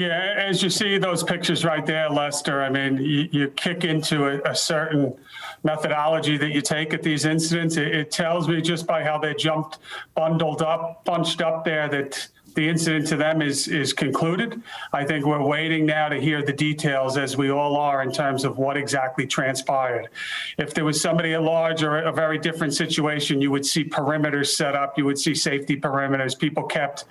Yeah, as you see those pictures right there, Lester, I mean, you kick into a certain methodology that you take at these incidents. It tells me just by how they bunched up there that the incident to them is concluded. I think we're waiting now to hear the details, as we all are, in terms of what exactly transpired. If there was somebody at large or a very different situation, you would see perimeters set up, you would see safety perimeters, people kept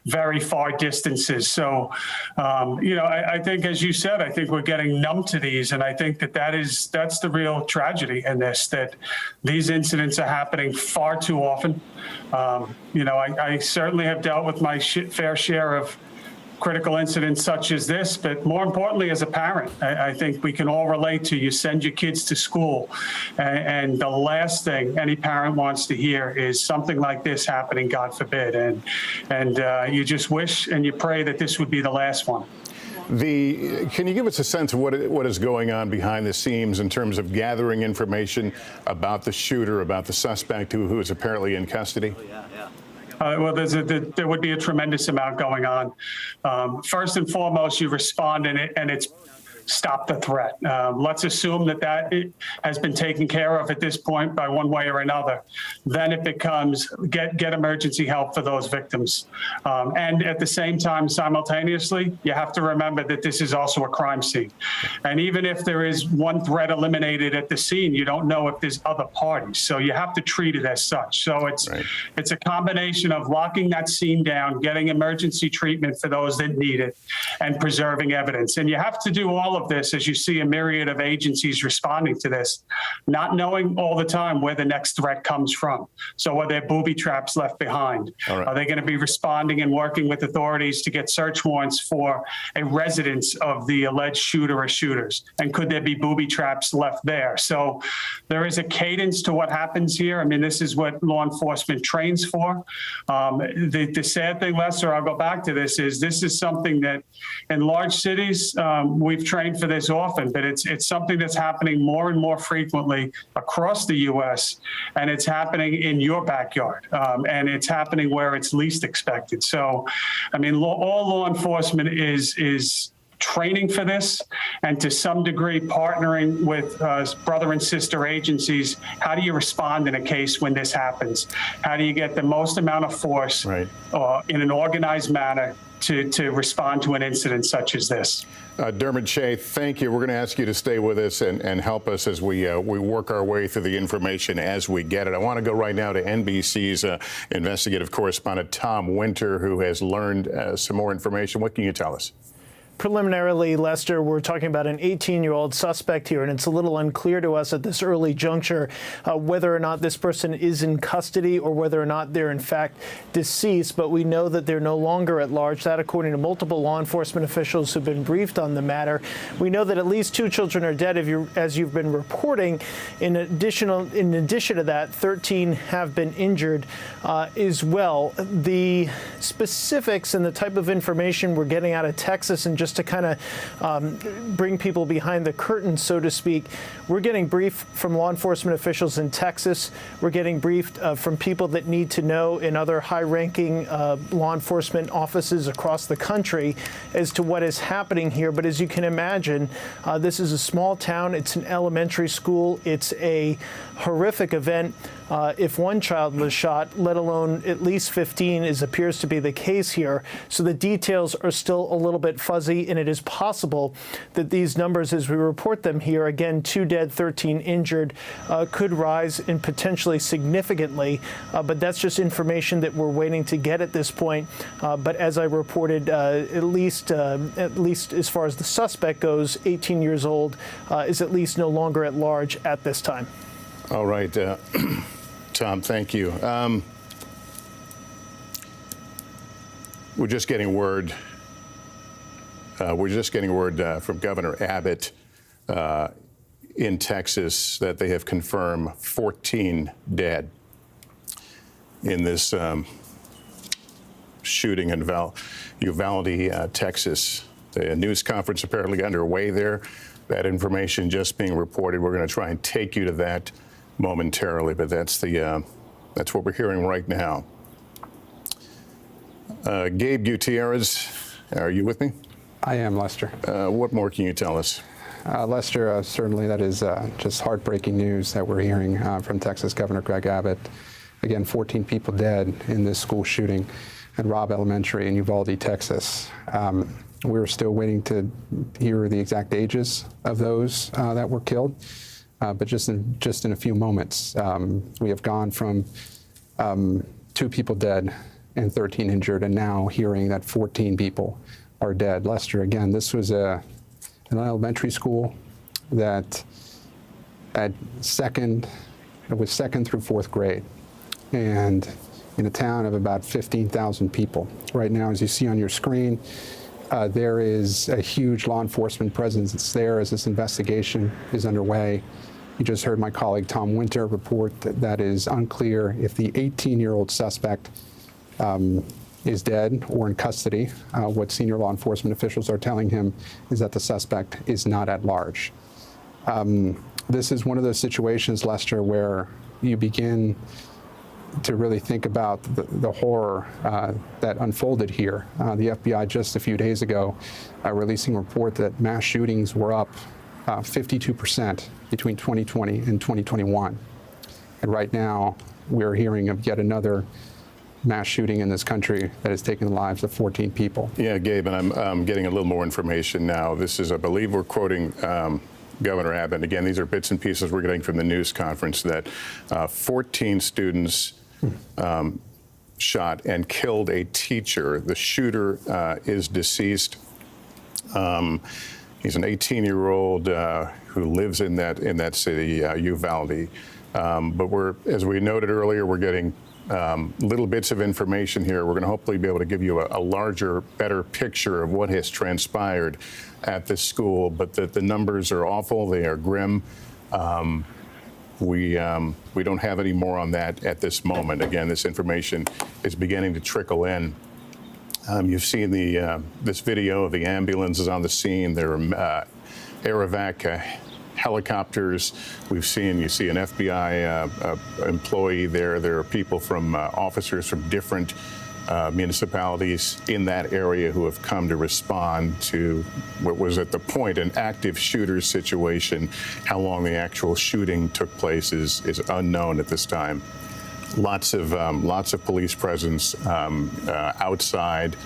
very far distances. So, I think, as you said, I think we're getting numb to these, and I think that's the real tragedy in this, that these incidents are happening far too often. I certainly have dealt with my fair share of critical incidents such as this, but more importantly, as a parent, I think we can all relate to, you send your kids to school, and the last thing any parent wants to hear is something like this happening, God forbid, and you just wish and you pray that this would be the last one. Can you give us a sense of what is going on behind the scenes in terms of gathering information about the shooter, about the suspect who is apparently in custody? Well, there would be a tremendous amount going on. First and foremost, you respond and it's stop the threat. Let's assume that has been taken care of at this point by one way or another. Then it becomes get emergency help for those victims. And at the same time, simultaneously, you have to remember that this is also a crime scene. And even if there is one threat eliminated at the scene, you don't know if there's other parties. So you have to treat it as such. So it's a combination of locking that scene down, getting emergency treatment for those that need it, and preserving evidence. And you have to do all of this as you see a myriad of agencies responding to this, not knowing all the time where the next threat comes from. So are there booby traps left behind? Right. Are they going to be responding and working with authorities to get search warrants for a residence of the alleged shooter or shooters? And could there be booby traps left there? So there is a cadence to what happens here. I mean, this is what law enforcement trains for. The sad thing, Lester, I'll go back to this is something that in large cities, we've trained for this often, but it's something that's happening more and more frequently across the U.S., and it's happening in your backyard, and it's happening where it's least expected. So, I mean, all law enforcement is training for this, and to some degree partnering with brother and sister agencies. How do you respond in a case when this happens? How do you get the most amount of force in an organized manner to respond to an incident such as this? Dermot Shea, thank you. We're going to ask you to stay with us and help us as we work our way through the information as we get it. I want to go right now to NBC's investigative correspondent, Tom Winter, who has learned some more information. What can you tell us? Preliminarily, Lester, we're talking about an 18-year-old suspect here, and it's a little unclear to us at this early juncture whether or not this person is in custody or whether or not they're in fact deceased. But we know that they're no longer at large. That, according to multiple law enforcement officials who've been briefed on the matter. We know that at least 2 children are dead, as you've been reporting. In addition to that, 13 have been injured as well. The specifics and the type of information we're getting out of Texas, and just to kind of bring people behind the curtain, so to speak, we're getting briefed from law enforcement officials in Texas. We're getting briefed from people that need to know in other high-ranking law enforcement offices across the country as to what is happening here. But as you can imagine, this is a small town. It's an elementary school. It's a horrific event. If one child was shot, let alone at least 15, as appears to be the case here. So the details are still a little bit fuzzy, and it is possible that these numbers, as we report them here, again, 2 dead, 13 injured, could rise and potentially significantly. But that's just information that we're waiting to get at this point. But as I reported, at least as far as the suspect goes, 18 years old, is at least no longer at large at this time. All right. Tom, thank you. We're just getting word. From Governor Abbott in Texas that they have confirmed 14 dead in this shooting in Uvalde, Texas. The news conference apparently underway there. That information just being reported. We're going to try and take you to that momentarily, but that's what we're hearing right now. Gabe Gutierrez, are you with me? I am, Lester. What more can you tell us? Lester, certainly that is just heartbreaking news that we're hearing from Texas Governor Greg Abbott. Again, 14 people dead in this school shooting at Robb Elementary in Uvalde, Texas. We're still waiting to hear the exact ages of those that were killed, but just in a few moments, we have gone from 2 people dead and 13 injured, and now hearing that 14 people are dead. Lester, again, this was an elementary school that it was second through 4th grade, and in a town of about 15,000 people. Right now, as you see on your screen, there is a huge law enforcement presence there as this investigation is underway. You just heard my colleague Tom Winter report that is unclear if the 18-year-old suspect is dead or in custody. What senior law enforcement officials are telling him is that the suspect is not at large. This is one of those situations, Lester, where you begin to really think about the horror that unfolded here. The FBI just a few days ago releasing a report that mass shootings were up 52% between 2020 and 2021. And right now, we're hearing of yet another mass shooting in this country that has taken the lives of 14 people. Yeah, Gabe, and I'm getting a little more information now. This is, I believe we're quoting Governor Abbott. Again, these are bits and pieces we're getting from the news conference that 14 students shot and killed a teacher. The shooter is deceased. He's an 18-year-old who lives in that city, Uvalde. But as we noted earlier, we're getting little bits of information here. We're going to hopefully be able to give you a larger, better picture of what has transpired at this school. But the numbers are awful. They are grim. We don't have any more on that at this moment. Again, this information is beginning to trickle in. You've seen this video of the ambulances on the scene. There are air evac helicopters. You see an FBI employee there. There are people from officers from different municipalities in that area who have come to respond to what was at the point an active shooter situation. How long the actual shooting took place is unknown at this time. Lots of police presence outside,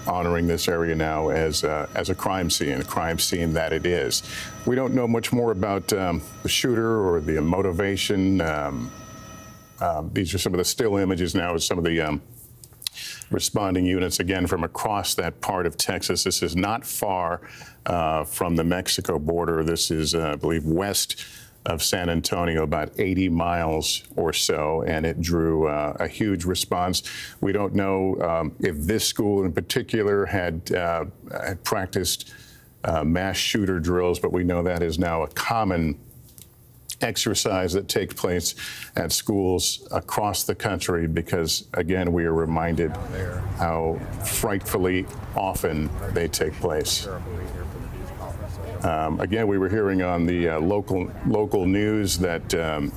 honoring this area now as a crime scene that it is. We don't know much more about the shooter or the motivation. These are some of the still images now of some of the responding units, again, from across that part of Texas. This is not far from the Mexico border. This is, I believe, west of San Antonio, about 80 miles or so, and it drew a huge response. We don't know if this school in particular had practiced mass shooter drills, but we know that is now a common exercise that takes place at schools across the country because, again, we are reminded how frightfully often they take place. Again, we were hearing on the local news that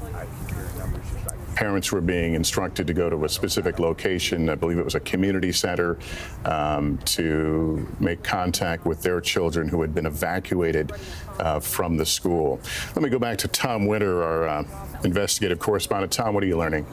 parents were being instructed to go to a specific location. I believe it was a community center to make contact with their children who had been evacuated from the school. Let me go back to Tom Winter, our investigative correspondent. Tom, what are you learning?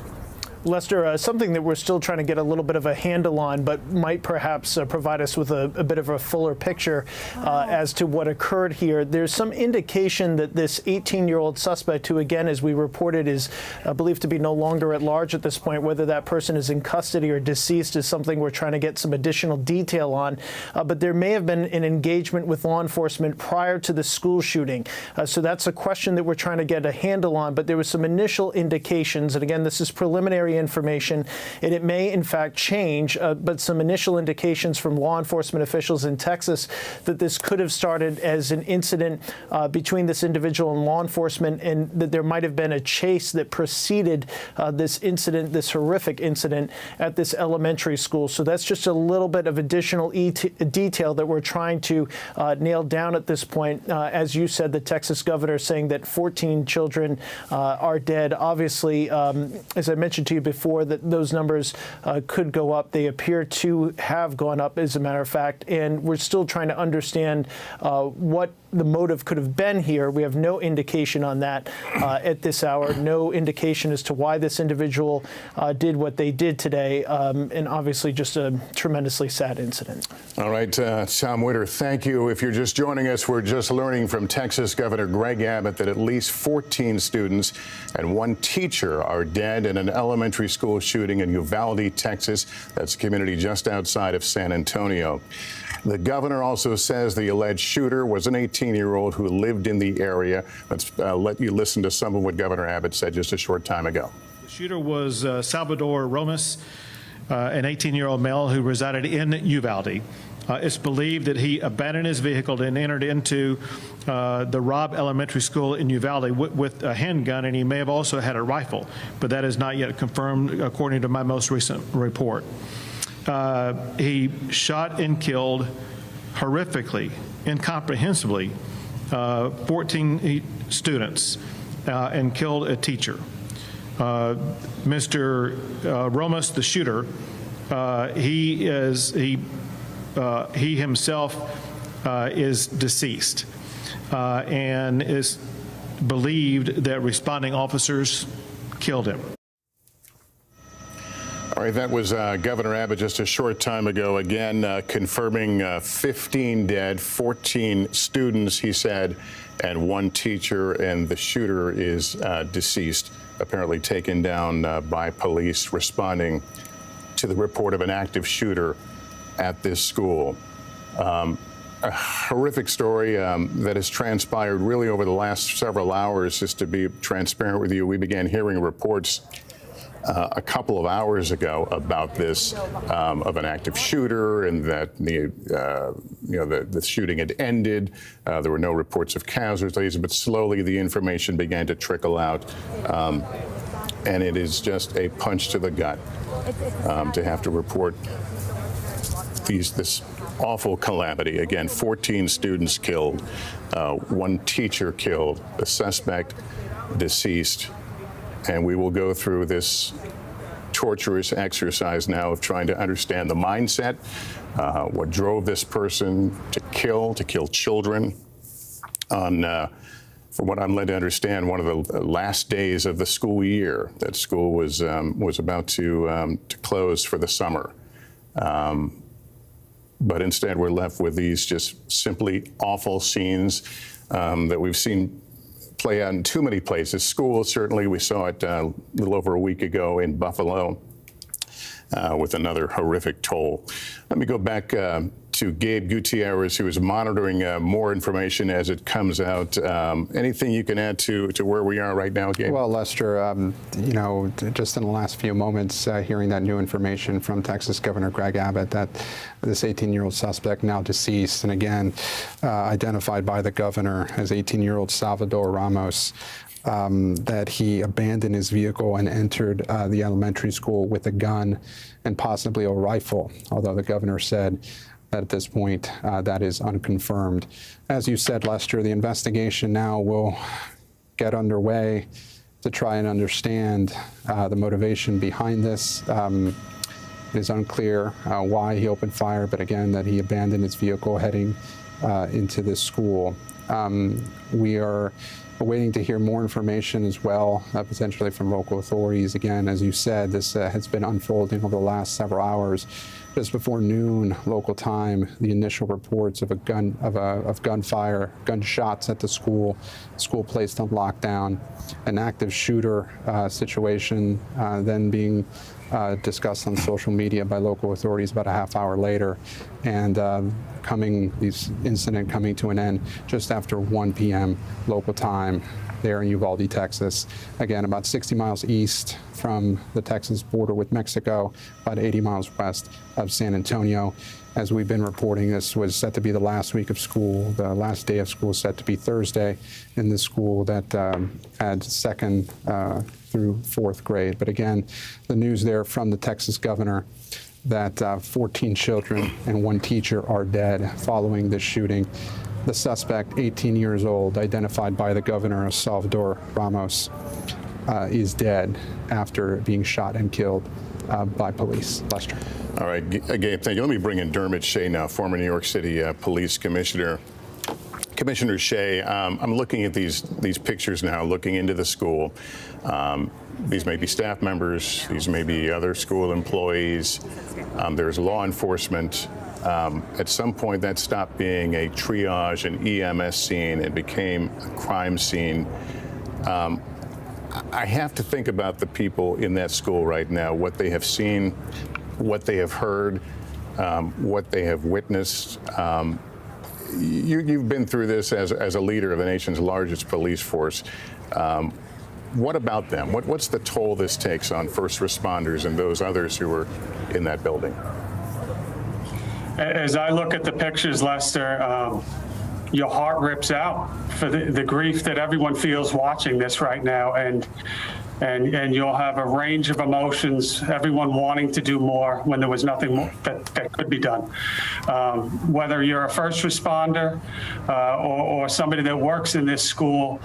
Lester, something that we're still trying to get a little bit of a handle on, but might perhaps provide us with a bit of a fuller picture as to what occurred here. There's some indication that this 18-year-old suspect, who again, as we reported, is believed to be no longer at large at this point, whether that person is in custody or deceased is something we're trying to get some additional detail on. But there may have been an engagement with law enforcement prior to the school shooting. So that's a question that we're trying to get a handle on. But there was some initial indications, and again, this is preliminary information, and it may in fact change, but some initial indications from law enforcement officials in Texas that this could have started as an incident between this individual and law enforcement, and that there might have been a chase that preceded this incident, this horrific incident at this elementary school. So that's just a little bit of additional detail that we're trying to nail down at this point. As you said, the Texas governor saying that 14 children are dead. Obviously, as I mentioned to you before that those numbers could go up. They appear to have gone up, as a matter of fact, and we're still trying to understand what the motive could have been here. We have no indication on that at this hour, no indication as to why this individual did what they did today, and obviously just a tremendously sad incident. All right, Tom Winter, thank you. If you're just joining us, we're just learning from Texas Governor Greg Abbott that at least 14 students and 1 teacher are dead in an elementary school shooting in Uvalde, Texas. That's a community just outside of San Antonio. The governor also says the alleged shooter was an 18-year-old who lived in the area. Let's let you listen to some of what Governor Abbott said just a short time ago. The shooter was Salvador Ramos, an 18-year-old male who resided in Uvalde. It's believed that he abandoned his vehicle and entered into the Robb Elementary School in Uvalde with a handgun, and he may have also had a rifle, but that is not yet confirmed according to my most recent report. He shot and killed horrifically, incomprehensibly, 14 students and killed a teacher. Mr. Ramos, the shooter, he himself is deceased and is believed that responding officers killed him. All right, that was Governor Abbott just a short time ago, again confirming 15 dead, 14 students, he said, and 1 teacher, and the shooter is deceased, apparently taken down by police responding to the report of an active shooter at this school. A horrific story that has transpired really over the last several hours. Just to be transparent with you, we began hearing reports a couple of hours ago about this of an active shooter, and that the shooting had ended. There were no reports of casualties, but slowly the information began to trickle out, and it is just a punch to the gut to have to report this awful calamity. Again, 14 students killed, 1 teacher killed, the suspect deceased. And we will go through this torturous exercise now of trying to understand the mindset, what drove this person to kill children on, from what I'm led to understand, one of the last days of the school year. That school was about to close for the summer. But instead, we're left with these just simply awful scenes that we've seen play out in too many places. Schools, certainly, we saw it a little over a week ago in Buffalo with another horrific toll. Let me go back to Gabe Gutierrez, who is monitoring more information as it comes out. Anything you can add to where we are right now, Gabe? Well, Lester, just in the last few moments, hearing that new information from Texas Governor Greg Abbott that this 18-year-old suspect, now deceased, and again identified by the governor as 18-year-old Salvador Ramos, that he abandoned his vehicle and entered the elementary school with a gun and possibly a rifle, although the governor said that at this point that is unconfirmed. As you said, Lester, the investigation now will get underway to try and understand the motivation behind this. It is unclear why he opened fire, but again, that he abandoned his vehicle heading into this school. We are waiting to hear more information as well, potentially from local authorities. Again, as you said, this has been unfolding over the last several hours. Just before noon local time, the initial reports of gunfire, gunshots at the school placed on lockdown, an active shooter situation then being discussed on social media by local authorities about a half hour later, and this incident coming to an end just after 1 p.m. local time there in Uvalde, Texas. Again, about 60 miles east from the Texas border with Mexico, about 80 miles west of San Antonio. As we've been reporting, this was set to be the last week of school. The last day of school set to be Thursday in the school that had 2nd through 4th grade. But again, the news there from the Texas governor that 14 children and 1 teacher are dead following this shooting. The suspect, 18 years old, identified by the governor as Salvador Ramos. is dead after being shot and killed by police. Lester. All right, Gabe, thank you. Let me bring in Dermot Shea now, former New York City Police Commissioner. Commissioner Shea, I'm looking at these pictures now, looking into the school. These may be staff members, these may be other school employees. There's law enforcement. At some point, that stopped being a triage and EMS scene and became a crime scene. I have to think about the people in that school right now, what they have seen, what they have heard, what they have witnessed. You've been through this as a leader of the nation's largest police force. What about them? What's the toll this takes on first responders and those others who were in that building? As I look at the pictures, Lester, your heart rips out for the grief that everyone feels watching this right now. And you'll have a range of emotions, everyone wanting to do more when there was nothing more that could be done. Whether you're a first responder or somebody that works in this school,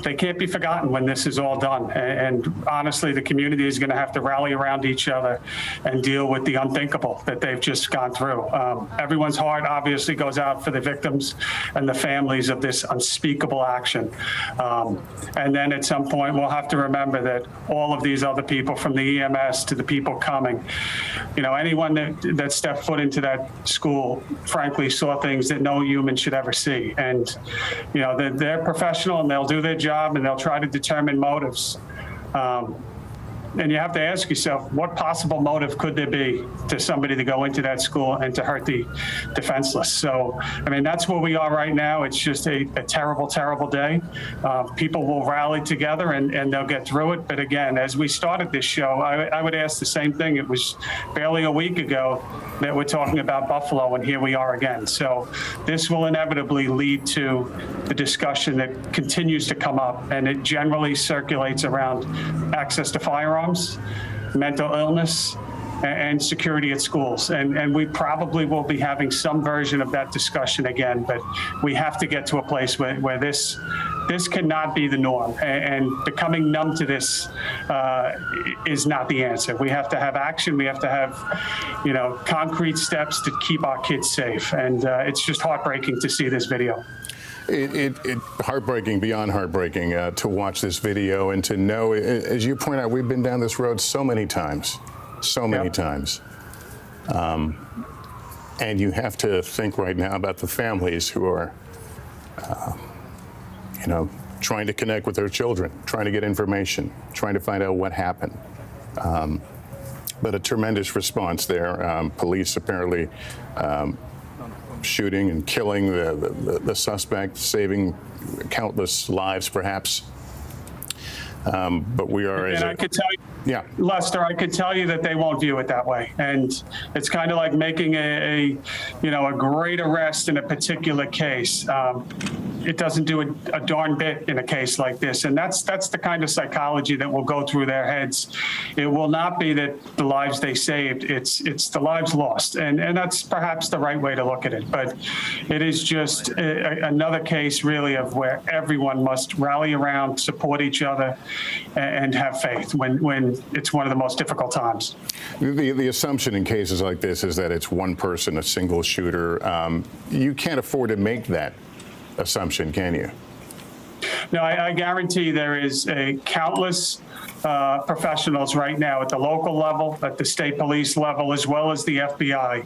they can't be forgotten when this is all done. And honestly, the community is going to have to rally around each other and deal with the unthinkable that they've just gone through. Everyone's heart obviously goes out for the victims and the families of this unspeakable action. And then at some point, we'll have to remember that all of these other people, from the EMS to the people coming, anyone that stepped foot into that school, frankly, saw things that no human should ever see. And, they're professional and they'll do their job and they'll try to determine motives. And you have to ask yourself, what possible motive could there be to somebody to go into that school and to hurt the defenseless? So, that's where we are right now. It's just a terrible, terrible day. People will rally together and they'll get through it. But again, as we started this show, I would ask the same thing. It was barely a week ago that we're talking about Buffalo, and here we are again. So this will inevitably lead to the discussion that continues to come up, and it generally circulates around access to firearms, mental illness, and security at schools. And we probably will be having some version of that discussion again, but we have to get to a place where this cannot be the norm. And becoming numb to this is not the answer. We have to have action. We have to have, concrete steps to keep our kids safe. And it's just heartbreaking to see this video. It heartbreaking, beyond heartbreaking, to watch this video and to know, as you point out, we've been down this road so many times. And you have to think right now about the families who are, trying to connect with their children, trying to get information, trying to find out what happened. But a tremendous response there. Police apparently shooting and killing the suspect, saving countless lives, perhaps. But we are, and I could tell you, Lester, I could tell you that they won't view it that way. And it's kind of like making a great arrest in a particular case. It doesn't do a darn bit in a case like this. And that's the kind of psychology that will go through their heads. It will not be that the lives they saved, it's the lives lost. And that's perhaps the right way to look at it. But it is just another case really of where everyone must rally around, support each other, and have faith when it's one of the most difficult times. The assumption in cases like this is that it's one person, a single shooter. You can't afford to make that assumption, can you? No, I guarantee there is countless professionals right now at the local level, at the state police level, as well as the FBI,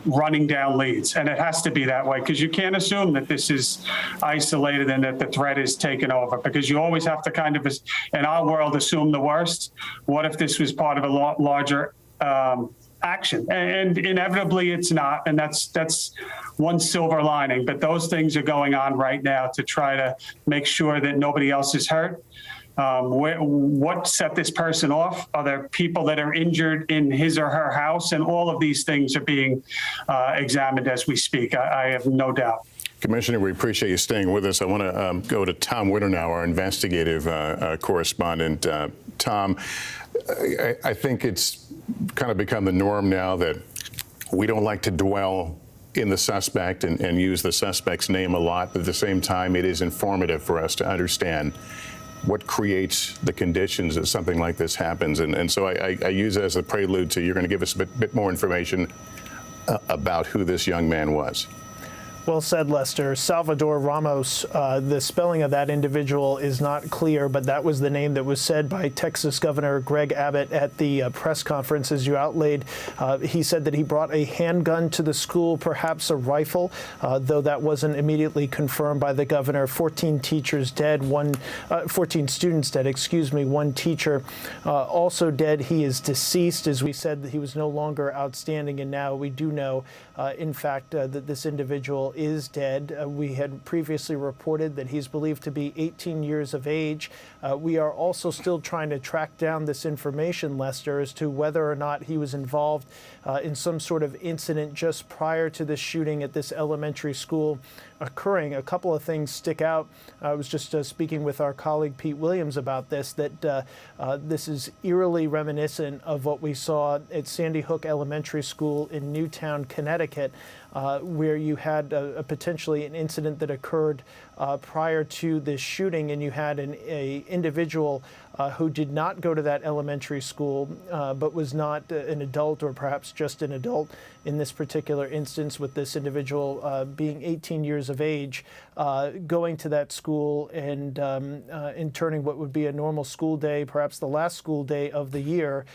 running down leads. And it has to be that way, because you can't assume that this is isolated and that the threat is taken over, because you always have to kind of, in our world, assume the worst. What if this was part of a larger action? And inevitably it's not, and that's one silver lining. But those things are going on right now to try to make sure that nobody else is hurt. What set this person off? Are there people that are injured in his or her house? And all of these things are being examined as we speak. I have no doubt. Commissioner, we appreciate you staying with us. I want to go to Tom Witter now, our investigative correspondent. Tom, I think it's kind of become the norm now that we don't like to dwell in the suspect and use the suspect's name a lot, but at the same time, it is informative for us to understand what creates the conditions that something like this happens. And so I use it as a prelude to you're going to give us a bit more information about who this young man was. Well said, Lester. Salvador Ramos, the spelling of that individual is not clear, but that was the name that was said by Texas Governor Greg Abbott at the press conference, as you outlaid. He said that he brought a handgun to the school, perhaps a rifle, though that wasn't immediately confirmed by the governor. 14 teachers dead, 14 students dead, one teacher also dead. He is deceased. As we said, he was no longer outstanding, and now we do know, in fact, that this individual is dead. We had previously reported that he's believed to be 18 years of age. We are also still trying to track down this information, Lester, as to whether or not he was involved in some sort of incident just prior to the shooting at this elementary school occurring. A couple of things stick out. I was just speaking with our colleague Pete Williams about this, that this is eerily reminiscent of what we saw at Sandy Hook Elementary School in Newtown, Connecticut, where you had potentially an incident that occurred prior to this shooting, and you had an individual who did not go to that elementary school, but was not an adult, or perhaps just an adult in this particular instance, with this individual being 18 years of age, going to that school and turning what would be a normal school day, perhaps the last school day of the year,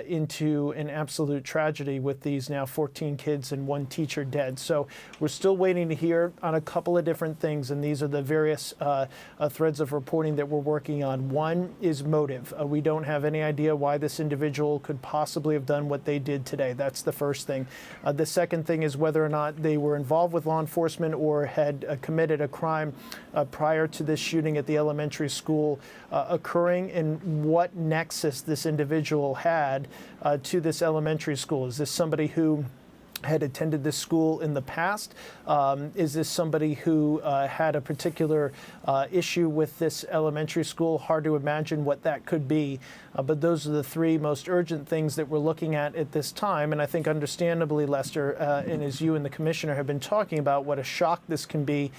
into an absolute tragedy with these now 14 kids and one teacher dead. So we're still waiting to hear on a couple of different things, and these are the various threads of reporting that we're working on. One is motive. We don't have any idea why this individual could possibly have done what they did today. That's the first thing. The second thing is whether or not they were involved with law enforcement or had committed a crime prior to this shooting at the elementary school occurring, and what nexus this individual had to this elementary school. Is this somebody who had attended this school in the past? Is this somebody who had a particular issue with this elementary school? Hard to imagine what that could be. But those are the three most urgent things that we're looking at this time. And I think understandably, Lester, and as you and the commissioner have been talking about, what a shock this can be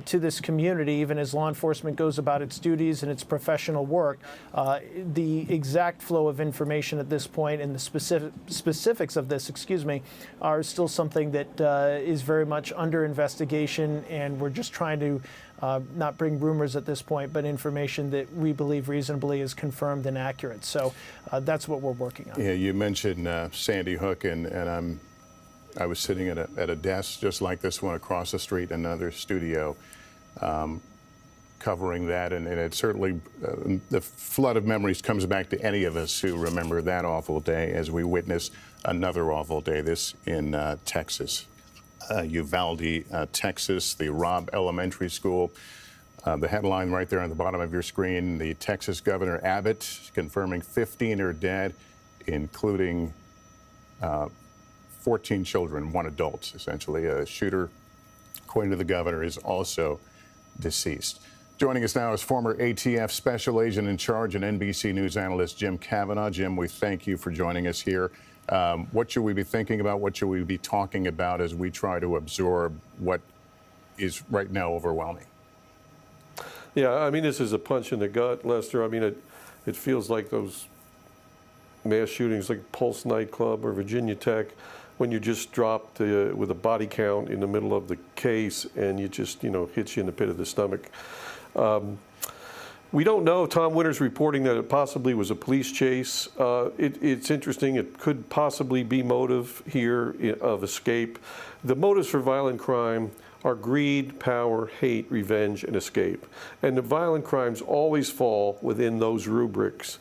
to this community, even as law enforcement goes about its duties and its professional work. The exact flow of information at this point and the specifics of this, are still something that is very much under investigation, and we're just trying to not bring rumors at this point, but information that we believe reasonably is confirmed and accurate. So that's what we're working on. Yeah, you mentioned Sandy Hook, and I was sitting at a desk just like this one across the street in another studio, covering that, and it certainly, the flood of memories comes back to any of us who remember that awful day as we witness another awful day, this in Texas. Uvalde, Texas, the Robb Elementary School. The headline right there on the bottom of your screen, the Texas Governor Abbott confirming 15 are dead, including 14 children, one adult, essentially. A shooter, according to the governor, is also deceased. Joining us now is former ATF Special Agent in Charge and NBC News analyst Jim Kavanaugh. Jim, we thank you for joining us here. What should we be thinking about? What should we be talking about as we try to absorb what is right now overwhelming? Yeah, I mean, this is a punch in the gut, Lester. I mean, it feels like those mass shootings like Pulse nightclub or Virginia Tech, when you just dropped with a body count in the middle of the case and you just, hits you in the pit of the stomach. We don't know. Tom Winter's reporting that it possibly was a police chase. It's interesting. It could possibly be motive here of escape. The motives for violent crime are greed, power, hate, revenge, and escape. And the violent crimes always fall within those rubrics.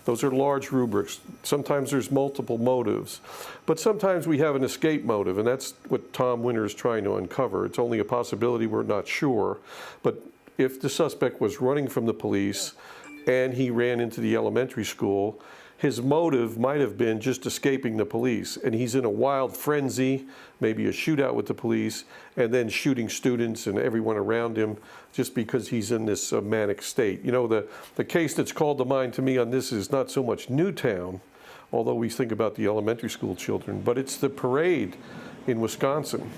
Those are large rubrics. Sometimes there's multiple motives, but sometimes we have an escape motive, and that's what Tom Winter is trying to uncover. It's only a possibility, we're not sure, but if the suspect was running from the police and he ran into the elementary school, his motive might have been just escaping the police, and he's in a wild frenzy, maybe a shootout with the police, and then shooting students and everyone around him just because he's in this manic state. The case that's called to mind to me on this is not so much Newtown, although we think about the elementary school children, but it's the parade in Wisconsin.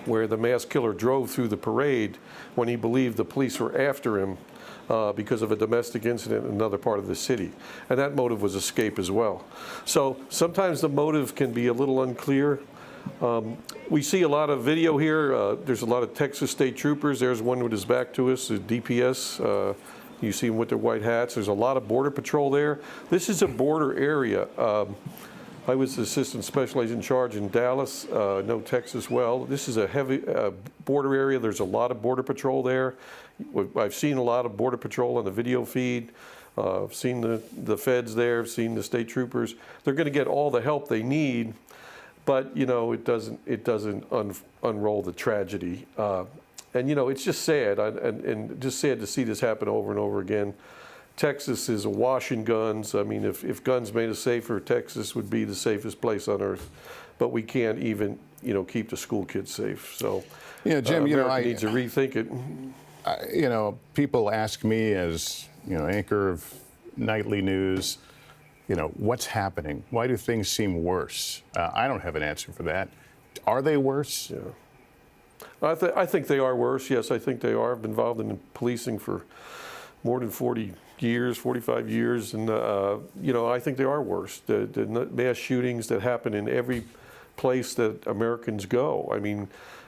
where the mass killer drove through the parade when he believed the police were after him because of a domestic incident in another part of the city. And that motive was escape as well. So sometimes the motive can be a little unclear. We see a lot of video here. There's a lot of Texas state troopers. There's one with his back to us, the DPS. You see them with their white hats. There's a lot of border patrol there. This is a border area. I was the assistant special agent in charge in Dallas, know Texas well. This is a heavy border area. There's a lot of border patrol there. I've seen a lot of border patrol on the video feed. I've seen the feds there. I've seen the state troopers. They're going to get all the help they need, but you know it doesn't unroll the tragedy. And you know it's just sad, and just sad to see this happen over and over again. Texas is awash in guns. I mean, if guns made us safer, Texas would be the safest place on earth. But we can't even, you know, keep the school kids safe. So, Yeah, Jim, you know, America needs to rethink it. You know, people ask me as, you know, anchor of nightly news, you know, what's happening? Why do things seem worse? I don't have an answer for that. Are they worse? Yeah. I think they are worse. Yes, I think they are. I've been involved in policing for more than 40 years, 45 years, and you know, I think they are worse. The mass shootings that happen in every place that Americans go. I mean,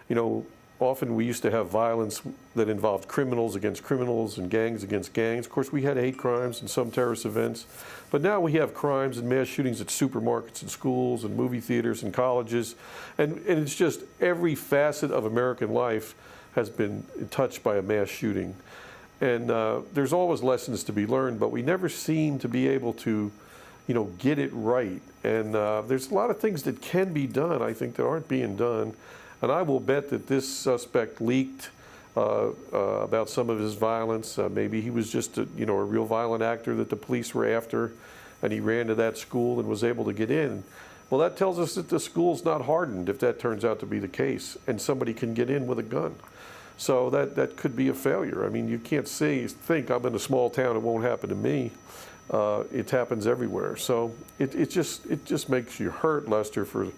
you know, often we used to have violence that involved criminals against criminals and gangs against gangs. Of course, we had hate crimes and some terrorist events, but now we have crimes and mass shootings at supermarkets and schools and movie theaters and colleges, and it's just every facet of American life has been touched by a mass shooting. And there's always lessons to be learned, but we never seem to be able to, you know, get it right. And there's a lot of things that can be done, I think, that aren't being done. And I will bet that this suspect leaked about some of his violence. Maybe he was just a real violent actor that the police were after, and he ran to that school and was able to get in. Well, that tells us that the school's not hardened if that turns out to be the case, and somebody can get in with a gun. So that could be a failure. I mean, you can't think I'm in a small town, it won't happen to me. It happens everywhere. So it just makes you hurt, Lester, for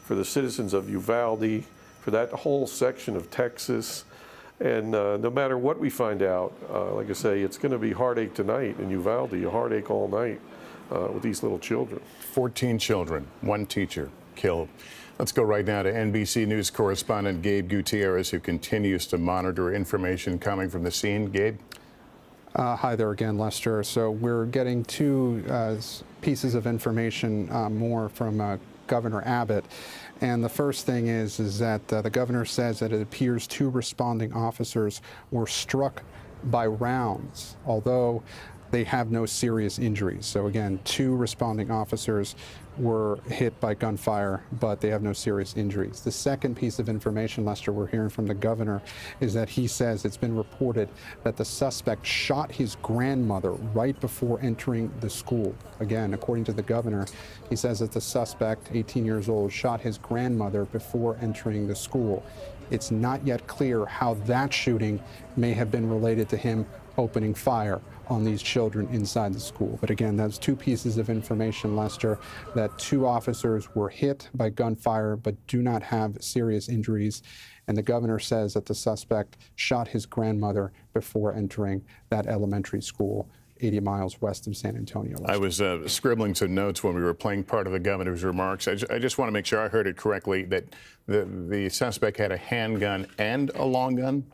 the citizens of Uvalde, for that whole section of Texas. And no matter what we find out, like I say, it's going to be heartache tonight in Uvalde, a heartache all night with these little children. 14 children, one teacher killed. Let's go right now to NBC News correspondent Gabe Gutierrez, who continues to monitor information coming from the scene. Gabe? Hi there again, Lester. So we're getting two pieces of information more from Governor Abbott. And the first thing is that the governor says that it appears two responding officers were struck by rounds, although they have no serious injuries. So again, two responding officers were hit by gunfire, but they have no serious injuries. The second piece of information, Lester, we're hearing from the governor is that he says it's been reported that the suspect shot his grandmother right before entering the school. Again, according to the governor, he says that the suspect, 18 years old, shot his grandmother before entering the school. It's not yet clear how that shooting may have been related to him opening fire on these children inside the school. But again, that's two pieces of information, Lester, that two officers were hit by gunfire but do not have serious injuries. And the governor says that the suspect shot his grandmother before entering that elementary school 80 miles west of San Antonio. Lester. I was scribbling some notes when we were playing part of the governor's remarks. I just want to make sure I heard it correctly, that the suspect had a handgun and a long gun?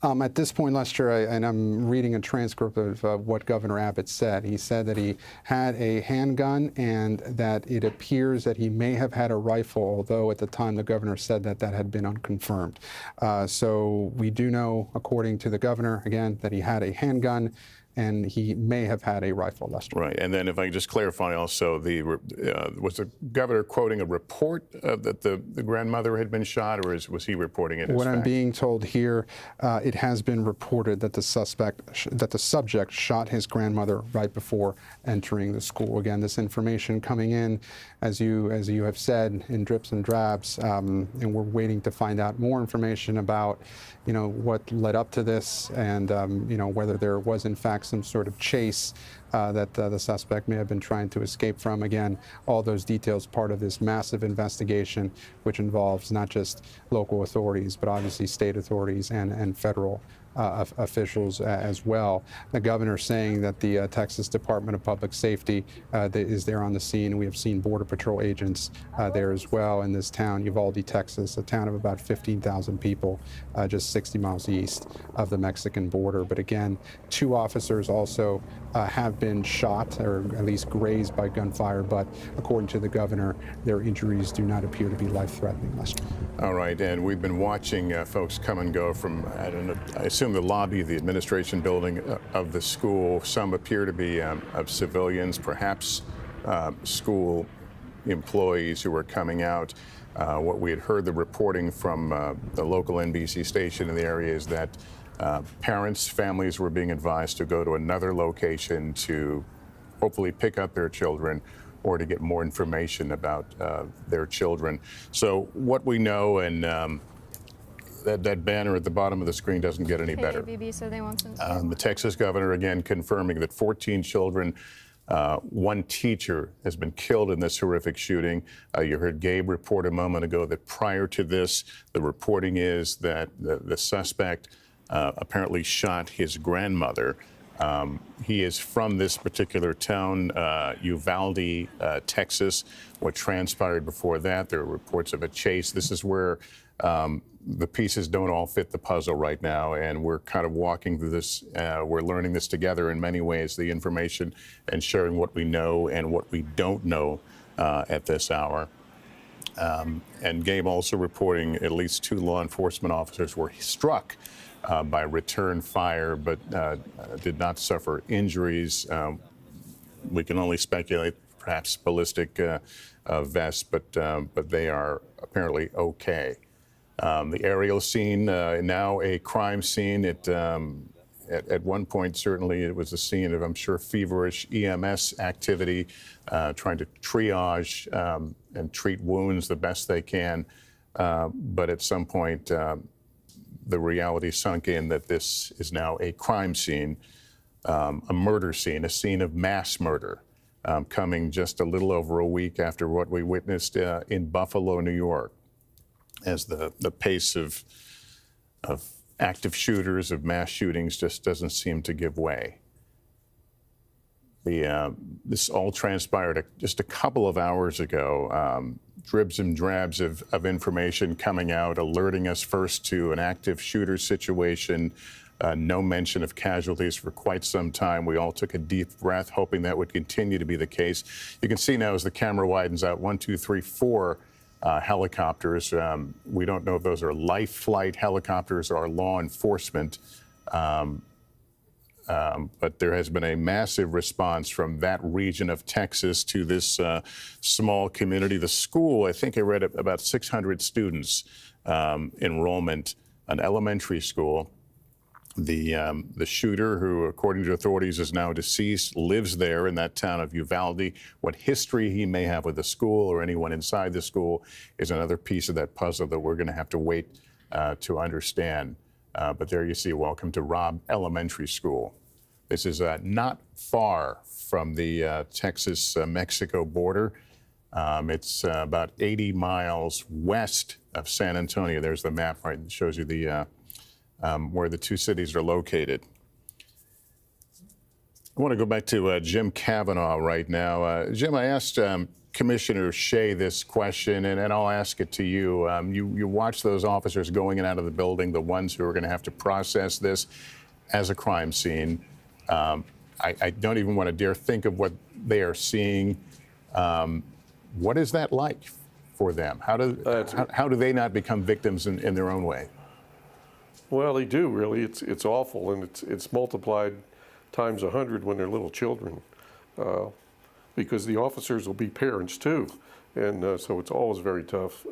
At this point, Lester, and I'm reading a transcript of what Governor Abbott said. He said that he had a handgun and that it appears that he may have had a rifle, although at the time the governor said that that had been unconfirmed. So we do know, according to the governor, again, that he had a handgun and he may have had a rifle, Lester. Right, and then if I can just clarify also, was the governor quoting a report that the grandmother had been shot, or was he reporting it as What fact? I'm being told here, it has been reported that the subject shot his grandmother right before entering the school. Again, this information coming in, as you have said, in drips and drabs, and we're waiting to find out more information about, what led up to this, and whether there was in fact some sort of chase that the suspect may have been trying to escape from. Again, all those details part of this massive investigation, which involves not just local authorities, but obviously state authorities and federal officials as well. The governor saying that the Texas Department of Public Safety is there on the scene. We have seen Border Patrol agents there as well in this town, Uvalde, Texas, a town of about 15,000 people, just 60 miles east of the Mexican border. But again, 2 officers also have been shot or at least grazed by gunfire, but according to the governor, their injuries do not appear to be life-threatening, Lester. All right, and we've been watching folks come and go from, I don't know, I assume the lobby of the administration building of the school. Some appear to be of civilians, perhaps school employees who are coming out. What we had heard the reporting from the local NBC station in the area is that parents, families were being advised to go to another location to hopefully pick up their children or to get more information about their children. So what we know, and that banner at the bottom of the screen doesn't get any better. BB, so they want some. The Texas governor again confirming that 14 children, 1 teacher has been killed in this horrific shooting. You heard Gabe report a moment ago that prior to this, the reporting is that the suspect apparently shot his grandmother. He is from this particular town, Uvalde, Texas. What transpired before that, there are reports of a chase. This is where the pieces don't all fit the puzzle right now, and we're kind of walking through this. We're learning this together in many ways, the information and sharing what we know and what we don't know at this hour. And Gabe also reporting at least 2 law enforcement officers were struck by return fire, but did not suffer injuries. We can only speculate, perhaps ballistic vests, but they are apparently okay. The aerial scene, now a crime scene. At one point, certainly it was a scene of, I'm sure, feverish EMS activity, trying to triage and treat wounds the best they can. But at some point, the reality sunk in that this is now a crime scene, a murder scene, a scene of mass murder, coming just a little over a week after what we witnessed in Buffalo, New York, as the pace of active shooters, of mass shootings, just doesn't seem to give way. This all transpired just a couple of hours ago. Dribs and drabs of information coming out, alerting us first to an active shooter situation. No mention of casualties for quite some time. We all took a deep breath, hoping that would continue to be the case. You can see now as the camera widens out, 1, 2, 3, 4 helicopters. We don't know if those are life flight helicopters or law enforcement. But there has been a massive response from that region of Texas to this small community. The school, I think I read about 600 students enrollment, an elementary school. The shooter, who according to authorities is now deceased, lives there in that town of Uvalde. What history he may have with the school or anyone inside the school is another piece of that puzzle that we're going to have to wait to understand. But there you see, welcome to Robb Elementary School. This is not far from the Texas-Mexico border. It's about 80 miles west of San Antonio. There's the map, right? It shows you the where the 2 cities are located. I want to go back to Jim Kavanaugh right now. Jim, I asked Commissioner Shea this question, and I'll ask it to you. You watch those officers going in and out of the building, the ones who are going to have to process this as a crime scene. I don't even want to dare think of what they are seeing. What is that like for them? How do they not become victims in their own way? Well, they do, really. It's awful, and it's multiplied times 100 when they're little children, because the officers will be parents too, and so it's always very tough.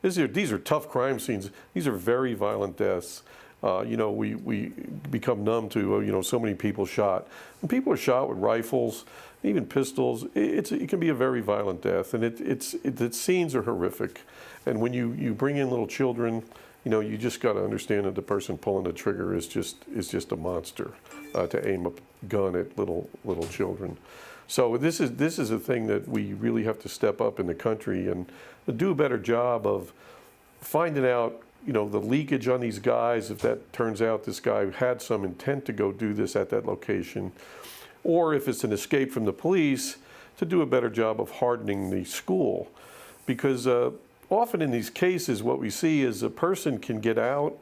These are tough crime scenes. These are very violent deaths. We become numb to so many people shot. When people are shot with rifles, even pistols, it can be a very violent death, and the scenes are horrific. And when you bring in little children, you just got to understand that the person pulling the trigger is just a monster to aim a gun at little children. So this is a thing that we really have to step up in the country and do a better job of finding out, the leakage on these guys, if that turns out this guy had some intent to go do this at that location, or if it's an escape from the police, to do a better job of hardening the school. Because often in these cases, what we see is a person can get out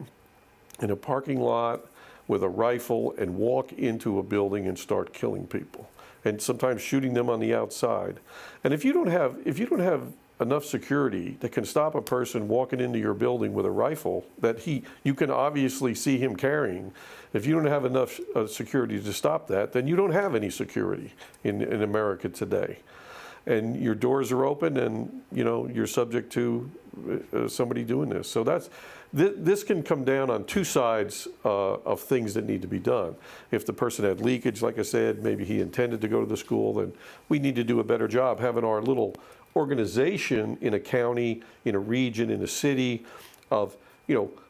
in a parking lot with a rifle and walk into a building and start killing people, and sometimes shooting them on the outside. And if you don't have enough security that can stop a person walking into your building with a rifle that you can obviously see him carrying, if you don't have enough security to stop that, then you don't have any security in America today. And your doors are open, and you're subject to somebody doing this. So this can come down on two sides of things that need to be done. If the person had leakage, like I said, maybe he intended to go to the school, then we need to do a better job having our little organization in a county, in a region, in a city of,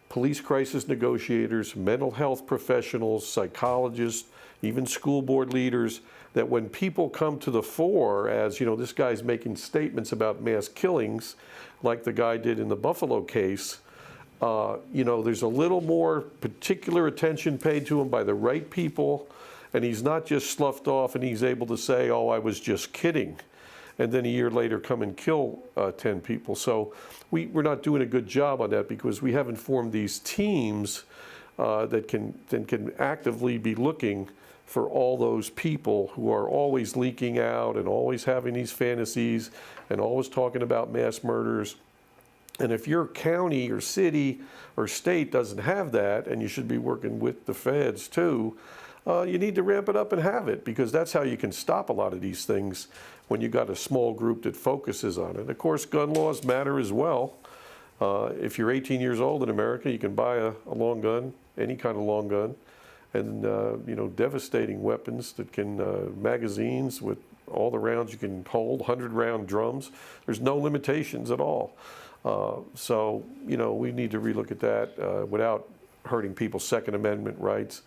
police crisis negotiators, mental health professionals, psychologists, even school board leaders, that when people come to the fore as, this guy's making statements about mass killings, like the guy did in the Buffalo case, there's a little more particular attention paid to him by the right people, and he's not just sloughed off and he's able to say, oh, I was just kidding, and then a year later come and kill 10 people. So we're not doing a good job on that, because we haven't formed these teams that can actively be looking for all those people who are always leaking out and always having these fantasies and always talking about mass murders. And if your county or city or state doesn't have that, and you should be working with the feds too, you need to ramp it up and have it, because that's how you can stop a lot of these things when you got a small group that focuses on it. Of course, gun laws matter as well. If you're 18 years old in America, you can buy a long gun, any kind of long gun, and devastating weapons that can, magazines with all the rounds you can hold, 100-round drums. There's no limitations at all. So, we need to relook at that without hurting people's Second Amendment rights.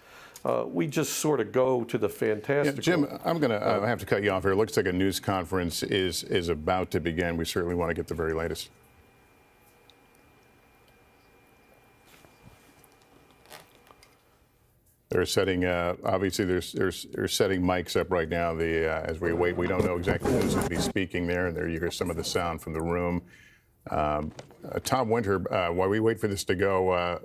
We just sort of go to the fantastical. Jim, I'm going to have to cut you off here. It looks like a news conference is about to begin. We certainly want to get the very latest. They're setting, obviously, they're setting mics up right now. As we wait, we don't know exactly who's going to be speaking there. And there you hear some of the sound from the room. Tom Winter, while we wait for this to go,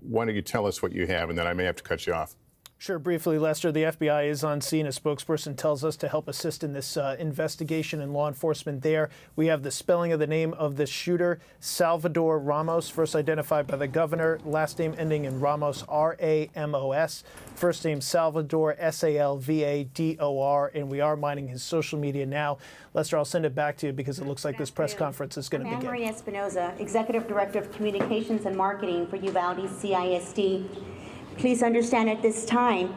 why don't you tell us what you have, and then I may have to cut you off. Sure. Briefly, Lester, the FBI is on scene. A spokesperson tells us to help assist in this investigation and law enforcement there. We have the spelling of the name of the shooter, Salvador Ramos, first identified by the governor, last name ending in Ramos, R-A-M-O-S, first name Salvador, S-A-L-V-A-D-O-R, and we are mining his social media now. Lester, I'll send it back to you because it looks like this press conference is going to begin. I'm Espinoza, Executive Director of Communications and Marketing for Uvalde CISD. Please understand, at this time,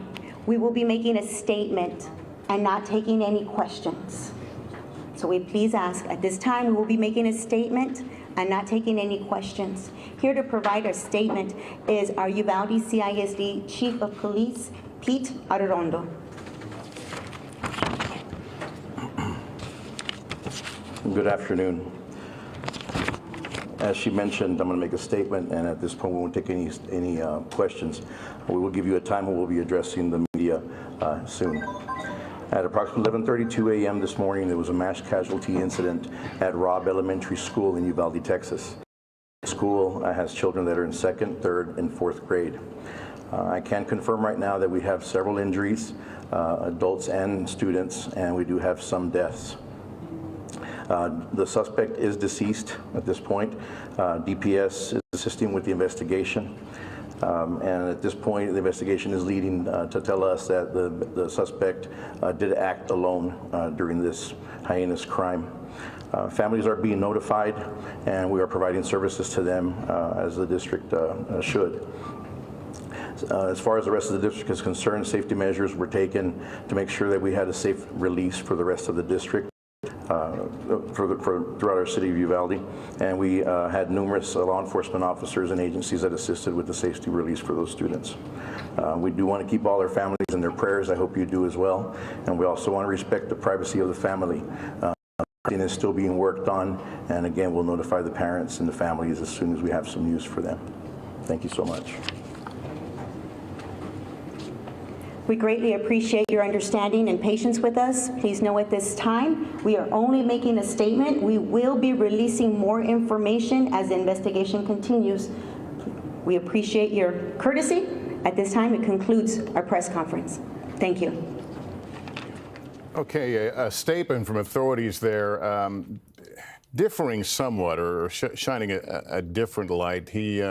we will be making a statement and not taking any questions. So we please ask, at this time, we will be making a statement and not taking any questions. Here to provide our statement is our Uvalde CISD Chief of Police, Pete Arredondo. Good afternoon. As she mentioned, I'm going to make a statement, and at this point we won't take any questions. We will give you a time when we'll be addressing the media soon. At approximately 11:32 a.m. this morning, there was a mass casualty incident at Robb Elementary School in Uvalde, Texas. The school has children that are in 2nd, 3rd, and 4th grade. I can confirm right now that we have several injuries, adults and students, and we do have some deaths. The suspect is deceased at this point. DPS is assisting with the investigation. And at this point, the investigation is leading to tell us that the suspect did act alone during this heinous crime. Families are being notified, and we are providing services to them as the district should. As far as the rest of the district is concerned, safety measures were taken to make sure that we had a safe release for the rest of the district. throughout our city of Uvalde, and we had numerous law enforcement officers and agencies that assisted with the safety release for those students. We do want to keep all their families in their prayers. I hope you do as well, and we also want to respect the privacy of the family. Is still being worked on, and again, we'll notify the parents and the families as soon as we have some news for them. Thank you so much. We greatly appreciate your understanding and patience with us. Please know at this time, we are only making a statement. We will be releasing more information as the investigation continues. We appreciate your courtesy. At this time, it concludes our press conference. Thank you. Okay, a statement from authorities there, differing somewhat or shining a different light. He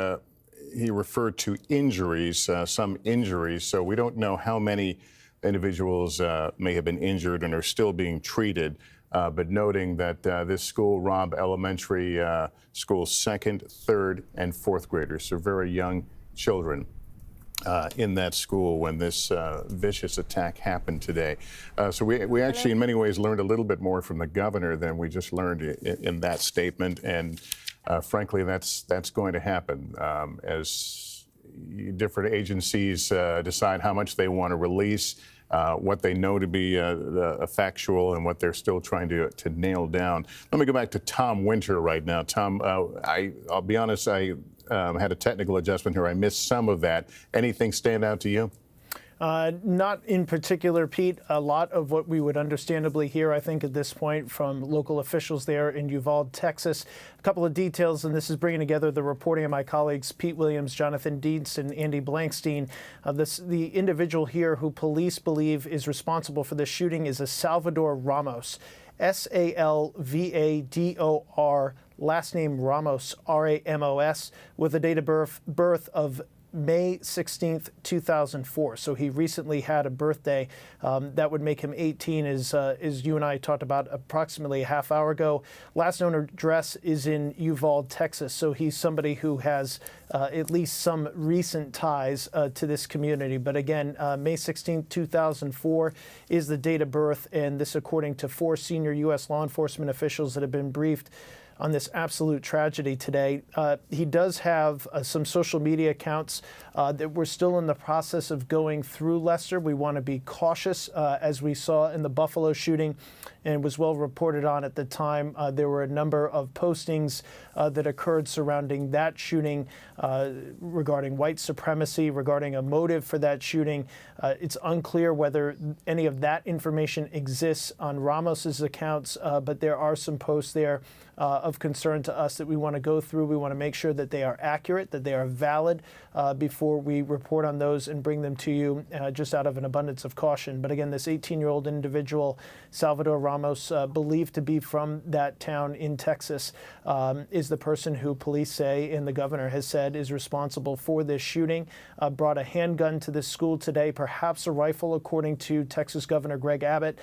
referred to injuries, some injuries, so we don't know how many individuals may have been injured and are still being treated, but noting that this school, Robb Elementary School, 2nd, 3rd, and 4th graders, so very young children, in that school when this vicious attack happened today. So we actually in many ways learned a little bit more from the governor than we just learned in that statement, and frankly that's going to happen as different agencies decide how much they want to release, what they know to be factual and what they're still trying to nail down. Let me go back to Tom Winter right now. Tom, I'll be honest, I had a technical adjustment here. I missed some of that. Anything stand out to you? Not in particular, Pete. A lot of what we would understandably hear, I think, at this point from local officials there in Uvalde, Texas. A couple of details, and this is bringing together the reporting of my colleagues Pete Williams, Jonathan Dietz, and Andy Blankstein. The individual here who police believe is responsible for this shooting is a Salvador Ramos, Salvador, last name Ramos, Ramos, with a date of birth of May 16th, 2004. So he recently had a birthday. That would make him 18, as you and I talked about approximately a half hour ago. Last known address is in Uvalde, Texas. So he's somebody who has at least some recent ties to this community. But again, May 16th, 2004 is the date of birth. And this according to 4 senior U.S. law enforcement officials that have been briefed on this absolute tragedy today. He does have some social media accounts that we're still in the process of going through, Lester. We want to be cautious, as we saw in the Buffalo shooting and was well reported on at the time. There were a number of postings that occurred surrounding that shooting regarding white supremacy, regarding a motive for that shooting. It's unclear whether any of that information exists on Ramos's accounts, but there are some posts there of concern to us that we want to go through. We want to make sure that they are accurate, that they are valid before we report on those and bring them to you just out of an abundance of caution. But again, this 18-year-old individual, Salvador Ramos, believed to be from that town in Texas, is the person who police say, and the governor has said, is responsible for this shooting. Brought a handgun to this school today, perhaps a rifle, according to Texas Governor Greg Abbott.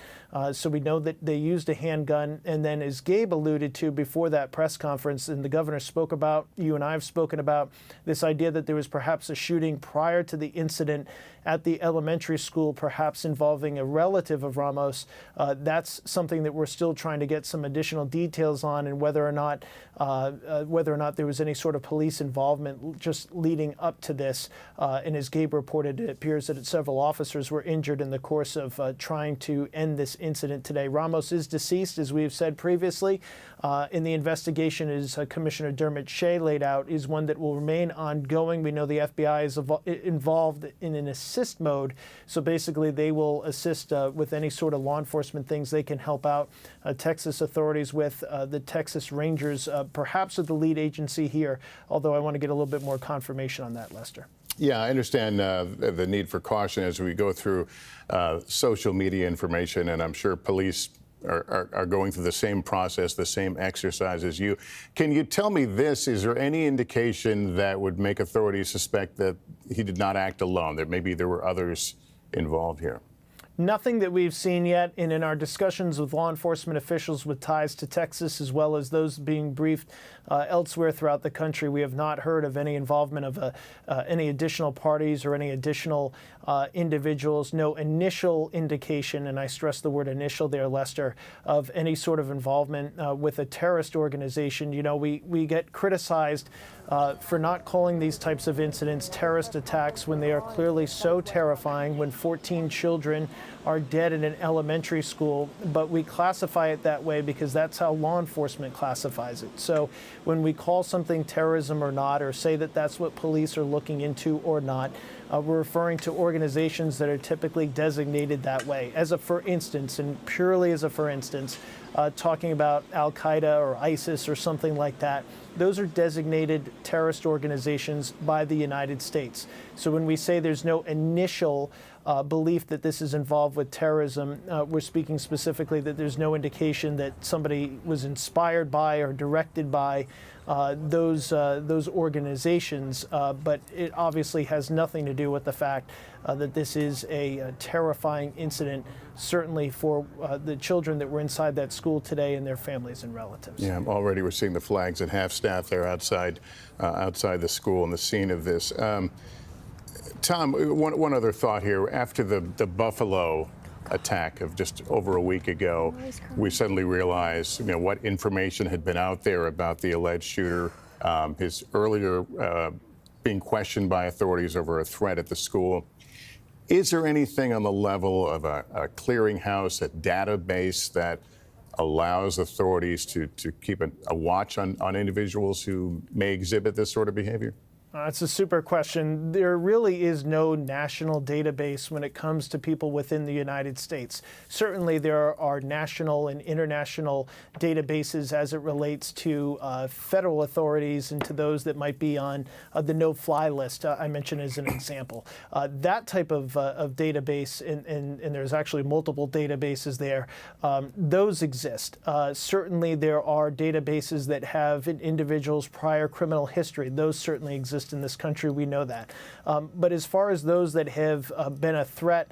So we know that they used a handgun. And then, as Gabe alluded to before that press conference, and the governor spoke about, you and I have spoken about, this idea that there was perhaps a shooting prior to the incident at the elementary school, perhaps involving a relative of Ramos. That's something that we're still trying to get some additional details on, and whether or not there was any sort of police involvement just leading up to this. And as Gabe reported, it appears that several officers were injured in the course of trying to end this incident today. Ramos is deceased, as we have said previously. In the investigation, as Commissioner Dermot Shea laid out, is one that will remain ongoing. We know the FBI is involved in an assist mode. So basically, they will assist with any sort of law enforcement things they can help out Texas authorities with. The Texas Rangers, perhaps are the lead agency here, although I want to get a little bit more confirmation on that, Lester. Yeah, I understand the need for caution as we go through social media information, and I'm sure police are going through the same process, the same exercise as you. Can you tell me this? Is there any indication that would make authorities suspect that he did not act alone, that maybe there were others involved here? Nothing that we've seen yet, and in our discussions with law enforcement officials with ties to Texas, as well as those being briefed elsewhere throughout the country, we have not heard of any involvement of any additional parties or any additional individuals. No initial indication, and I stress the word initial there, Lester, of any sort of involvement with a terrorist organization. You know, we get criticized for not calling these types of incidents terrorist attacks when they are clearly so terrifying, when 14 children are dead in an elementary school, but we classify it that way because that's how law enforcement classifies it. So when we call something terrorism or not, or say that that's what police are looking into or not, we're referring to organizations that are typically designated that way. As a for instance, and purely as a for instance, talking about Al-Qaeda or ISIS or something like that, those are designated terrorist organizations by the United States. So when we say there's no initial belief that this is involved with terrorism, we're speaking specifically that there's no indication that somebody was inspired by or directed by those organizations, but it obviously has nothing to do with the fact that this is a terrifying incident, certainly for the children that were inside that school today and their families and relatives. Yeah, already we're seeing the flags at half-staff there outside the school and the scene of this. Tom, one other thought here. After the Buffalo attack of just over a week ago, we suddenly realized, what information had been out there about the alleged shooter, his earlier being questioned by authorities over a threat at the school. Is there anything on the level of a clearinghouse, a database that allows authorities to keep a watch on individuals who may exhibit this sort of behavior? It's a super question. There really is no national database when it comes to people within the United States. Certainly there are national and international databases as it relates to federal authorities and to those that might be on the no-fly list, I mentioned as an example. That type of database, and there's actually multiple databases there, those exist. Certainly there are databases that have an individual's prior criminal history. Those certainly exist in this country, we know that. But as far as those that have been a threat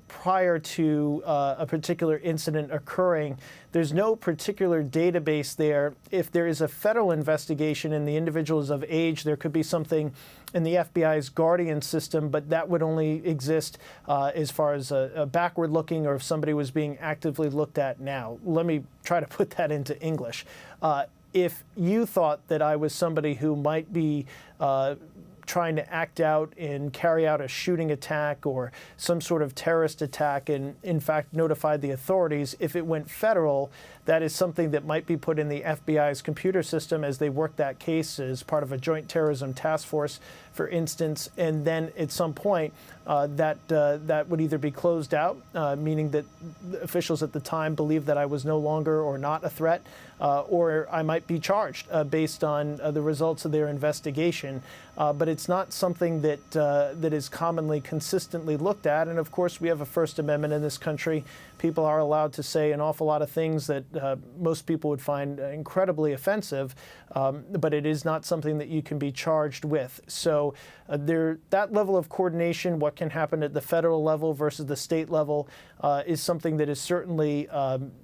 prior to a particular incident occurring, there's no particular database there. If there is a federal investigation and the individual is of age, there could be something in the FBI's Guardian system, but that would only exist as far as a backward looking, or if somebody was being actively looked at now. Let me try to put that into English. If you thought that I was somebody who might be trying to act out and carry out a shooting attack or some sort of terrorist attack and in fact notified the authorities, if it went federal, that is something that might be put in the FBI's computer system as they work that case as part of a joint terrorism task force, for instance, and then at some point that would either be closed out, meaning that the officials at the time believed that I was no longer or not a threat, or I might be charged based on the results of their investigation. But it's not something that is commonly consistently looked at. And of course, we have a First Amendment in this country. People are allowed to say an awful lot of things that most people would find incredibly offensive, but it is not something that you can be charged with. So that level of coordination, what can happen at the federal level versus the state level, is something that is certainly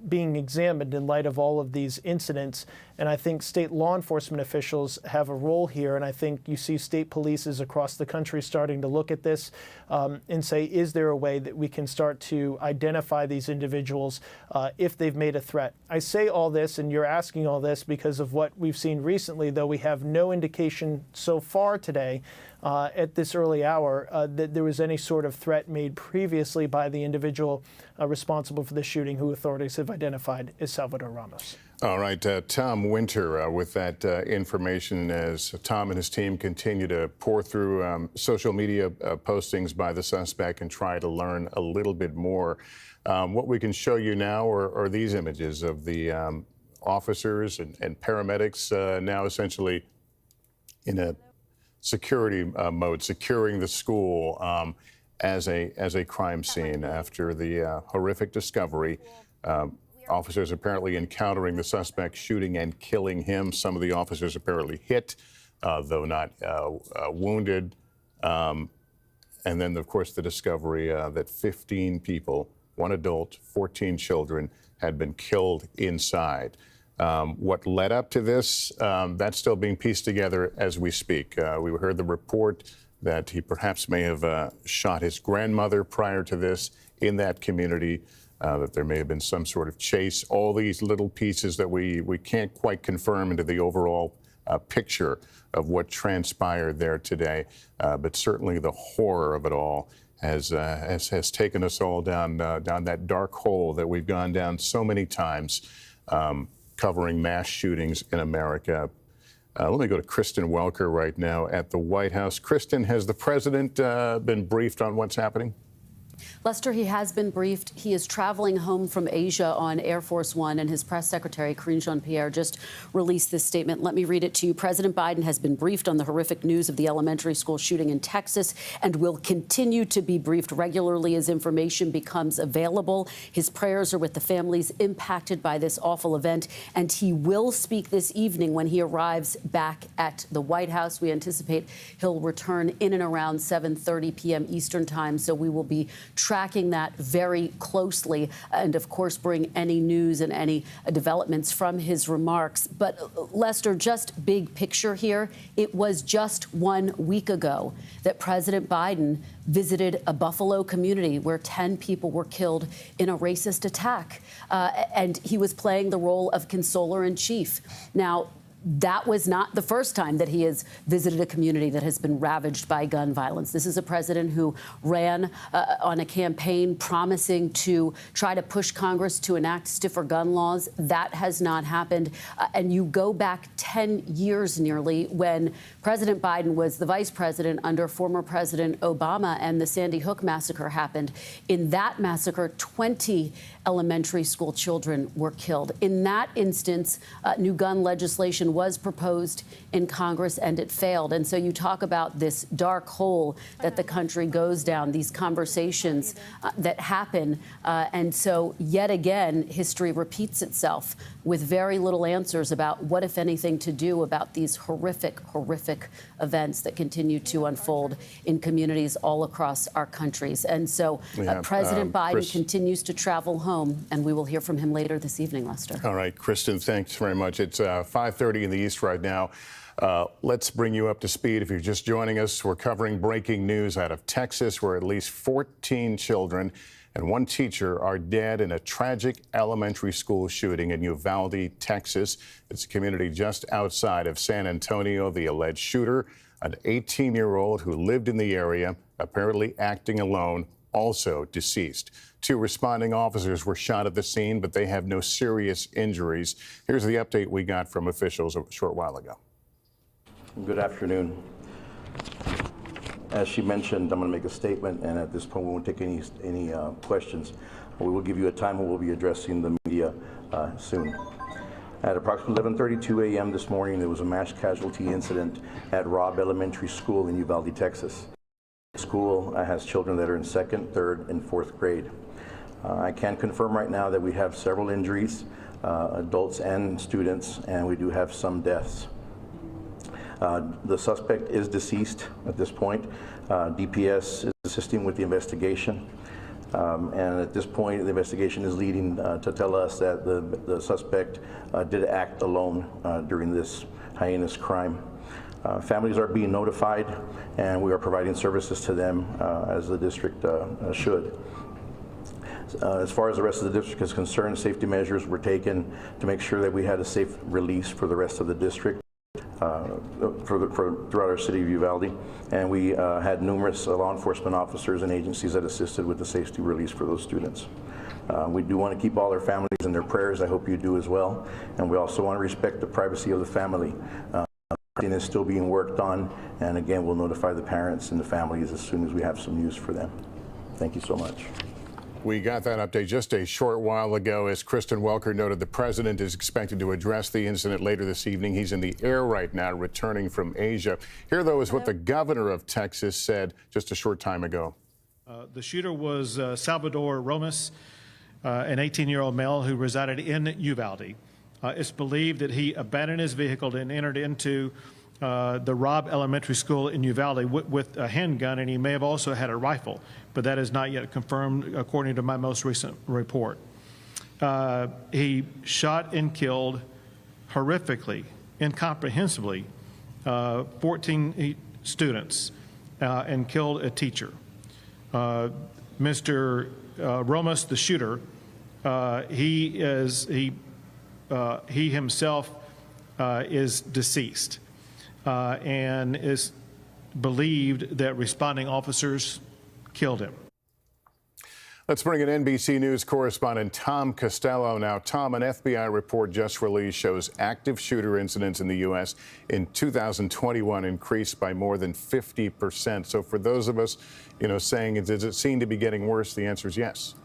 being examined in light of all of these incidents. And I think state law enforcement officials have a role here. And I think you see state polices across the country starting to look at this and say, is there a way that we can start to identify these individuals if they've made a threat? I say all this, and you're asking all this because of what we've seen recently, though we have no indication so far today at this early hour that there was any sort of threat made previously by the individual responsible for the shooting, who authorities have identified as Salvador Ramos. All right, Tom Winter with that information as Tom and his team continue to pour through social media postings by the suspect and try to learn a little bit more. What we can show you now are these images of the officers and paramedics now essentially in a security mode, securing the school as a crime scene after the horrific discovery. Officers apparently encountering the suspect, shooting and killing him. Some of the officers apparently hit, though not wounded. and then, of course, the discovery that 15 people, 1 adult, 14 children, had been killed inside. What led up to this, that's still being pieced together as we speak. We heard the report that he perhaps may have shot his grandmother prior to this in that community, that there may have been some sort of chase. All these little pieces that we can't quite confirm into the overall picture of what transpired there today. But certainly the horror of it all has taken us all down that dark hole that we've gone down so many times, covering mass shootings in America. Let me go to Kristen Welker right now at the White House. Kristen, has the president been briefed on what's happening? Lester, he has been briefed. He is traveling home from Asia on Air Force One, and his press secretary, Karine Jean-Pierre, just released this statement. Let me read it to you. President Biden has been briefed on the horrific news of the elementary school shooting in Texas and will continue to be briefed regularly as information becomes available. His prayers are with the families impacted by this awful event, and he will speak this evening when he arrives back at the White House. We anticipate he'll return in and around 7:30 p.m. Eastern time, so we will be tracking that very closely and, of course, bring any news and any developments from his remarks. But, Lester, just big picture here, it was just 1 week ago that President Biden visited a Buffalo community where 10 people were killed in a racist attack. And he was playing the role of consoler in chief. Now, that was not the first time that he has visited a community that has been ravaged by gun violence. This is a president who ran on a campaign promising to try to push Congress to enact stiffer gun laws. That has not happened. And you go back 10 years nearly when President Biden was the vice president under former President Obama and the Sandy Hook massacre happened. In that massacre, 20 elementary school children were killed. In that instance, new gun legislation was proposed in Congress and it failed. And so you talk about this dark hole that the country goes down, these conversations that happen. And so yet again, history repeats itself with very little answers about what, if anything, to do about these horrific, horrific events that continue to unfold in communities all across our countries. And so President Biden continues to travel home, and we will hear from him later this evening, Lester. All right, Kristen, thanks very much. It's 5:30 in the East right now. Let's bring you up to speed. If you're just joining us, we're covering breaking news out of Texas, where at least 14 children and 1 teacher are dead in a tragic elementary school shooting in Uvalde, Texas. It's a community just outside of San Antonio. The alleged shooter, an 18-year-old who lived in the area, apparently acting alone, also deceased. 2 responding officers were shot at the scene, but they have no serious injuries. Here's the update we got from officials a short while ago. Good afternoon. As she mentioned, I'm going to make a statement, and at this point we won't take any questions. We will give you a time when we'll be addressing the media soon. At approximately 11:32 a.m. this morning, there was a mass casualty incident at Robb Elementary School in Uvalde, Texas. The school has children that are in 2nd, 3rd, and 4th grade. I can confirm right now that we have several injuries, adults and students, and we do have some deaths. The suspect is deceased at this point. DPS is assisting with the investigation. And at this point, the investigation is leading to tell us that the suspect did act alone during this heinous crime. Families are being notified, and we are providing services to them as the district should. As far as the rest of the district is concerned, safety measures were taken to make sure that we had a safe release for the rest of the district. Throughout our city of Uvalde, and we had numerous law enforcement officers and agencies that assisted with the safety release for those students. We do want to keep all their families in their prayers. I hope you do as well. And we also want to respect the privacy of the family. Everything is still being worked on, and again, we'll notify the parents and the families as soon as we have some news for them. Thank you so much. We got that update just a short while ago. As Kristen Welker noted, the president is expected to address the incident later this evening. He's in the air right now, returning from Asia. Here, though, is what the governor of Texas said just a short time ago. The shooter was Salvador Ramos, an 18-year-old male who resided in Uvalde. It's believed that he abandoned his vehicle and entered into the Robb Elementary School in Uvalde with a handgun, and he may have also had a rifle, but that is not yet confirmed according to my most recent report. He shot and killed horrifically, incomprehensibly, 14 students and killed a teacher. Mr. Ramos, the shooter, he himself is deceased and is believed that responding officers killed him. Let's bring in NBC News correspondent Tom Costello now. Tom, an FBI report just released shows active shooter incidents in the U.S. in 2021 increased by more than 50%. So for those of us, saying, does it seem to be getting worse? The answer is yes.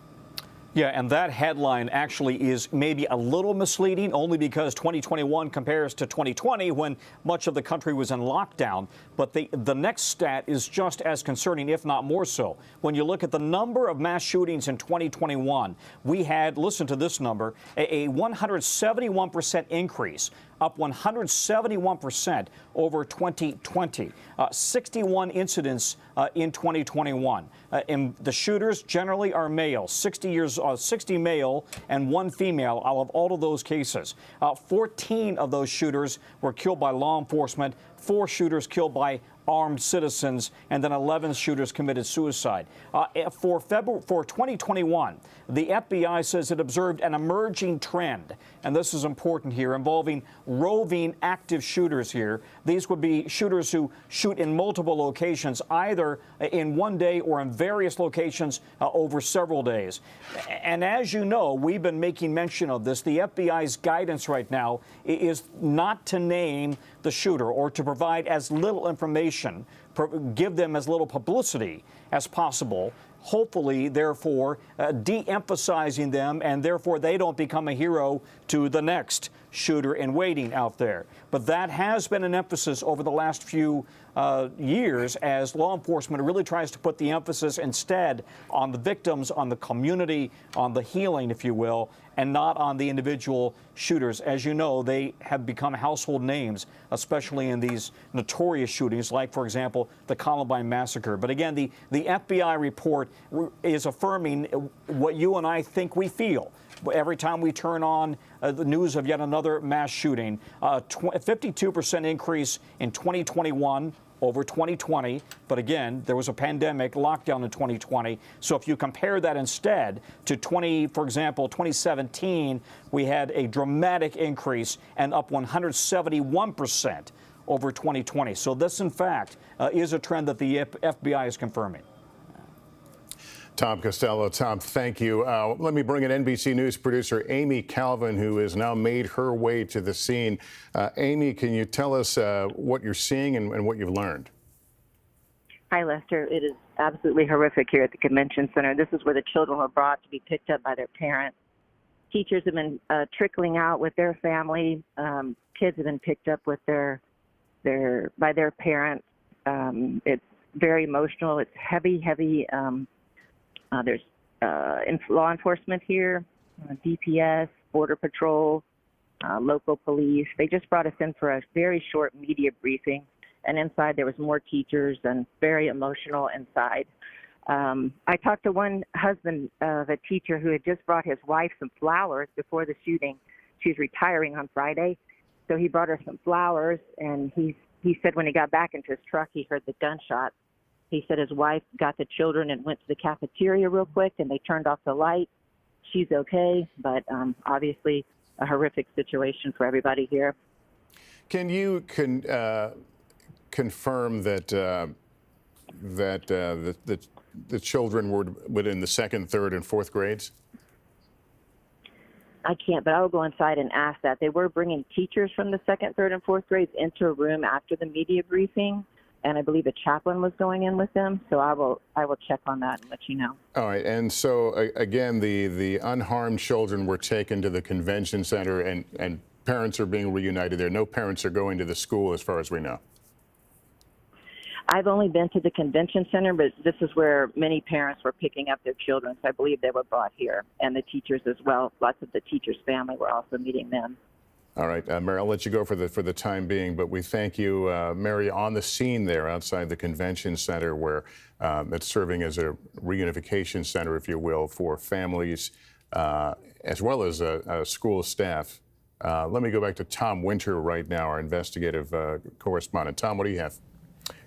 Yeah, and that headline actually is maybe a little misleading, only because 2021 compares to 2020 when much of the country was in lockdown. But the next stat is just as concerning, if not more so. When you look at the number of mass shootings in 2021, we had, listen to this number, a 171% increase, up 171% over 2020. 61 incidents in 2021. And the shooters generally are male, 60 male and 1 female out of all of those cases. 14 of those shooters were killed by law enforcement, 4 shooters killed by armed citizens, and then 11 shooters committed suicide. For 2021, the FBI says it observed an emerging trend, and this is important here, involving roving active shooters here. These would be shooters who shoot in multiple locations, either in one day or in various locations over several days. And as you know, we've been making mention of this. The FBI's guidance right now is not to name the shooter or to provide as little information, give them as little publicity as possible, hopefully, therefore, de-emphasizing them, and therefore they don't become a hero to the next shooter in waiting out there. But that has been an emphasis over the last few years as law enforcement really tries to put the emphasis instead on the victims, on the community, on the healing, if you will, and not on the individual shooters. As you know, they have become household names, especially in these notorious shootings, like, for example, the Columbine massacre. But again, the FBI report is affirming what you and I think we feel every time we turn on the news of yet another mass shooting. 52% increase in 2021 over 2020. But again, there was a pandemic lockdown in 2020. So if you compare that instead to for example, 2017, we had a dramatic increase and up 171% over 2020. So this, in fact, is a trend that the FBI is confirming. Tom Costello. Tom, thank you. Let me bring in NBC News producer Amy Calvin, who has now made her way to the scene. Amy, can you tell us what you're seeing and what you've learned? Hi, Lester. It is absolutely horrific here at the convention center. This is where the children were brought to be picked up by their parents. Teachers have been trickling out with their family. Kids have been picked up with by their parents. It's very emotional. It's heavy. There's law enforcement here, DPS, Border Patrol, local police. They just brought us in for a very short media briefing, and inside there was more teachers and very emotional inside. I talked to one husband of a teacher who had just brought his wife some flowers before the shooting. She's retiring on Friday, so he brought her some flowers, and he said when he got back into his truck, he heard the gunshot. He said his wife got the children and went to the cafeteria real quick, and they turned off the light. She's okay, but obviously a horrific situation for everybody here. Can you confirm that the children were within the 2nd, 3rd, and 4th grades? I can't, but I will go inside and ask that. They were bringing teachers from the 2nd, 3rd, and 4th grades into a room after the media briefing, and I believe a chaplain was going in with them. So I will check on that and let you know. All right. And so again, the unharmed children were taken to the convention center, and parents are being reunited there. No parents are going to the school, as far as we know. I've only been to the convention center, but this is where many parents were picking up their children. So I believe they were brought here, and the teachers as well. Lots of the teachers' family were also meeting them. All right, Mary, I'll let you go for the time being, but we thank you, Mary, on the scene there outside the convention center, where that's serving as a reunification center, if you will, for families as well as school staff. Let me go back to Tom Winter right now, our investigative correspondent. Tom, what do you have?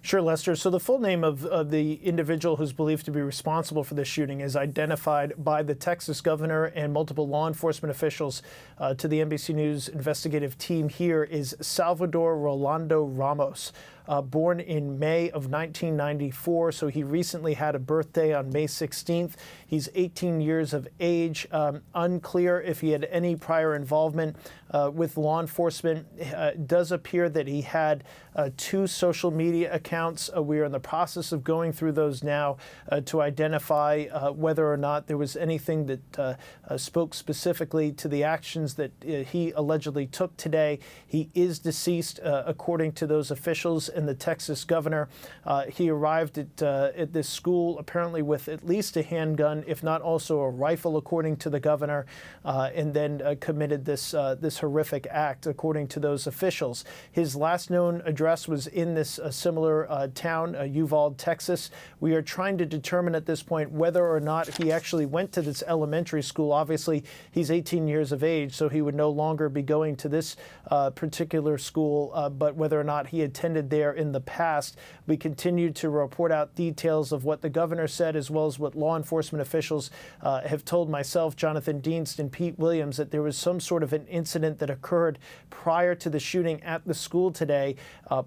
Sure, Lester. So the full name of the individual who's believed to be responsible for this shooting is identified by the Texas governor and multiple law enforcement officials to the NBC News investigative team here is Salvador Rolando Ramos. Born in May of 1994, so he recently had a birthday on May 16th. He's 18 years of age. Unclear if he had any prior involvement with law enforcement. It does appear that he had 2 social media accounts. We are in the process of going through those now to identify whether or not there was anything that spoke specifically to the actions that he allegedly took today. He is deceased, according to those officials and the Texas governor. He arrived at this school apparently with at least a handgun, if not also a rifle, according to the governor, and then committed this horrific act, according to those officials. His last known address was in this similar town, Uvalde, Texas. We are trying to determine at this point whether or not he actually went to this elementary school. Obviously, he's 18 years of age, so he would no longer be going to this particular school, but whether or not he attended there in the past. We continue to report out details of what the governor said, as well as what law enforcement officials have told myself, Jonathan Dienst, and Pete Williams, that there was some sort of an incident that occurred prior to the shooting at the school today,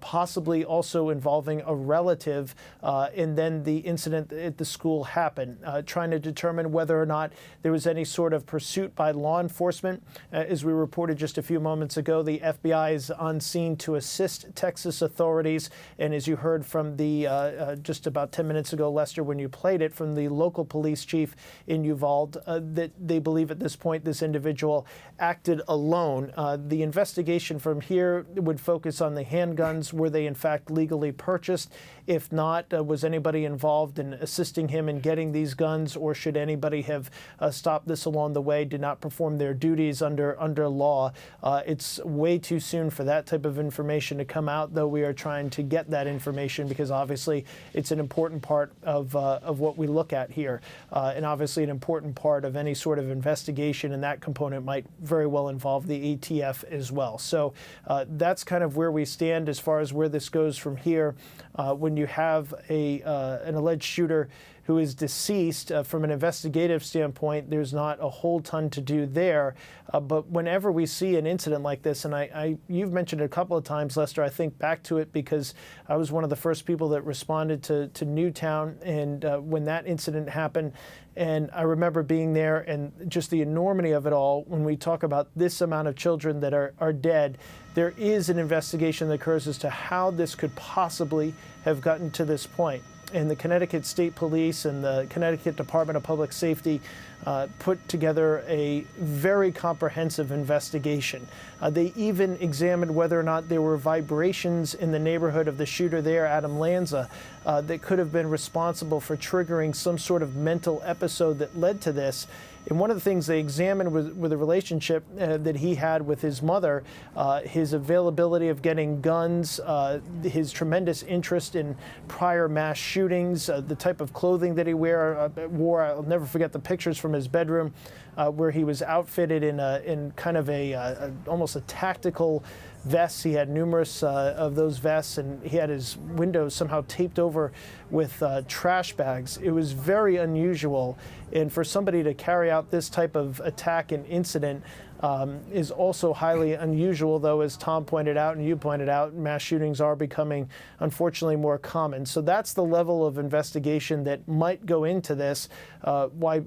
possibly also involving a relative, and then the incident at the school happened, trying to determine whether or not there was any sort of pursuit by law enforcement. As we reported just a few moments ago, the FBI is on scene to assist Texas authorities, and as you heard from the just about 10 minutes ago, Lester, when you played it, from the local police chief in Uvalde, that they believe at this point this individual acted alone. The investigation from here would focus on the handguns. Were they in fact legally purchased? If not, was anybody involved in assisting him in getting these guns, or should anybody have stopped this along the way, did not perform their duties under law? It's way too soon for that type of information to come out, though we are trying to get that information because obviously it's an important part of what we look at here, and obviously an important part of any sort of investigation, and that component might very well involve the ATF as well. So that's kind of where we stand as far as where this goes from here. When you have an alleged shooter who is deceased, from an investigative standpoint, there's not a whole ton to do there. But whenever we see an incident like this, and you've mentioned it a couple of times, Lester, I think back to it because I was one of the first people that responded to Newtown, and when that incident happened, and I remember being there and just the enormity of it all. When we talk about this amount of children that are dead, there is an investigation that occurs as to how this could possibly have gotten to this point. And the Connecticut State Police and the Connecticut Department of Public Safety put together a very comprehensive investigation. They even examined whether or not there were vibrations in the neighborhood of the shooter there, Adam Lanza, that could have been responsible for triggering some sort of mental episode that led to this. And one of the things they examined was the relationship that he had with his mother, his availability of getting guns, his tremendous interest in prior mass shootings, the type of clothing that he wore. I'll never forget the pictures from his bedroom where he was outfitted in kind of almost a tactical vests. He had numerous of those vests, and he had his windows somehow taped over with trash bags. It was very unusual, and for somebody to carry out this type of attack and incident is also highly unusual, though, as Tom pointed out and you pointed out, mass shootings are becoming, unfortunately, more common. So that's the level of investigation that might go into this, why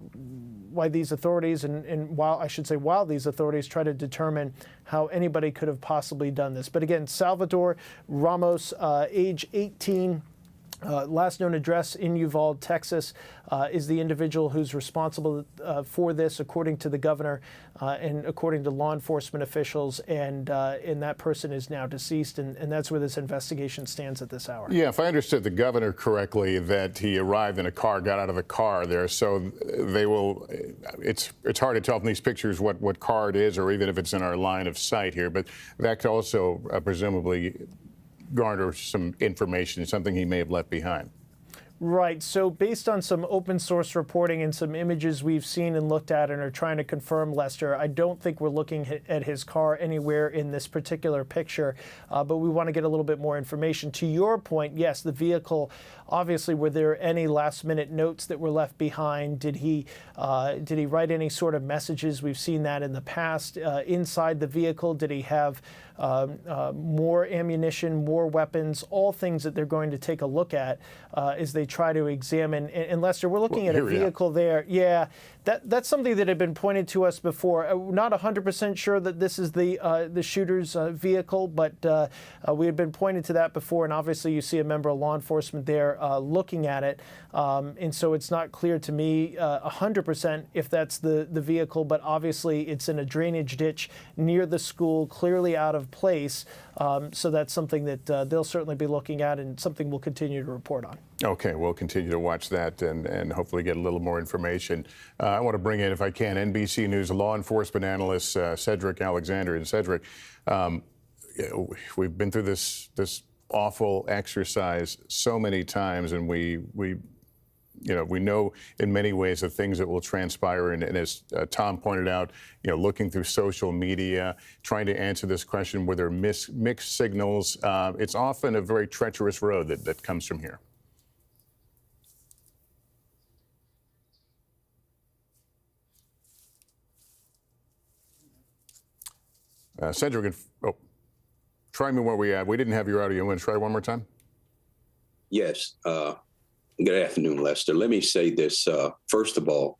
these authorities, while these authorities try to determine how anybody could have possibly done this. But again, Salvador Ramos, age 18, Last known address in Uvalde, Texas, is the individual who's responsible for this, according to the governor and according to law enforcement officials. And that person is now deceased, and that's where this investigation stands at this hour. Yeah, if I understood the governor correctly, that he arrived in a car, got out of the car there, so they will. It's hard to tell from these pictures what car it is, or even if it's in our line of sight here. But that could also presumably garner some information, something he may have left behind. Right. So based on some open source reporting and some images we've seen and looked at and are trying to confirm, Lester, I don't think we're looking at his car anywhere in this particular picture, but we want to get a little bit more information. To your point, yes, the vehicle, obviously, were there any last minute notes that were left behind? Did he write any sort of messages? We've seen that in the past. Inside the vehicle, did he have more ammunition, more weapons, all things that they're going to take a look at as they try to examine. And Lester, we're looking at a vehicle there. Yeah, that's something that had been pointed to us before. Not 100% sure that this is the shooter's vehicle, but we had been pointed to that before. And obviously, you see a member of law enforcement there looking at it. And so it's not clear to me 100% if that's the vehicle, but obviously it's in a drainage ditch near the school, clearly out of place. So that's something that they'll certainly be looking at and something we'll continue to report on. Okay, we'll continue to watch that and hopefully get a little more information. I want to bring in, if I can, NBC News law enforcement analyst Cedric Alexander. And Cedric, we've been through this awful exercise so many times, and we know in many ways the things that will transpire. And as Tom pointed out, looking through social media, trying to answer this question where there are mixed signals, it's often a very treacherous road that comes from here. Cedric, try me where we at. We didn't have your audio. You want to try one more time? Yes. Good afternoon, Lester. Let me say this. First of all,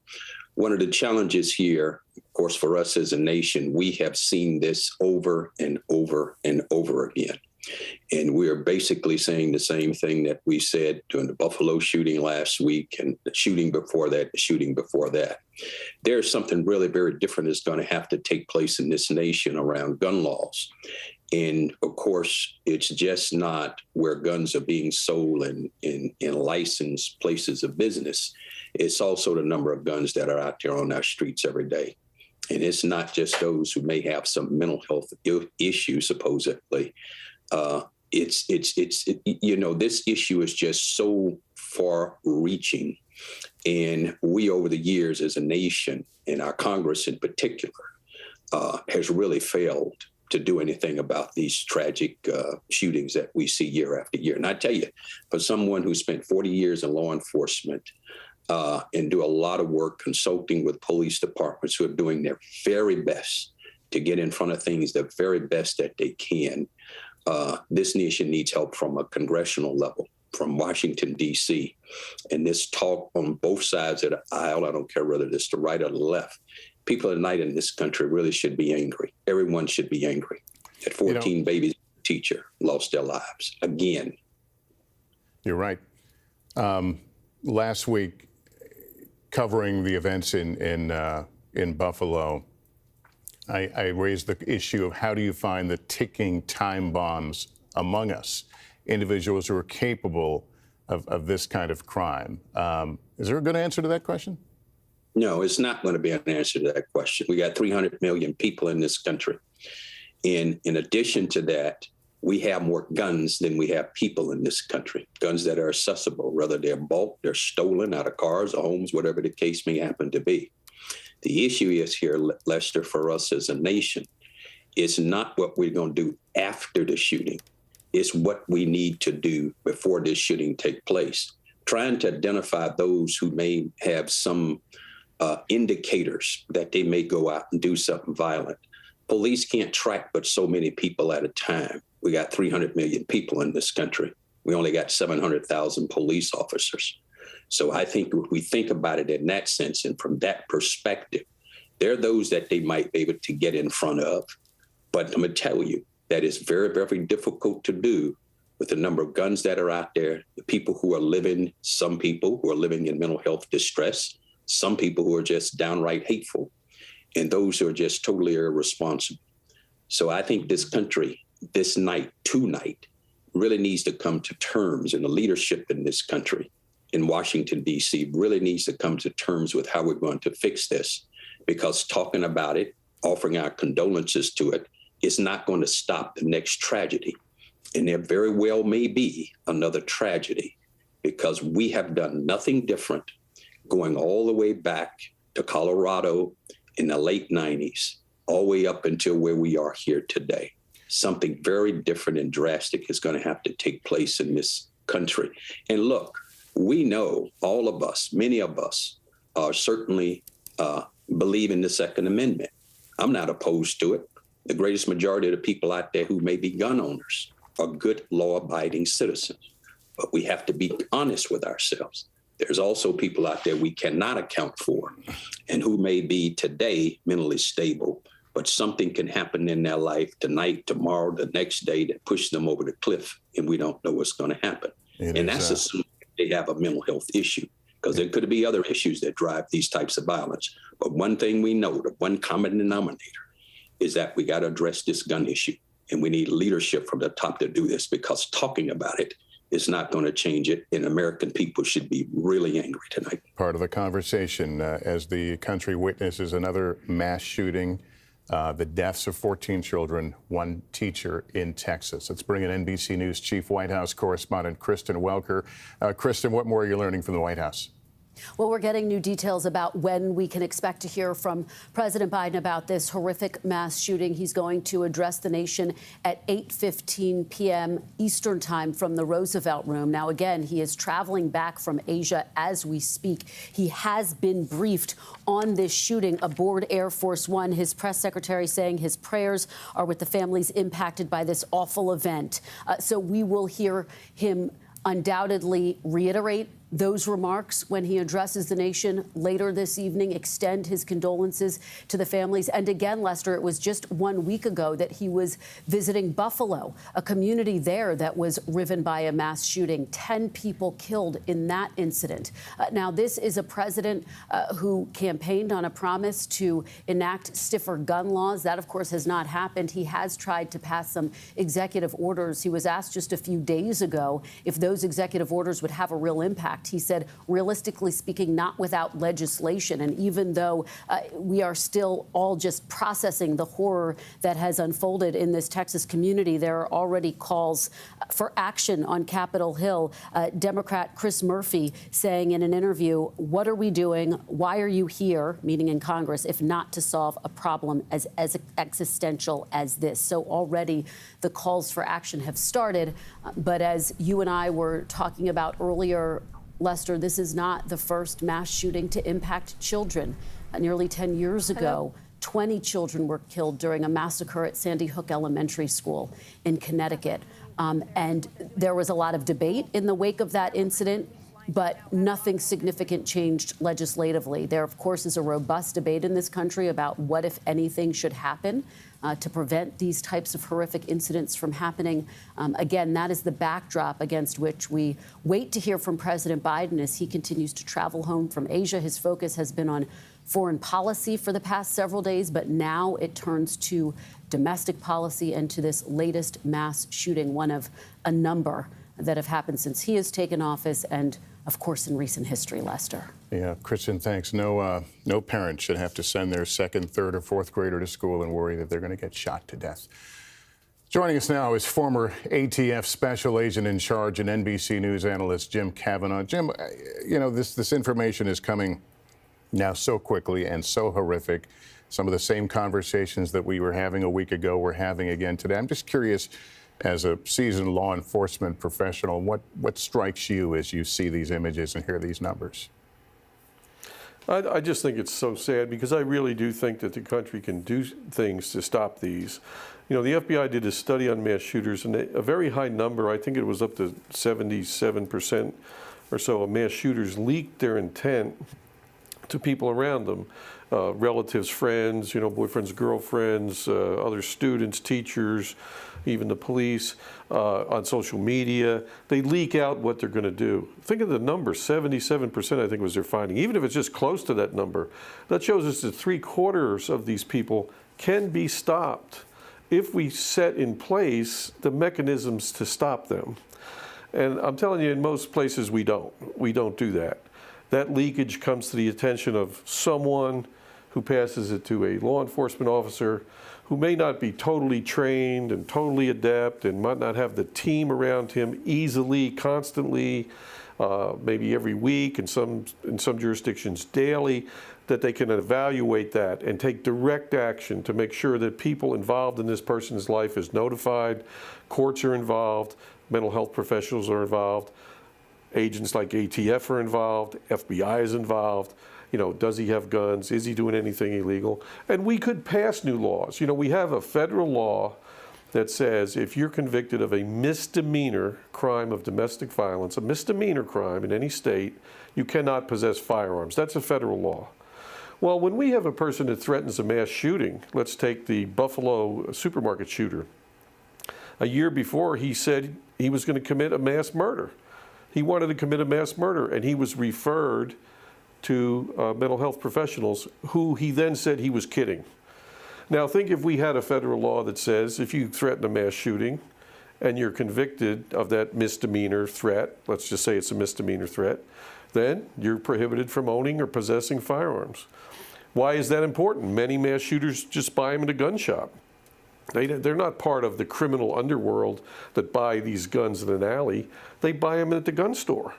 one of the challenges here, of course, for us as a nation, we have seen this over and over and over again. And we are basically saying the same thing that we said during the Buffalo shooting last week and the shooting before that, the shooting before that. There's something really very different that's going to have to take place in this nation around gun laws. And of course, it's just not where guns are being sold in licensed places of business. It's also the number of guns that are out there on our streets every day. And it's not just those who may have some mental health issues, supposedly. This issue is just so far reaching. And we, over the years as a nation, and our Congress in particular, has really failed to do anything about these tragic shootings that we see year after year. And I tell you, for someone who spent 40 years in law enforcement and do a lot of work consulting with police departments who are doing their very best to get in front of things, the very best that they can, this nation needs help from a congressional level, from Washington, D.C. And this talk on both sides of the aisle, I don't care whether it's the right or the left, people tonight in this country really should be angry. Everyone should be angry that 14 babies, teacher, lost their lives again. You're right. Last week, covering the events in Buffalo, I raised the issue of how do you find the ticking time bombs among us, individuals who are capable of this kind of crime. Is there a good answer to that question? No, it's not going to be an answer to that question. We got 300 million people in this country. And in addition to that, we have more guns than we have people in this country, guns that are accessible, whether they're bought, they're stolen out of cars or homes, whatever the case may happen to be. The issue is here, Lester, for us as a nation, it's not what we're going to do after the shooting. It's what we need to do before this shooting take place. Trying to identify those who may have some indicators that they may go out and do something violent. Police can't track but so many people at a time. We got 300 million people in this country. We only got 700,000 police officers. So I think if we think about it in that sense and from that perspective, there are those that they might be able to get in front of. But I'm going to tell you, that is very, very difficult to do with the number of guns that are out there, the people who are living, some people who are living in mental health distress, some people who are just downright hateful, and those who are just totally irresponsible. So I think this country, this night, tonight, really needs to come to terms, and the leadership in this country, in Washington, D.C., really needs to come to terms with how we're going to fix this, because talking about it, offering our condolences to it, is not going to stop the next tragedy. And there very well may be another tragedy, because we have done nothing different going all the way back to Colorado in the late 90s, all the way up until where we are here today. Something very different and drastic is going to have to take place in this country. And look, we know, all of us, many of us, are certainly believe in the Second Amendment. I'm not opposed to it. The greatest majority of the people out there who may be gun owners are good, law-abiding citizens. But we have to be honest with ourselves. There's also people out there we cannot account for, and who may be today mentally stable, but something can happen in their life tonight, tomorrow, the next day that push them over the cliff, and we don't know what's going to happen. And that's assuming they have a mental health issue, because there could be other issues that drive these types of violence. But one thing we know, the one common denominator, is that we got to address this gun issue, and we need leadership from the top to do this, because talking about it is not going to change it, and American people should be really angry tonight. Part of the conversation as the country witnesses another mass shooting, the deaths of 14 children, one teacher in Texas. Let's bring in NBC News Chief White House correspondent Kristen Welker. Kristen, what more are you learning from the White House? Well, we're getting new details about when we can expect to hear from President Biden about this horrific mass shooting. He's going to address the nation at 8:15 p.m. Eastern time from the Roosevelt Room. Now, again, he is traveling back from Asia as we speak. He has been briefed on this shooting aboard Air Force One. His press secretary saying his prayers are with the families impacted by this awful event. So we will hear him undoubtedly reiterate those remarks when he addresses the nation later this evening, extend his condolences to the families. And again, Lester, it was just 1 week ago that he was visiting Buffalo, a community there that was riven by a mass shooting. 10 people killed in that incident. Now, this is a president who campaigned on a promise to enact stiffer gun laws. That, of course, has not happened. He has tried to pass some executive orders. He was asked just a few days ago if those executive orders would have a real impact. He said, realistically speaking, not without legislation. And even though we are still all just processing the horror that has unfolded in this Texas community, there are already calls for action on Capitol Hill. Democrat Chris Murphy saying in an interview, what are we doing? Why are you here, meaning in Congress, if not to solve a problem as existential as this? So already the calls for action have started. But as you and I were talking about earlier, Lester, this is not the first mass shooting to impact children. Nearly 10 years ago, 20 children were killed during a massacre at Sandy Hook Elementary School in Connecticut. And there was a lot of debate in the wake of that incident, but nothing significant changed legislatively. There, of course, is a robust debate in this country about what, if anything, should happen to prevent these types of horrific incidents from happening. Again, that is the backdrop against which we wait to hear from President Biden as he continues to travel home from Asia. His focus has been on foreign policy for the past several days, but now it turns to domestic policy and to this latest mass shooting, one of a number that have happened since he has taken office and, of course, in recent history, Lester. Yeah, Kristen, thanks. No parent should have to send their second, third, or fourth grader to school and worry that they're going to get shot to death. Joining us now is former ATF special agent in charge and NBC News analyst Jim Kavanaugh. Jim, you know, this information is coming now so quickly and so horrific. Some of the same conversations that we were having a week ago, we're having again today. I'm just curious, as a seasoned law enforcement professional, what strikes you as you see these images and hear these numbers? I just think it's so sad, because I really do think that the country can do things to stop these. You know, the FBI did a study on mass shooters, and a very high number, I think it was up to 77% or so of mass shooters leaked their intent to people around them, relatives, friends, boyfriends, girlfriends, other students, teachers, even the police, on social media. They leak out what they're going to do. Think of the number, 77% I think was their finding. Even if it's just close to that number, that shows us that 3/4 of these people can be stopped if we set in place the mechanisms to stop them. And I'm telling you, in most places we don't do that. That leakage comes to the attention of someone who passes it to a law enforcement officer who may not be totally trained and totally adept and might not have the team around him easily, constantly, maybe every week, in some jurisdictions daily, that they can evaluate that and take direct action to make sure that people involved in this person's life is notified, courts are involved, mental health professionals are involved, agents like ATF are involved, FBI is involved. Does he have guns? Is he doing anything illegal? And we could pass new laws. We have a federal law that says if you're convicted of a misdemeanor crime of domestic violence, a misdemeanor crime in any state, you cannot possess firearms. That's a federal law. Well, when we have a person that threatens a mass shooting, let's take the Buffalo supermarket shooter. A year before, he said he was going to commit a mass murder. He wanted to commit a mass murder, and he was referred to mental health professionals who he then said he was kidding. Now think if we had a federal law that says if you threaten a mass shooting and you're convicted of that misdemeanor threat, let's just say it's a misdemeanor threat, then you're prohibited from owning or possessing firearms. Why is that important? Many mass shooters just buy them in a gun shop. They're not part of the criminal underworld that buy these guns in an alley. They buy them at the gun store.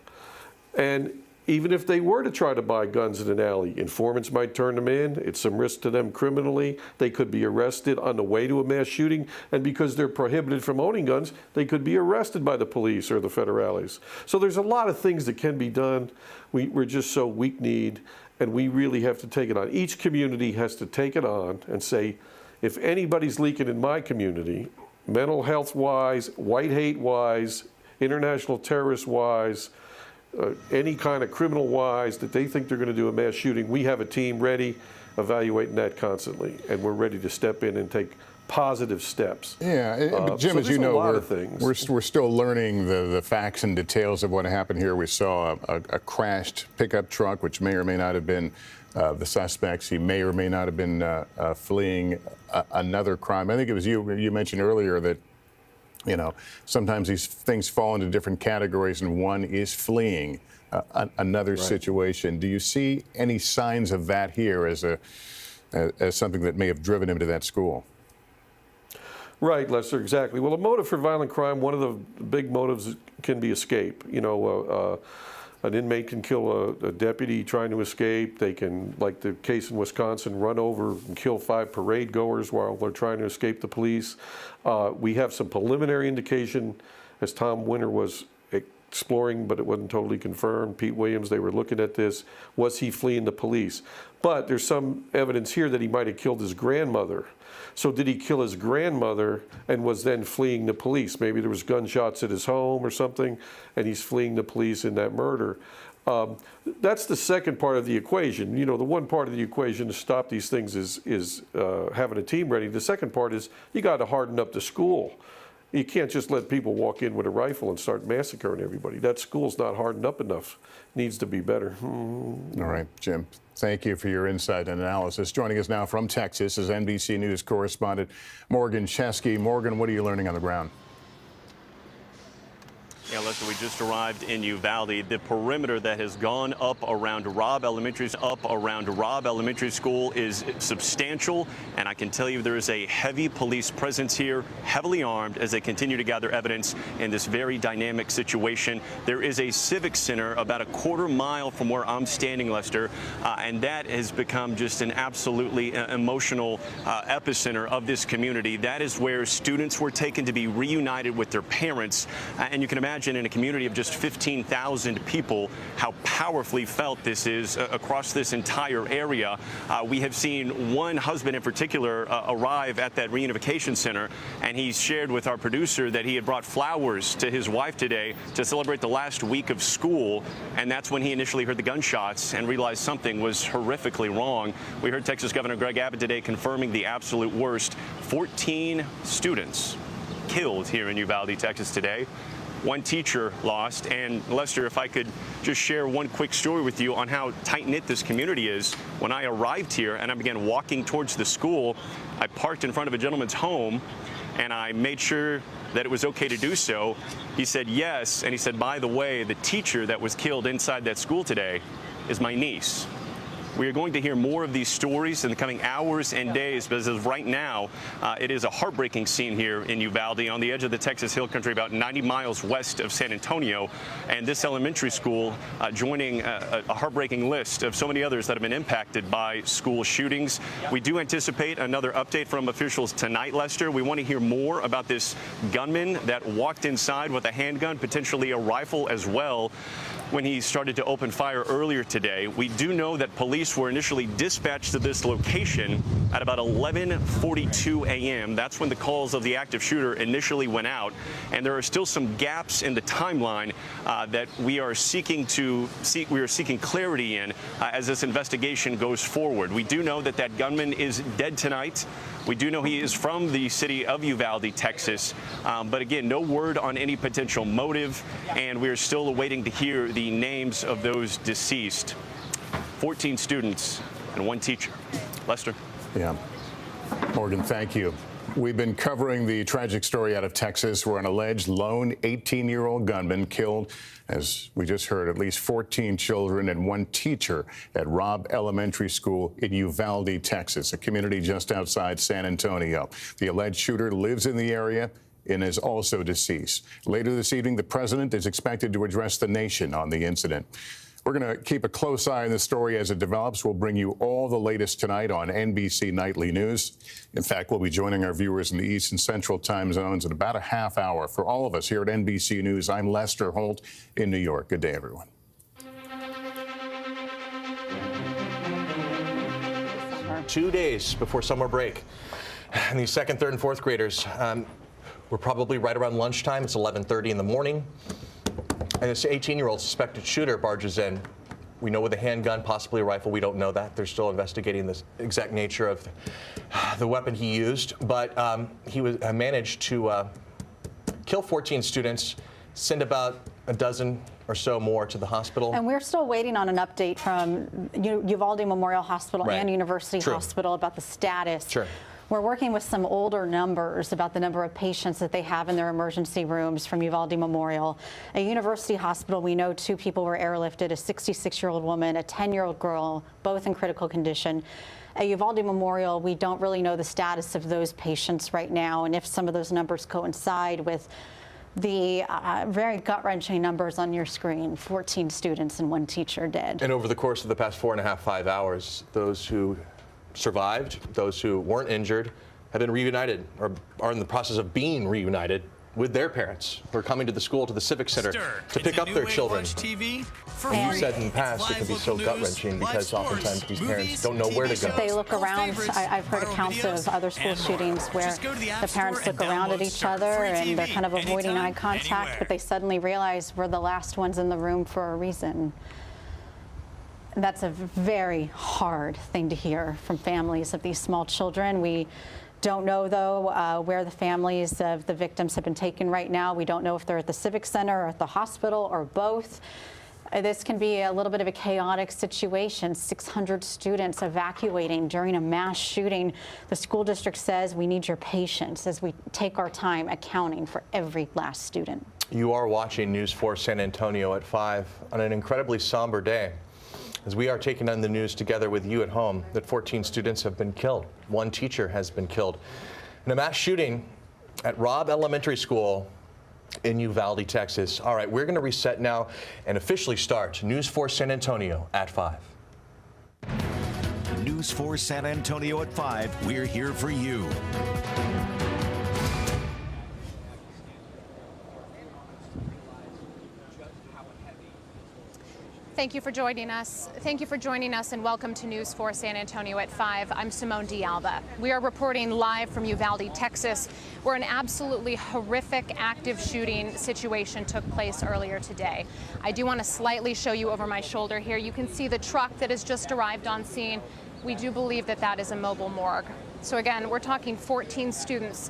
And even if they were to try to buy guns in an alley, informants might turn them in. It's some risk to them criminally. They could be arrested on the way to a mass shooting. And because they're prohibited from owning guns, they could be arrested by the police or the federales. So there's a lot of things that can be done. We're just so weak-kneed, and we really have to take it on. Each community has to take it on and say, if anybody's leaking in my community, mental health-wise, white hate-wise, international terrorist-wise, any kind of criminal-wise that they think they're going to do a mass shooting, we have a team ready, evaluating that constantly, and we're ready to step in and take positive steps. Yeah, but Jim, so as you know, we're still learning the facts and details of what happened here. We saw a crashed pickup truck, which may or may not have been the suspects. He may or may not have been fleeing another crime. I think it was you mentioned earlier that sometimes these things fall into different categories, and one is fleeing another situation. Do you see any signs of that here as something that may have driven him to that school? Right, Lester, exactly. Well, a motive for violent crime, one of the big motives can be escape. An inmate can kill a deputy trying to escape. They can, like the case in Wisconsin, run over and kill 5 parade goers while they're trying to escape the police. We have some preliminary indication, as Tom Winter was exploring, but it wasn't totally confirmed. Pete Williams, they were looking at this. Was he fleeing the police? But there's some evidence here that he might have killed his grandmother. So did he kill his grandmother and was then fleeing the police? Maybe there was gunshots at his home or something, and he's fleeing the police in that murder. That's the second part of the equation. The one part of the equation to stop these things is having a team ready. The second part is you got to harden up the school. You can't just let people walk in with a rifle and start massacring everybody. That school's not hardened up enough. Needs to be better. All right, Jim. Thank you for your insight and analysis. Joining us now from Texas is NBC News correspondent Morgan Chesky. Morgan, what are you learning on the ground? Yeah, Lester, we just arrived in Uvalde. The perimeter that has gone up around Robb Elementary School is substantial, and I can tell you there is a heavy police presence here, heavily armed, as they continue to gather evidence in this very dynamic situation. There is a civic center about a quarter mile from where I'm standing, Lester, and that has become just an absolutely emotional epicenter of this community. That is where students were taken to be reunited with their parents, and you can imagine in a community of just 15,000 people, how powerfully felt this is across this entire area. We have seen one husband in particular arrive at that reunification center, and he shared with our producer that he had brought flowers to his wife today to celebrate the last week of school, and that's when he initially heard the gunshots and realized something was horrifically wrong. We heard Texas Governor Greg Abbott today confirming the absolute worst. 14 students killed here in Uvalde, Texas today. One teacher lost. And Lester, if I could just share one quick story with you on how tight-knit this community is. When I arrived here and I began walking towards the school, I parked in front of a gentleman's home and I made sure that it was okay to do so. He said yes, and he said, by the way, the teacher that was killed inside that school today is my niece. We are going to hear more of these stories in the coming hours and days, but as of right now, it is a heartbreaking scene here in Uvalde on the edge of the Texas Hill Country, about 90 miles west of San Antonio. And this elementary school joining a heartbreaking list of so many others that have been impacted by school shootings. We do anticipate another update from officials tonight, Lester. We want to hear more about this gunman that walked inside with a handgun, potentially a rifle as well, when he started to open fire earlier today. We do know that police were initially dispatched to this location at about 11:42 a.m. That's when the calls of the active shooter initially went out. And there are still some gaps in the timeline that we are seeking clarity in as this investigation goes forward. We do know that that gunman is dead tonight. We do know he is from the city of Uvalde, Texas. But again, no word on any potential motive, and we are still awaiting to hear the names of those deceased. 14 students and one teacher. Lester. Yeah. Morgan, thank you. We've been covering the tragic story out of Texas where an alleged lone 18-year-old gunman killed, as we just heard, at least 14 children and one teacher at Robb Elementary School in Uvalde, Texas, a community just outside San Antonio. The alleged shooter lives in the area and is also deceased. Later this evening, the president is expected to address the nation on the incident. We're going to keep a close eye on the story as it develops. We'll bring you all the latest tonight on NBC Nightly News. In fact, we'll be joining our viewers in the East and Central time zones in about a half hour. For all of us here at NBC News, I'm Lester Holt in New York. Good day, everyone. 2 days before summer break. And these second, third, and fourth graders, we're probably right around lunchtime. It's 11:30 in the morning. And this 18-year-old suspected shooter barges in. We know with a handgun, possibly a rifle. We don't know that. They're still investigating the exact nature of the weapon he used. But he managed to kill 14 students, send about a dozen or so more to the hospital. And we're still waiting on an update from Uvalde Memorial Hospital and University Hospital about the status. Sure. We're working with some older numbers about the number of patients that they have in their emergency rooms from Uvalde Memorial. At University Hospital, we know 2 people were airlifted, a 66-year-old woman, a 10-year-old girl, both in critical condition. At Uvalde Memorial, we don't really know the status of those patients right now, and if some of those numbers coincide with the very gut-wrenching numbers on your screen, 14 students and 1 teacher dead. And over the course of the past 4.5, 5 hours, those who survived, those who weren't injured, have been reunited or are in the process of being reunited with their parents who are coming to the school, to the Civic Center to pick up their children. You said in the past it can be so gut-wrenching because oftentimes these parents don't know where to go. They look around. I've heard accounts of other school shootings where the parents look around at each other and they're kind of avoiding eye contact, but they suddenly realize we're the last ones in the room for a reason. That's a very hard thing to hear from families of these small children. We don't know, though, where the families of the victims have been taken right now. We don't know if they're at the Civic Center or at the hospital or both. This can be a little bit of a chaotic situation. 600 students evacuating during a mass shooting. The school district says we need your patience as we take our time accounting for every last student. You are watching News 4 San Antonio at 5 on an incredibly somber day, as we are taking on the news together with you at home that 14 students have been killed. 1 teacher has been killed in a mass shooting at Robb Elementary School in Uvalde, Texas. All right, we're going to reset now and officially start News 4 San Antonio at 5. News 4 San Antonio at 5. We're here for you. Thank you for joining us. Thank you for joining us, and welcome to News 4 San Antonio at 5. I'm Simone D'Alba. We are reporting live from Uvalde, Texas, where an absolutely horrific active shooting situation took place earlier today. I do want to slightly show you over my shoulder here. You can see the truck that has just arrived on scene. We do believe that that is a mobile morgue. So again, we're talking 14 students,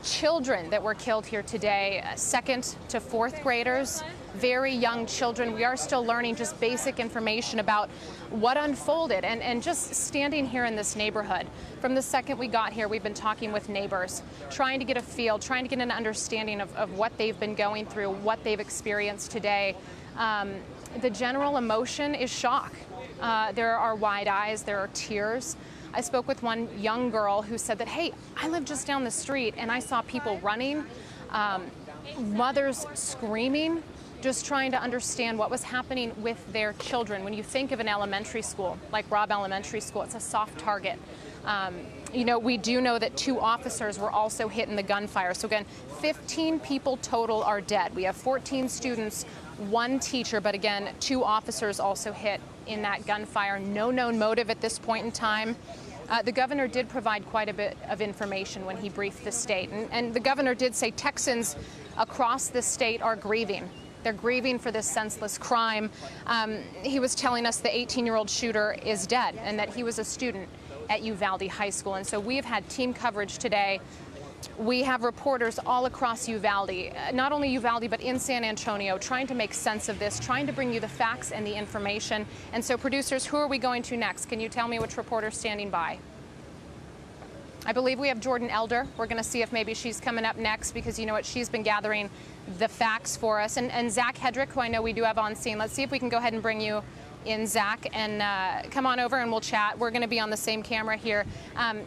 children that were killed here today, second to fourth graders. Very young children. We are still learning just basic information about what unfolded, and just standing here in this neighborhood. From the second we got here, we've been talking with neighbors, trying to get a feel, trying to get an understanding of what they've been going through, what they've experienced today. The general emotion is shock. There are wide eyes, there are tears. I spoke with one young girl who said that, hey, I live just down the street and I saw people running, mothers screaming, just trying to understand what was happening with their children. When you think of an elementary school, like Robb Elementary School, it's a soft target. You know, we do know that 2 officers were also hit in the gunfire. So again, 15 people total are dead. We have 14 students, 1 teacher, but again, 2 officers also hit in that gunfire. No known motive at this point in time. The governor did provide quite a bit of information when he briefed the state. And the governor did say Texans across the state are grieving. They're grieving for this senseless crime. He was telling us the 18-year-old shooter is dead and that he was a student at Uvalde High School. And so we've had team coverage today. We have reporters all across Uvalde, not only Uvalde, but in San Antonio, trying to make sense of this, trying to bring you the facts and the information. And so, producers, who are we going to next? Can you tell me which reporter's standing by? I believe we have Jordan Elder. We're going to see if maybe she's coming up next, because you know what, she's been gathering the facts for us. And Zach Hedrick, who I know we do have on scene. Let's see if we can go ahead and bring you in, Zach, and come on over and we'll chat. We're going to be on the same camera here.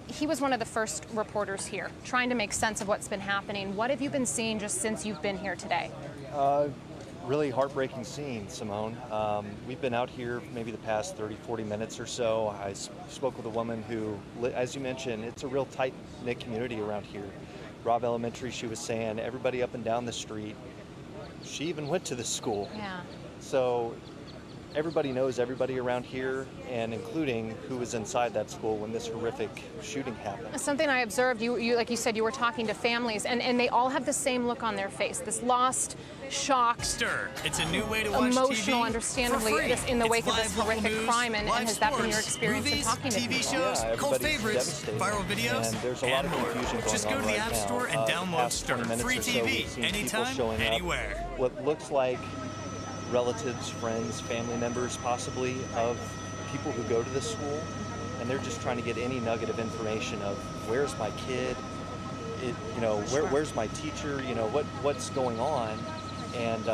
He was one of the first reporters here, trying to make sense of what's been happening. What have you been seeing just since you've been here today? Really heartbreaking scene, Simone. We've been out here maybe the past 30, 40 minutes or so. I spoke with a woman who, as you mentioned, it's a real tight-knit community around here. Robb Elementary, she was saying, everybody up and down the street. She even went to this school. Yeah. So everybody knows everybody around here, and including who was inside that school when this horrific shooting happened. Something I observed, you like you said, you were talking to families, and they all have the same look on their face, this lost, shocked, Stir. It's a new way to watch emotional, TV understandably, for in the free. wake It's of this live horrific local crime, news, and live has that been your sports, experience in movies, talking to TV people? shows, Yeah, cult everybody's favorites, devastated. viral videos, And there's a lot of more. confusion going Just go on to the right App now. Store and download Past Stir. 20 minutes Free or so, TV, we've seen people anytime, showing up. anywhere. What looks like relatives, friends, family members possibly of people who go to this school, and they're just trying to get any nugget of information of where's my kid, where's my teacher, what's going on. And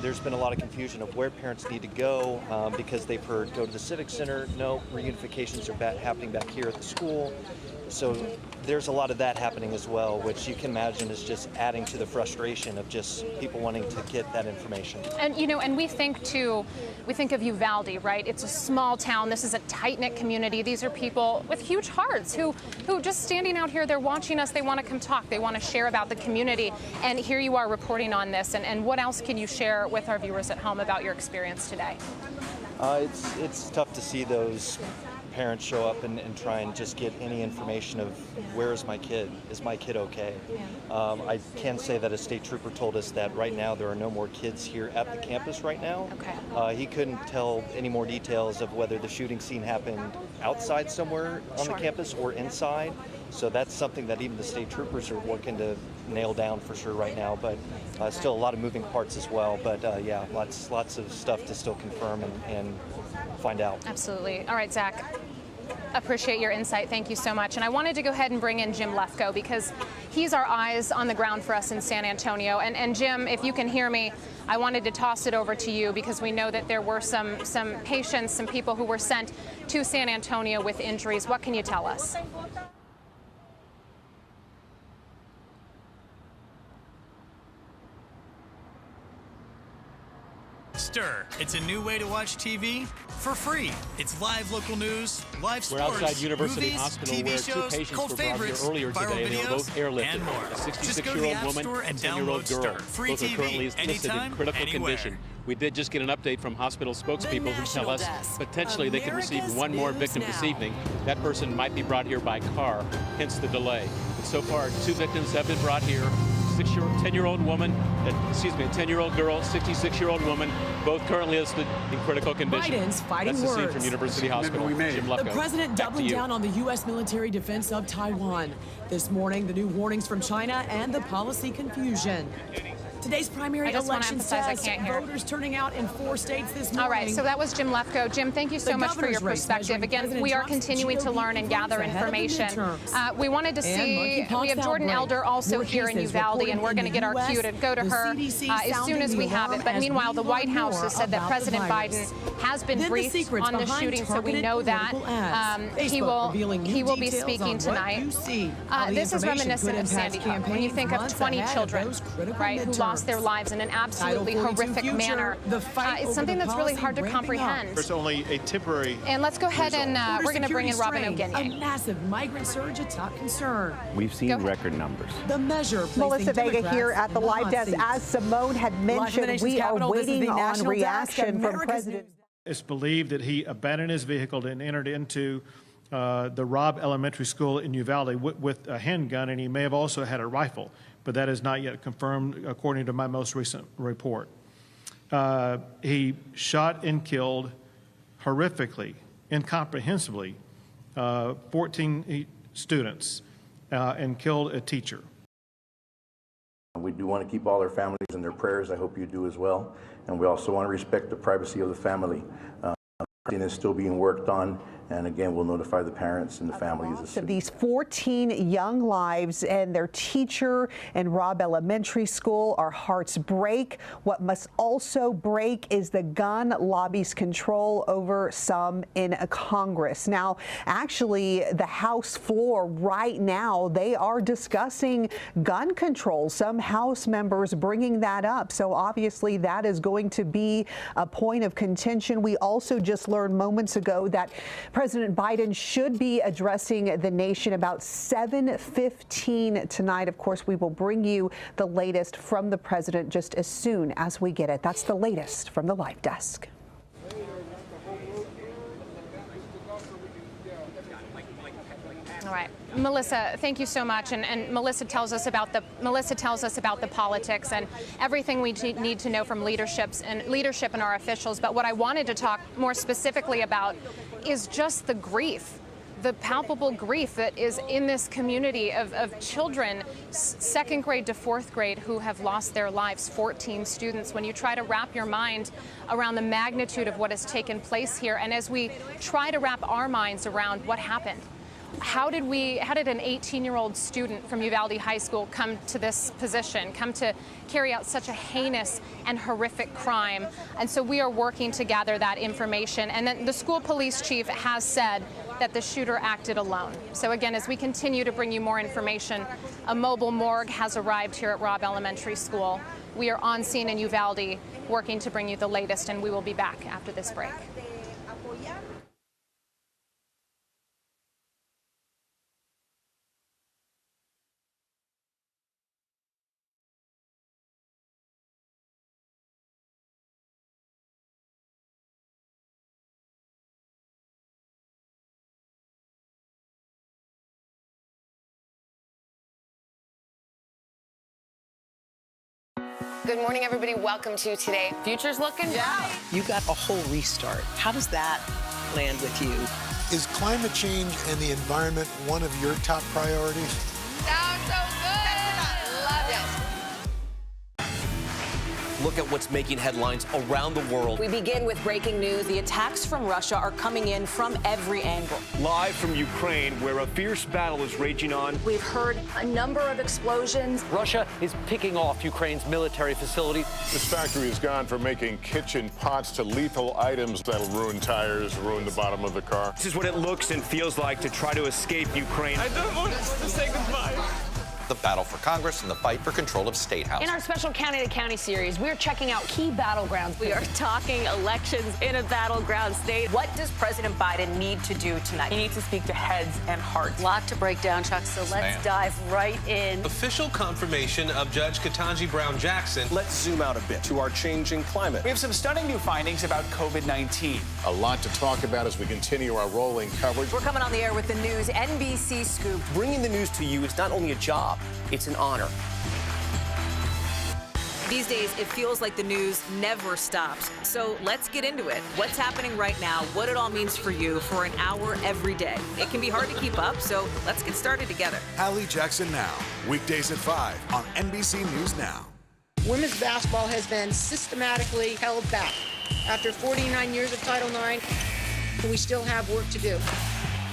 there's been a lot of confusion of where parents need to go because they've heard go to the Civic Center. No, reunifications are happening back here at the school. So there's a lot of that happening as well, which you can imagine is just adding to the frustration of just people wanting to get that information. And and we think of Uvalde, right? It's a small town. This is a tight-knit community. These are people with huge hearts who just standing out here, they're watching us, they want to come talk, they want to share about the community. And here you are reporting on this. And what else can you share with our viewers at home about your experience today? It's tough to see those parents show up and try and just get any information of where is my kid? Is my kid okay? I can say that a state trooper told us that right now there are no more kids here at the campus right now. Okay. He couldn't tell any more details of whether the shooting scene happened outside somewhere on the campus or inside. So that's something that even the state troopers are working to nail down for sure right now. But still a lot of moving parts as well. But yeah, lots of stuff to still confirm and find out. Absolutely. All right, Zach. Appreciate your insight. Thank you so much. And I wanted to go ahead and bring in Jim Lefko because he's our eyes on the ground for us in San Antonio. And Jim, if you can hear me, I wanted to toss it over to you because we know that there were some patients, some people who were sent to San Antonio with injuries. What can you tell us? Stir. It's a new way to watch TV for free. It's live local news, live sports, We're outside University movies, Hospital TV where shows, two patients cult were brought here favorites, earlier viral today. They were videos, both airlifted. and more. A Just go to the 66-year-old App woman Store and and 10-year-old download girl. Stir. Free Both are TV, currently listed in anytime, critical anywhere. condition. We did just get an update from hospital spokespeople who tell us potentially they could receive one more victim this evening. That person might be brought here by car, hence the delay. But so far, 2 victims have been brought here. 10-year-old woman, a 10-year-old girl, 66-year-old woman, both currently listed in critical condition. Biden's fighting That's the scene words. from University Hospital. Jim Lefkoe. The president Back to doubling you. down on the U.S. military defense of Taiwan. This morning, the new warnings from China and the policy confusion. Today's primary I just wanna election emphasize I test, can't hear. voters turning out in 4 states this morning. All right, so that was Jim Lefkoe. Jim, thank you so The much for your governor's race perspective. measuring Again, President we are Trump's continuing to GOP learn and gather performance ahead of the information. midterms. We wanted to And see, monkeypox we have Jordan outbreak. Elder also More here in cases Uvalde, and we're reported going to in get the our US. cue to go to The her CDC as soon sounding as the we have alarm it. But as meanwhile, we the White learn House more has said that about the President virus. Biden has been Then the briefed secrets on the behind shooting, so we targeted know that. political ads. He Facebook revealing new will be details speaking on what tonight. you see. How the This is information reminiscent could of impact Sandy Hook. When you campaigns think of months 20 ahead of children, those critical right, who lost their midterms. lives in an absolutely Title 42 horrific future, manner, the fight it's over something the that's really policy hard to ramping up. comprehend. There's only a temporary. And let's go ahead and we're going to bring in Robin Security strain, O'Genier. A massive migrant surge a top concern. We've seen record numbers. The measure placing Melissa Vega Democrats here at the in the live hot desk. seat. As Simone had mentioned, we are waiting on reaction from President. It's believed that he abandoned his vehicle and entered into the Robb Elementary School in Uvalde with a handgun, and he may have also had a rifle, but that is not yet confirmed according to my most recent report. He shot and killed horrifically, incomprehensibly, 14 students and killed a teacher. We do want to keep all their families in their prayers. I hope you do as well. And we also want to respect the privacy of the family. Everything is still being worked on. And again, we'll notify the parents and the families. As soon. Of these 14 young lives and their teacher in Robb Elementary School, our hearts break. What must also break is the gun lobby's control over some in Congress. Now, actually, the House floor right now, they are discussing gun control. Some House members bringing that up. So obviously, that is going to be a point of contention. We also just learned moments ago that President Biden should be addressing the nation about 7:15 tonight. Of course, we will bring you the latest from the president just as soon as we get it. That's the latest from the live desk. All right, Melissa, thank you so much. And Melissa tells us about the politics and everything we need to know from leadership and our officials. But what I wanted to talk more specifically about is just the grief, the palpable grief that is in this community of children, second grade to fourth grade, who have lost their lives, 14 students. When you try to wrap your mind around the magnitude of what has taken place here, and as we try to wrap our minds around what happened, how did an 18-year-old student from Uvalde High School come to this position, come to carry out such a heinous and horrific crime? And so we are working to gather that information. And then the school police chief has said that the shooter acted alone. So again, as we continue to bring you more information, a mobile morgue has arrived here at Robb Elementary School. We are on scene in Uvalde working to bring you the latest, and we will be back after this break. Good morning, everybody. Welcome to Today. Future's looking bright. You got a whole restart. How does that land with you? Is climate change and the environment one of your top priorities? Sounds so good. Love it. Look at what's making headlines around the world. We begin with breaking news. The attacks from Russia are coming in from every angle. Live from Ukraine, where a fierce battle is raging on. We've heard a number of explosions. Russia is picking off Ukraine's military facilities. This factory has gone from making kitchen pots to lethal items that'll ruin tires, ruin the bottom of the car. This is what it looks and feels like to try to escape Ukraine. I don't want us to say goodbye. the battle for Congress and the fight for control of State House. In our special County to County series, we're checking out key battlegrounds. We are talking elections in a battleground state. What does President Biden need to do tonight? He needs to speak to heads and hearts. Lot to break down, Chuck, so let's dive right in. Official confirmation of Judge Ketanji Brown Jackson. Let's zoom out a bit to our changing climate. We have some stunning new findings about COVID-19. A lot to talk about as we continue our rolling coverage. We're coming on the air with the news NBC Scoop. Bringing the news to you is not only a job, it's an honor. These days, it feels like the news never stops. So let's get into it. What's happening right now, what it all means for you for an hour every day. It can be hard to keep up, so let's get started together. Hallie Jackson Now, weekdays at 5 on NBC News Now. Women's basketball has been systematically held back. After 49 years of Title IX, we still have work to do.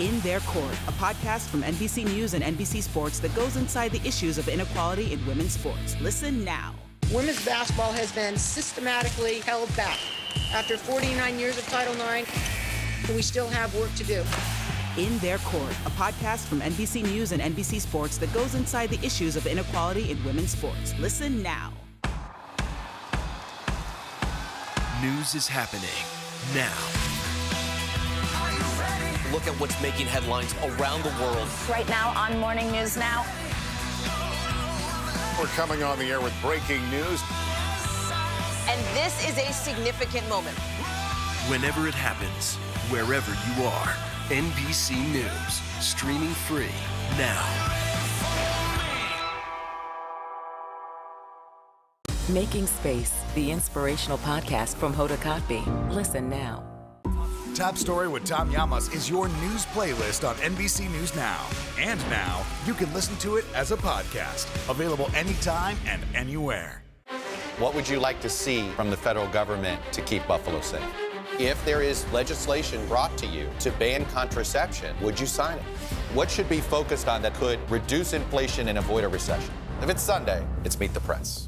In Their Court, a podcast from NBC News and NBC Sports that goes inside the issues of inequality in women's sports. Listen now. Women's basketball has been systematically held back. After 49 years of Title IX, we still have work to do. In Their Court, a podcast from NBC News and NBC Sports that goes inside the issues of inequality in women's sports. Listen now. News is happening now. Look at what's making headlines around the world. Right now on Morning News Now. We're coming on the air with breaking news. And this is a significant moment. Whenever it happens, wherever you are, NBC News, streaming free now. Making Space, the inspirational podcast from Hoda Kotb. Listen now. Top Story with Tom Llamas is your news playlist on NBC News Now. And now, you can listen to it as a podcast. Available anytime and anywhere. What would you like to see from the federal government to keep Buffalo safe? If there is legislation brought to you to ban contraception, would you sign it? What should be focused on that could reduce inflation and avoid a recession? If it's Sunday, it's Meet the Press.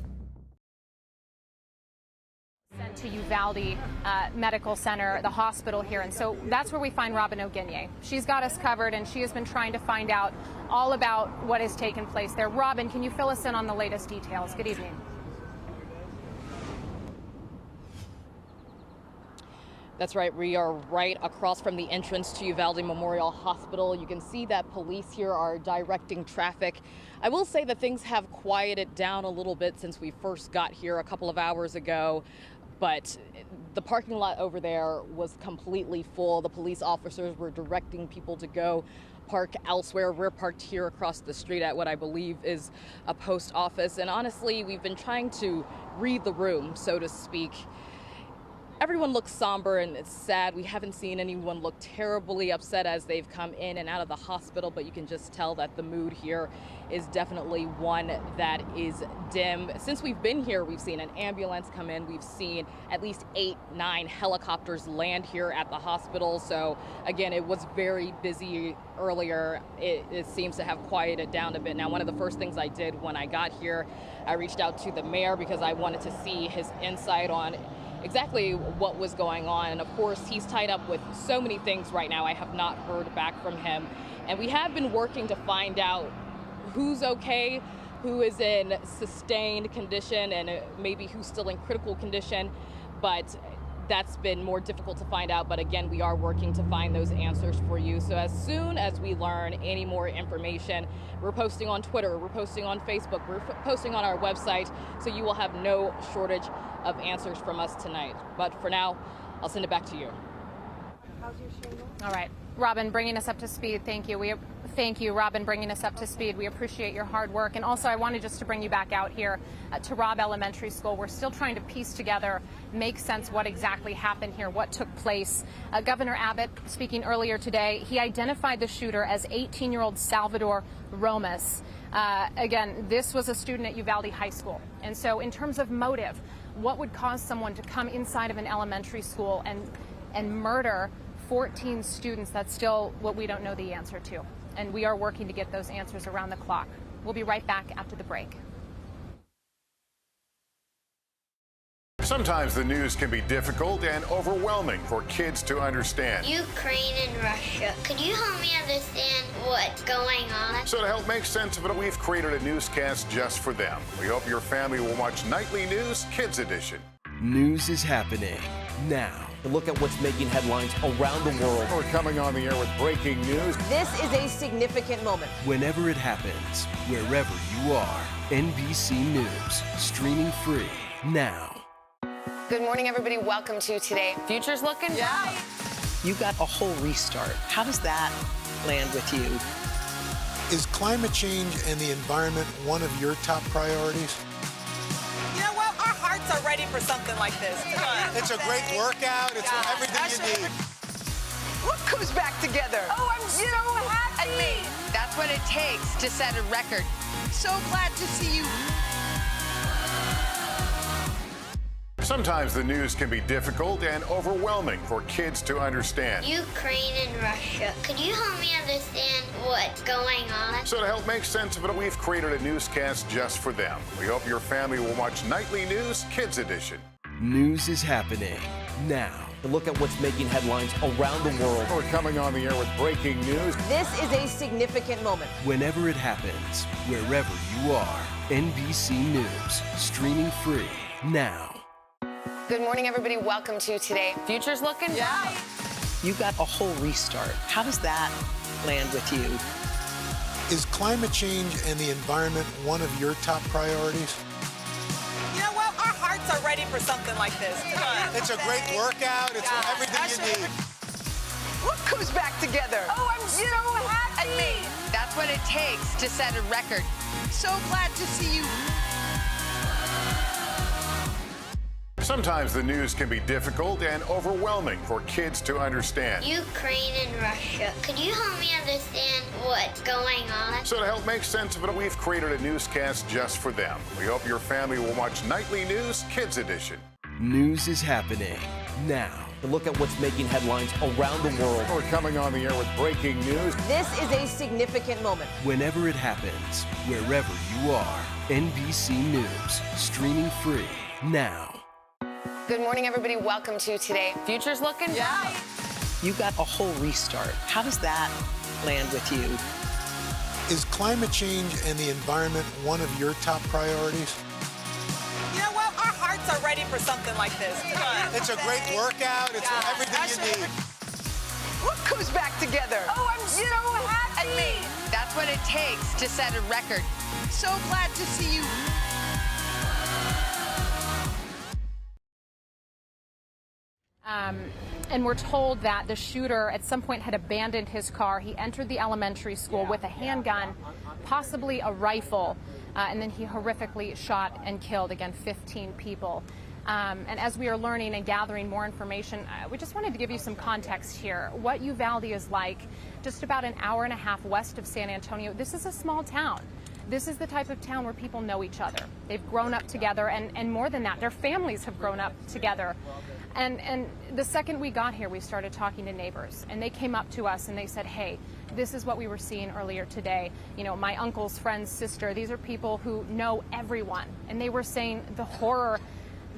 Sent to Uvalde Medical Center, the hospital here. And so that's where we find Robin O'Guinye. She's got us covered, and she has been trying to find out all about what has taken place there. Robin, can you fill us in on the latest details? Good evening. That's right. We are right across from the entrance to Uvalde Memorial Hospital. You can see that police here are directing traffic. I will say that things have quieted down a little bit since we first got here a couple of hours ago, but the parking lot over there was completely full. The police officers were directing people to go park elsewhere. We're parked here across the street at what I believe is a post office. And honestly, we've been trying to read the room, so to speak. Everyone looks somber and it's sad. We haven't seen anyone look terribly upset as they've come in and out of the hospital, but you can just tell that the mood here is definitely one that is dim. Since we've been here, we've seen an ambulance come in. We've seen at least 8-9 helicopters land here at the hospital. So again, it was very busy earlier. It seems to have quieted down a bit. Now, one of the first things I did when I got here, I reached out to the mayor because I wanted to see his insight on exactly what was going on. And of course, he's tied up with so many things right now. I have not heard back from him. And we have been working to find out who's okay, who is in sustained condition, and maybe who's still in critical condition. But that's been more difficult to find out. But again, we are working to find those answers for you. So as soon as we learn any more information, we're posting on Twitter, we're posting on Facebook, we're posting on our website. So you will have no shortage of answers from us tonight. But for now, I'll send it back to you. How's your shingle? All right. Robin, bringing us up to speed. Thank you. Thank you, Robin, bringing us up to speed. We appreciate your hard work. And also, I wanted just to bring you back out here to Robb Elementary School. We're still trying to piece together, make sense what exactly happened here, what took place. Governor Abbott, speaking earlier today, he identified the shooter as 18-year-old Salvador Ramos. Again, this was a student at Uvalde High School. And so in terms of motive, what would cause someone to come inside of an elementary school and murder 14 students? That's still what we don't know the answer to. And we are working to get those answers around the clock. We'll be right back after the break. Sometimes the news can be difficult and overwhelming for kids to understand. Ukraine and Russia. Could you help me understand what's going on? So to help make sense of it, we've created a newscast just for them. We hope your family will watch Nightly News Kids Edition. News is happening now. Look at what's making headlines around the world. We're coming on the air with breaking news. This is a significant moment. Whenever it happens, wherever you are, NBC News, streaming free now. Good morning, everybody. Welcome to Today. Future's looking bright. You got a whole restart. How does that land with you? Is climate change and the environment one of your top priorities? You know what? Our hearts are ready for something like this. Come on. It's a great workout. It's everything you need. Look who's back together. Oh, I'm so happy. That's what it takes to set a record. So glad to see you. Sometimes the news can be difficult and overwhelming for kids to understand. Ukraine and Russia. Could you help me understand what's going on? So to help make sense of it, we've created a newscast just for them. We hope your family will watch Nightly News Kids Edition. News is happening now. Look at what's making headlines around the world. We're coming on the air with breaking news. This is a significant moment. Whenever it happens, wherever you are, NBC News, streaming free now. Good morning, everybody. Welcome to Today. Future's looking bright. You got a whole restart. How does that land with you? Is climate change and the environment one of your top priorities? You know what? Our hearts are ready for something like this. Come on. It's a great workout. It's everything you need. Look who's back together. Oh, I'm so happy. That's what it takes to set a record. So glad to see you. Sometimes the news can be difficult and overwhelming for kids to understand. Ukraine and Russia. Could you help me understand what's going on? So to help make sense of it, we've created a newscast just for them. We hope your family will watch Nightly News Kids Edition. News is happening now. Look at what's making headlines around the world. We're coming on the air with breaking news. This is a significant moment. Whenever it happens, wherever you are, NBC News, streaming free now. Good morning, everybody. Welcome to Today. Future's looking bright. You got a whole restart. How does that land with you? Is climate change and the environment one of your top priorities? You know what? Our hearts are ready for something like this. Come on. It's a great workout. It's everything you need. Look who's back together. Oh, I'm so happy. That's what it takes to set a record. So glad to see you. And we're told that the shooter at some point had abandoned his car. He entered the elementary school with a handgun, possibly a rifle, and then he horrifically shot and killed, again, 15 people. And as we are learning and gathering more information, we just wanted to give you some context here. What Uvalde is like, just about an hour and a half west of San Antonio. This is a small town. This is the type of town where people know each other. They've grown up together, and more than that, their families have grown up together. And the second we got here, we started talking to neighbors, and they came up to us and they said, hey, this is what we were seeing earlier today. You know, my uncle's friend's sister, these are people who know everyone. And they were saying the horror,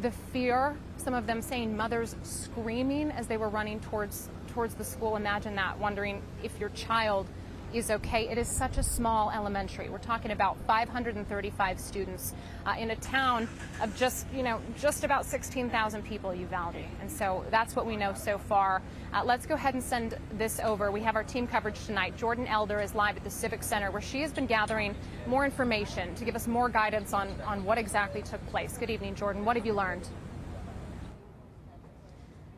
the fear, some of them saying mothers screaming as they were running towards the school. Imagine that, wondering if your child is okay. It is such a small elementary. We're talking about 535 students in a town of just about 16,000 people, Uvalde. And so that's what we know so far. Let's go ahead and send this over. We have our team coverage tonight. Jordan Elder is live at the Civic Center, where she has been gathering more information to give us more guidance on what exactly took place. Good evening, Jordan. What have you learned?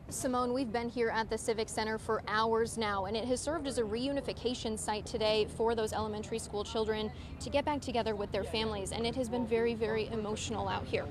Simone, we've been here at the Civic Center for hours now, and it has served as a reunification site today for those elementary school children to get back together with their families, and it has been very, very emotional out here.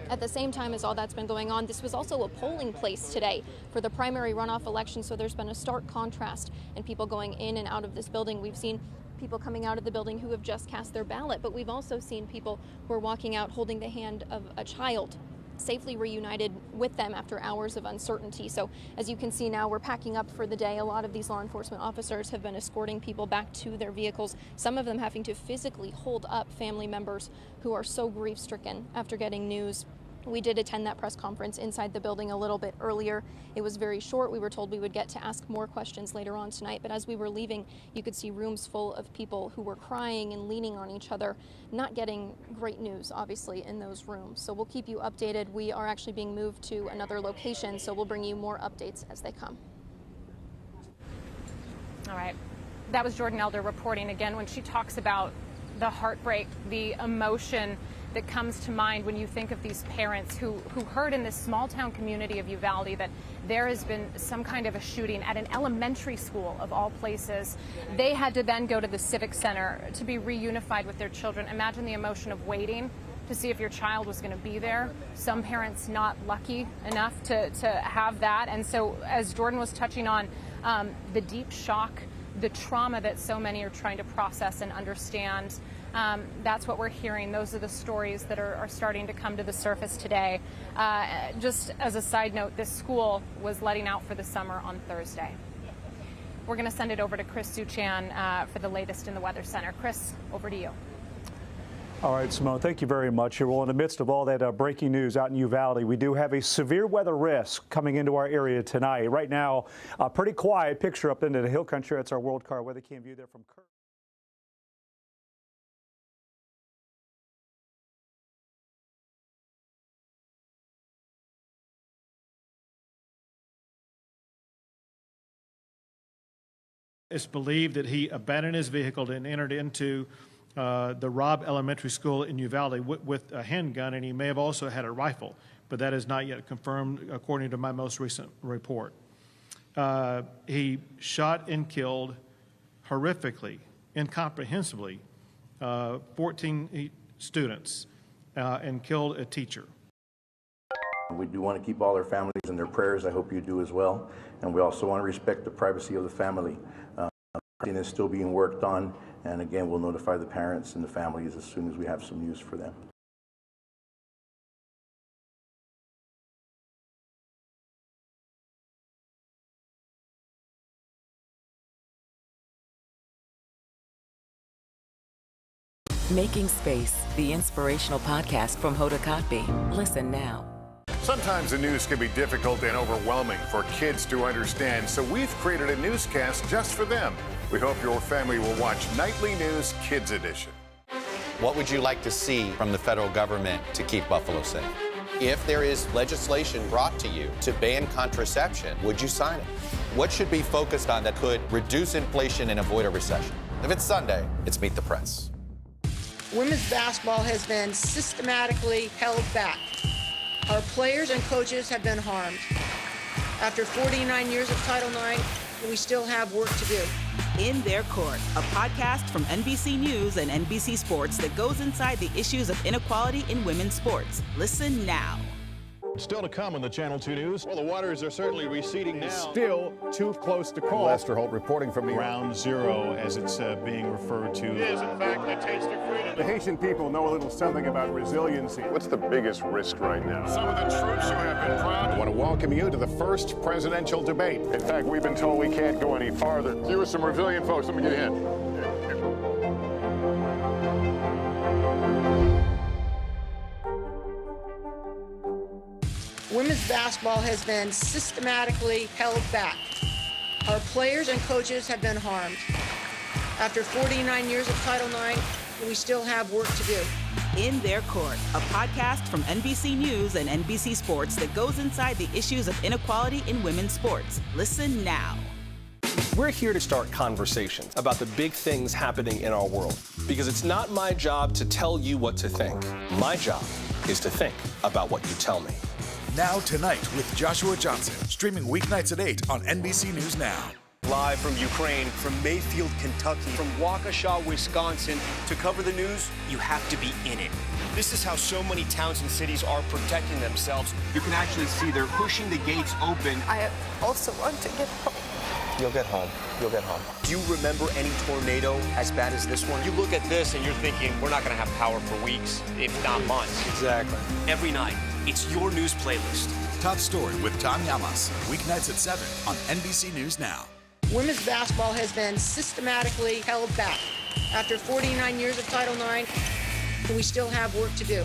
At the same time as all that's been going on, this was also a polling place today for the primary runoff election, so there's been a stark contrast in people going in and out of this building. We've seen people coming out of the building who have just cast their ballot, but we've also seen people who are walking out holding the hand of a child, safely reunited with them after hours of uncertainty. So as you can see now, we're packing up for the day. A lot of these law enforcement officers have been escorting people back to their vehicles, some of them having to physically hold up family members who are so grief-stricken after getting news We did attend that press conference inside the building a little bit earlier. It was very short. We were told we would get to ask more questions later on tonight, but as we were leaving, you could see rooms full of people who were crying and leaning on each other, not getting great news, obviously, in those rooms. So we'll keep you updated. We are actually being moved to another location, so we'll bring you more updates as they come. All right. That was Jordan Elder reporting again when she talks about the heartbreak, the emotion that comes to mind when you think of these parents who heard in this small town community of Uvalde that there has been some kind of a shooting at an elementary school of all places. They had to then go to the Civic Center to be reunified with their children. Imagine the emotion of waiting to see if your child was going to be there. Some parents not lucky enough to have that. And so as Jordan was touching on, the deep shock, the trauma that so many are trying to process and understand. That's what we're hearing. Those are the stories that are starting to come to the surface today. Just as a side note, this school was letting out for the summer on Thursday. We're going to send it over to Chris Suchan for the latest in the Weather Center. Chris, over to you. All right, Simone, thank you very much. Well, in the midst of all that breaking news out in Uvalde, we do have a severe weather risk coming into our area tonight. Right now, a pretty quiet picture up into the hill country. That's our World Car Weather Cam view there from Kirk. It's believed that he abandoned his vehicle and entered into the Robb Elementary School in Uvalde with a handgun, and he may have also had a rifle, but that is not yet confirmed according to my most recent report. He shot and killed horrifically, incomprehensibly, 14 students and killed a teacher. We do want to keep all our families in their prayers. I hope you do as well. And we also want to respect the privacy of the family. Everything is still being worked on. And again, we'll notify the parents and the families as soon as we have some news for them. Making Space, the inspirational podcast from Hoda Kotb. Listen now. Sometimes the news can be difficult and overwhelming for kids to understand, so we've created a newscast just for them. We hope your family will watch Nightly News Kids Edition. What would you like to see from the federal government to keep Buffalo safe? If there is legislation brought to you to ban contraception, would you sign it? What should be focused on that could reduce inflation and avoid a recession? If it's Sunday, it's Meet the Press. Women's basketball has been systematically held back. Our players and coaches have been harmed. After 49 years of Title IX, we still have work to do. In Their Court, a podcast from NBC News and NBC Sports that goes inside the issues of inequality in women's sports. Listen now. Still to come on the Channel 2 News. Well, the waters are certainly receding now. Still too close to call. Lester Holt reporting from Ground Zero, as it's being referred to. It is, in fact, a taste of freedom. The Haitian people know a little something about resiliency. What's the biggest risk right now? Some of the troops who have been proud. I want to welcome you to the first presidential debate. In fact, we've been told we can't go any farther. You with some resilient folks, let me get a hint. Women's basketball has been systematically held back. Our players and coaches have been harmed. After 49 years of Title IX, we still have work to do. In Their Court, a podcast from NBC News and NBC Sports that goes inside the issues of inequality in women's sports. Listen now. We're here to start conversations about the big things happening in our world, because it's not my job to tell you what to think. My job is to think about what you tell me. Now Tonight with Joshua Johnson, streaming weeknights at 8 on NBC News Now. Live from Ukraine, from Mayfield, Kentucky, from Waukesha, Wisconsin. To cover the news, you have to be in it. This is how so many towns and cities are protecting themselves. You can actually see they're pushing the gates open. I also want to get home. You'll get home. You'll get home. Do you remember any tornado as bad as this one? You look at this and you're thinking, we're not going to have power for weeks, if not months. Exactly. Every night, it's your news playlist. Top Story with Tom Llamas, weeknights at 7 on NBC News Now. Women's basketball has been systematically held back. After 49 years of Title IX, we still have work to do.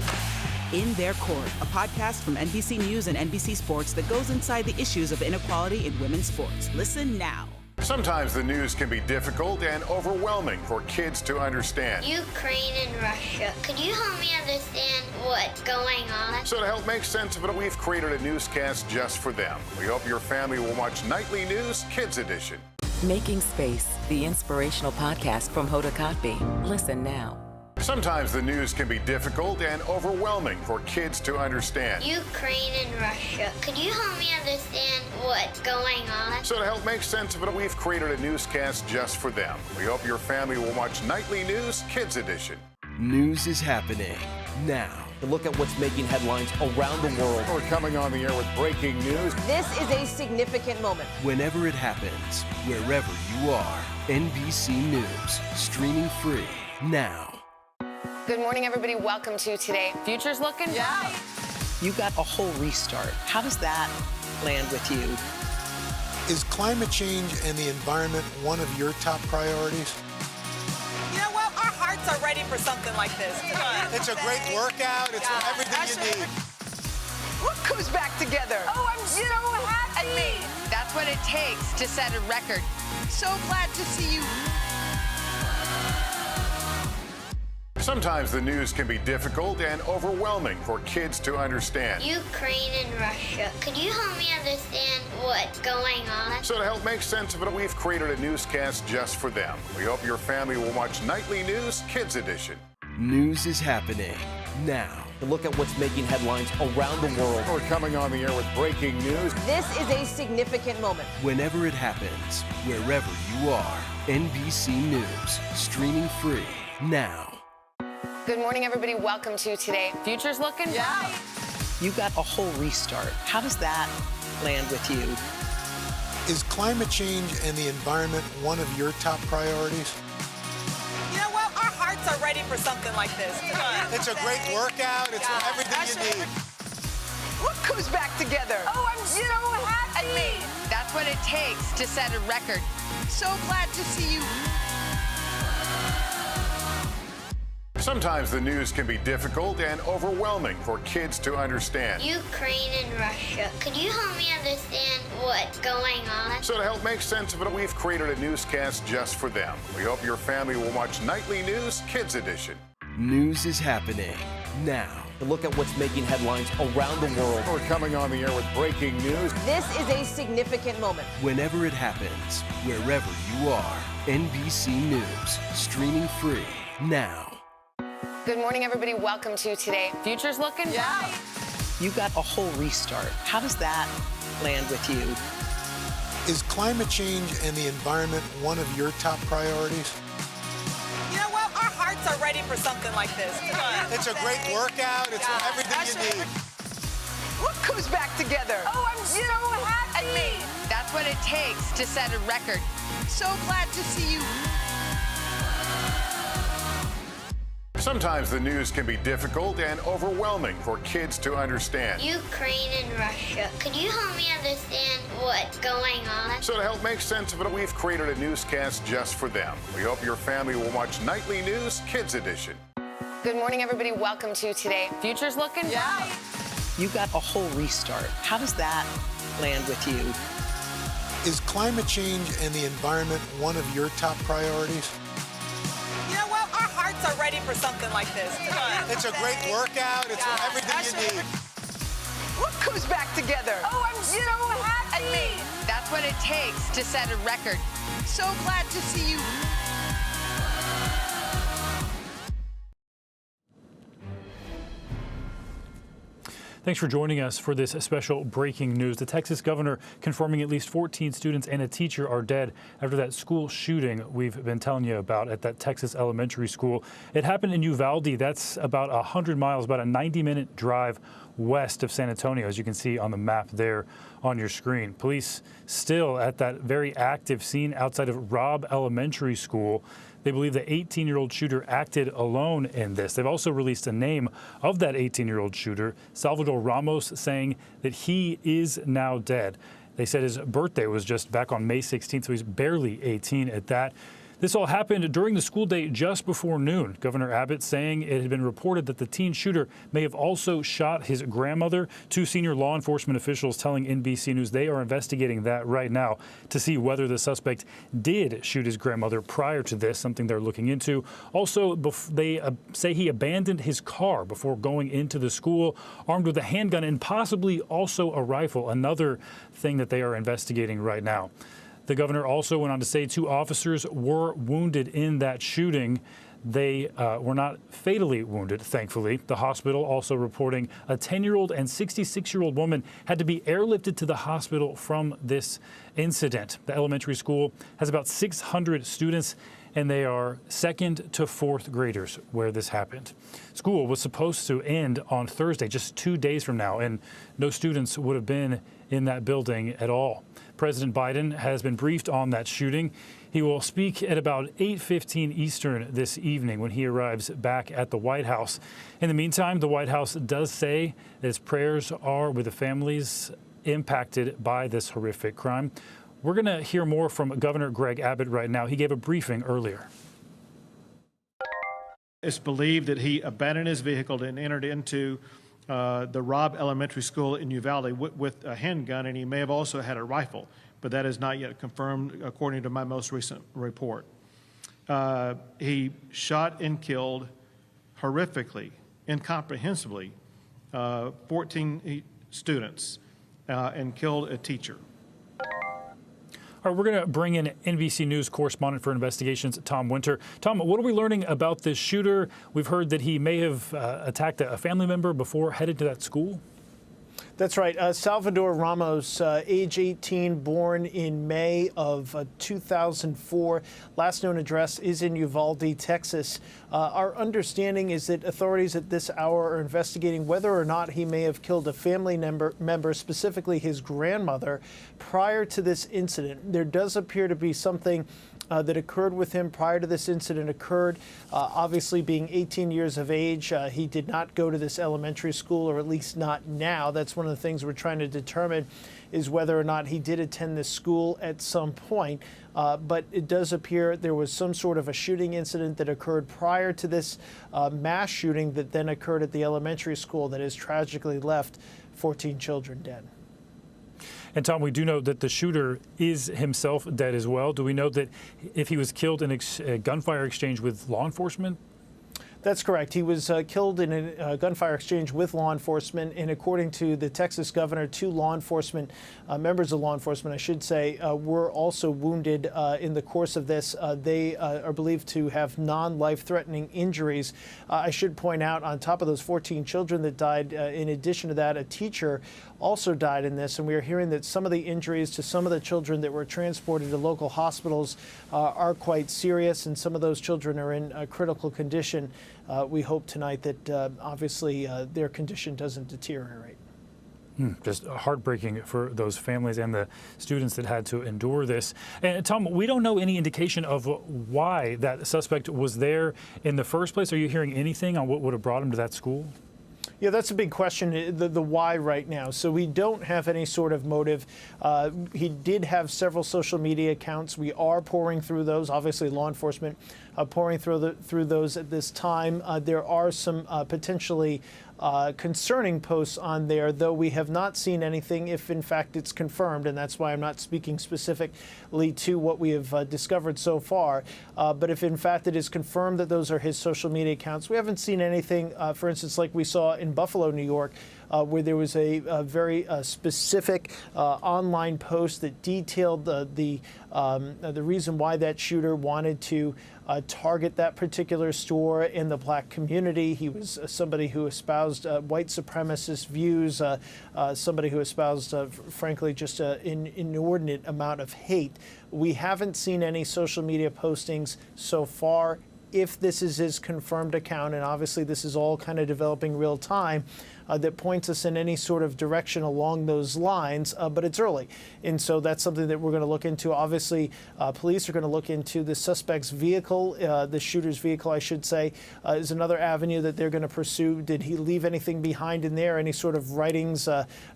In Their Court, a podcast from NBC News and NBC Sports that goes inside the issues of inequality in women's sports. Listen now. Sometimes the news can be difficult and overwhelming for kids to understand. Ukraine and Russia. Could you help me understand what's going on? So to help make sense of it, we've created a newscast just for them. We hope your family will watch Nightly News Kids Edition. Making Space, the inspirational podcast from Hoda Kotb. Listen now. Sometimes the news can be difficult and overwhelming for kids to understand. Ukraine and Russia. Could you help me understand what's going on? So to help make sense of it, we've created a newscast just for them. We hope your family will watch Nightly News Kids Edition. News is happening now. To look at what's making headlines around the world. We're coming on the air with breaking news. This is a significant moment. Whenever it happens, wherever you are, NBC News, streaming free now. Good morning, everybody. Welcome to Today. Future's looking bright. You got a whole restart. How does that land with you? Is climate change and the environment one of your top priorities? You know what? Our hearts are ready for something like this. It's a great workout. It's everything you need. Look who's back together. Oh, I'm so happy. That's what it takes to set a record. So glad to see you. Sometimes the news can be difficult and overwhelming for kids to understand. Ukraine and Russia. Could you help me understand what's going on? So to help make sense of it, we've created a newscast just for them. We hope your family will watch Nightly News Kids Edition. News is happening now. To look at what's making headlines around the world. We're coming on the air with breaking news. This is a significant moment. Whenever it happens, wherever you are, NBC News, streaming free now. Good morning, everybody. Welcome to Today. Future's looking bright. You got a whole restart. How does that land with you? Is climate change and the environment one of your top priorities? You know what? Our hearts are ready for something like this. It's a great workout. It's everything you need. Look who's back together. Oh, I'm so happy. That's what it takes to set a record. So glad to see you. Sometimes the news can be difficult and overwhelming for kids to understand. Ukraine and Russia. Could you help me understand what's going on? So to help make sense of it, we've created a newscast just for them. We hope your family will watch Nightly News Kids Edition. News is happening now. To look at what's making headlines around the world. We're coming on the air with breaking news. This is a significant moment. Whenever it happens, wherever you are, NBC News, streaming free now. Good morning, everybody. Welcome to Today. Future's looking bright. You got a whole restart. How does that land with you? Is climate change and the environment one of your top priorities? You know what? Our hearts are ready for something like this. It's a great workout. It's everything you need. Look who's back together. Oh, I'm so happy. That's what it takes to set a record. So glad to see you. Sometimes the news can be difficult and overwhelming for kids to understand. Ukraine and Russia. Could you help me understand what's going on? So to help make sense of it, we've created a newscast just for them. We hope your family will watch Nightly News Kids Edition. Good morning, everybody. Welcome to Today. Future's looking bright. You got a whole restart. How does that land with you? Is climate change and the environment one of your top priorities? You know what? Our hearts are ready for something like this. It's a great workout. It's everything you need. Look who's back together. Oh, I'm so happy. That's what it takes to set a record. So glad to see you. Thanks for joining us for this special breaking news. The Texas governor confirming at least 14 students and a teacher are dead after that school shooting we've been telling you about at that Texas elementary school. It happened in Uvalde. That's about 100 miles, about a 90-minute drive west of San Antonio, as you can see on the map there on your screen. Police still at that very active scene outside of Robb Elementary School. They believe the 18-year-old shooter acted alone in this. They've also released a name of that 18-year-old shooter, Salvador Ramos, saying that he is now dead. They said his birthday was just back on May 16th, so he's barely 18 at that. This all happened during the school day just before noon. Governor Abbott saying it had been reported that the teen shooter may have also shot his grandmother. Two senior law enforcement officials telling NBC News they are investigating that right now to see whether the suspect did shoot his grandmother prior to this, something they're looking into. Also, they say he abandoned his car before going into the school, armed with a handgun and possibly also a rifle, another thing that they are investigating right now. The governor also went on to say 2 officers were wounded in that shooting. They were not fatally wounded, thankfully. The hospital also reporting a 10-year-old and 66-year-old woman had to be airlifted to the hospital from this incident. The elementary school has about 600 students, and they are 2nd to 4th graders where this happened. School was supposed to end on Thursday, just 2 days from now, and no students would have been in that building at all. President Biden has been briefed on that shooting. He will speak at about 8:15 Eastern this evening when he arrives back at the White House. In the meantime, the White House does say that its prayers are with the families impacted by this horrific crime. We're going to hear more from Governor Greg Abbott right now. He gave a briefing earlier. It's believed that he abandoned his vehicle and entered into the Robb Elementary School in Uvalde with a handgun, and he may have also had a rifle, but that is not yet confirmed according to my most recent report. He shot and killed horrifically, incomprehensibly, 14 students and killed a teacher. All right, we're going to bring in NBC News correspondent for investigations, Tom Winter. Tom, what are we learning about this shooter? We've heard that he may have attacked a family member before headed to that school. That's right. Salvador Ramos, age 18, born in May of 2004. Last known address is in Uvalde, Texas. Our understanding is that authorities at this hour are investigating whether or not he may have killed a family member, specifically his grandmother, prior to this incident. There does appear to be something that occurred with him prior to this incident occurred. Obviously, being 18 years of age, he did not go to this elementary school, or at least not now. That's one of the things we're trying to determine, is whether or not he did attend this school at some point. But it does appear there was some sort of a shooting incident that occurred prior to this mass shooting that then occurred at the elementary school that has tragically left 14 children dead. And Tom, we do know that the shooter is himself dead as well. Do we know that if he was killed in a gunfire exchange with law enforcement? That's correct. He was killed in a gunfire exchange with law enforcement, and according to the Texas governor, 2 law enforcement members of law enforcement, I should say, were also wounded in the course of this. They are believed to have non-life-threatening injuries. I should point out, on top of those 14 children that died, in addition to that, a teacher also died in this, and we are hearing that some of the injuries to some of the children that were transported to local hospitals are quite serious, and some of those children are in critical condition. We hope tonight that obviously their condition doesn't deteriorate. Just heartbreaking for those families and the students that had to endure this. And Tom, we don't know any indication of why that suspect was there in the first place. Are you hearing anything on what would have brought him to that school? Yeah, that's a big question, the why right now. So we don't have any sort of motive. He did have several social media accounts. We are pouring through those. Obviously, law enforcement pouring through those at this time. There are some potentially concerning posts on there, though we have not seen anything if in fact it's confirmed, and that's why I'm not speaking specifically to what we have discovered so far. But if in fact it is confirmed that those are his social media accounts, we haven't seen anything, for instance, like we saw in Buffalo, New York, where there was a very specific online post that detailed the reason why that shooter wanted to target that particular store in the black community. He was somebody who espoused white supremacist views, somebody who espoused, frankly, just an inordinate amount of hate. We haven't seen any social media postings so far. If this is his confirmed account, and obviously this is all kind of developing real time, that points us in any sort of direction along those lines, but it's early. And so that's something that we're going to look into. Obviously, police are going to look into the suspect's vehicle, the shooter's vehicle, I should say, is another avenue that they're going to pursue. Did he leave anything behind in there, any sort of writings,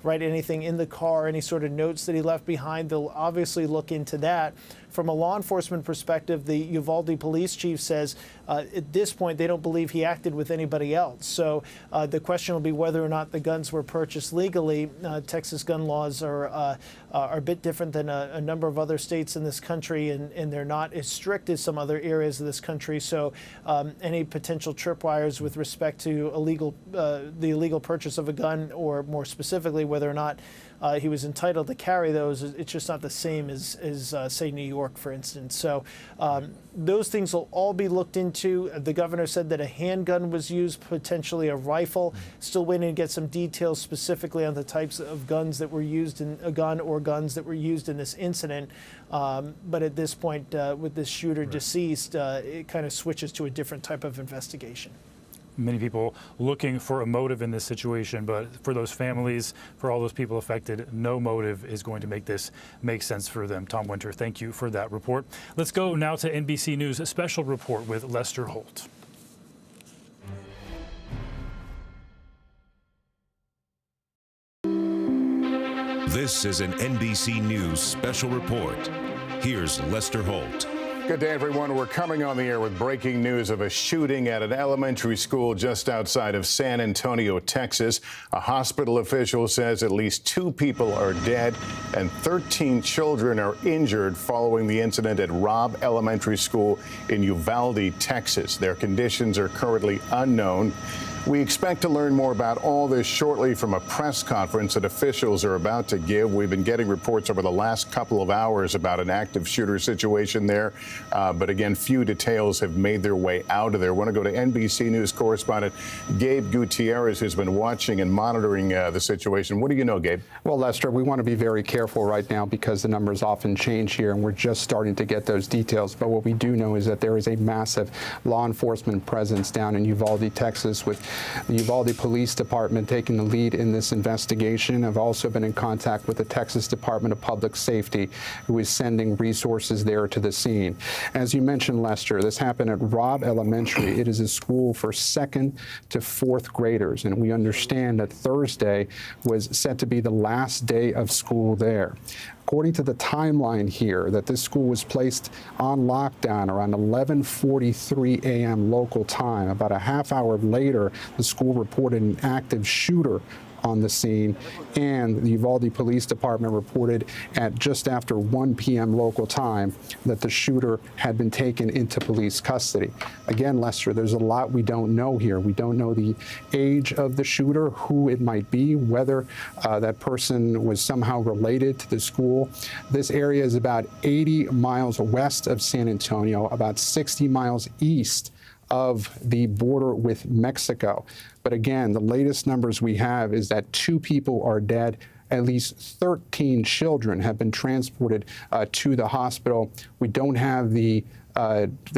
write anything in the car, any sort of notes that he left behind? They'll obviously look into that. From a law enforcement perspective, the Uvalde police chief says at this point they don't believe he acted with anybody else. So the question will be whether or not the guns were purchased legally. Texas gun laws are a bit different than a number of other states in this country, and they're not as strict as some other areas of this country. So any potential tripwires with respect to the illegal purchase of a gun, or more specifically whether or not he was entitled to carry those, it's just not the same as say, New York, for instance. So those things will all be looked into. The governor said that a handgun was used, potentially a rifle. Still waiting to get some details specifically on the types of guns that were used in a gun or guns that were used in this incident. But at this point, with this shooter deceased, it kind of switches to a different type of investigation. Many people looking for a motive in this situation, but for those families, for all those people affected, no motive is going to make this make sense for them. Tom Winter, thank you for that report. Let's go now to NBC News' special report with Lester Holt. This is an NBC News special report. Here's Lester Holt. Good day, everyone. We're coming on the air with breaking news of a shooting at an elementary school just outside of San Antonio, Texas. A hospital official says at least 2 people are dead and 13 children are injured following the incident at Robb Elementary School in Uvalde, Texas. Their conditions are currently unknown. We expect to learn more about all this shortly from a press conference that officials are about to give. We've been getting reports over the last couple of hours about an active shooter situation there. But again, few details have made their way out of there. I want to go to NBC News correspondent Gabe Gutierrez, who's been watching and monitoring the situation. What do you know, Gabe? Well, Lester, we want to be very careful right now because the numbers often change here, and we're just starting to get those details. But what we do know is that there is a massive law enforcement presence down in Uvalde, Texas, with the Uvalde Police Department taking the lead in this investigation. I've also been in contact with the Texas Department of Public Safety, who is sending resources there to the scene. As you mentioned, Lester, this happened at Robb Elementary. It is a school for 2nd to 4th graders, and we understand that Thursday was set to be the last day of school there. According to the timeline here, that this school was placed on lockdown around 11:43 a.m. local time. About a half hour later, the school reported an active shooter on the scene, and the Uvalde Police Department reported at just after 1 p.m. local time that the shooter had been taken into police custody. Again, Lester, there's a lot we don't know here. We don't know the age of the shooter, who it might be, whether that person was somehow related to the school. This area is about 80 miles west of San Antonio, about 60 miles east of the border with Mexico. But again, the latest numbers we have is that 2 people are dead. At least 13 children have been transported to the hospital. We don't have the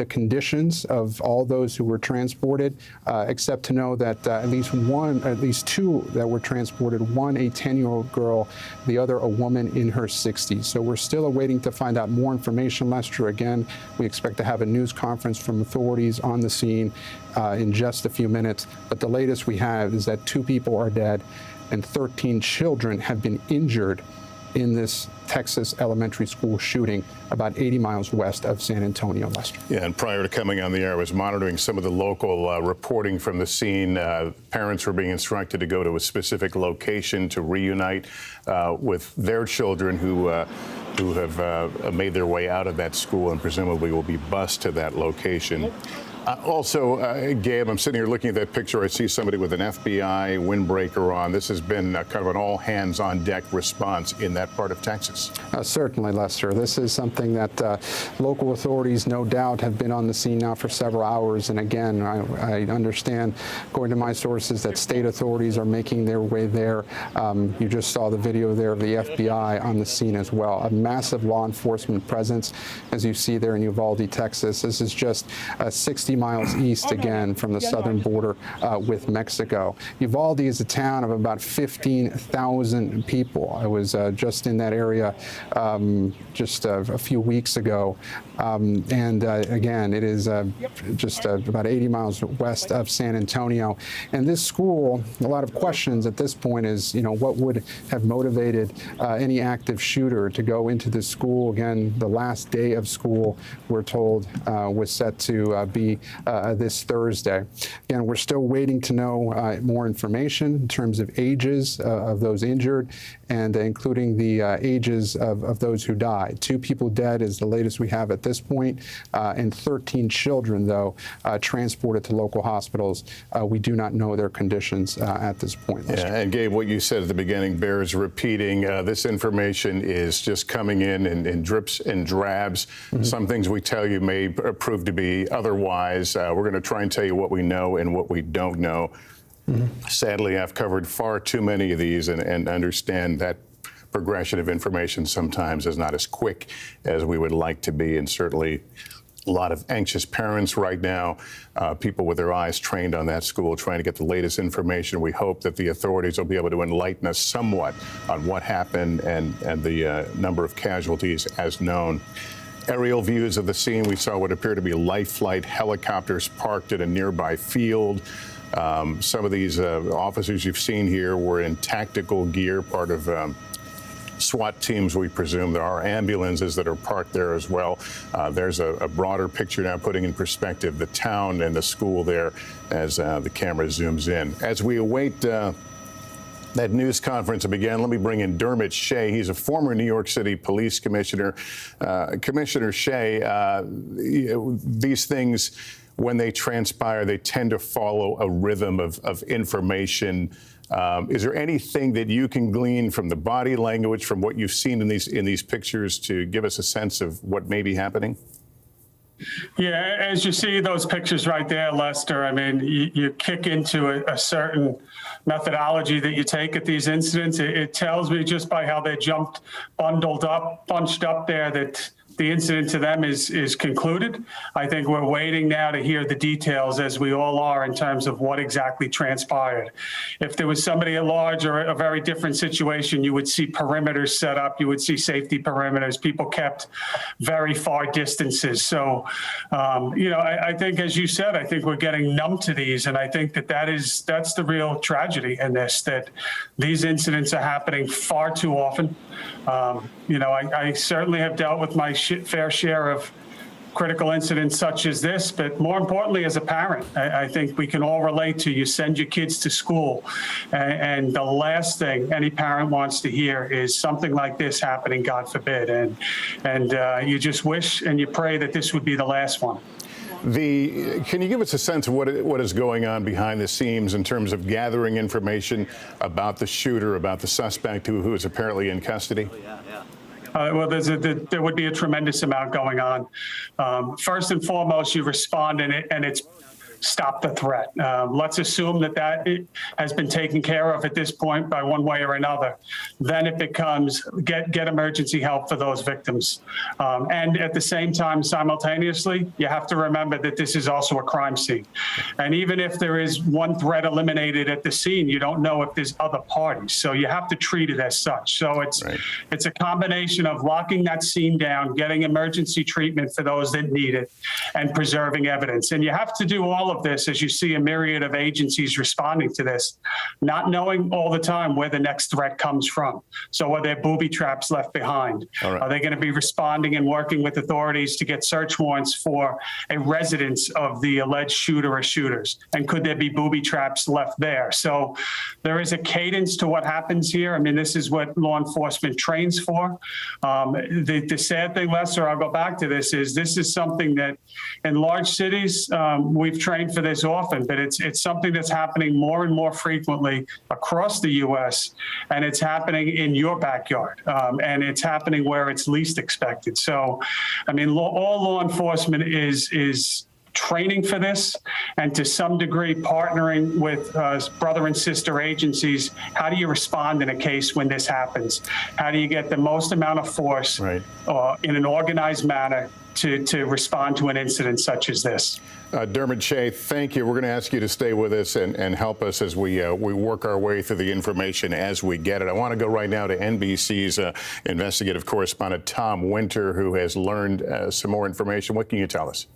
conditions of all those who were transported, except to know that at least 2 that were transported, one a 10-year-old girl, the other a woman in her 60s. So we're still awaiting to find out more information, Lester. Again, we expect to have a news conference from authorities on the scene in just a few minutes. But the latest we have is that 2 people are dead and 13 children have been injured in this Texas elementary school shooting about 80 miles west of San Antonio, Lester. Yeah, and prior to coming on the air, I was monitoring some of the local reporting from the scene. Parents were being instructed to go to a specific location to reunite with their children who have made their way out of that school and presumably will be bused to that location. Also, Gabe, I'm sitting here looking at that picture. I see somebody with an FBI windbreaker on. This has been kind of an all-hands-on-deck response in that part of Texas. Certainly, Lester. This is something that local authorities, no doubt, have been on the scene now for several hours. And again, I understand, according to my sources, that state authorities are making their way there. You just saw the video there of the FBI on the scene as well. A massive law enforcement presence, as you see there in Uvalde, Texas. This is just 60 miles east again from the southern border with Mexico. Uvalde is a town of about 15,000 people. I was just in that area just a few weeks ago. Again, it is just about 80 miles west of San Antonio. And this school, a lot of questions at this point is, what would have motivated any active shooter to go into this school? Again, the last day of school, we're told, was set to be this Thursday. Again, we're still waiting to know more information in terms of ages of those injured and including the ages of those who died. 2 people dead is the latest we have at this point, and 13 children, though, transported to local hospitals. We do not know their conditions at this point. Yeah, and Gabe, what you said at the beginning bears repeating. This information is just coming in drips and drabs. Mm-hmm. Some things we tell you may prove to be otherwise. We're going to try and tell you what we know and what we don't know. Mm-hmm. Sadly, I've covered far too many of these and understand that progression of information sometimes is not as quick as we would like to be, and certainly a lot of anxious parents right now, people with their eyes trained on that school trying to get the latest information. We hope that the authorities will be able to enlighten us somewhat on what happened and the number of casualties as known. Aerial views of the scene, we saw what appeared to be life flight helicopters parked at a nearby field. Some of these officers you've seen here were in tactical gear, part of SWAT teams, we presume. There are ambulances that are parked there as well. There's a broader picture now putting in perspective the town and the school there as the camera zooms in. As we await that news conference began, let me bring in Dermot Shea. He's a former New York City police commissioner. Commissioner Shea, these things, when they transpire, they tend to follow a rhythm of information. Is there anything that you can glean from the body language, from what you've seen in these pictures, to give us a sense of what may be happening? Yeah, as you see those pictures right there, Lester, I mean, you kick into a certain methodology that you take at these incidents. It tells me just by how they jumped, bunched up there, that the incident to them is concluded. I think we're waiting now to hear the details, as we all are, in terms of what exactly transpired. If there was somebody at large or a very different situation, you would see perimeters set up, you would see safety perimeters, people kept very far distances. So, I think, as you said, I think we're getting numb to these, and I think that's the real tragedy in this, that these incidents are happening far too often. I certainly have dealt with my fair share of critical incidents such as this, but more importantly, as a parent, I think we can all relate to, you send your kids to school, and the last thing any parent wants to hear is something like this happening, God forbid, and you just wish and you pray that this would be the last one. Can you give us a sense of what is going on behind the scenes in terms of gathering information about the shooter, about the suspect who is apparently in custody? Well, there would be a tremendous amount going on. First and foremost, you respond and it's stop the threat. Let's assume that has been taken care of at this point by one way or another. Then it becomes get emergency help for those victims. And at the same time, simultaneously, you have to remember that this is also a crime scene. And even if there is one threat eliminated at the scene, you don't know if there's other parties. So you have to treat it as such. So it's a combination of locking that scene down, getting emergency treatment for those that need it, and preserving evidence. And you have to do all of this as you see a myriad of agencies responding to this, not knowing all the time where the next threat comes from. So are there booby traps left behind? Are they going to be responding and working with authorities to get search warrants for a residence of the alleged shooter or shooters? And could there be booby traps left there? So there is a cadence to what happens here. I mean, this is what law enforcement trains for. The sad thing, Lester, I'll go back to this is something that in large cities, we've trained for this often, but it's something that's happening more and more frequently across the U.S., and it's happening in your backyard, and it's happening where it's least expected. So, I mean, all law enforcement is training for this and to some degree partnering with brother and sister agencies. How do you respond in a case when this happens? How do you get the most amount of force in an organized manner to respond to an incident such as this? Dermot Shea, thank you. We're going to ask you to stay with us and help us as we work our way through the information as we get it. I want to go right now to NBC's investigative correspondent, Tom Winter, who has learned some more information. What can you tell us?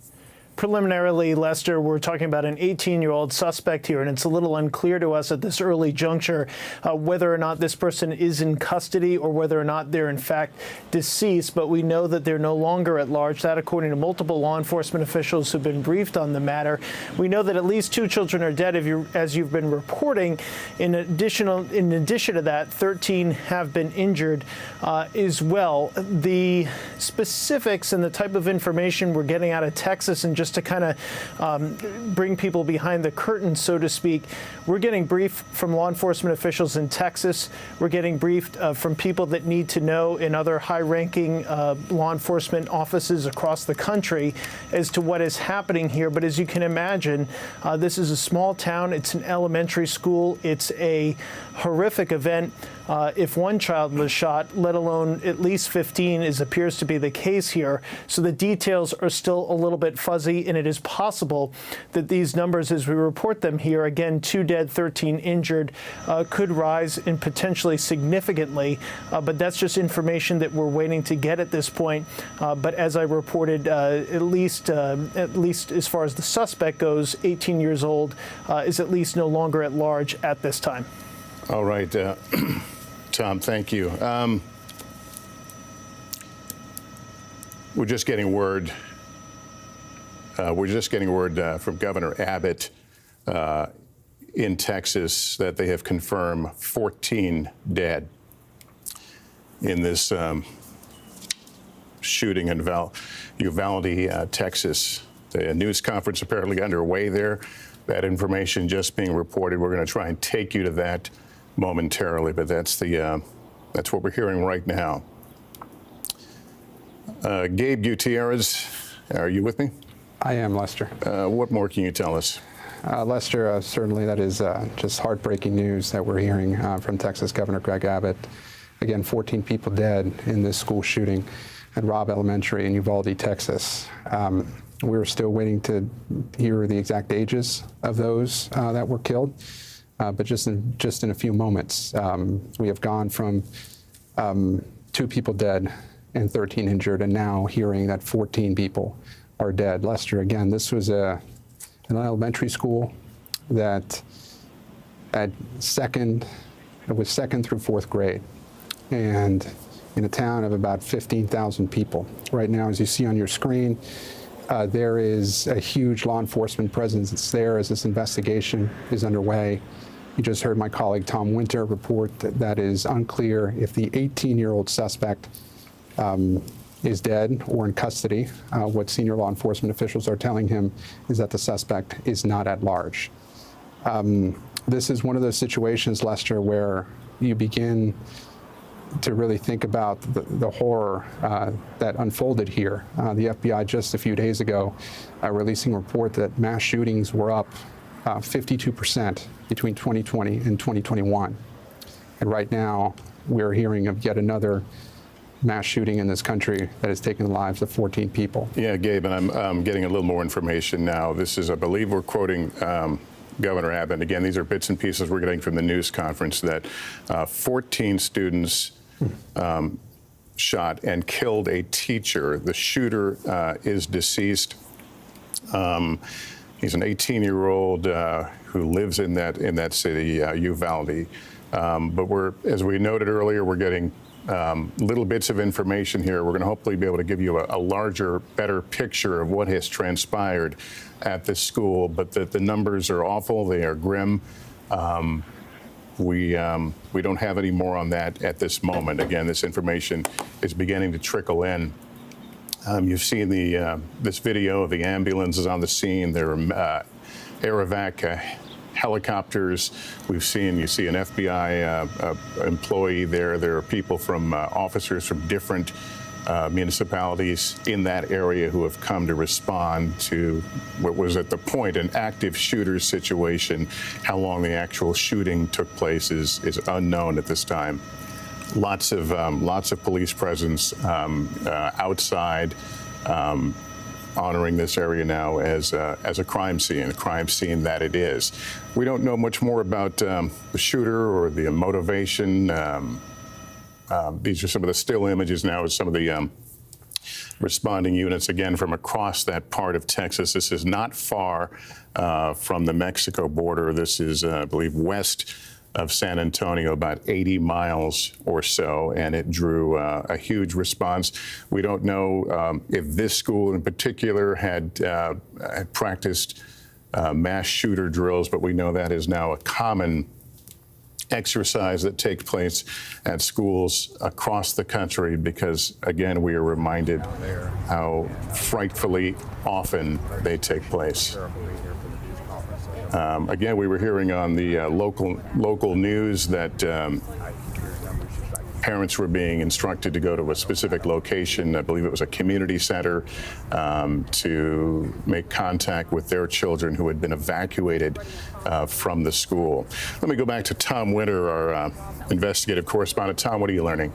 Preliminarily, Lester, we're talking about an 18-year-old suspect here, and it's a little unclear to us at this early juncture whether or not this person is in custody or whether or not they're in fact deceased. But we know that they're no longer at large. That, according to multiple law enforcement officials who've been briefed on the matter. We know that at least 2 children are dead, as you've been reporting. In addition to that, 13 have been injured as well. The specifics and the type of information we're getting out of Texas, and just to kind of bring people behind the curtain, so to speak, we're getting briefed from law enforcement officials in Texas. We're getting briefed from people that need to know in other high-ranking law enforcement offices across the country as to what is happening here. But as you can imagine, this is a small town. It's an elementary school. It's a horrific event. If one child was shot, let alone at least 15, as appears to be the case here. So the details are still a little bit fuzzy, and it is possible that these numbers, as we report them here, again, 2 dead, 13 injured, could rise and potentially significantly. But that's just information that we're waiting to get at this point. But as I reported, at least as far as the suspect goes, 18 years old, is at least no longer at large at this time. All right, Tom, thank you. We're just getting word. From Governor Abbott in Texas that they have confirmed 14 dead in this shooting in Uvalde, Texas. The news conference apparently underway there. That information just being reported. We're going to try and take you to that momentarily, but that's what we're hearing right now. Gabe Gutierrez, are you with me? I am, Lester. What more can you tell us? Lester, certainly that is just heartbreaking news that we're hearing from Texas Governor Greg Abbott. Again, 14 people dead in this school shooting at Robb Elementary in Uvalde, Texas. We're still waiting to hear the exact ages of those that were killed. But just in a few moments, we have gone from 2 people dead and 13 injured, and now hearing that 14 people are dead. Lester, again, this was an elementary school that it was second through 4th grade, and in a town of about 15,000 people. Right now, as you see on your screen, there is a huge law enforcement presence that's there as this investigation is underway. You just heard my colleague Tom Winter report that is unclear if the 18-year-old suspect is dead or in custody. What senior law enforcement officials are telling him is that the suspect is not at large. This is one of those situations, Lester, where you begin to really think about the horror that unfolded here. The FBI just a few days ago releasing a report that mass shootings were up 52% between 2020 and 2021. And right now, we're hearing of yet another mass shooting in this country that has taken the lives of 14 people. Yeah, Gabe, and I'm getting a little more information now. This is, I believe we're quoting Governor Abbott. Again, these are bits and pieces we're getting from the news conference that 14 students shot and killed a teacher. The shooter is deceased. He's an 18-year-old who lives in that city, Uvalde. But as we noted earlier, we're getting little bits of information here. We're going to hopefully be able to give you a larger, better picture of what has transpired at this school. But the numbers are awful. They are grim. We don't have any more on that at this moment. Again, this information is beginning to trickle in. You've seen this video of the ambulances on the scene. There are air-evac helicopters. You see an FBI employee there. There are people officers from different municipalities in that area who have come to respond to what was at the point an active shooter situation. How long the actual shooting took place is unknown at this time. Lots of police presence outside, honoring this area now as a crime scene that it is. We don't know much more about the shooter or the motivation. These are some of the still images now of some of the responding units, again, from across that part of Texas. This is not far from the Mexico border. This is, I believe, west of San Antonio, about 80 miles or so, and it drew a huge response. We don't know if this school in particular had practiced mass shooter drills, but we know that is now a common exercise that takes place at schools across the country because, again, we are reminded how frightfully often they take place. Again, we were hearing on the local news that parents were being instructed to go to a specific location. I believe it was a community center to make contact with their children who had been evacuated from the school. Let me go back to Tom Winter, our investigative correspondent. Tom, what are you learning?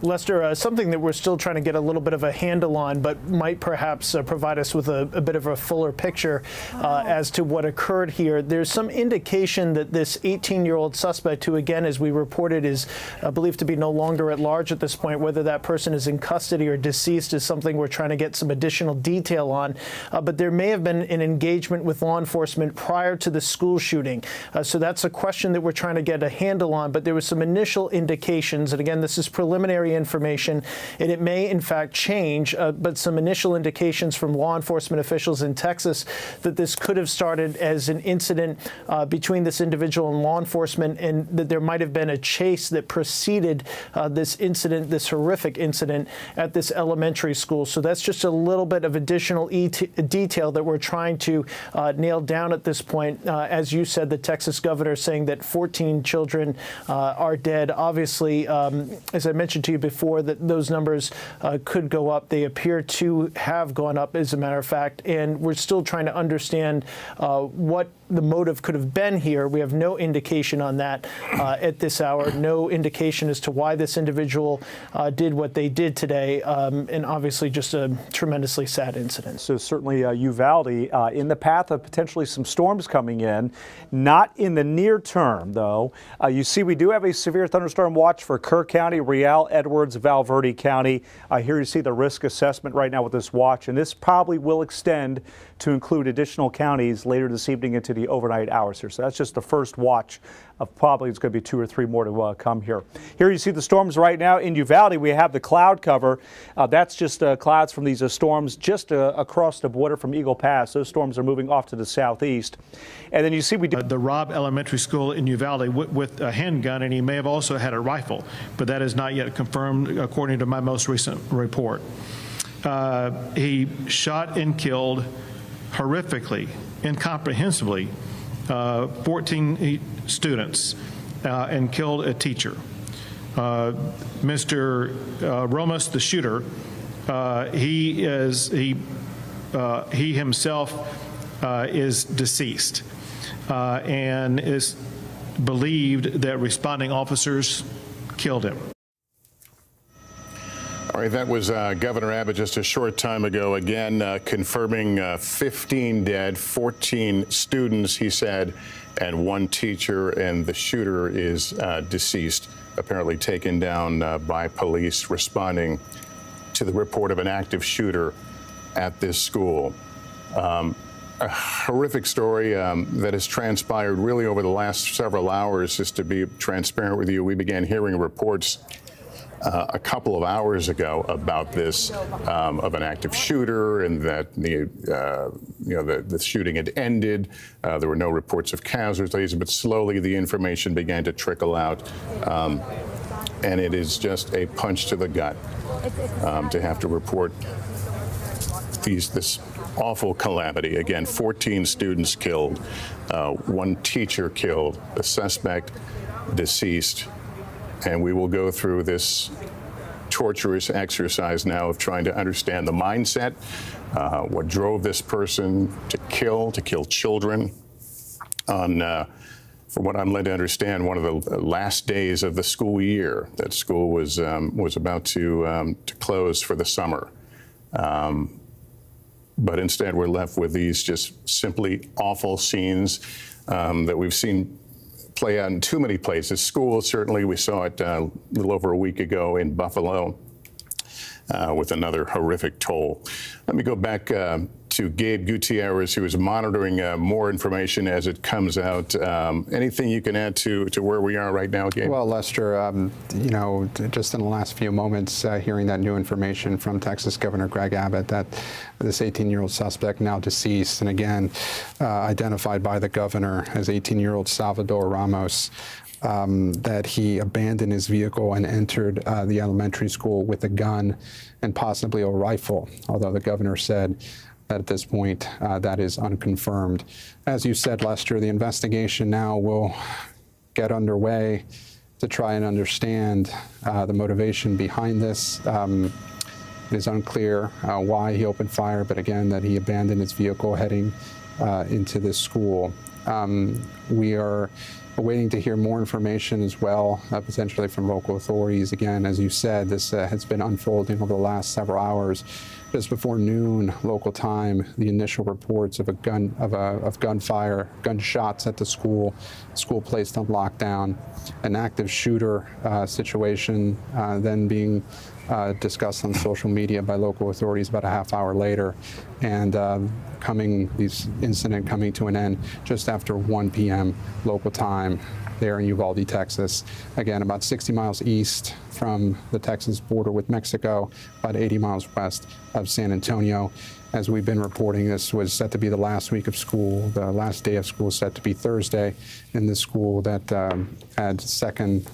Lester, something that we're still trying to get a little bit of a handle on, but might perhaps provide us with a bit of a fuller picture as to what occurred here. There's some indication that this 18-year-old suspect, who again, as we reported, is believed to be no longer at large at this point, whether that person is in custody or deceased is something we're trying to get some additional detail on. But there may have been an engagement with law enforcement prior to the school shooting. So that's a question that we're trying to get a handle on. But there was some initial indications, and again, this is preliminary information, and it may in fact change, but some initial indications from law enforcement officials in Texas that this could have started as an incident between this individual and law enforcement, and that there might have been a chase that preceded this incident, this horrific incident at this elementary school. So that's just a little bit of additional detail that we're trying to nail down at this point. As you said, the Texas governor saying that 14 children are dead. Obviously, as I mentioned to you before, that those numbers could go up. They appear to have gone up, as a matter of fact, and we're still trying to understand what the motive could have been here. We have no indication on that at this hour, no indication as to why this individual did what they did today, and obviously just a tremendously sad incident. So certainly Uvalde in the path of potentially some storms coming in, not in the near term, though. You see, we do have a severe thunderstorm watch for Kerr County, Real, Edwards, Valverde County. Here you see the risk assessment right now with this watch, and this probably will extend to include additional counties later this evening into the overnight hours here. So that's just the first watch of probably it's going to be 2 or 3 more to come here. Here you see the storms right now in Uvalde. We have the cloud cover. That's just clouds from these storms just across the border from Eagle Pass. Those storms are moving off to the southeast. And then you see the Robb Elementary School in Uvalde with a handgun, and he may have also had a rifle, but that is not yet confirmed according to my most recent report. He shot and killed horrifically, incomprehensibly, 14 students and killed a teacher. Mr. Ramos, the shooter, he himself is deceased and is believed that responding officers killed him. All right, that was Governor Abbott just a short time ago, again confirming 15 dead, 14 students, he said, and 1 teacher, and the shooter is deceased, apparently taken down by police responding to the report of an active shooter at this school. A horrific story that has transpired really over the last several hours. Just to be transparent with you, we began hearing reports a couple of hours ago about this of an active shooter, and that the shooting had ended. There were no reports of casualties, but slowly the information began to trickle out, and it is just a punch to the gut to have to report this awful calamity. Again, 14 students killed, 1 teacher killed, a suspect deceased. And we will go through this torturous exercise now of trying to understand the mindset, what drove this person to kill children on, from what I'm led to understand, one of the last days of the school year. That school was about to close for the summer. But instead, we're left with these just simply awful scenes that we've seen play out in too many places. Schools, certainly, we saw it a little over a week ago in Buffalo with another horrific toll. Let me go back to Gabe Gutierrez, who is monitoring more information as it comes out. Anything you can add to where we are right now, Gabe? Well, Lester, just in the last few moments, hearing that new information from Texas Governor Greg Abbott that this 18-year-old suspect, now deceased, and again identified by the governor as 18-year-old Salvador Ramos, that he abandoned his vehicle and entered the elementary school with a gun and possibly a rifle, although the governor said that at this point that is unconfirmed. As you said, Lester, the investigation now will get underway to try and understand the motivation behind this. It is unclear why he opened fire, but again, that he abandoned his vehicle heading into this school. We are waiting to hear more information as well, potentially from local authorities. Again, as you said, this has been unfolding over the last several hours. Just before noon local time, the initial reports of gunfire, gunshots at the school placed on lockdown, an active shooter situation then being discussed on social media by local authorities about a half hour later, and this incident coming to an end just after 1 p.m. local time there in Uvalde, Texas. Again, about 60 miles east from the Texas border with Mexico, about 80 miles west of San Antonio. As we've been reporting, this was set to be the last week of school. The last day of school is set to be Thursday in this school that had second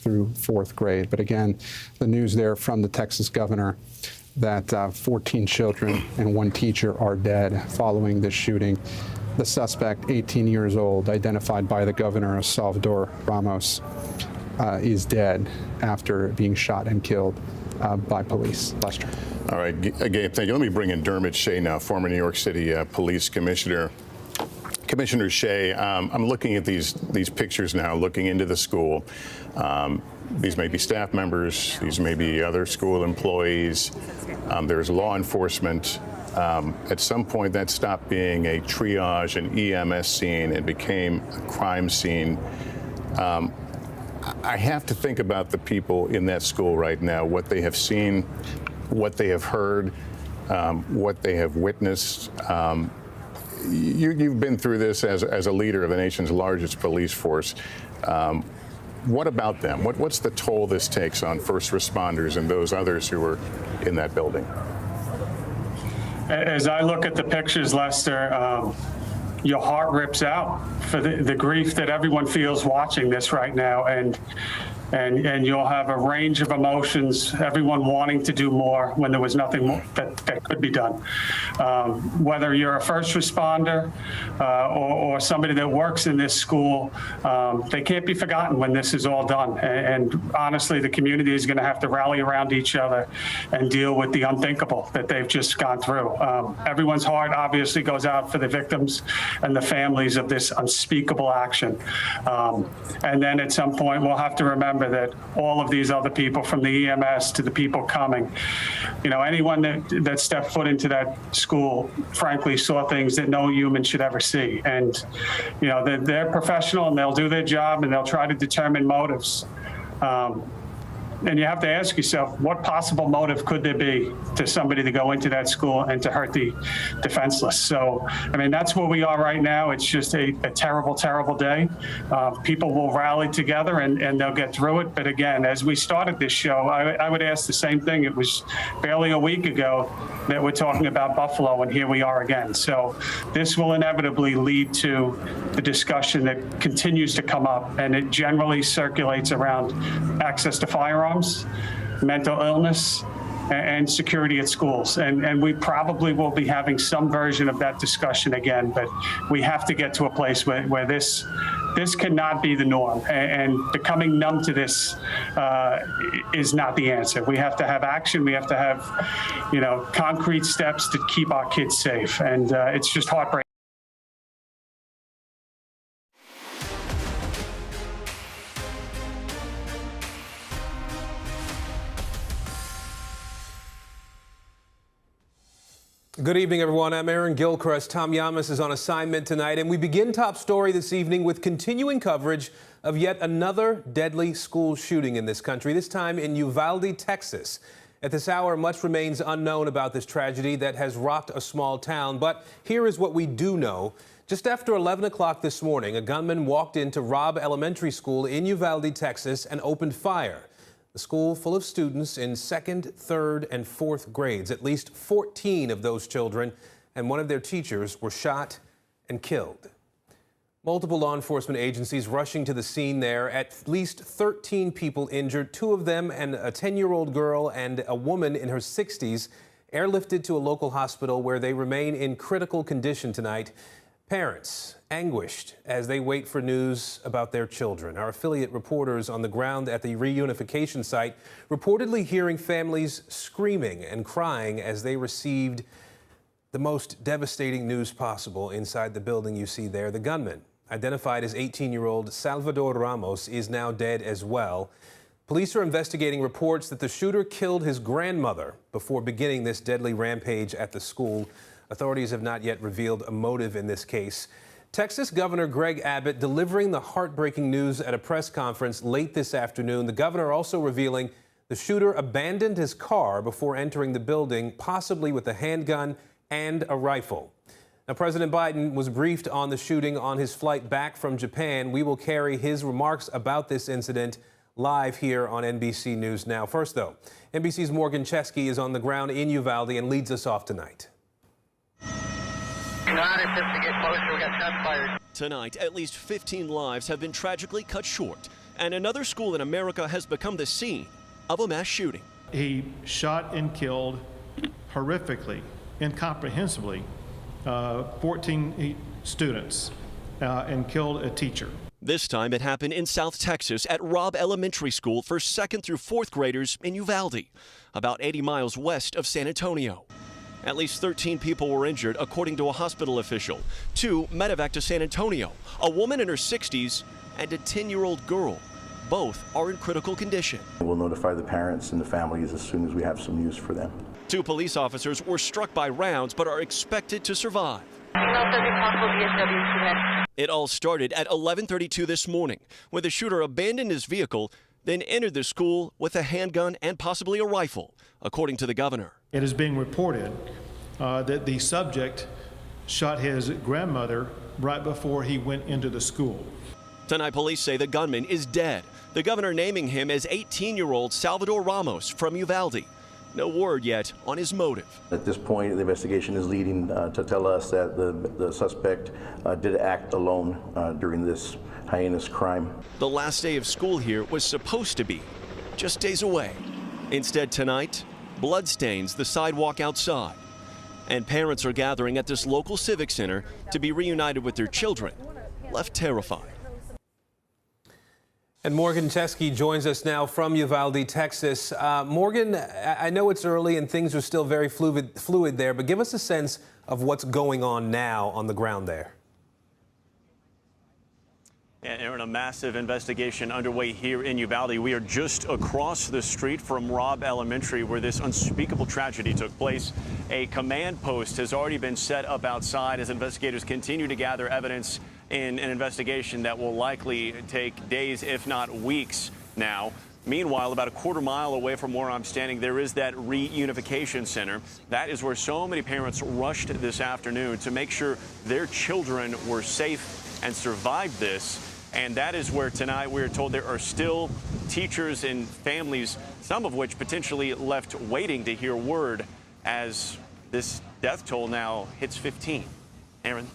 through fourth grade. But again, the news there from the Texas governor that 14 children and 1 teacher are dead following this shooting. The suspect, 18 years old, identified by the governor as Salvador Ramos, is dead after being shot and killed by police. Lester. All right, Gabe, thank you. Let me bring in Dermot Shea now, former New York City police commissioner. Commissioner Shea, I'm looking at these pictures now, looking into the school. These may be staff members, these may be other school employees. There's law enforcement. At some point, that stopped being a triage and EMS scene and became a crime scene. I have to think about the people in that school right now, what they have seen, what they have heard, what they have witnessed. You've been through this as a leader of the nation's largest police force. What about them? What's the toll this takes on first responders and those others who were in that building? As I look at the pictures, Lester, your heart rips out for the grief that everyone feels watching this right now. And you'll have a range of emotions, everyone wanting to do more when there was nothing more that could be done. Whether you're a first responder or somebody that works in this school, they can't be forgotten when this is all done. And honestly, the community is going to have to rally around each other and deal with the unthinkable that they've just gone through. Everyone's heart obviously goes out for the victims and the families of this unspeakable action. And then at some point, we'll have to remember that all of these other people, from the EMS to the people coming, anyone that stepped foot into that school, frankly, saw things that no human should ever see. And, they're professional and they'll do their job and they'll try to determine motives. And you have to ask yourself, what possible motive could there be to somebody to go into that school and to hurt the defenseless? So, that's where we are right now. It's just a terrible, terrible day. People will rally together and they'll get through it. But again, as we started this show, I would ask the same thing. It was barely a week ago that we're talking about Buffalo, and here we are again. So this will inevitably lead to the discussion that continues to come up, and it generally circulates around access to firearms, mental illness, and security at schools. And we probably will be having some version of that discussion again, but we have to get to a place where this cannot be the norm. And becoming numb to this is not the answer. We have to have action. We have to have, concrete steps to keep our kids safe. And it's just heartbreaking. Good evening, everyone. I'm Aaron Gilchrist. Tom Llamas is on assignment tonight, and we begin Top Story this evening with continuing coverage of yet another deadly school shooting in this country, this time in Uvalde, Texas. At this hour, much remains unknown about this tragedy that has rocked a small town, but here is what we do know. Just after 11 o'clock this morning, a gunman walked into Robb Elementary School in Uvalde, Texas, and opened fire. The school full of students in 2nd, 3rd, and 4th grades. At least 14 of those children and one of their teachers were shot and killed. Multiple law enforcement agencies rushing to the scene there. At least 13 people injured, 2 of them and a 10-year-old girl and a woman in her 60s airlifted to a local hospital where they remain in critical condition tonight. Parents anguished as they wait for news about their children. Our affiliate reporters on the ground at the reunification site reportedly hearing families screaming and crying as they received the most devastating news possible inside the building you see there. The gunman, identified as 18-year-old Salvador Ramos, is now dead as well. Police are investigating reports that the shooter killed his grandmother before beginning this deadly rampage at the school. Authorities have not yet revealed a motive in this case. Texas Governor Greg Abbott delivering the heartbreaking news at a press conference late this afternoon. The governor also revealing the shooter abandoned his car before entering the building, possibly with a handgun and a rifle. Now, President Biden was briefed on the shooting on his flight back from Japan. We will carry his remarks about this incident live here on NBC News Now. First, though, NBC's Morgan Chesky is on the ground in Uvalde and leads us off tonight. Not attempt to get closer. We got shots fired. Tonight, at least 15 lives have been tragically cut short, and another school in America has become the scene of a mass shooting. He shot and killed horrifically, incomprehensibly, 14 students and killed a teacher. This time it happened in South Texas at Robb Elementary School for 2nd through 4th graders in Uvalde, about 80 miles west of San Antonio. At least 13 people were injured, according to a hospital official. 2 medevac to San Antonio, a woman in her 60s and a 10-year-old girl. Both are in critical condition. We'll notify the parents and the families as soon as we have some news for them. 2 police officers were struck by rounds but are expected to survive. It all started at 11:32 this morning when the shooter abandoned his vehicle, then entered the school with a handgun and possibly a rifle, according to the governor. It is being reported that the subject shot his grandmother right before he went into the school. Tonight, police say the gunman is dead, the governor naming him as 18-year-old Salvador Ramos from Uvalde. No word yet on his motive. At this point, the investigation is leading to tell us that the suspect did act alone during this heinous crime. The last day of school here was supposed to be just days away. Instead, tonight, blood stains the sidewalk outside. And parents are gathering at this local civic center to be reunited with their children, left terrified. And Morgan Chesky joins us now from Uvalde, Texas. Morgan, I know it's early and things are still very fluid there, but give us a sense of what's going on now on the ground there. And Aaron, a massive investigation underway here in Uvalde. We are just across the street from Robb Elementary, where this unspeakable tragedy took place. A command post has already been set up outside as investigators continue to gather evidence in an investigation that will likely take days, if not weeks now. Meanwhile, about a quarter mile away from where I'm standing, there is that reunification center. That is where so many parents rushed this afternoon to make sure their children were safe and survived this. And that is where tonight we are told there are still teachers and families, some of which potentially left waiting to hear word as this death toll now hits 15. Aaron?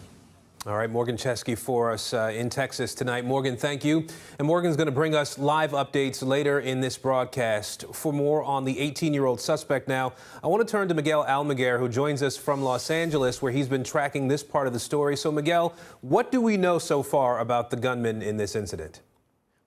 All right, Morgan Chesky for us in Texas tonight. Morgan, thank you. And Morgan's going to bring us live updates later in this broadcast. For more on the 18-year-old suspect now, I want to turn to Miguel Almaguer, who joins us from Los Angeles, where he's been tracking this part of the story. So, Miguel, what do we know so far about the gunman in this incident?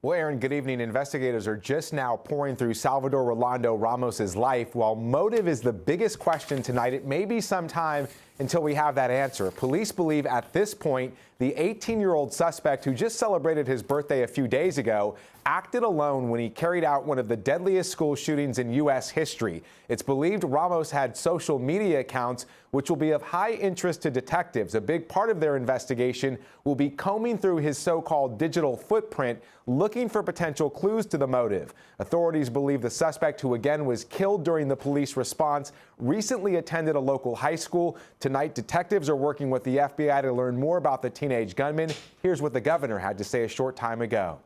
Well, Aaron, good evening. Investigators are just now pouring through Salvador Rolando Ramos's life. While motive is the biggest question tonight, it may be some time until we have that answer. Police believe at this point the 18-year-old suspect, who just celebrated his birthday a few days ago, acted alone when he carried out one of the deadliest school shootings in U.S. history. It's believed Ramos had social media accounts which will be of high interest to detectives. A big part of their investigation will be combing through his so-called digital footprint, looking for potential clues to the motive. Authorities believe the suspect, who again was killed during the police response, recently attended a local high school. Tonight, detectives are working with the FBI to learn more about the teenage gunman. Here's what the governor had to say a short time ago.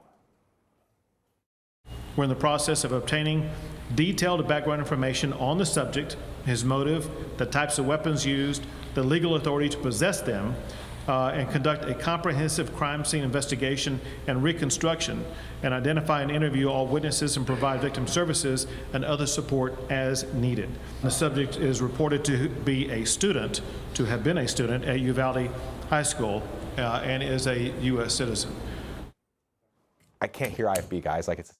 We're in the process of obtaining detailed background information on the subject, his motive, the types of weapons used, the legal authority to possess them, and conduct a comprehensive crime scene investigation and reconstruction, and identify and interview all witnesses and provide victim services and other support as needed. The subject is reported to be a student, to have been a student at Uvalde High School, and is a U.S. citizen. I can't hear IFB, guys. Like it's.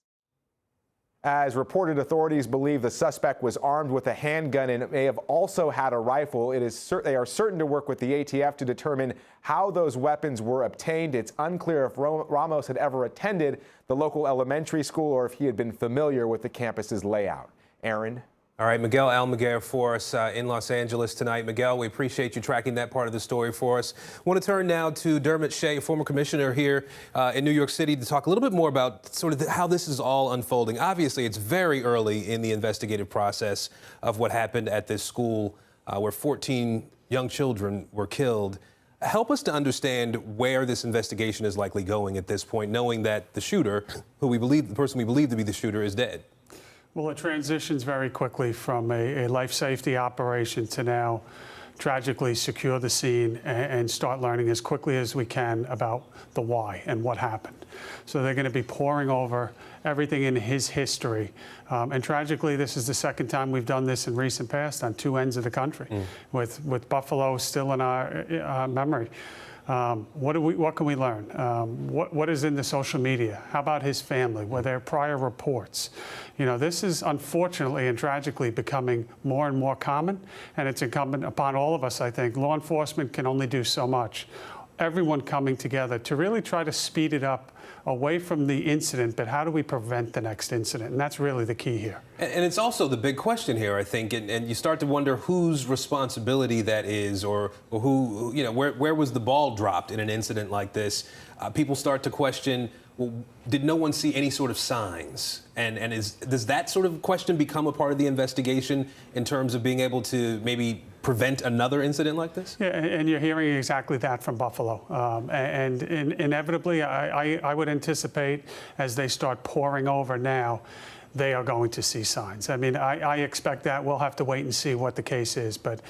As reported, authorities believe the suspect was armed with a handgun and may have also had a rifle. They are certain to work with the ATF to determine how those weapons were obtained. It's unclear if Ramos had ever attended the local elementary school or if he had been familiar with the campus's layout. Aaron? All right, Miguel Almaguer for us in Los Angeles tonight. Miguel, we appreciate you tracking that part of the story for us. I want to turn now to Dermot Shea, former commissioner here in New York City, to talk a little bit more about sort of how this is all unfolding. Obviously, it's very early in the investigative process of what happened at this school where 14 young children were killed. Help us to understand where this investigation is likely going at this point, knowing that the shooter, the person we believe to be the shooter, is dead. Well, it transitions very quickly from a life safety operation to now tragically secure the scene and start learning as quickly as we can about the why and what happened. So they're going to be pouring over everything in his history. And tragically, this is the second time we've done this in recent past on two ends of the country, with Buffalo still in our memory. What can we learn? What is in the social media? How about his family? Were there prior reports? You know, this is unfortunately and tragically becoming more and more common, and it's incumbent upon all of us, I think. Law enforcement can only do so much. Everyone coming together to really try to speed it up away from the incident, but how do we prevent the next incident? And that's really the key here. And it's also the big question here, I think, and you start to wonder whose responsibility that is, or who, you know, where was the ball dropped in an incident like this? People start to question, well, did no one see any sort of signs? And does that sort of question become a part of the investigation in terms of being able to maybe prevent another incident like this? Yeah, and you're hearing exactly that from Buffalo. And inevitably, I would anticipate as they start pouring over now, they are going to see signs. I mean, I expect that. We'll have to wait and see what the case is. But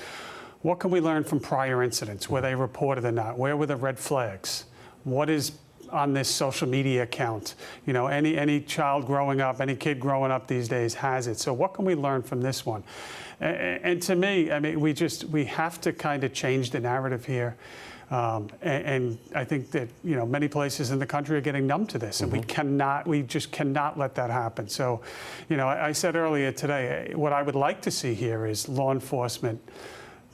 what can we learn from prior incidents? Were they reported or not? Where were the red flags? What is on this social media account? You know, any child growing up, any kid growing up these days has it. So what can we learn from this one? And to me, I mean, we have to kind of change the narrative here. And I think that, you know, many places in the country are getting numb to this, and we just cannot let that happen. So, you know, I said earlier today, what I would like to see here is law enforcement,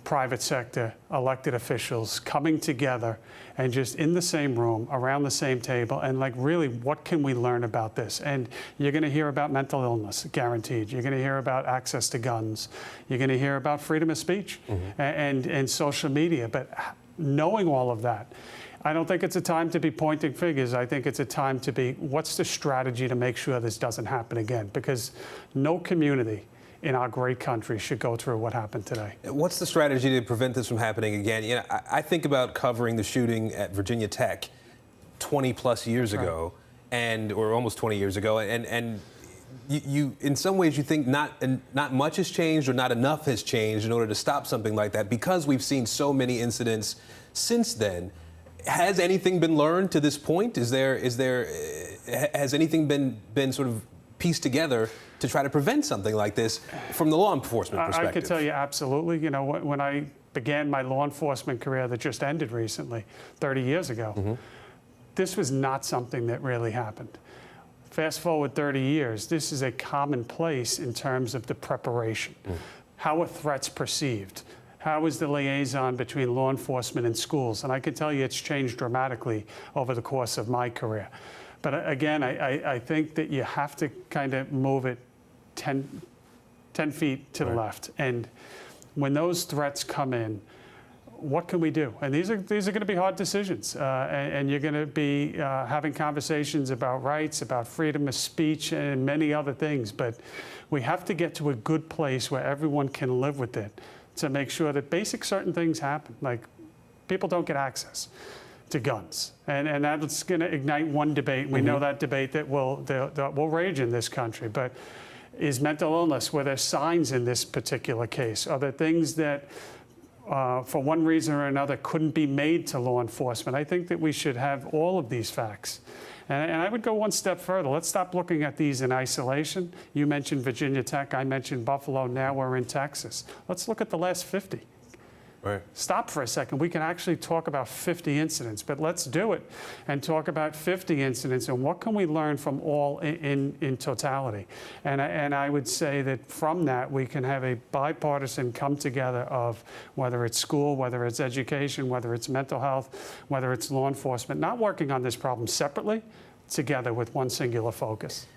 private sector, elected officials coming together and just in the same room, around the same table, and like, really, what can we learn about this? And you're going to hear about mental illness, guaranteed. You're going to hear about access to guns. You're going to hear about freedom of speech and social media. But knowing all of that, I don't think it's a time to be pointing fingers. I think it's a time to be, what's the strategy to make sure this doesn't happen again? Because no community in our great country should go through what happened today. What's the strategy to prevent this from happening again? You know, I think about covering the shooting at Virginia Tech 20 plus years ago, or almost 20 years ago, and you in some ways you think not much has changed or not enough has changed in order to stop something like that, because we've seen so many incidents since then. Has anything been learned to this point? Has anything been sort of pieced together to try to prevent something like this from the law enforcement perspective? I could tell you absolutely. You know, when I began my law enforcement career that just ended recently, 30 years ago, this was not something that really happened. Fast forward 30 years, this is a commonplace in terms of the preparation. How are threats perceived? How is the liaison between law enforcement and schools? And I can tell you it's changed dramatically over the course of my career. But again, I think that you have to kind of move it 10 feet to the left. And when those threats come in, what can we do? And these are going to be hard decisions. And you're going to be having conversations about rights, about freedom of speech, and many other things. But we have to get to a good place where everyone can live with it to make sure that basic certain things happen, like people don't get access to guns. And that's going to ignite one debate. We know that debate that will rage in this country. But is mental illness, were there signs in this particular case? Are there things that, for one reason or another, couldn't be made to law enforcement? I think that we should have all of these facts. And I would go one step further. Let's stop looking at these in isolation. You mentioned Virginia Tech. I mentioned Buffalo. Now we're in Texas. Let's look at the last 50. Right. Stop for a second. We can actually talk about 50 incidents, but let's do it and talk about 50 incidents and what can we learn from all in totality. And I would say that from that we can have a bipartisan come together of whether it's school, whether it's education, whether it's mental health, whether it's law enforcement, not working on this problem separately, together with one singular focus.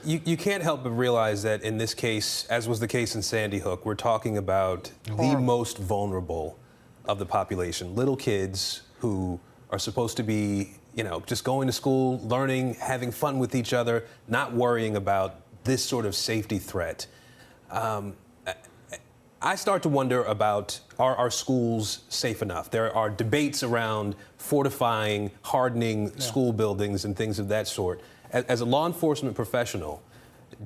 You can't help but realize that in this case, as was the case in Sandy Hook, we're talking about the most vulnerable of the population, little kids who are supposed to be, you know, just going to school, learning, having fun with each other, not worrying about this sort of safety threat. I start to wonder about, are our schools safe enough? There are debates around fortifying, hardening school buildings and things of that sort. As a law enforcement professional,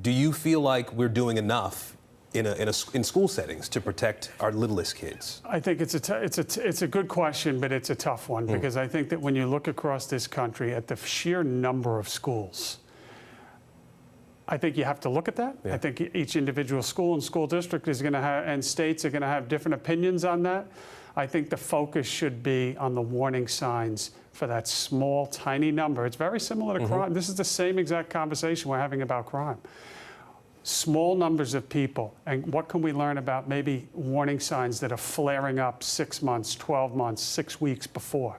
do you feel like we're doing enough in school settings to protect our littlest kids? I think it's a good question, but it's a tough one because I think that when you look across this country at the sheer number of schools, I think you have to look at that. I think each individual school and school district is going to have, and states are going to have different opinions on that. I think the focus should be on the warning signs for that small, tiny number. It's very similar to crime. This is the same exact conversation we're having about crime. Small numbers of people, and what can we learn about maybe warning signs that are flaring up 6 months, 12 months, 6 weeks before?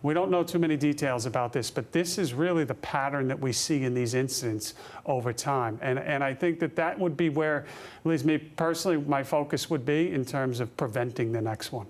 We don't know too many details about this, but this is really the pattern that we see in these incidents over time. And I think that would be where, at least me personally, my focus would be in terms of preventing the next one.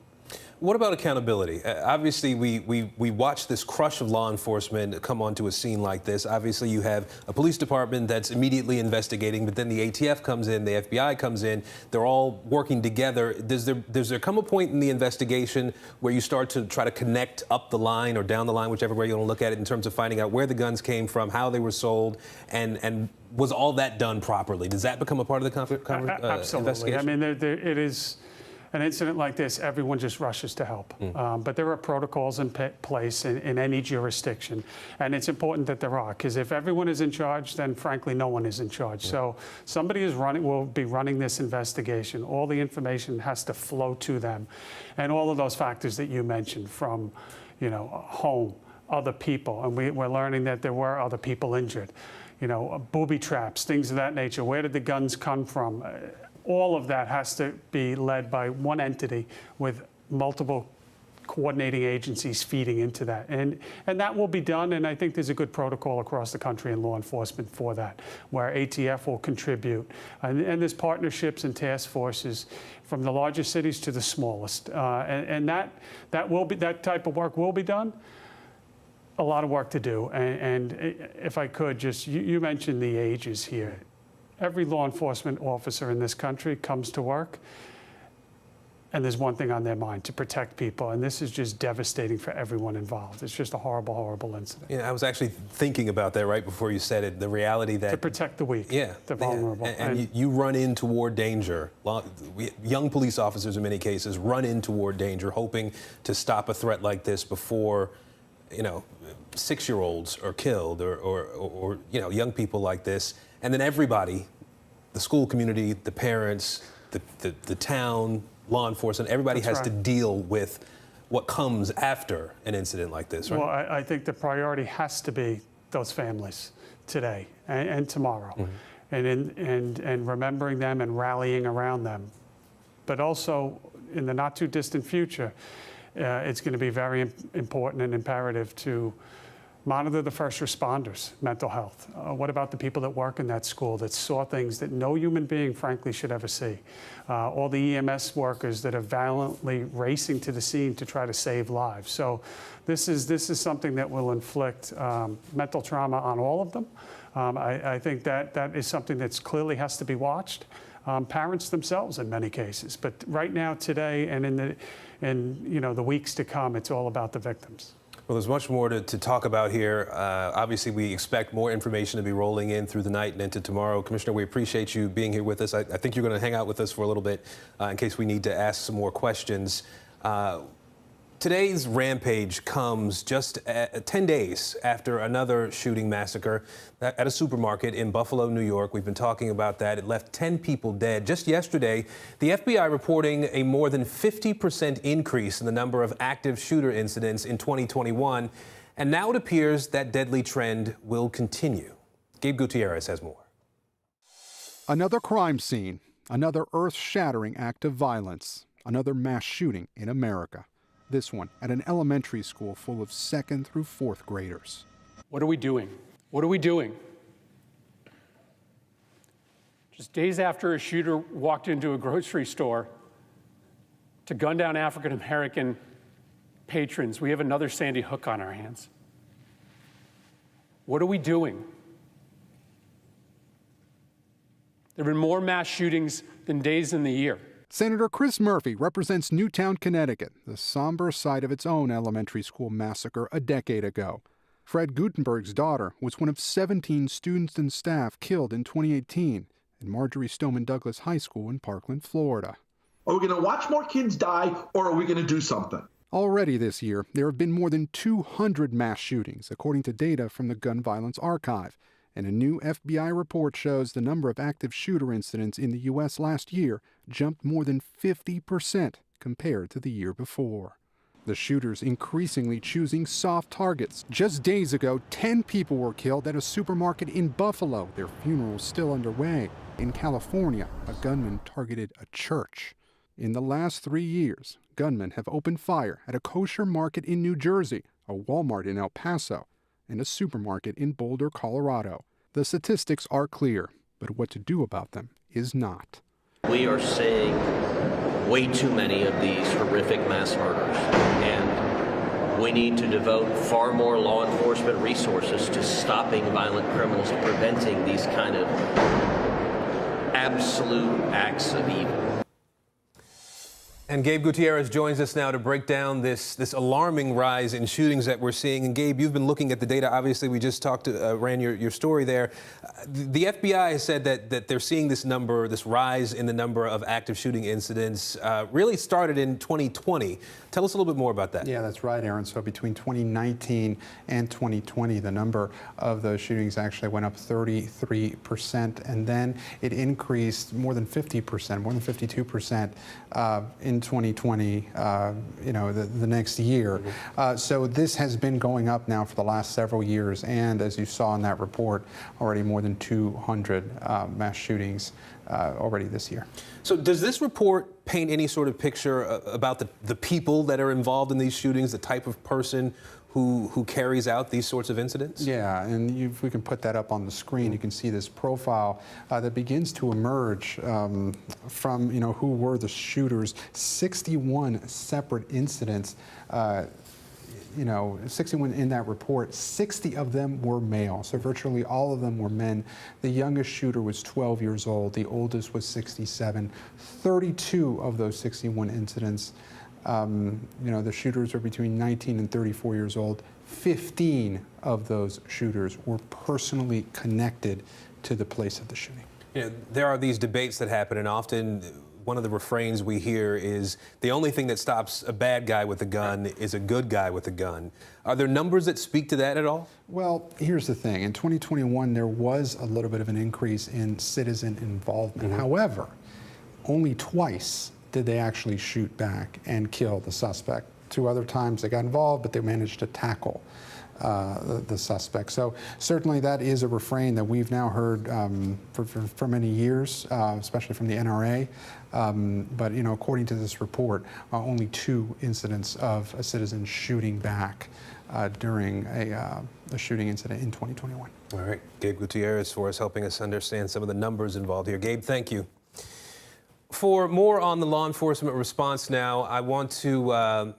What about accountability? Obviously, we watch this crush of law enforcement come onto a scene like this. Obviously, you have a police department that's immediately investigating, but then the ATF comes in, the FBI comes in. They're all working together. Does there come a point in the investigation where you start to try to connect up the line or down the line, whichever way you want to look at it, in terms of finding out where the guns came from, how they were sold, and was all that done properly? Does that become a part of the Absolutely. investigation? I mean, it is. An incident like this, everyone just rushes to help. But there are protocols in place in any jurisdiction. And it's important that there are, because if everyone is in charge, then frankly, no one is in charge. So somebody will be running this investigation. All the information has to flow to them. And all of those factors that you mentioned from, you know, home, other people. And we're learning that there were other people injured. You know, booby traps, things of that nature. Where did the guns come from? All of that has to be led by one entity with multiple coordinating agencies feeding into that. And that will be done, and I think there's a good protocol across the country in law enforcement for that, where ATF will contribute. And there's partnerships and task forces from the largest cities to the smallest. And that type of work will be done. A lot of work to do. And if I could just, you mentioned the ages here. Every law enforcement officer in this country comes to work, and there's one thing on their mind: to protect people. And this is just devastating for everyone involved. It's just a horrible, horrible incident. Yeah, I was actually thinking about that right before you said it. The reality that to protect the weak, the vulnerable, and you run in toward danger. Young police officers, in many cases, run in toward danger, hoping to stop a threat like this before 6-year-olds are killed or young people like this, and then everybody, the school community, the parents, the town, law enforcement, everybody has to deal with what comes after an incident like this, right? Well, I think the priority has to be those families today and tomorrow, and remembering them and rallying around them. But also, in the not too distant future, it's going to be very important and imperative to monitor the first responders' mental health. What about the people that work in that school that saw things that no human being, frankly, should ever see? All the EMS workers that are valiantly racing to the scene to try to save lives. So this is something that will inflict mental trauma on all of them. I think that is something that clearly has to be watched. Parents themselves in many cases. But right now, today, and in the weeks to come, it's all about the victims. Well, there's much more to talk about here. Obviously, we expect more information to be rolling in through the night and into tomorrow. Commissioner, we appreciate you being here with us. I think you're going to hang out with us for a little bit in case we need to ask some more questions. Today's rampage comes just 10 days after another shooting massacre at a supermarket in Buffalo, New York. We've been talking about that. It left 10 people dead. Just yesterday, the FBI reporting a more than 50% increase in the number of active shooter incidents in 2021. And now it appears that deadly trend will continue. Gabe Gutierrez has more. Another crime scene, another earth-shattering act of violence, another mass shooting in America. This one at an elementary school full of 2nd through 4th graders. What are we doing? What are we doing? Just days after a shooter walked into a grocery store to gun down African American patrons, we have another Sandy Hook on our hands. What are we doing? There have been more mass shootings than days in the year. Senator Chris Murphy represents Newtown, Connecticut, the somber site of its own elementary school massacre a decade ago. Fred Gutenberg's daughter was one of 17 students and staff killed in 2018 at Marjorie Stoneman Douglas High School in Parkland, Florida. Are we going to watch more kids die, or are we going to do something? Already this year, there have been more than 200 mass shootings, according to data from the Gun Violence Archive. And a new FBI report shows the number of active shooter incidents in the U.S. last year jumped more than 50% compared to the year before. The shooters increasingly choosing soft targets. Just days ago, 10 people were killed at a supermarket in Buffalo. Their funeral is still underway. In California, a gunman targeted a church. In the last 3 years, gunmen have opened fire at a kosher market in New Jersey, a Walmart in El Paso, and a supermarket in Boulder, Colorado. The statistics are clear, but what to do about them is not. We are seeing way too many of these horrific mass murders, and we need to devote far more law enforcement resources to stopping violent criminals and preventing these kind of absolute acts of evil. And Gabe Gutierrez joins us now to break down this alarming rise in shootings that we're seeing. And Gabe, you've been looking at the data. Obviously, we just ran your story there. The FBI has said that they're seeing this rise in the number of active shooting incidents really started in 2020. Tell us a little bit more about that. Yeah, that's right, Aaron. So between 2019 and 2020, the number of those shootings actually went up 33%, and then it increased more than 50%, more than 52% in 2020, the next year. So this has been going up now for the last several years, and as you saw in that report, already more than 200 mass shootings already this year. So does this report paint any sort of picture about the people that are involved in these shootings, the type of person who carries out these sorts of incidents? Yeah, and if we can put that up on the screen, you can see this profile that begins to emerge from, who were the shooters. 61 separate incidents, 61 in that report. 60 of them were male, so virtually all of them were men. The youngest shooter was 12 years old. The oldest was 67. 32 of those 61 incidents, the shooters are between 19 and 34 years old. 15 of those shooters were personally connected to the place of the shooting. There are these debates that happen, and often one of the refrains we hear is the only thing that stops a bad guy with a gun is a good guy with a gun. Are there numbers that speak to that at all? Well, here's the thing. In 2021, there was a little bit of an increase in citizen involvement. However, only twice did they actually shoot back and kill the suspect. 2 other times they got involved, but they managed to tackle the suspect. So certainly that is a refrain that we've now heard for many years, especially from the NRA. But according to this report, only 2 incidents of a citizen shooting back during a shooting incident in 2021. All right, Gabe Gutierrez for us, helping us understand some of the numbers involved here. Gabe, thank you. For more on the law enforcement response now, I want to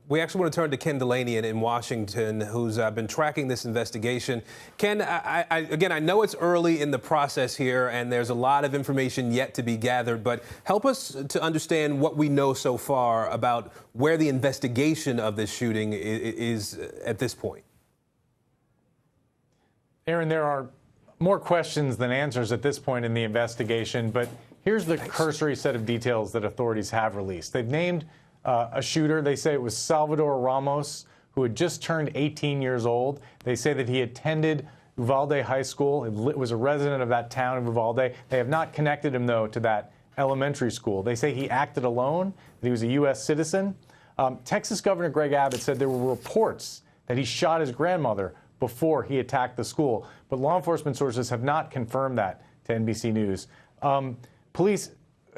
we actually want to turn to Ken Delaney in Washington, who's been tracking this investigation. Ken, again, I know it's early in the process here, and there's a lot of information yet to be gathered, but help us to understand what we know so far about where the investigation of this shooting is at this point. Aaron, there are more questions than answers at this point in the investigation, but here's the cursory set of details that authorities have released. They've named a shooter. They say it was Salvador Ramos, who had just turned 18 years old. They say that he attended Uvalde High School. It was a resident of that town of Uvalde. They have not connected him, though, to that elementary school. They say he acted alone, that he was a U.S. citizen. Texas Governor Greg Abbott said there were reports that he shot his grandmother before he attacked the school, but law enforcement sources have not confirmed that to NBC News. Police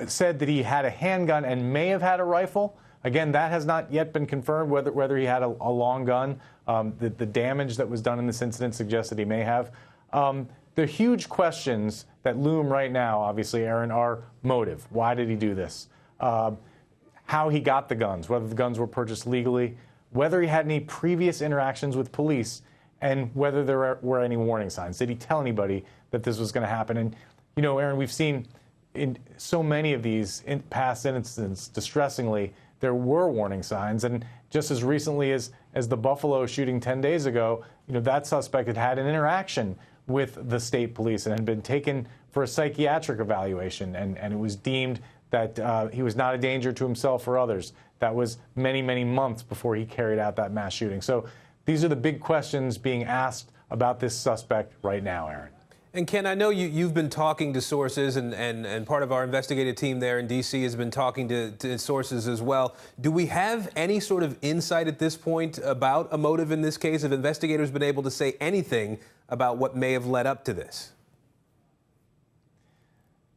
said that he had a handgun and may have had a rifle. Again, that has not yet been confirmed, whether he had a long gun. The damage that was done in this incident suggests that he may have. The huge questions that loom right now, obviously, Aaron, are motive. Why did he do this? How he got the guns, whether the guns were purchased legally, whether he had any previous interactions with police, and whether there were any warning signs. Did he tell anybody that this was going to happen? And, Aaron, we've seen in so many of these past incidents, distressingly, there were warning signs. And just as recently as the Buffalo shooting 10 days ago, that suspect had an interaction with the state police and had been taken for a psychiatric evaluation. And it was deemed that he was not a danger to himself or others. That was many, many months before he carried out that mass shooting. So these are the big questions being asked about this suspect right now, Aaron. And Ken, I know you've been talking to sources, and part of our investigative team there in D.C. has been talking to sources as well. Do we have any sort of insight at this point about a motive in this case? Have investigators been able to say anything about what may have led up to this?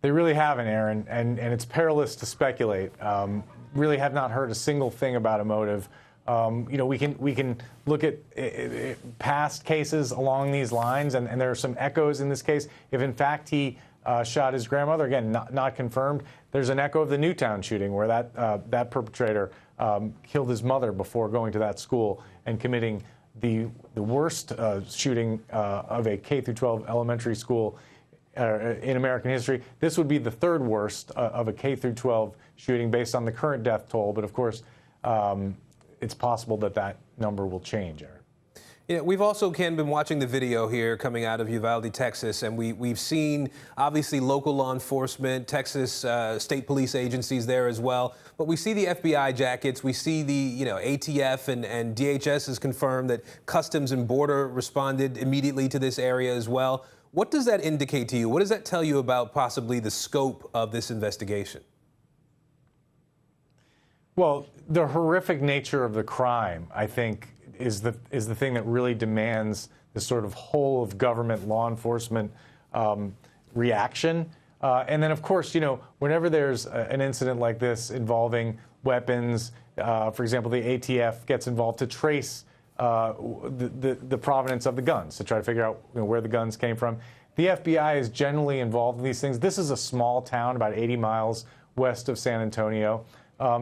They really haven't, Aaron, and it's perilous to speculate. Really have not heard a single thing about a motive. We can look at past cases along these lines, and there are some echoes in this case. If in fact he shot his grandmother, again, not confirmed, there's an echo of the Newtown shooting where that perpetrator killed his mother before going to that school and committing the worst shooting of a K-12 elementary school in American history. This would be the 3rd worst of a K-12 shooting based on the current death toll, but of course, it's possible that number will change, Aaron. We've also, Ken, been watching the video here coming out of Uvalde, Texas, and we've seen, obviously, local law enforcement, Texas state police agencies there as well. But we see the FBI jackets. We see the, ATF and DHS has confirmed that Customs and Border responded immediately to this area as well. What does that indicate to you? What does that tell you about possibly the scope of this investigation? Well, the horrific nature of the crime, I think, is the thing that really demands this sort of whole of government law enforcement reaction. And then, of course, whenever there's an incident like this involving weapons, for example, the ATF gets involved to trace the provenance of the guns, to try to figure out where the guns came from. The FBI is generally involved in these things. This is a small town about 80 miles west of San Antonio.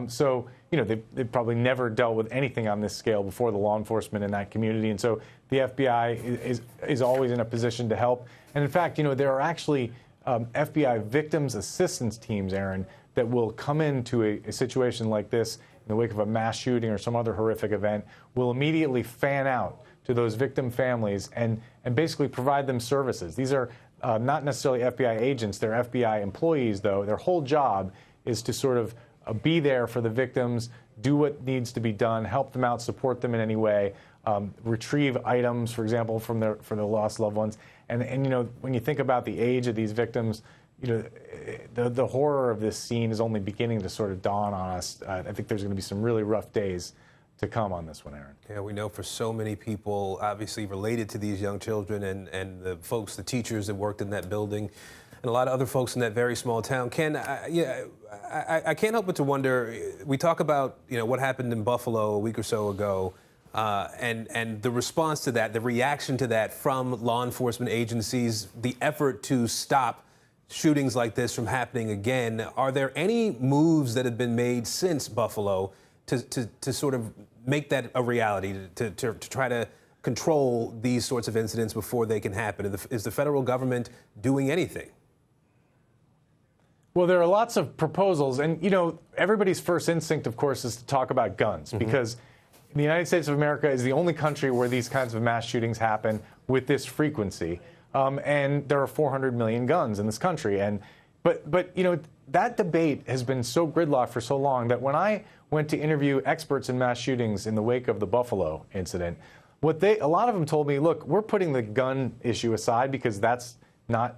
So, they've probably never dealt with anything on this scale before, the law enforcement in that community. And so the FBI is always in a position to help. And in fact, there are actually FBI victims assistance teams, Aaron, that will come into a situation like this in the wake of a mass shooting or some other horrific event, will immediately fan out to those victim families and basically provide them services. These are not necessarily FBI agents, they're FBI employees, though. Their whole job is to sort of be there for the victims, do what needs to be done, help them out, support them in any way, retrieve items, for example, from their lost loved ones. And you know, when you think about the age of these victims, you know, the horror of this scene is only beginning to sort of dawn on us. I think there's going to be some really rough days to come on this one, Aaron. Yeah, we know for so many people, obviously related to these young children and the folks, the teachers that worked in that building, and a lot of other folks in that very small town. Ken, I can't help but to wonder, we talk about, you know, what happened in Buffalo a week or so ago, and the response to that, the reaction to that from law enforcement agencies, the effort to stop shootings like this from happening again. Are there any moves that have been made since Buffalo to sort of make that a reality, to try to control these sorts of incidents before they can happen? Is the federal government doing anything? Well, there are lots of proposals, and you know, everybody's first instinct, of course, is to talk about guns, because the United States of America is the only country where these kinds of mass shootings happen with this frequency, and there are 400 million guns in this country. But you know, that debate has been so gridlocked for so long that when I went to interview experts in mass shootings in the wake of the Buffalo incident, a lot of them told me, look, we're putting the gun issue aside because that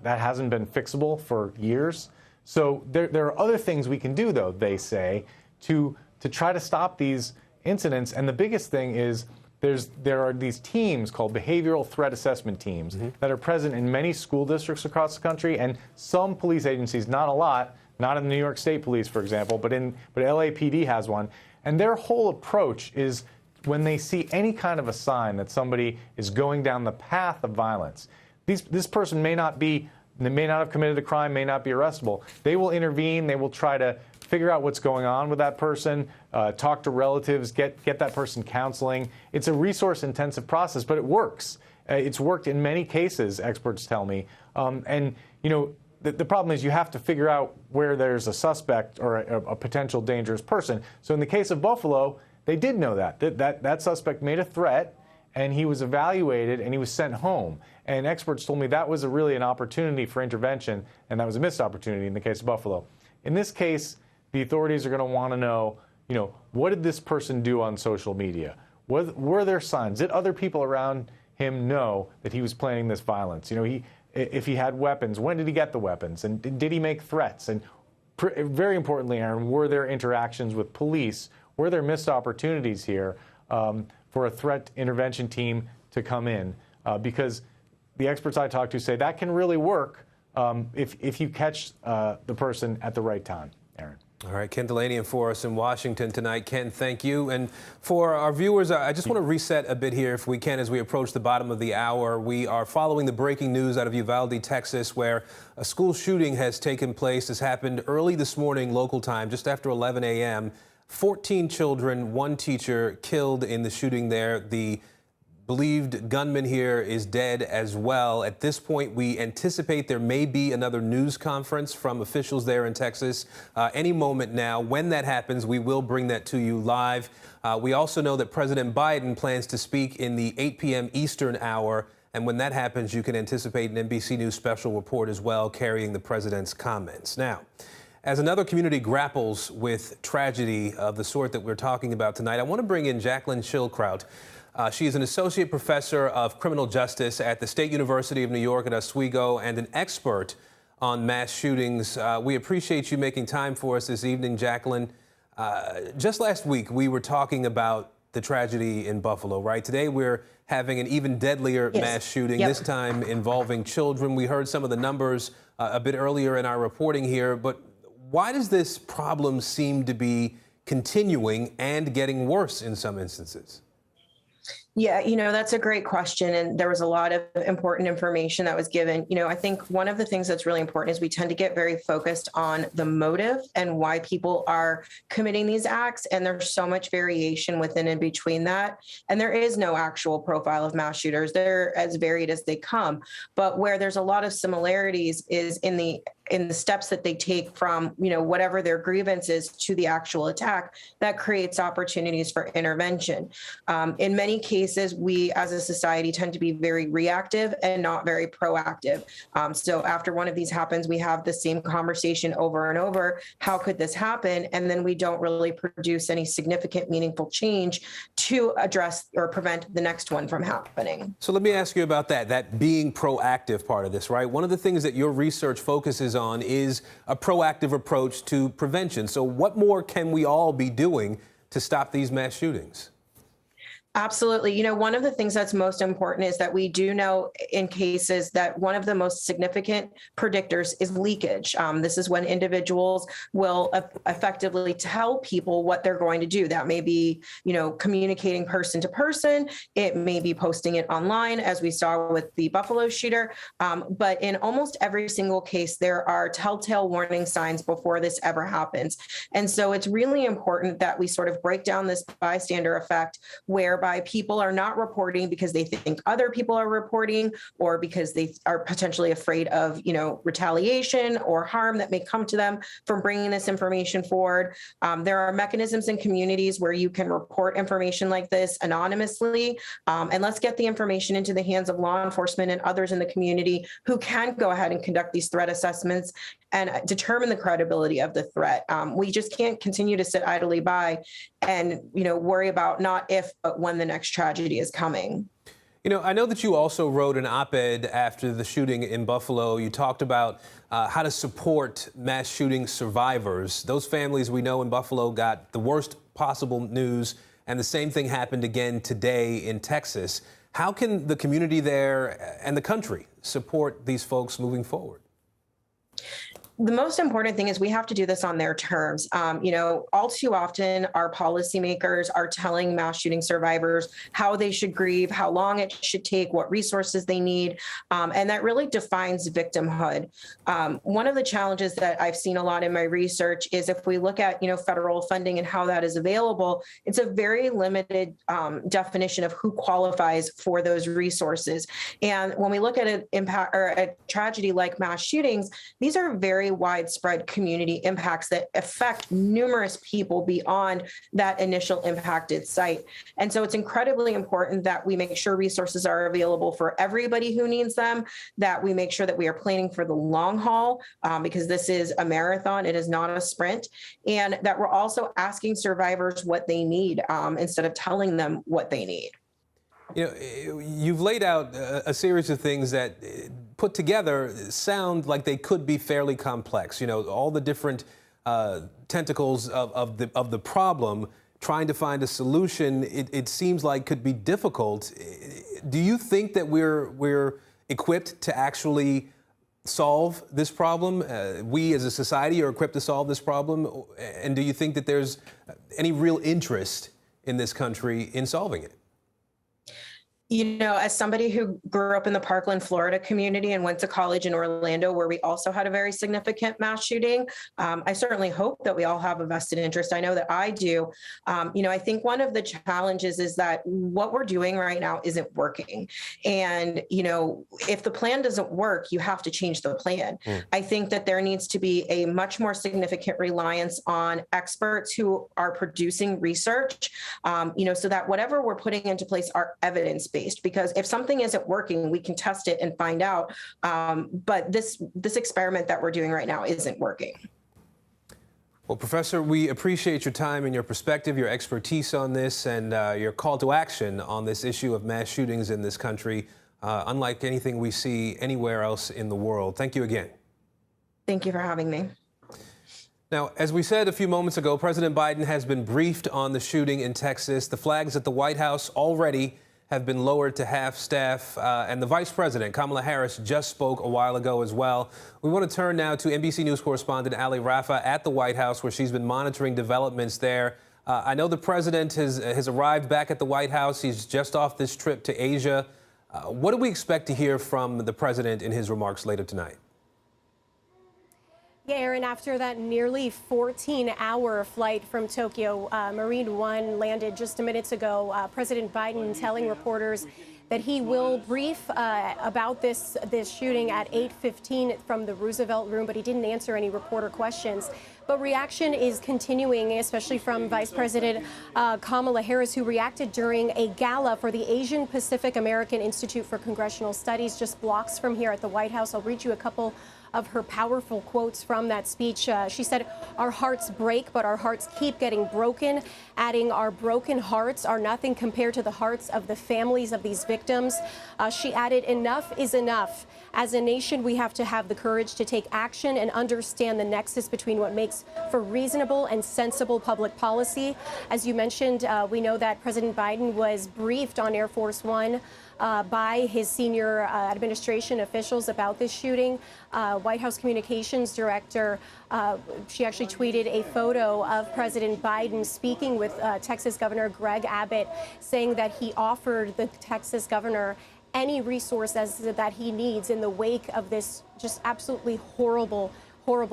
hasn't been fixable for years. So there are other things we can do, though, they say, to try to stop these incidents. And the biggest thing is there are these teams called behavioral threat assessment teams that are present in many school districts across the country, and some police agencies, not a lot, not in the New York State Police, for example, but LAPD has one. And their whole approach is when they see any kind of a sign that somebody is going down the path of violence, this person may not have committed a crime, may not be arrestable. They will intervene. They will try to figure out what's going on with that person, talk to relatives, get that person counseling. It's a resource-intensive process, but it works. It's worked in many cases, experts tell me. And you know, the problem is you have to figure out where there's a suspect or a potential dangerous person. So in the case of Buffalo, they did know that suspect made a threat, and he was evaluated and he was sent home. And experts told me that was really an opportunity for intervention, and that was a missed opportunity in the case of Buffalo. In this case, the authorities are going to want to know, you know, what did this person do on social media? Were there signs? Did other people around him know that he was planning this violence? You know, if he had weapons, when did he get the weapons? And did he make threats? And very importantly, Aaron, were there interactions with police? Were there missed opportunities here for a threat intervention team to come in? Because the experts I talked to say that can really work if you catch the person at the right time, Aaron. All right, Ken Delaney for us in Washington tonight. Ken, thank you. And for our viewers, I just want to reset a bit here, if we can, as we approach the bottom of the hour. We are following the breaking news out of Uvalde, Texas, where a school shooting has taken place. This happened early this morning, local time, just after 11 a.m. 14 children, one teacher killed in the shooting there. The believed gunman here is dead as well. At this point, we anticipate there may be another news conference from officials there in Texas any moment now. When that happens, we will bring that to you live. We also know that President Biden plans to speak in the 8 p.m. Eastern hour. And when that happens, you can anticipate an NBC News special report as well, carrying the president's comments. Now, as another community grapples with tragedy of the sort that we're talking about tonight, I want to bring in Jacqueline Schildkraut. She is an associate professor of criminal justice at the State University of New York at Oswego and an expert on mass shootings. We appreciate you making time for us this evening, Jacqueline. Just last week, we were talking about the tragedy in Buffalo, right? Today, we're having an even deadlier mass shooting, this time involving children. We heard some of the numbers a bit earlier in our reporting here, but why does this problem seem to be continuing and getting worse in some instances? Yeah, you know, that's a great question. And there was a lot of important information that was given. You know, I think one of the things that's really important is we tend to get very focused on the motive and why people are committing these acts. And there's so much variation within and between that. And there is no actual profile of mass shooters. They're as varied as they come. But where there's a lot of similarities is in the steps that they take from, you know, whatever their grievance is to the actual attack that creates opportunities for intervention. In many cases, cases, we as a society tend to be very reactive and not very proactive. So after one of these happens, we have the same conversation over and over. How could this happen? And then we don't really produce any significant, meaningful change to address or prevent the next one from happening. So let me ask you about that being proactive part of this, right? One of the things that your research focuses on is a proactive approach to prevention. So what more can we all be doing to stop these mass shootings? Absolutely. You know, one of the things that's most important is that we do know in cases that one of the most significant predictors is leakage. This is when individuals will effectively tell people what they're going to do. That may be, you know, communicating person to person. It may be posting it online, as we saw with the Buffalo shooter. But in almost every single case, there are telltale warning signs before this ever happens. And so it's really important that we sort of break down this bystander effect, whereby people are not reporting because they think other people are reporting, or because they are potentially afraid of, you know, retaliation or harm that may come to them from bringing this information forward. There are mechanisms in communities where you can report information like this anonymously, and let's get the information into the hands of law enforcement and others in the community who can go ahead and conduct these threat assessments and determine the credibility of the threat. We just can't continue to sit idly by and, you know, worry about not if, but when the next tragedy is coming. You know, I know that you also wrote an op-ed after the shooting in Buffalo. You talked about how to support mass shooting survivors. Those families we know in Buffalo got the worst possible news, and the same thing happened again today in Texas. How can the community there and the country support these folks moving forward? The most important thing is we have to do this on their terms. You know, all too often our policymakers are telling mass shooting survivors how they should grieve, how long it should take, what resources they need, and that really defines victimhood. One of the challenges that I've seen a lot in my research is if we look at, you know, federal funding and how that is available, it's a very limited definition of who qualifies for those resources. And when we look at an impact or a tragedy like mass shootings, these are very widespread community impacts that affect numerous people beyond that initial impacted site. And so it's incredibly important that we make sure resources are available for everybody who needs them, that we make sure that we are planning for the long haul, because this is a marathon, it is not a sprint, and that we're also asking survivors what they need instead of telling them what they need. You know, you've laid out a series of things that put together sound like they could be fairly complex. You know, all the different tentacles of the problem, trying to find a solution, it seems like could be difficult. Do you think that we're equipped to actually solve this problem? We as a society are equipped to solve this problem? And do you think that there's any real interest in this country in solving it? You know, as somebody who grew up in the Parkland, Florida community and went to college in Orlando, where we also had a very significant mass shooting, I certainly hope that we all have a vested interest. I know that I do. You know, I think one of the challenges is that what we're doing right now isn't working. And, you know, if the plan doesn't work, you have to change the plan. I think that there needs to be a much more significant reliance on experts who are producing research, you know, so that whatever we're putting into place are evidence-based. Because if something isn't working, we can test it and find out. But this experiment that we're doing right now isn't working. Well, Professor, we appreciate your time and your perspective, your expertise on this, and your call to action on this issue of mass shootings in this country, unlike anything we see anywhere else in the world. Thank you again. Thank you for having me. Now, as we said a few moments ago, President Biden has been briefed on the shooting in Texas. The flags at the White House already have been lowered to half staff, and the Vice President, Kamala Harris, just spoke a while ago as well. We want to turn now to NBC News correspondent Ali Rafa at the White House, where she's been monitoring developments there. I know the president has arrived back at the White House. He's just off this trip to Asia. What do we expect to hear from the president in his remarks later tonight? Yeah, Aaron, after that nearly 14-hour flight from Tokyo, Marine One landed just minutes ago. President Biden telling reporters that he will brief about this shooting at 8:15 from the Roosevelt Room, but he didn't answer any reporter questions. But reaction is continuing, especially from Vice President Kamala Harris, who reacted during a gala for the Asian Pacific American Institute for Congressional Studies just blocks from here at the White House. I'll read you a couple of her powerful quotes from that speech. She said, "Our hearts break, but our hearts keep getting broken," adding, "Our broken hearts are nothing compared to the hearts of the families of these victims." She added, "Enough is enough. As a nation, we have to have the courage to take action and understand the nexus between what makes for reasonable and sensible public policy." As you mentioned, we know that President Biden was briefed on Air Force One by his senior administration officials about this shooting. White House Communications Director, she actually tweeted a photo of President Biden speaking with Texas Governor Greg Abbott, saying that he offered the Texas governor any resources that he needs in the wake of this just absolutely horrible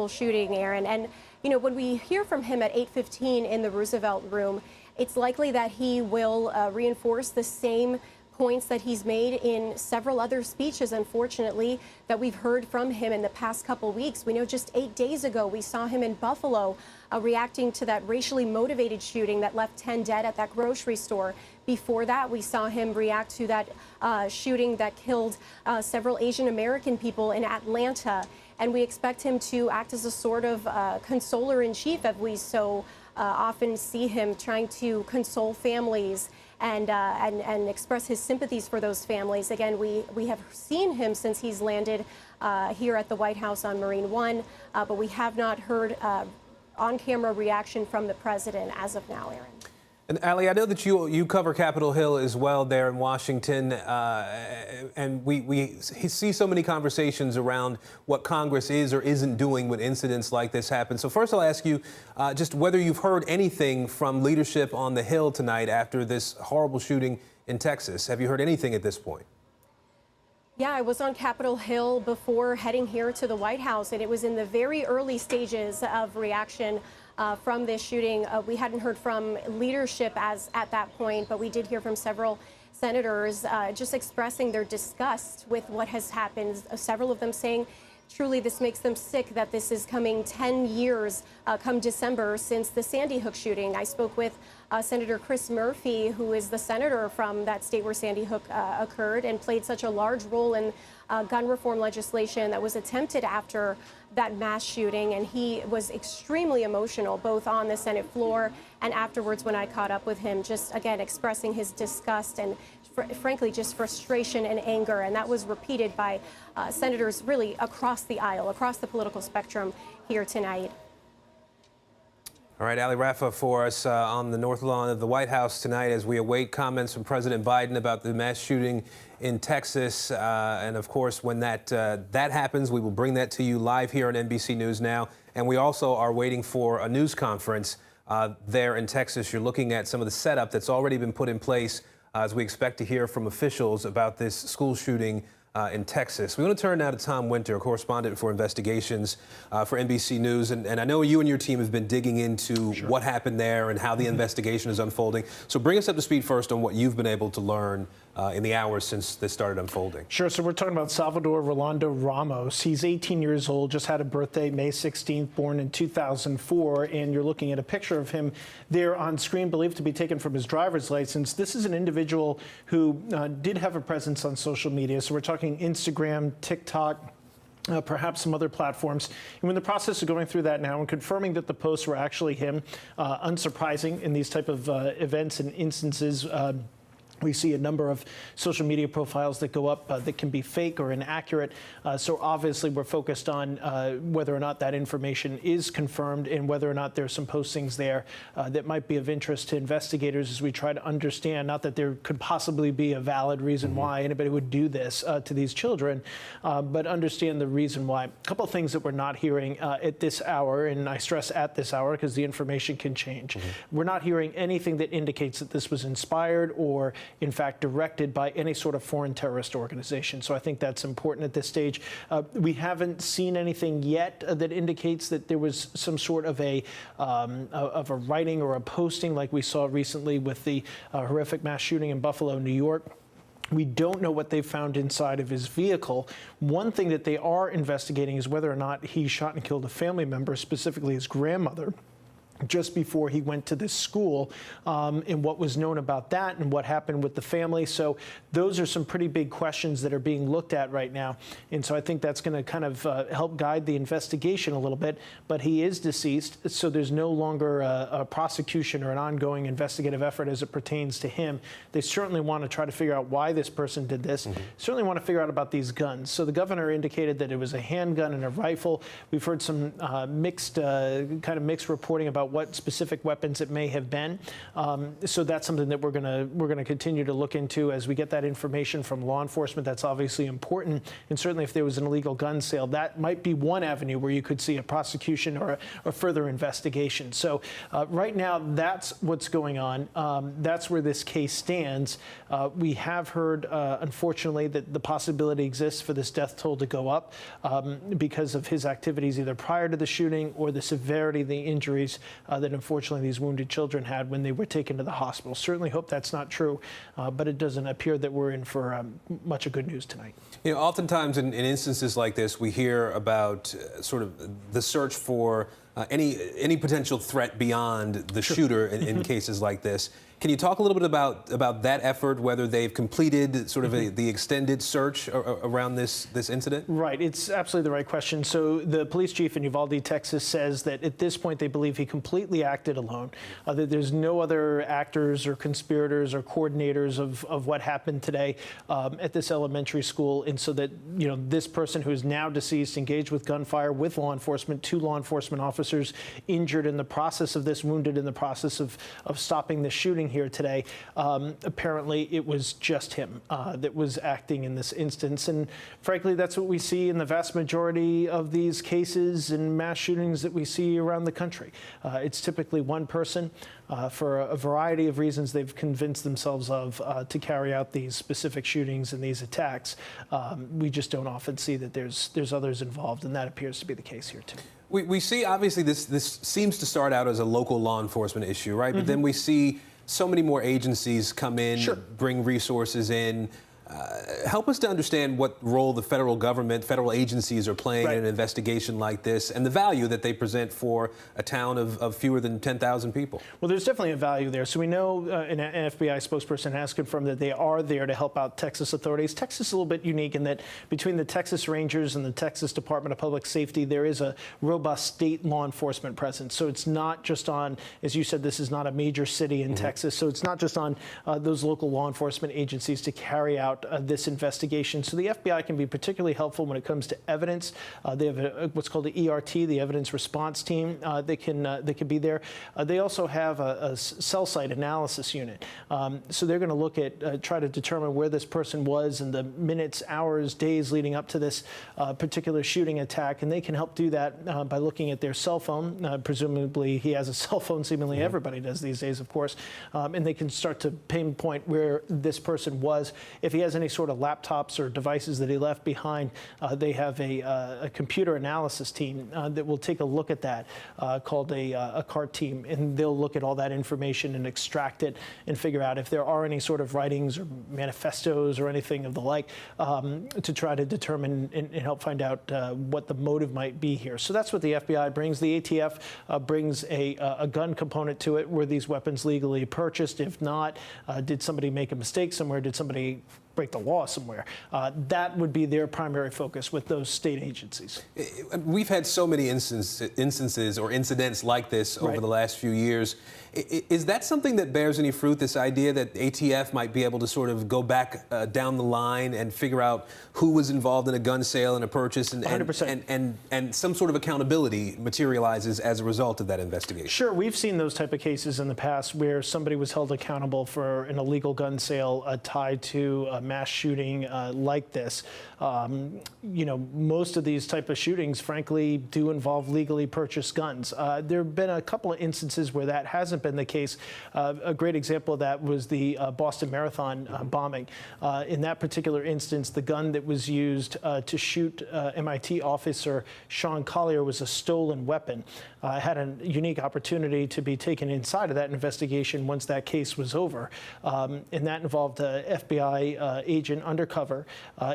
shooting, Aaron. And, you know, when we hear from him at 8:15 in the Roosevelt Room, it's likely that he will reinforce the same points that he's made in several other speeches, unfortunately, that we've heard from him in the past couple weeks. We know just 8 days ago, we saw him in Buffalo reacting to that racially motivated shooting that left 10 dead at that grocery store. Before that, we saw him react to that shooting that killed several Asian American people in Atlanta. And we expect him to act as a sort of consoler in chief, as we so often see him trying to console families and express his sympathies for those families. Again, we have seen him since he's landed here at the White House on Marine One, but we have not heard on-camera reaction from the president as of now, Aaron. And Ali, I know that you cover Capitol Hill as well there in Washington, and we see so many conversations around what Congress is or isn't doing when incidents like this happen. So first I'll ask you just whether you've heard anything from leadership on the Hill tonight after this horrible shooting in Texas. Have you heard anything at this point? Yeah, I was on Capitol Hill before heading here to the White House, and it was in the very early stages of reaction from this shooting. We hadn't heard from leadership at that point, but we did hear from several senators just expressing their disgust with what has happened. Several of them saying, truly, this makes them sick that this is coming 10 years come December since the Sandy Hook shooting. I spoke with Senator Chris Murphy, who is the senator from that state where Sandy Hook occurred and played such a large role in gun reform legislation that was attempted after that mass shooting. And he was extremely emotional, both on the Senate floor and afterwards when I caught up with him, just again expressing his disgust and frankly just frustration and anger. And that was repeated by senators really across the aisle, across the political spectrum here tonight. All right, Ali Rafa for us on the North Lawn of the White House tonight as we await comments from President Biden about the mass shooting in Texas. And of course, when that happens, we will bring that to you live here on NBC News Now. And we also are waiting for a news conference there in Texas. You're looking at some of the setup that's already been put in place as we expect to hear from officials about this school shooting in Texas. We want to turn now to Tom Winter, a correspondent for investigations for NBC News. And I know you and your team have been digging into what happened there and how the investigation is unfolding. So bring us up to speed first on what you've been able to learn in the hours since this started unfolding. Sure. So we're talking about Salvador Rolando Ramos. He's 18 years old, just had a birthday, May 16th, born in 2004. And you're looking at a picture of him there on screen, believed to be taken from his driver's license. This is an individual who did have a presence on social media. So we're talking Instagram, TikTok, perhaps some other platforms. And we're in the process of going through that now and confirming that the posts were actually him. Unsurprising in these type of events and instances. We see a number of social media profiles that go up that can be fake or inaccurate. So obviously we're focused on whether or not that information is confirmed and whether or not there's some postings there that might be of interest to investigators as we try to understand, not that there could possibly be a valid reason why anybody would do this to these children, but understand the reason why. A couple of things that we're not hearing at this hour, and I stress at this hour because the information can change. We're not hearing anything that indicates that this was inspired or in fact directed by any sort of foreign terrorist organization. So I think that's important at this stage. We haven't seen anything yet that indicates that there was some sort of a writing or a posting like we saw recently with the horrific mass shooting in Buffalo, New York. We don't know what they found inside of his vehicle. One thing that they are investigating is whether or not he shot and killed a family member, specifically his grandmother, just before he went to this school, and what was known about that and what happened with the family. So those are some pretty big questions that are being looked at right now. And so I think that's going to kind of help guide the investigation a little bit. But he is deceased, so there's no longer a prosecution or an ongoing investigative effort as it pertains to him. They certainly want to try to figure out why this person did this. Certainly want to figure out about these guns. So the governor indicated that it was a handgun and a rifle. We've heard some mixed reporting about what specific weapons it may have been. So that's something that we're gonna continue to look into as we get that information from law enforcement. That's obviously important. And certainly if there was an illegal gun sale, that might be one avenue where you could see a prosecution or a further investigation. So right now, that's what's going on. That's where this case stands. We have heard, unfortunately, that the possibility exists for this death toll to go up because of his activities either prior to the shooting or the severity of the injuries that unfortunately these wounded children had when they were taken to the hospital. Certainly hope that's not true, but it doesn't appear that we're in for much of good news tonight. You know, oftentimes in instances like this, we hear about sort of the search for any potential threat beyond the shooter in cases like this. Can you talk a little bit about that effort, whether they've completed sort of the extended search around this incident? Right. It's absolutely the right question. So the police chief in Uvalde, Texas, says that at this point they believe he completely acted alone, that there's no other actors or conspirators or coordinators of what happened today at this elementary school. And so that, you know, this person who is now deceased engaged with gunfire with law enforcement, 2 law enforcement officers injured in the process of this, wounded in the process of stopping the shooting here today. Apparently, it was just him that was acting in this instance. And frankly, that's what we see in the vast majority of these cases and mass shootings that we see around the country. It's typically one person. For a variety of reasons they've convinced themselves of to carry out these specific shootings and these attacks. We just don't often see that there's others involved, and that appears to be the case here too. We see, obviously, this seems to start out as a local law enforcement issue, right? But then we see so many more agencies come in, bring resources in. Help us to understand what role the federal government, federal agencies are playing in an investigation like this and the value that they present for a town of fewer than 10,000 people. Well, there's definitely a value there. So we know an FBI spokesperson has confirmed that they are there to help out Texas authorities. Texas is a little bit unique in that between the Texas Rangers and the Texas Department of Public Safety, there is a robust state law enforcement presence. So it's not just on, as you said, this is not a major city in Texas. So it's not just on those local law enforcement agencies to carry out this investigation. So the FBI can be particularly helpful when it comes to evidence. They have what's called the ERT, the evidence response team. They can be there. They also have a cell site analysis unit. So they're going to look at, try to determine where this person was in the minutes, hours, days leading up to this particular shooting attack. And they can help do that by looking at their cell phone. Presumably he has a cell phone. Seemingly everybody does these days, of course. And they can start to pinpoint where this person was. If he has any sort of laptops or devices that he left behind, they have a computer analysis team that will take a look at that called a CART team, and they'll look at all that information and extract it and figure out if there are any sort of writings or manifestos or anything of the like to try to determine and help find out what the motive might be here. So that's what the FBI brings. The ATF brings a gun component to it. Were these weapons legally purchased? If not, did somebody make a mistake somewhere? Did somebody break the law somewhere? That would be their primary focus with those state agencies. We've had so many instances or incidents like this over the last few years. Is that something that bears any fruit, this idea that ATF might be able to sort of go back down the line and figure out who was involved in a gun sale and a purchase, and 100%. And some sort of accountability materializes as a result of that investigation? Sure, we've seen those type of cases in the past where somebody was held accountable for an illegal gun sale tied to a mass shooting like this. You know, most of these type of shootings, frankly, do involve legally purchased guns. There have been a couple of instances where that hasn't hasn't been the case. A great example of that was the Boston Marathon bombing. In that particular instance, the gun that was used to shoot MIT officer Sean Collier was a stolen weapon. Had a unique opportunity to be taken inside of that investigation once that case was over. And that involved an FBI agent undercover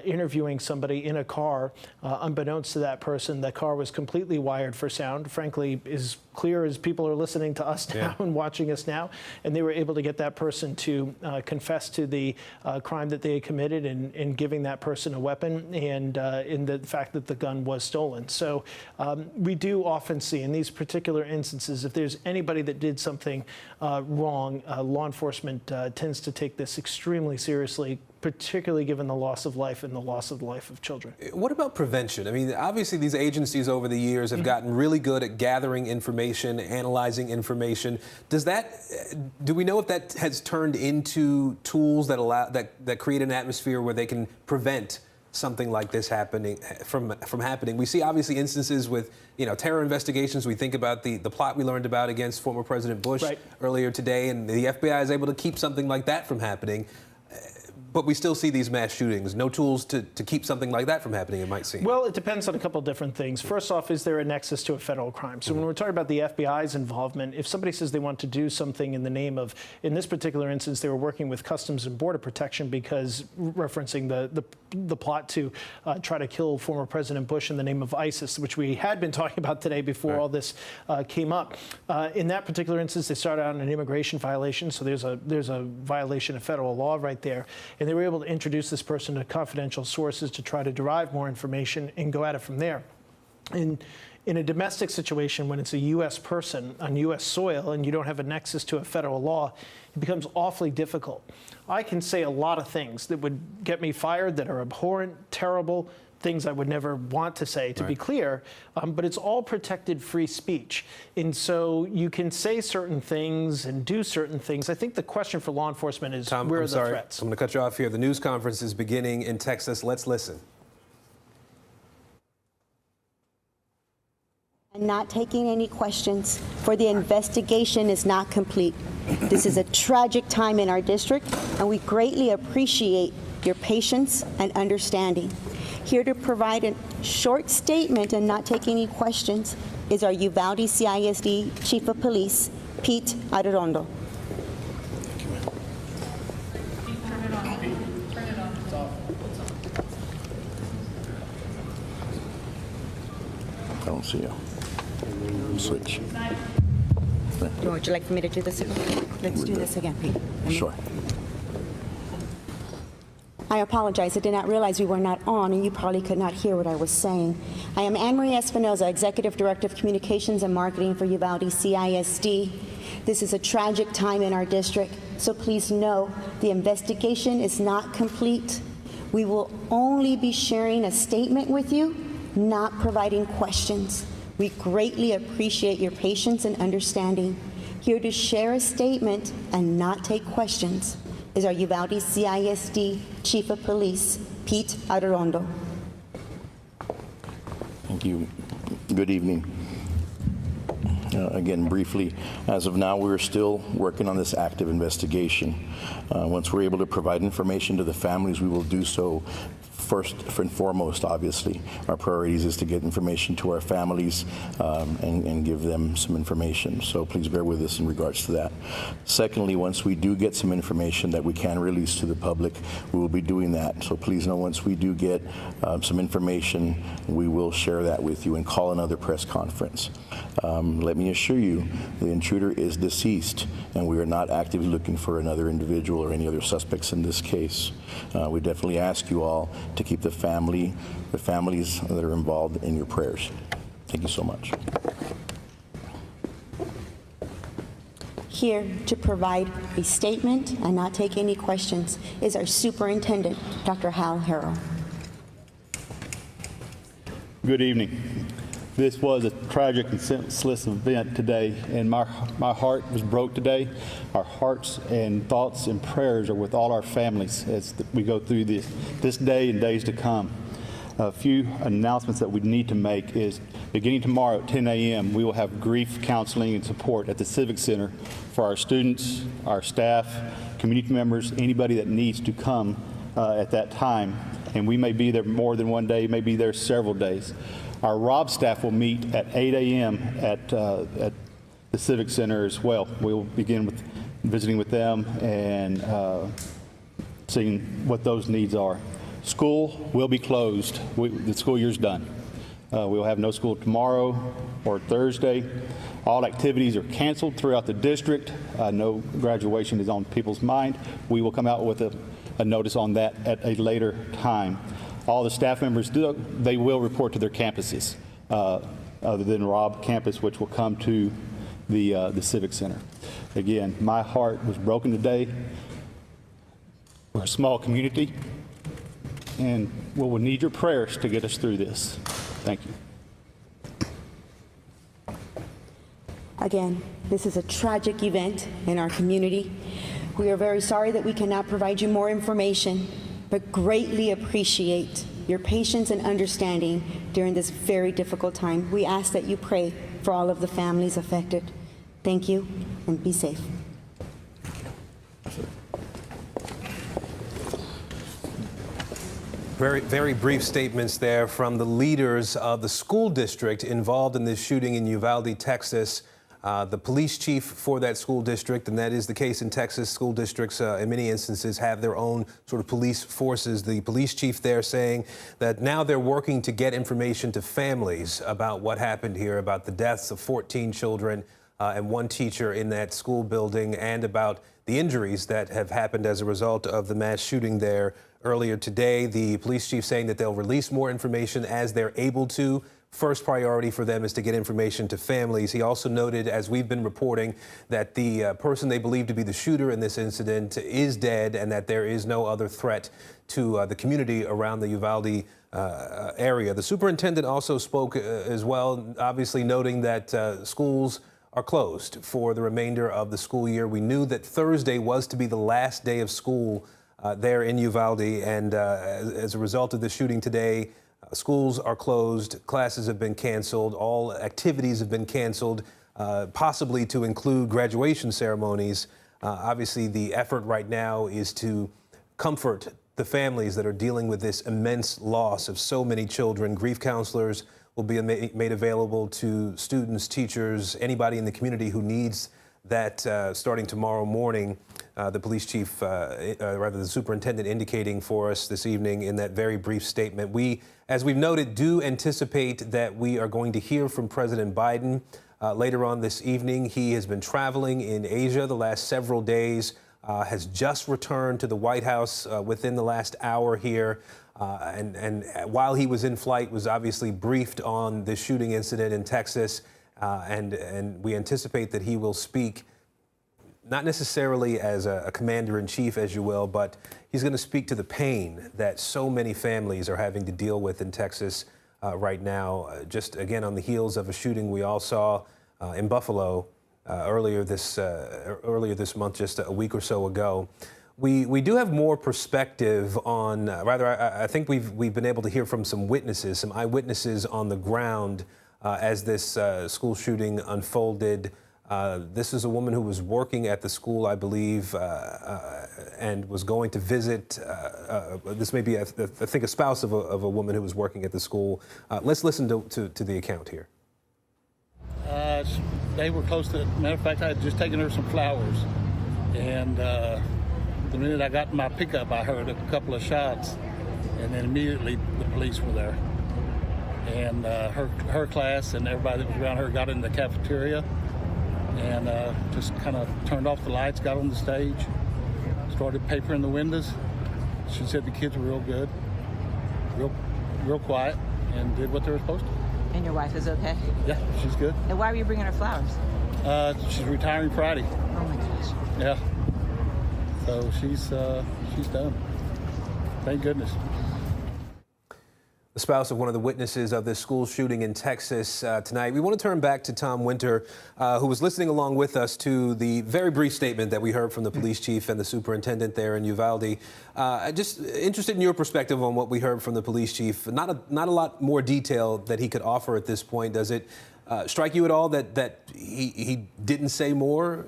interviewing somebody in a car. Unbeknownst to that person, the car was completely wired for sound, frankly, as clear as people are listening to us now and watching us now. And they were able to get that person to confess to the crime that they had committed in giving that person a weapon and in the fact that the gun was stolen. So we do often see in these particular instances, if there's anybody that did something wrong, law enforcement tends to take this extremely seriously, particularly given the loss of life and the loss of the life of children. What about prevention? I mean, obviously these agencies over the years have gotten really good at gathering information, analyzing information. Do we know if that has turned into tools that create an atmosphere where they can prevent something like this happening from happening? We see obviously instances with terror investigations. We think about the plot we learned about against former President Bush earlier today, and the FBI is able to keep something like that from happening. But we still see these mass shootings. No tools to keep something like that from happening, it might seem. Well, it depends on a couple of different things. First off, is there a nexus to a federal crime? So when we're talking about the FBI's involvement, if somebody says they want to do something in the name of, in this particular instance, they were working with Customs and Border Protection because referencing the plot to try to kill former President Bush in the name of ISIS, which we had been talking about today before all this came up. In that particular instance, they started out on an immigration violation, so there's a violation of federal law right there. And they were able to introduce this person to confidential sources to try to derive more information and go at it from there. In a domestic situation, when it's a U.S. person on U.S. soil and you don't have a nexus to a federal law, it becomes awfully difficult. I can say a lot of things that would get me fired that are abhorrent, terrible, things I would never want to say, to be clear, but it's all protected free speech. And so you can say certain things and do certain things. I think the question for law enforcement is, Tom, where are I'm the sorry. threats? I'm going to cut you off here. The news conference is beginning in Texas. Let's listen. I'm not taking any questions, for the investigation is not complete. This is a tragic time in our district, and we greatly appreciate your patience and understanding. Here to provide a short statement and not take any questions is our Uvalde CISD Chief of Police, Pete Arredondo. I don't see you. Switch. Would you like for me to do this again? Let's do this again, Pete. Sure. I apologize. I did not realize we were not on, and you probably could not hear what I was saying. I am Anne-Marie Espinoza, Executive Director of Communications and Marketing for Uvalde CISD. This is a tragic time in our district, so please know the investigation is not complete. We will only be sharing a statement with you, not providing questions. We greatly appreciate your patience and understanding. Here to share a statement and not take questions is our Uvalde CISD Chief of Police, Pete Arredondo. Thank you. Good evening. Again, briefly, as of now, we're still working on this active investigation. Once we're able to provide information to the families, we will do so. First and foremost, obviously, our priorities is to get information to our families and give them some information. So please bear with us in regards to that. Secondly, once we do get some information that we can release to the public, we will be doing that. So please know once we do get some information, we will share that with you and call another press conference. Let me assure you, the intruder is deceased, and we are not actively looking for another individual or any other suspects in this case. We definitely ask you all to keep the families that are involved in your prayers. Thank you so much. Here to provide a statement and not take any questions is our Superintendent, Dr. Hal Harrell. Good evening. This was a tragic and senseless event today, and my heart was broke today. Our hearts and thoughts and prayers are with all our families as we go through this day and days to come. A few announcements that we need to make is beginning tomorrow at 10 a.m. we will have grief counseling and support at the Civic Center for our students, our staff, community members, anybody that needs to come at that time. And we may be there more than one day, may be there several days. Our Robb staff will meet at 8 a.m. at the Civic Center as well. We'll begin with visiting with them and seeing what those needs are. School will be closed. The school year's done. We will have no school tomorrow or Thursday. All activities are canceled throughout the district. No graduation is on people's mind. We will come out with a notice on that at a later time. All the staff members, they will report to their campuses, other than Robb campus, which will come to the Civic Center. Again, my heart was broken today. We're a small community, and we'll need your prayers to get us through this. Thank you. Again, this is a tragic event in our community. We are very sorry that we cannot provide you more information, but greatly appreciate your patience and understanding during this very difficult time. We ask that you pray for all of the families affected. Thank you, and be safe. Very brief statements there from the leaders of the school district involved in this shooting in Uvalde, Texas. The police chief for that school district, and that is the case in Texas. School districts, in many instances, have their own sort of police forces. The police chief there saying that now they're working to get information to families about what happened here, about the deaths of 14 children and one teacher in that school building, and about the injuries that have happened as a result of the mass shooting there earlier today. The police chief saying that they'll release more information as they're able to. First priority for them is to get information to families. He also noted, as we've been reporting, that the person they believe to be the shooter in this incident is dead and that there is no other threat to the community around the Uvalde area. The superintendent also spoke as well, obviously noting that schools are closed for the remainder of the school year. We knew that Thursday was to be the last day of school there in Uvalde, and as a result of the shooting today, schools are closed, classes have been canceled, all activities have been canceled, possibly to include graduation ceremonies. Obviously, the effort right now is to comfort the families that are dealing with this immense loss of so many children. Grief counselors will be made available to students, teachers, anybody in the community who needs that starting tomorrow morning. The police chief, rather the superintendent, indicating for us this evening in that very brief statement. We, as we've noted, do anticipate that we are going to hear from President Biden later on this evening. He has been traveling in Asia the last several days, has just returned to the White House within the last hour here. And while he was in flight, was obviously briefed on the shooting incident in Texas. And we anticipate that he will speak, not necessarily as a commander-in-chief, as you will, but he's going to speak to the pain that so many families are having to deal with in Texas right now. Just, again, on the heels of a shooting we all saw in Buffalo earlier this month, just a week or so ago. We do have more perspective on, I think we've been able to hear from some witnesses, some eyewitnesses on the ground as this school shooting unfolded. This is a woman who was working at the school, I believe, and was going to visit. This may be, I think, a spouse of a woman who was working at the school. Let's listen to the account here. They were close to, matter of fact, I had just taken her some flowers. And the minute I got in my pickup, I heard a couple of shots. And then immediately the police were there. And her class and everybody that was around her got in the cafeteria and just kind of turned off the lights, got on the stage, started papering the windows. She said the kids were real good, real quiet, and did what they were supposed to. And your wife is okay? Yeah, she's good. And why were you bringing her flowers? She's retiring Friday. Oh my gosh. Yeah. So she's done. Thank goodness. the spouse of one of the witnesses of this school shooting in Texas tonight. We want to turn back to Tom Winter, who was listening along with us to the very brief statement that we heard from the police chief and the superintendent there in Uvalde. Just interested in your perspective on what we heard from the police chief. Not a lot more detail that he could offer at this point. Does it strike you at all that he didn't say more?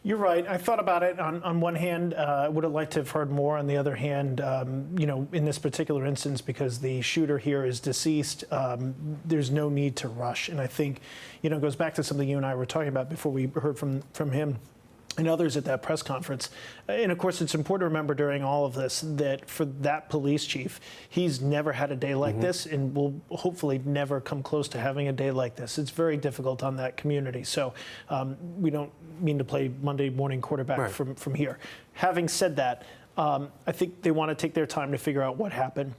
You're right. I thought about it. On one hand, I would have liked to have heard more. On the other hand, in this particular instance, because the shooter here is deceased, there's no need to rush. And I think, it goes back to something you and I were talking about before we heard from him and others at that press conference. And of course, it's important to remember during all of this that for that police chief, he's never had a day like this and will hopefully never come close to having a day like this. It's very difficult on that community. So we don't mean to play Monday morning quarterback from here. Having said that, I think they want to take their time to figure out what happened.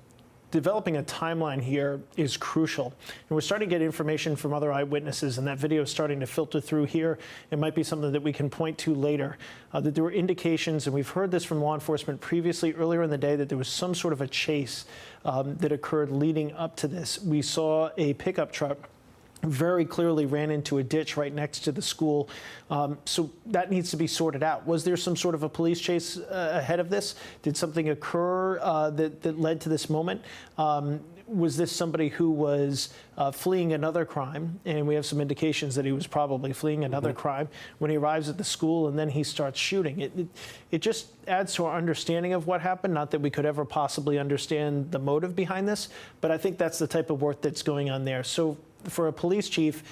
Developing a timeline here is crucial. And we're starting to get information from other eyewitnesses, and that video is starting to filter through here. It might be something that we can point to later, that there were indications, and we've heard this from law enforcement previously earlier in the day, that there was some sort of a chase that occurred leading up to this. We saw a pickup truck very clearly ran into a ditch right next to the school. So that needs to be sorted out. Was there some sort of a police chase ahead of this? Did something occur that led to this moment? Was this somebody who was fleeing another crime? And we have some indications that he was probably fleeing another crime when he arrives at the school and then he starts shooting. It just adds to our understanding of what happened. Not that we could ever possibly understand the motive behind this, but I think that's the type of work that's going on there. So for a police chief,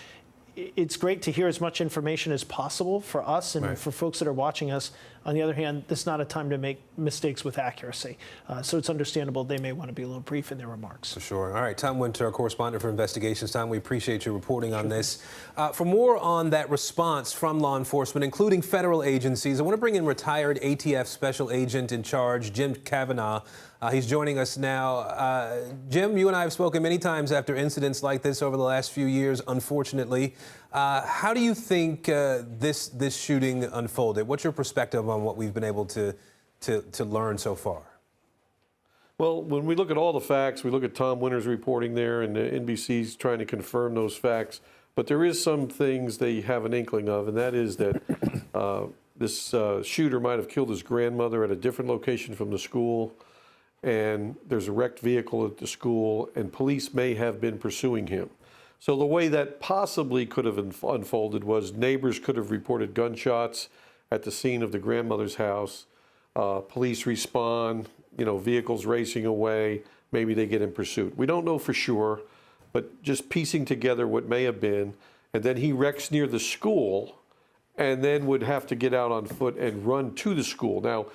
it's great to hear as much information as possible for us and for folks that are watching us. On the other hand, this is not a time to make mistakes with accuracy. So it's understandable they may want to be a little brief in their remarks. For sure. All right, Tom Winter, our correspondent for Investigations. Tom, we appreciate your reporting on this. For more on that response from law enforcement, including federal agencies, I want to bring in retired ATF Special Agent in Charge, Jim Kavanaugh. He's joining us now. Jim, you and I have spoken many times after incidents like this over the last few years, unfortunately. How do you think this shooting unfolded? What's your perspective on what we've been able to learn so far? Well, when we look at all the facts, we look at Tom Winter's reporting there, and NBC's trying to confirm those facts. But there is some things they have an inkling of, and that is that this shooter might have killed his grandmother at a different location from the school. And there's a wrecked vehicle at the school, and police may have been pursuing him. So the way that possibly could have unfolded was neighbors could have reported gunshots at the scene of the grandmother's house. Police respond, vehicles racing away. Maybe they get in pursuit. We don't know for sure, but just piecing together what may have been. And then he wrecks near the school and then would have to get out on foot and run to the school. Now,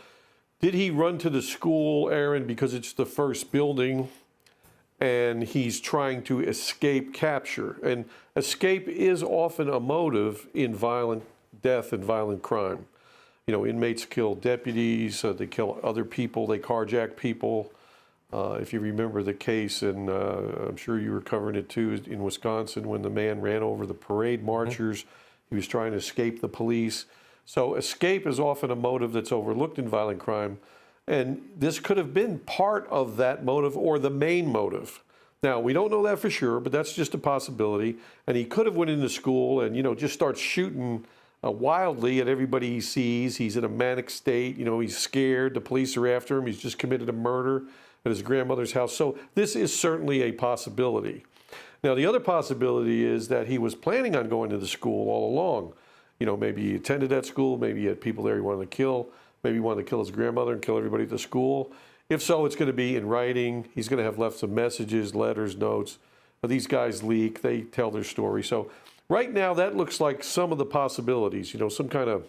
did he run to the school, Aaron, because it's the first building and he's trying to escape capture? And escape is often a motive in violent death and violent crime. Inmates kill deputies, they kill other people, they carjack people. If you remember the case, and I'm sure you were covering it too, in Wisconsin when the man ran over the parade marchers, he was trying to escape the police. So escape is often a motive that's overlooked in violent crime. And this could have been part of that motive or the main motive. Now, we don't know that for sure, but that's just a possibility. And he could have went into school and, just starts shooting wildly at everybody he sees. He's in a manic state. He's scared. The police are after him. He's just committed a murder at his grandmother's house. So this is certainly a possibility. Now, the other possibility is that he was planning on going to the school all along. Maybe he attended that school, maybe he had people there he wanted to kill, maybe he wanted to kill his grandmother and kill everybody at the school. If so, it's going to be in writing. He's going to have left some messages, letters, notes. But these guys leak, they tell their story. So right now, that looks like some of the possibilities, some kind of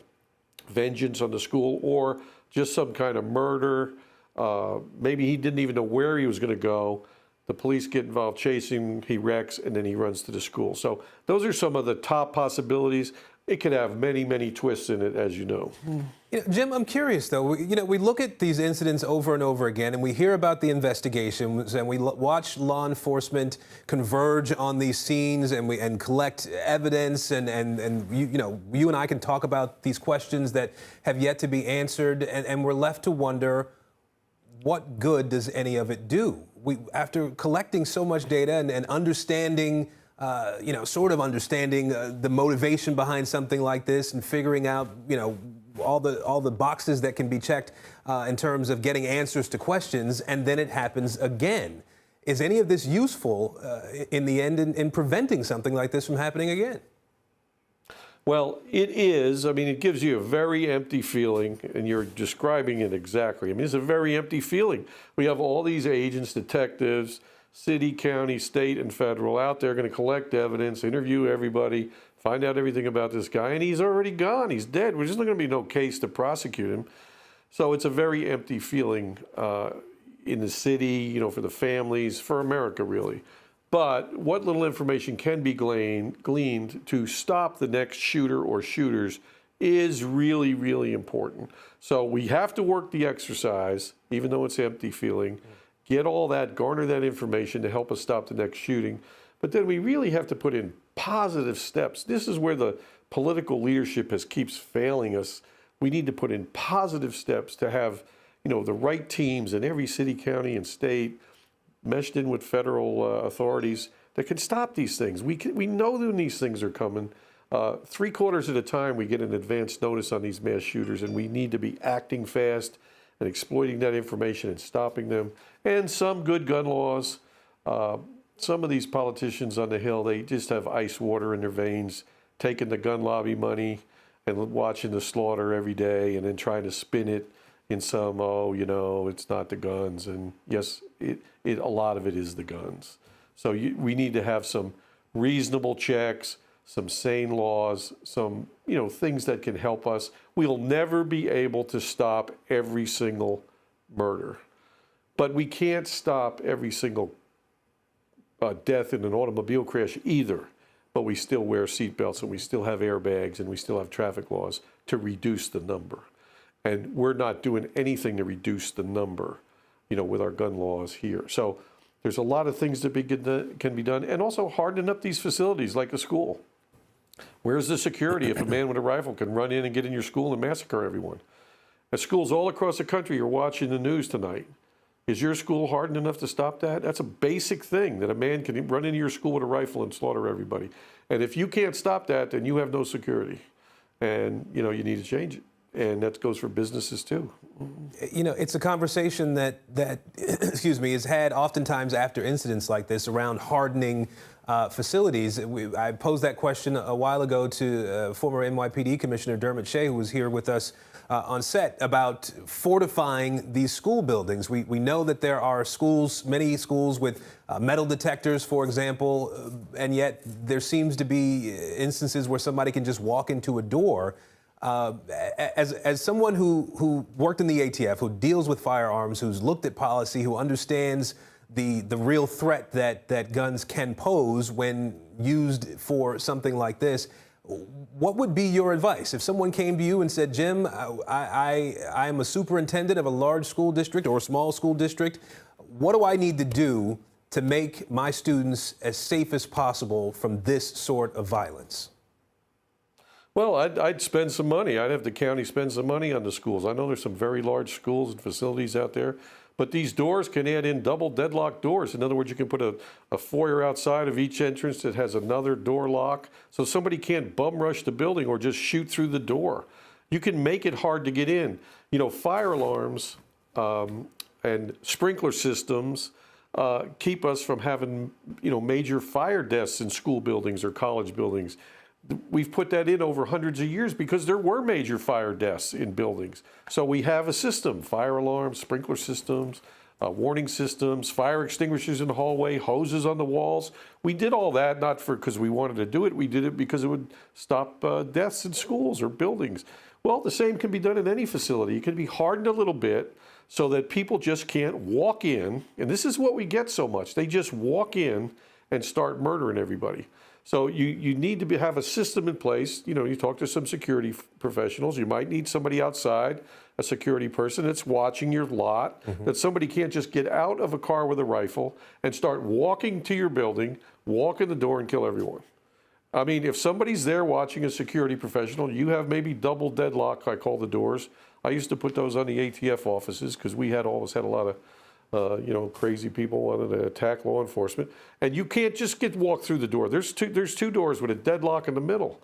vengeance on the school or just some kind of murder. Maybe he didn't even know where he was going to go. The police get involved, chasing, he wrecks, and then he runs to the school. So those are some of the top possibilities. It could have many, many twists in it, as you know. Jim, I'm curious, though. We look at these incidents over and over again, and we hear about the investigations, and we watch law enforcement converge on these scenes and collect evidence, and you and I can talk about these questions that have yet to be answered, and we're left to wonder, what good does any of it do? after collecting so much data and understanding, sort of understanding the motivation behind something like this and figuring out, all the boxes that can be checked in terms of getting answers to questions, and then it happens again. Is any of this useful in the end in preventing something like this from happening again? Well, it is. I mean, it gives you a very empty feeling, and you're describing it exactly. I mean, it's a very empty feeling. We have all these agents, detectives, city, county, state, and federal out there going to collect evidence, interview everybody, find out everything about this guy, and he's already gone. He's dead. There's not going to be no case to prosecute him. So it's a very empty feeling in the city, for the families, for America, really. But what little information can be gleaned to stop the next shooter or shooters is really, really important. So we have to work the exercise, even though it's empty feeling, get all that, garner that information to help us stop the next shooting. But then we really have to put in positive steps. This is where the political leadership keeps failing us. We need to put in positive steps to have, the right teams in every city, county, and state meshed in with federal authorities that can stop these things. We know when these things are coming. 3/4 of the time we get an advance notice on these mass shooters, and we need to be acting fast and exploiting that information and stopping them. And some good gun laws. Some of these politicians on the Hill, they just have ice water in their veins, taking the gun lobby money and watching the slaughter every day and then trying to spin it in some, it's not the guns. And yes, a lot of it is the guns. So we need to have some reasonable checks, some sane laws, some, things that can help us. We'll never be able to stop every single murder, but we can't stop every single death in an automobile crash either. But we still wear seatbelts, and we still have airbags, and we still have traffic laws to reduce the number. And we're not doing anything to reduce the number, with our gun laws here. So there's a lot of things that can be done, and also hardening up these facilities like a school. Where's the security if a man with a rifle can run in and get in your school and massacre everyone? At schools all across the country, you're watching the news tonight. Is your school hardened enough to stop that? That's a basic thing, that a man can run into your school with a rifle and slaughter everybody. And if you can't stop that, then you have no security. And, you need to change it. And that goes for businesses too. It's a conversation that is had oftentimes after incidents like this around hardening facilities. I posed that question a while ago to former NYPD Commissioner Dermot Shea, who was here with us on set, about fortifying these school buildings. We know that there are many schools with metal detectors, for example, and yet there seems to be instances where somebody can just walk into a door. As someone who worked in the ATF, who deals with firearms, who's looked at policy, who understands the real threat that guns can pose when used for something like this, what would be your advice if someone came to you and said, Jim, I am a superintendent of a large school district or a small school district. What do I need to do to make my students as safe as possible from this sort of violence? Well, I'd spend some money. I'd have the county spend some money on the schools. I know there's some very large schools and facilities out there, but these doors can add in double deadlock doors. In other words, you can put a foyer outside of each entrance that has another door lock, so somebody can't bum rush the building or just shoot through the door. You can make it hard to get in. Fire alarms and sprinkler systems keep us from having, major fire deaths in school buildings or college buildings. We've put that in over hundreds of years because there were major fire deaths in buildings. So we have a system, fire alarms, sprinkler systems, warning systems, fire extinguishers in the hallway, hoses on the walls. We did all that not because we wanted to do it. We did it because it would stop deaths in schools or buildings. Well, the same can be done in any facility. It can be hardened a little bit so that people just can't walk in. And this is what we get so much. They just walk in and start murdering everybody. So you need to have a system in place. You talk to some security professionals. You might need somebody outside, a security person that's watching your lot, that somebody can't just get out of a car with a rifle and start walking to your building, walk in the door and kill everyone. I mean, if somebody's there watching a security professional, you have maybe double deadlock, I call the doors. I used to put those on the ATF offices because we always had a lot Crazy people wanted to attack law enforcement. And you can't just walk through the door. There's two doors with a deadlock in the middle.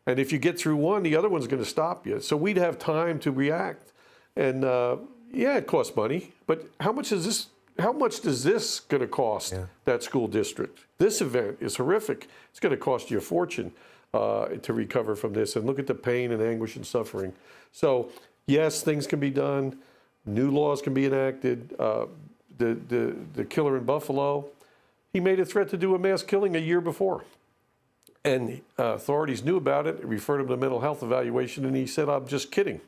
And if you get through one, the other one's going to stop you. So we'd have time to react. And it costs money. But how much does this going to cost that school district? This event is horrific. It's going to cost you a fortune to recover from this. And look at the pain and anguish and suffering. So yes, things can be done. New laws can be enacted. The killer in Buffalo, he made a threat to do a mass killing a year before. And authorities knew about it, referred him to mental health evaluation, and he said, "I'm just kidding."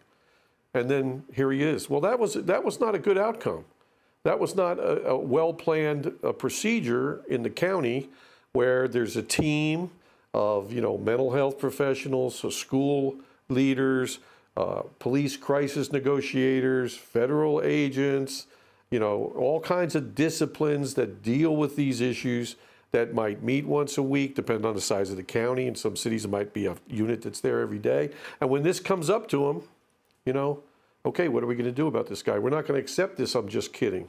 And then here he is. Well, that was not a good outcome. That was not a well-planned procedure in the county where there's a team of mental health professionals, so school leaders, police crisis negotiators, federal agents, all kinds of disciplines that deal with these issues that might meet once a week, depending on the size of the county. In some cities, it might be a unit that's there every day. And when this comes up to them, okay, what are we going to do about this guy? We're not going to accept this. I'm just kidding.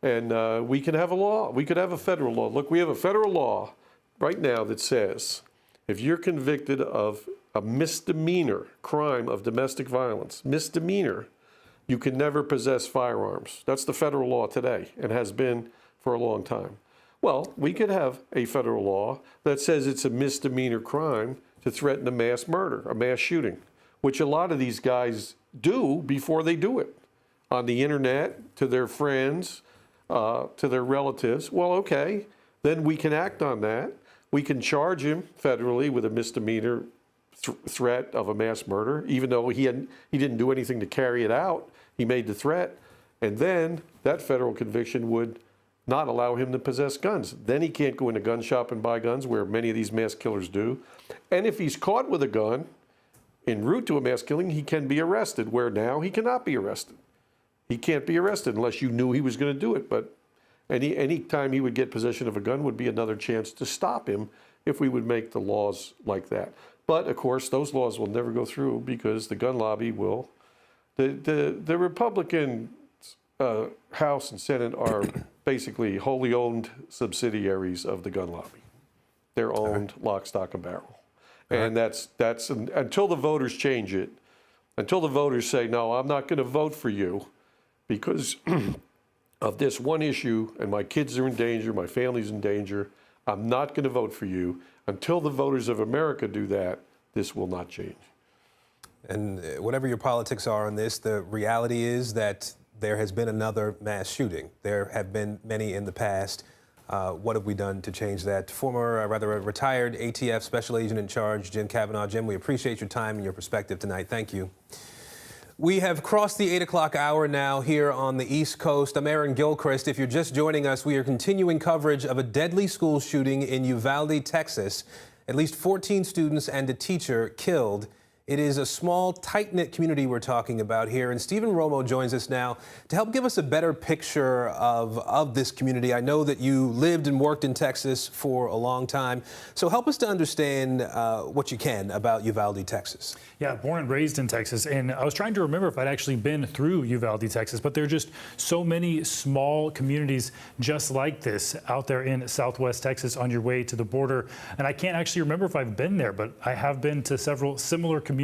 And we can have a law. We could have a federal law. Look, we have a federal law right now that says if you're convicted of a misdemeanor crime of domestic violence, misdemeanor, you can never possess firearms. That's the federal law today and has been for a long time. Well, we could have a federal law that says it's a misdemeanor crime to threaten a mass murder, a mass shooting, which a lot of these guys do before they do it, on the internet, to their friends, to their relatives. Well, okay, then we can act on that. We can charge him federally with a misdemeanor threat of a mass murder, even though he didn't do anything to carry it out. He made the threat, and then that federal conviction would not allow him to possess guns. Then he can't go in a gun shop and buy guns, where many of these mass killers do. And if he's caught with a gun en route to a mass killing, he can be arrested, where now he cannot be arrested. He can't be arrested unless you knew he was going to do it. But any time he would get possession of a gun would be another chance to stop him if we would make the laws like that. But of course, those laws will never go through because the gun lobby will. The Republican House and Senate are basically wholly owned subsidiaries of the gun lobby. They're owned lock, stock, and barrel. And that's until the voters change it, until the voters say, no, I'm not going to vote for you because of this one issue and my kids are in danger, my family's in danger, I'm not going to vote for you. Until the voters of America do that, this will not change. And whatever your politics are on this, the reality is that there has been another mass shooting. There have been many in the past. What have we done to change that? Retired ATF Special Agent in Charge, Jim Kavanaugh. Jim, we appreciate your time and your perspective tonight. Thank you. We have crossed the 8 o'clock hour now here on the East Coast. I'm Aaron Gilchrist. If you're just joining us, we are continuing coverage of a deadly school shooting in Uvalde, Texas. At least 14 students and a teacher killed. It is a small, tight-knit community we're talking about here, and Stephen Romo joins us now to help give us a better picture of this community. I know that you lived and worked in Texas for a long time, so help us to understand what you can about Uvalde, Texas. Yeah, born and raised in Texas, and I was trying to remember if I'd actually been through Uvalde, Texas, but there are just so many small communities just like this out there in Southwest Texas on your way to the border, and I can't actually remember if I've been there, but I have been to several similar communities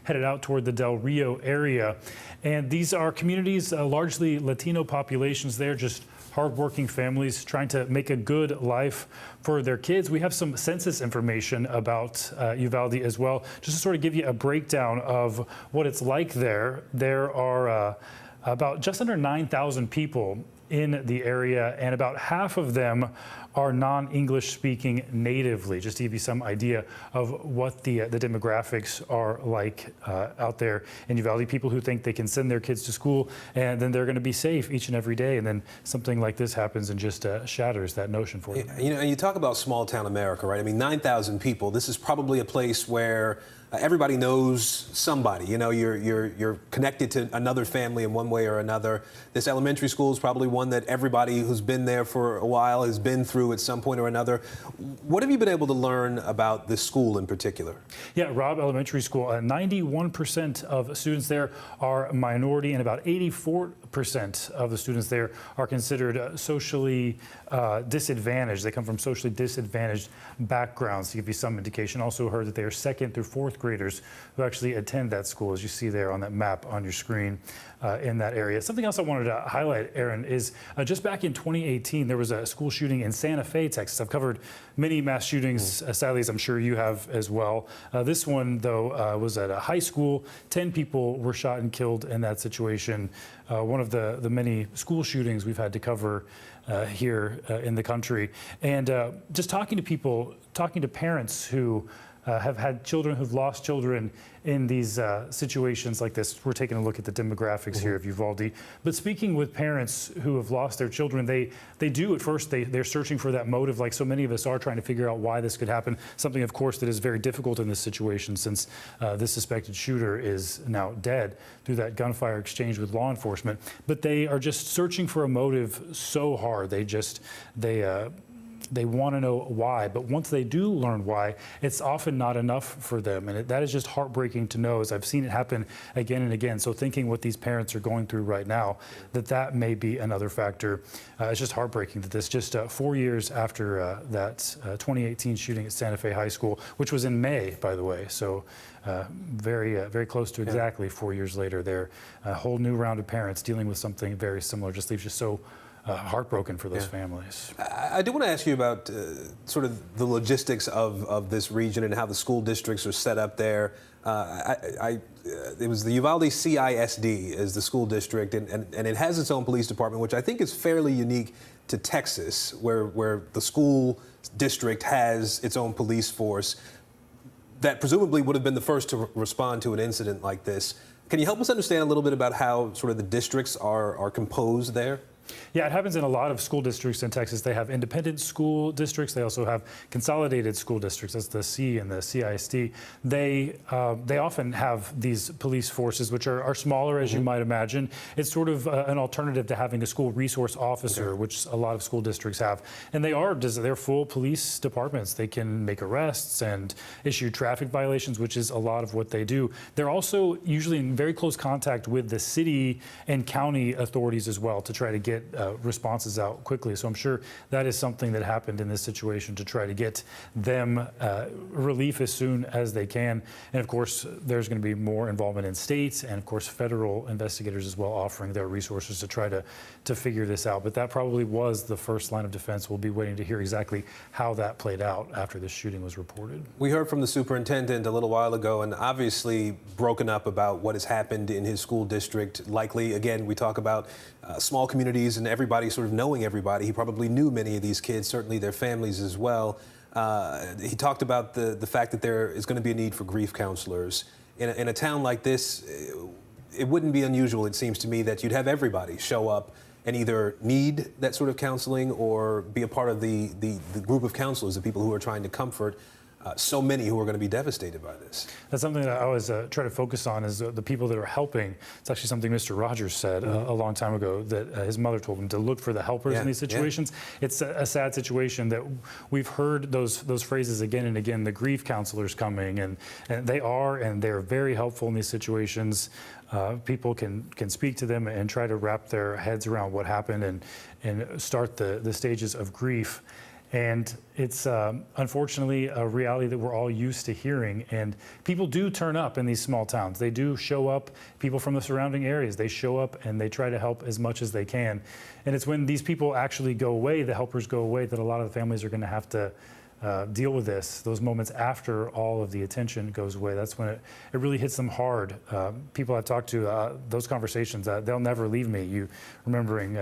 headed out toward the Del Rio area. And these are communities, largely Latino populations there, just hardworking families trying to make a good life for their kids. We have some census information about Uvalde as well, just to sort of give you a breakdown of what it's like there. There are about just under 9,000 people in the area, and about half of them are non-English speaking natively, just to give you some idea of what the demographics are like out there in Uvalde. People who think they can send their kids to school and then they're going to be safe each and every day, and then something like this happens and just shatters that notion for them. You know, and you talk about small town America, right? I mean, 9,000 people. This is probably a place where everybody knows somebody. You know, you're connected to another family in one way or another. This elementary school is probably one that everybody who's been there for a while has been through at some point or another. What have you been able to learn about this school in particular? Yeah, Robb Elementary School, 91% of students there are minority, and about 84% 40% of the students there are considered socially disadvantaged. They come from socially disadvantaged backgrounds, to give you some indication. Also heard that they are 2nd through 4th graders who actually attend that school, as you see there on that map on your screen in that area. Something else I wanted to highlight, Aaron, is just back in 2018, there was a school shooting in Santa Fe, Texas. I've covered many mass shootings, sadly, as I'm sure you have as well. This one, though, was at a high school. 10 people were shot and killed in that situation. One of the many school shootings we've had to cover here in the country. And just talking to people, talking to parents who have had children who've lost children in these situations like this. We're taking a look at the demographics here of Uvalde. But speaking with parents who have lost their children, they do at first, they're searching for that motive, like so many of us are, trying to figure out why this could happen. Something, of course, that is very difficult in this situation, since this suspected shooter is now dead through that gunfire exchange with law enforcement. But they are just searching for a motive so hard. They want to know why, but once they do learn why, it's often not enough for them. And that is just heartbreaking to know, as I've seen it happen again and again. So thinking what these parents are going through right now, that may be another factor. It's just heartbreaking that this just 4 years after that 2018 shooting at Santa Fe High School, which was in May, by the way. So very close to exactly 4 years later there. A whole new round of parents dealing with something very similar just leaves you so heartbroken for those families. I do want to ask you about sort of the logistics of this region and how the school districts are set up there. It was the Uvalde CISD is the school district, and it has its own police department, which I think is fairly unique to Texas, where the school district has its own police force that presumably would have been the first to respond to an incident like this. Can you help us understand a little bit about how sort of the districts are composed there? Yeah, it happens in a lot of school districts in Texas. They have independent school districts. They also have consolidated school districts. That's the C and the CISD. They often have these police forces, which are smaller, as you might imagine. It's sort of an alternative to having a school resource officer, which a lot of school districts have. And they're full police departments. They can make arrests and issue traffic violations, which is a lot of what they do. They're also usually in very close contact with the city and county authorities as well to try to get responses out quickly. So I'm sure that is something that happened in this situation, to try to get them relief as soon as they can. And of course, there's going to be more involvement in states and of course federal investigators as well, offering their resources to try to figure this out. But that probably was the first line of defense. We'll be waiting to hear exactly how that played out after this shooting was reported. We heard from the superintendent a little while ago, and obviously broken up about what has happened in his school district. Likely, again, we talk about small communities and everybody sort of knowing everybody. He probably knew many of these kids, certainly their families as well. He talked about the fact that there is going to be a need for grief counselors. In a town like this, it wouldn't be unusual, it seems to me, that you'd have everybody show up and either need that sort of counseling or be a part of the group of counselors, the people who are trying to comfort so many who are going to be devastated by this. That's something that I always try to focus on, is the people that are helping. It's actually something Mr. Rogers said a long time ago, that his mother told him to look for the helpers in these situations. It's a sad situation that we've heard those phrases again and again, the grief counselors coming, and they're very helpful in these situations. People can speak to them and try to wrap their heads around what happened and start the stages of grief. And it's unfortunately a reality that we're all used to hearing. And people do turn up in these small towns. They do show up, people from the surrounding areas, they show up and they try to help as much as they can. And it's when these people actually go away, the helpers go away, that a lot of the families are going to have to deal with this. Those moments after all of the attention goes away, that's when it really hits them hard. People I've talked to, those conversations, they'll never leave me. You remembering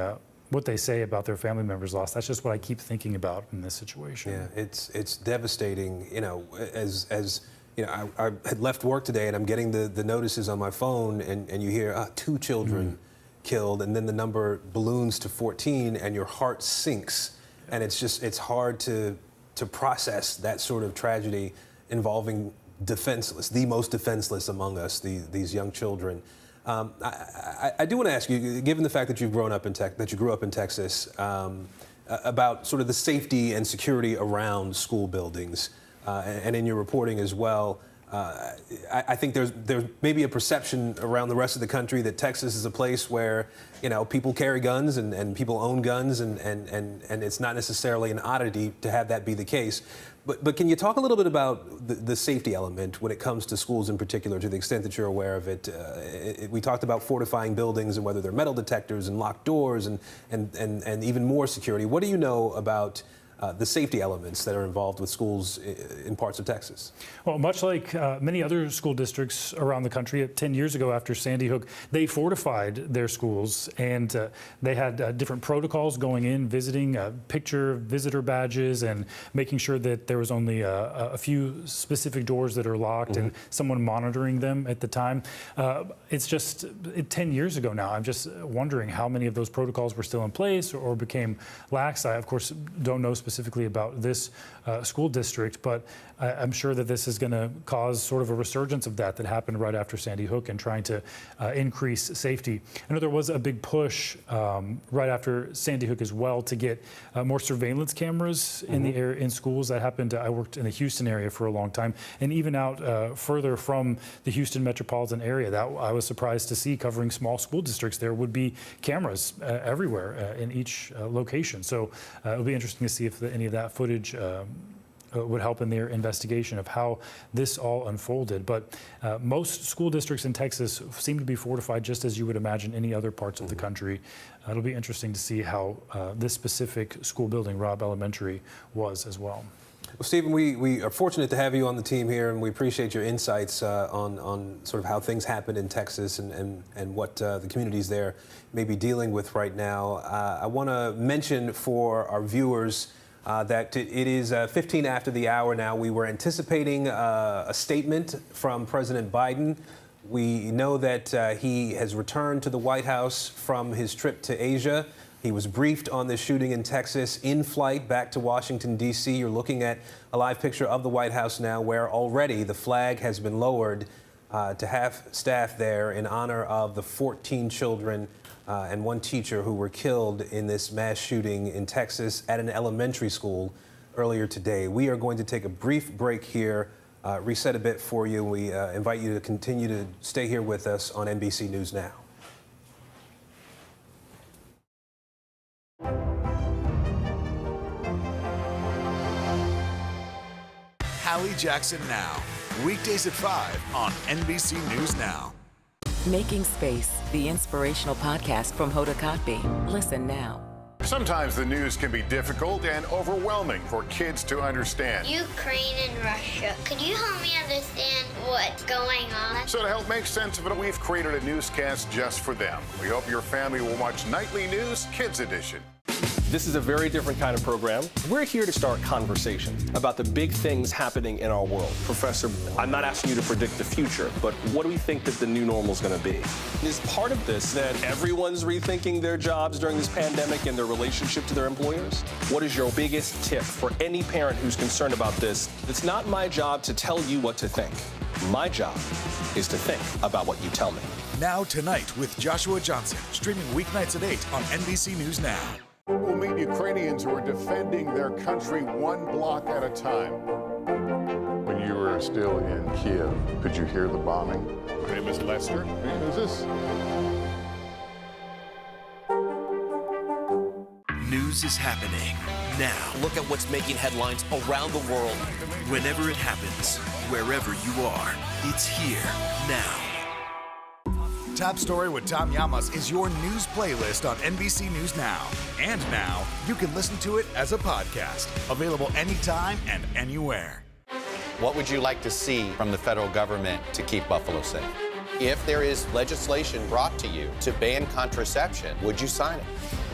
what they say about their family members lost. That's just what I keep thinking about in this situation. Yeah, it's devastating. You know, as you know, I had left work today and I'm getting the notices on my phone, and you hear 2 children killed, and then the number balloons to 14, and your heart sinks. And it's hard to process that sort of tragedy involving the most defenseless among us, these young children. I do want to ask you, given the fact that you grew up in Texas, about sort of the safety and security around school buildings, and in your reporting as well. I think there's maybe a perception around the rest of the country that Texas is a place where, you know, people carry guns and people own guns, and it's not necessarily an oddity to have that be the case. But can you talk a little bit about the safety element when it comes to schools in particular, to the extent that you're aware of it? We talked about fortifying buildings and whether they're metal detectors and locked doors and even more security. What do you know about the safety elements that are involved with schools in parts of Texas? Well, much like many other school districts around the country, 10 years ago after Sandy Hook, they fortified their schools, and they had different protocols going in, visiting, picture visitor badges, and making sure that there was only a few specific doors that are locked and someone monitoring them at the time. It's just 10 years ago now. I'm just wondering how many of those protocols were still in place or became lax. I, of course, don't know specifically about this school district, but I'm sure that this is going to cause sort of a resurgence of that happened right after Sandy Hook and trying to increase safety. I know there was a big push right after Sandy Hook as well to get more surveillance cameras in the area, in schools. That happened. I worked in the Houston area for a long time, and even out further from the Houston metropolitan area. That I was surprised to see, covering small school districts, there would be cameras everywhere in each location. So it'll be interesting to see if any of that footage would help in their investigation of how this all unfolded. But most school districts in Texas seem to be fortified just as you would imagine any other parts of the country. It'll be interesting to see how this specific school building, Robb Elementary, was as well. Well, Stephen, we are fortunate to have you on the team here, and we appreciate your insights on sort of how things happen in Texas and what the communities there may be dealing with right now. I want to mention for our viewers that it is 15 after the hour now. We were anticipating a statement from President Biden. We know that he has returned to the White House from his trip to Asia. He was briefed on this shooting in Texas in flight back to Washington, D.C. You're looking at a live picture of the White House now, where already the flag has been lowered to have staff there in honor of the 14 children and one teacher who were killed in this mass shooting in Texas at an elementary school earlier today. We are going to take a brief break here, reset a bit for you. We invite you to continue to stay here with us on NBC News Now. Hallie Jackson Now, weekdays at 5 on NBC News Now. Making Space, the inspirational podcast from Hoda Kotb. Listen now. Sometimes the news can be difficult and overwhelming for kids to understand. Ukraine and Russia. Could you help me understand what's going on? So to help make sense of it, we've created a newscast just for them. We hope your family will watch Nightly News Kids Edition. This is a very different kind of program. We're here to start conversation about the big things happening in our world. Professor, I'm not asking you to predict the future, but what do we think that the new normal is going to be? Is part of this that everyone's rethinking their jobs during this pandemic and their relationship to their employers? What is your biggest tip for any parent who's concerned about this? It's not my job to tell you what to think. My job is to think about what you tell me. Now Tonight with Joshua Johnson, streaming weeknights at 8 on NBC News Now. We'll meet Ukrainians who are defending their country one block at a time. When you were still in Kiev, could you hear the bombing? My name is Lester. Who's this? News is happening now. Look at what's making headlines around the world. Whenever it happens, wherever you are, it's here now. Top Story with Tom Llamas is your news playlist on NBC News Now. And now, you can listen to it as a podcast. Available anytime and anywhere. What would you like to see from the federal government to keep Buffalo safe? If there is legislation brought to you to ban contraception, would you sign it?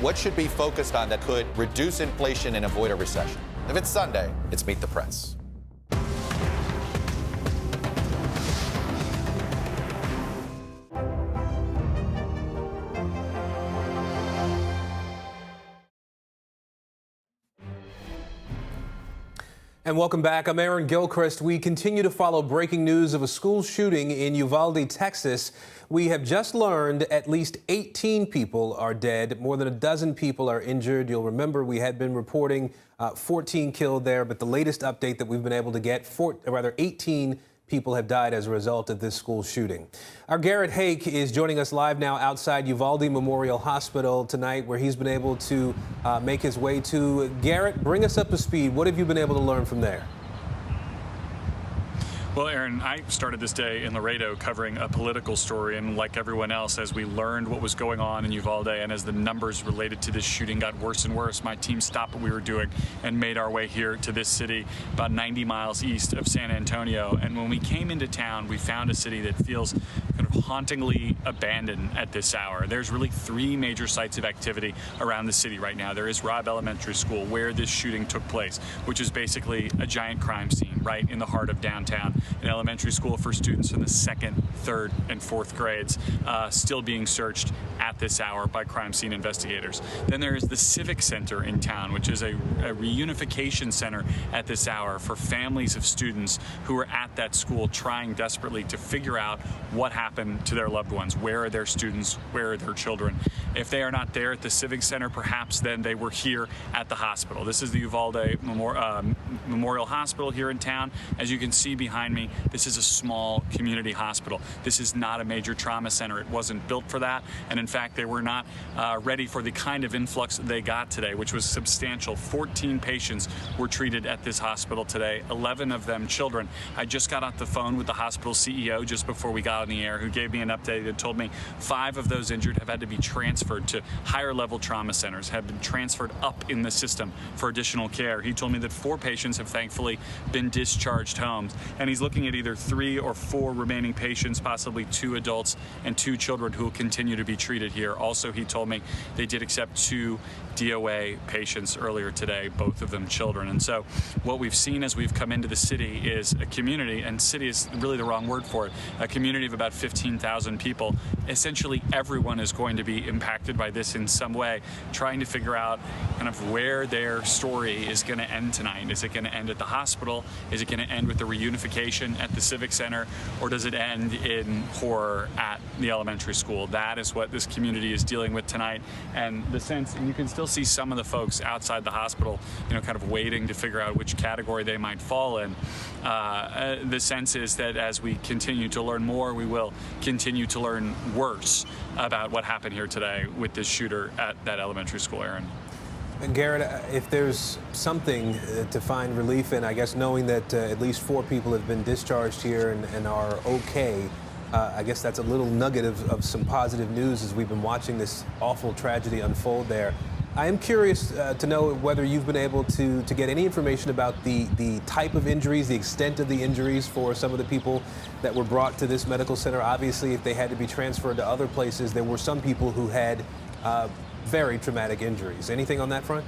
What should be focused on that could reduce inflation and avoid a recession? If it's Sunday, it's Meet the Press. And welcome back. I'm Aaron Gilchrist. We continue to follow breaking news of a school shooting in Uvalde, Texas. We have just learned at least 18 people are dead. More than a dozen people are injured. You'll remember we had been reporting 14 killed there, but the latest update that we've been able to get, 18 people have died as a result of this school shooting. Our Garrett Hake is joining us live now outside Uvalde Memorial Hospital tonight, where he's been able to make his way to. Garrett, bring us up to speed. What have you been able to learn from there? Well, Aaron, I started this day in Laredo covering a political story, and like everyone else, as we learned what was going on in Uvalde and as the numbers related to this shooting got worse and worse, my team stopped what we were doing and made our way here to this city about 90 miles east of San Antonio. And when we came into town, we found a city that feels kind of hauntingly abandoned at this hour. There's really three major sites of activity around the city right now. There is Robb Elementary School, where this shooting took place, which is basically a giant crime scene right in the heart of downtown. An elementary school for students in the 2nd, 3rd, and 4th grades, still being searched at this hour by crime scene investigators. Then there is the Civic Center in town, which is a reunification center at this hour for families of students who are at that school trying desperately to figure out what happened to their loved ones. Where are their students? Where are their children? If they are not there at the Civic Center, perhaps then they were here at the hospital. This is the Uvalde Memorial Hospital here in town. As you can see behind me, this is a small community hospital. This is not a major trauma center. It wasn't built for that. And in fact, they were not ready for the kind of influx they got today, which was substantial. 14 patients were treated at this hospital today, 11 of them children. I just got off the phone with the hospital CEO just before we got on the air, who gave me an update and told me 5 of those injured have had to be transferred to higher level trauma centers, have been transferred up in the system for additional care. He told me that 4 patients have thankfully been discharged home, and he's looking at either 3 or 4 remaining patients, possibly 2 adults and 2 children, who will continue to be treated here. Also, he told me they did accept 2 DOA patients earlier today, both of them children. And so what we've seen as we've come into the city is a community, and city is really the wrong word for it, a community of about 15,000 people. Essentially everyone is going to be impacted by this in some way, trying to figure out kind of where their story is going to end tonight. Is it going to end at the hospital? Is it going to end with the reunification at the Civic Center? Or does it end in horror at the elementary school? That is what this community is dealing with tonight. And the sense, and you can still see some of the folks outside the hospital, kind of waiting to figure out which category they might fall in. The sense is that as we continue to learn more, we will continue to learn worse about what happened here today with this shooter at that elementary school, Aaron. Garrett, if there's something to find relief in, I guess knowing that at least 4 people have been discharged here and are okay, I guess that's a little nugget of some positive news as we've been watching this awful tragedy unfold there. I am curious to know whether you've been able to get any information about the type of injuries, the extent of the injuries for some of the people that were brought to this medical center. Obviously, if they had to be transferred to other places, there were some people who had very traumatic injuries. Anything on that front?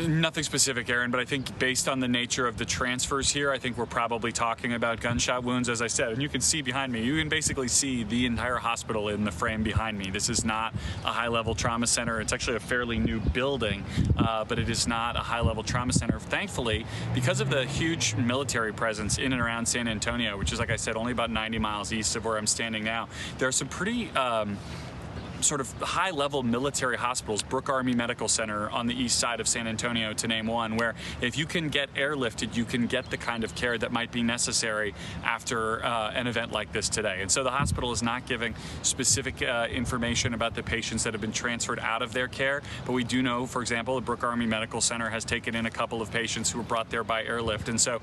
Nothing specific, Aaron, but I think based on the nature of the transfers here, I think we're probably talking about gunshot wounds, as I said. And you can see behind me, you can basically see the entire hospital in the frame behind me. This is not a high-level trauma center. It's actually a fairly new building, but it is not a high-level trauma center. Thankfully, because of the huge military presence in and around San Antonio, which is, like I said, only about 90 miles east of where I'm standing now, there are some pretty sort of high-level military hospitals. Brooke Army Medical Center on the east side of San Antonio, to name one, where if you can get airlifted, you can get the kind of care that might be necessary after an event like this today. And so the hospital is not giving specific information about the patients that have been transferred out of their care, but we do know, for example, the Brooke Army Medical Center has taken in a couple of patients who were brought there by airlift. And so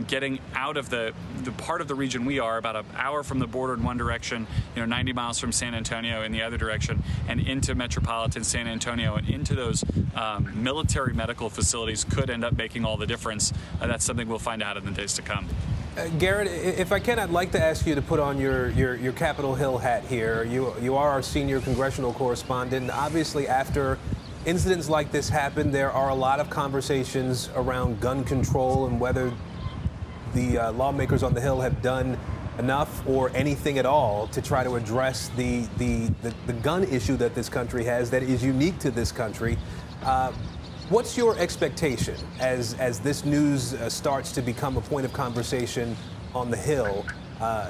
getting out of the part of the region we are, about an hour from the border in one direction, 90 miles from San Antonio in the other direction, and into metropolitan San Antonio and into those military medical facilities could end up making all the difference. That's something we'll find out in the days to come. Garrett, if I can, I'd like to ask you to put on your Capitol Hill hat here. You are our senior congressional correspondent. Obviously, after incidents like this happen, there are a lot of conversations around gun control and whether the lawmakers on the Hill have done enough or anything at all to try to address the gun issue that this country has that is unique to this country. What's your expectation as this news starts to become a point of conversation on the Hill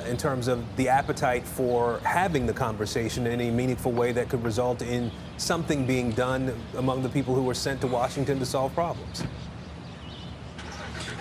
in terms of the appetite for having the conversation in a meaningful way that could result in something being done among the people who were sent to Washington to solve problems?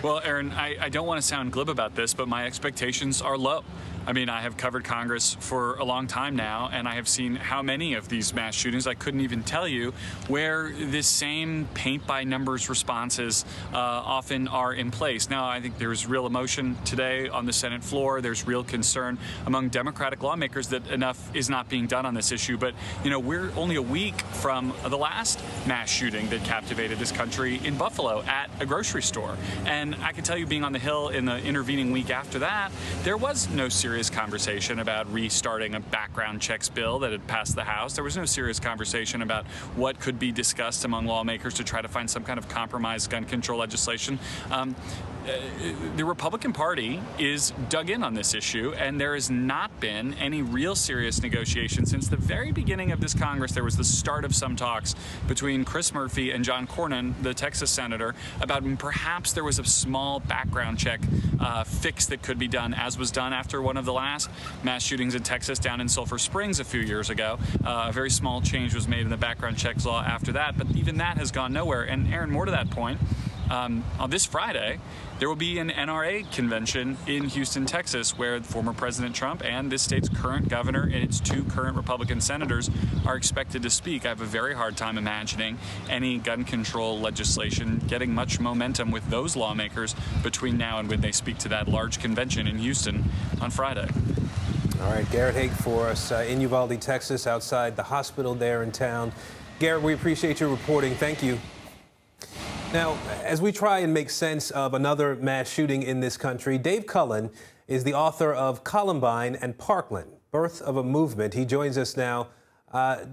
Well, Aaron, I don't want to sound glib about this, but my expectations are low. I mean, I have covered Congress for a long time now, and I have seen how many of these mass shootings, I couldn't even tell you, where this same paint-by-numbers responses often are in place. Now, I think there's real emotion today on the Senate floor. There's real concern among Democratic lawmakers that enough is not being done on this issue. But, you know, we're only a week from the last mass shooting that captivated this country in Buffalo at a grocery store. And I can tell you, being on the Hill in the intervening week after that, there was no serious conversation about restarting a background checks bill that had passed the House. There was no serious conversation about what could be discussed among lawmakers to try to find some kind of compromise gun control legislation. The Republican Party is dug in on this issue, and there has not been any real serious negotiation since the very beginning of this Congress. There was the start of some talks between Chris Murphy and John Cornyn, the Texas senator, about perhaps there was a small background check fix that could be done, as was done after one of the last mass shootings in Texas down in Sulphur Springs a few years ago. A very small change was made in the background checks law after that, but even that has gone nowhere. And Aaron, more to that point, on this Friday, there will be an NRA convention in Houston, Texas, where former President Trump and this state's current governor and its two current Republican senators are expected to speak. I have a very hard time imagining any gun control legislation getting much momentum with those lawmakers between now and when they speak to that large convention in Houston on Friday. All right, Garrett Haake for us in Uvalde, Texas, outside the hospital there in town. Garrett, we appreciate your reporting. Thank you. Now, as we try and make sense of another mass shooting in this country, Dave Cullen is the author of Columbine and Parkland, Birth of a Movement. He joins us now.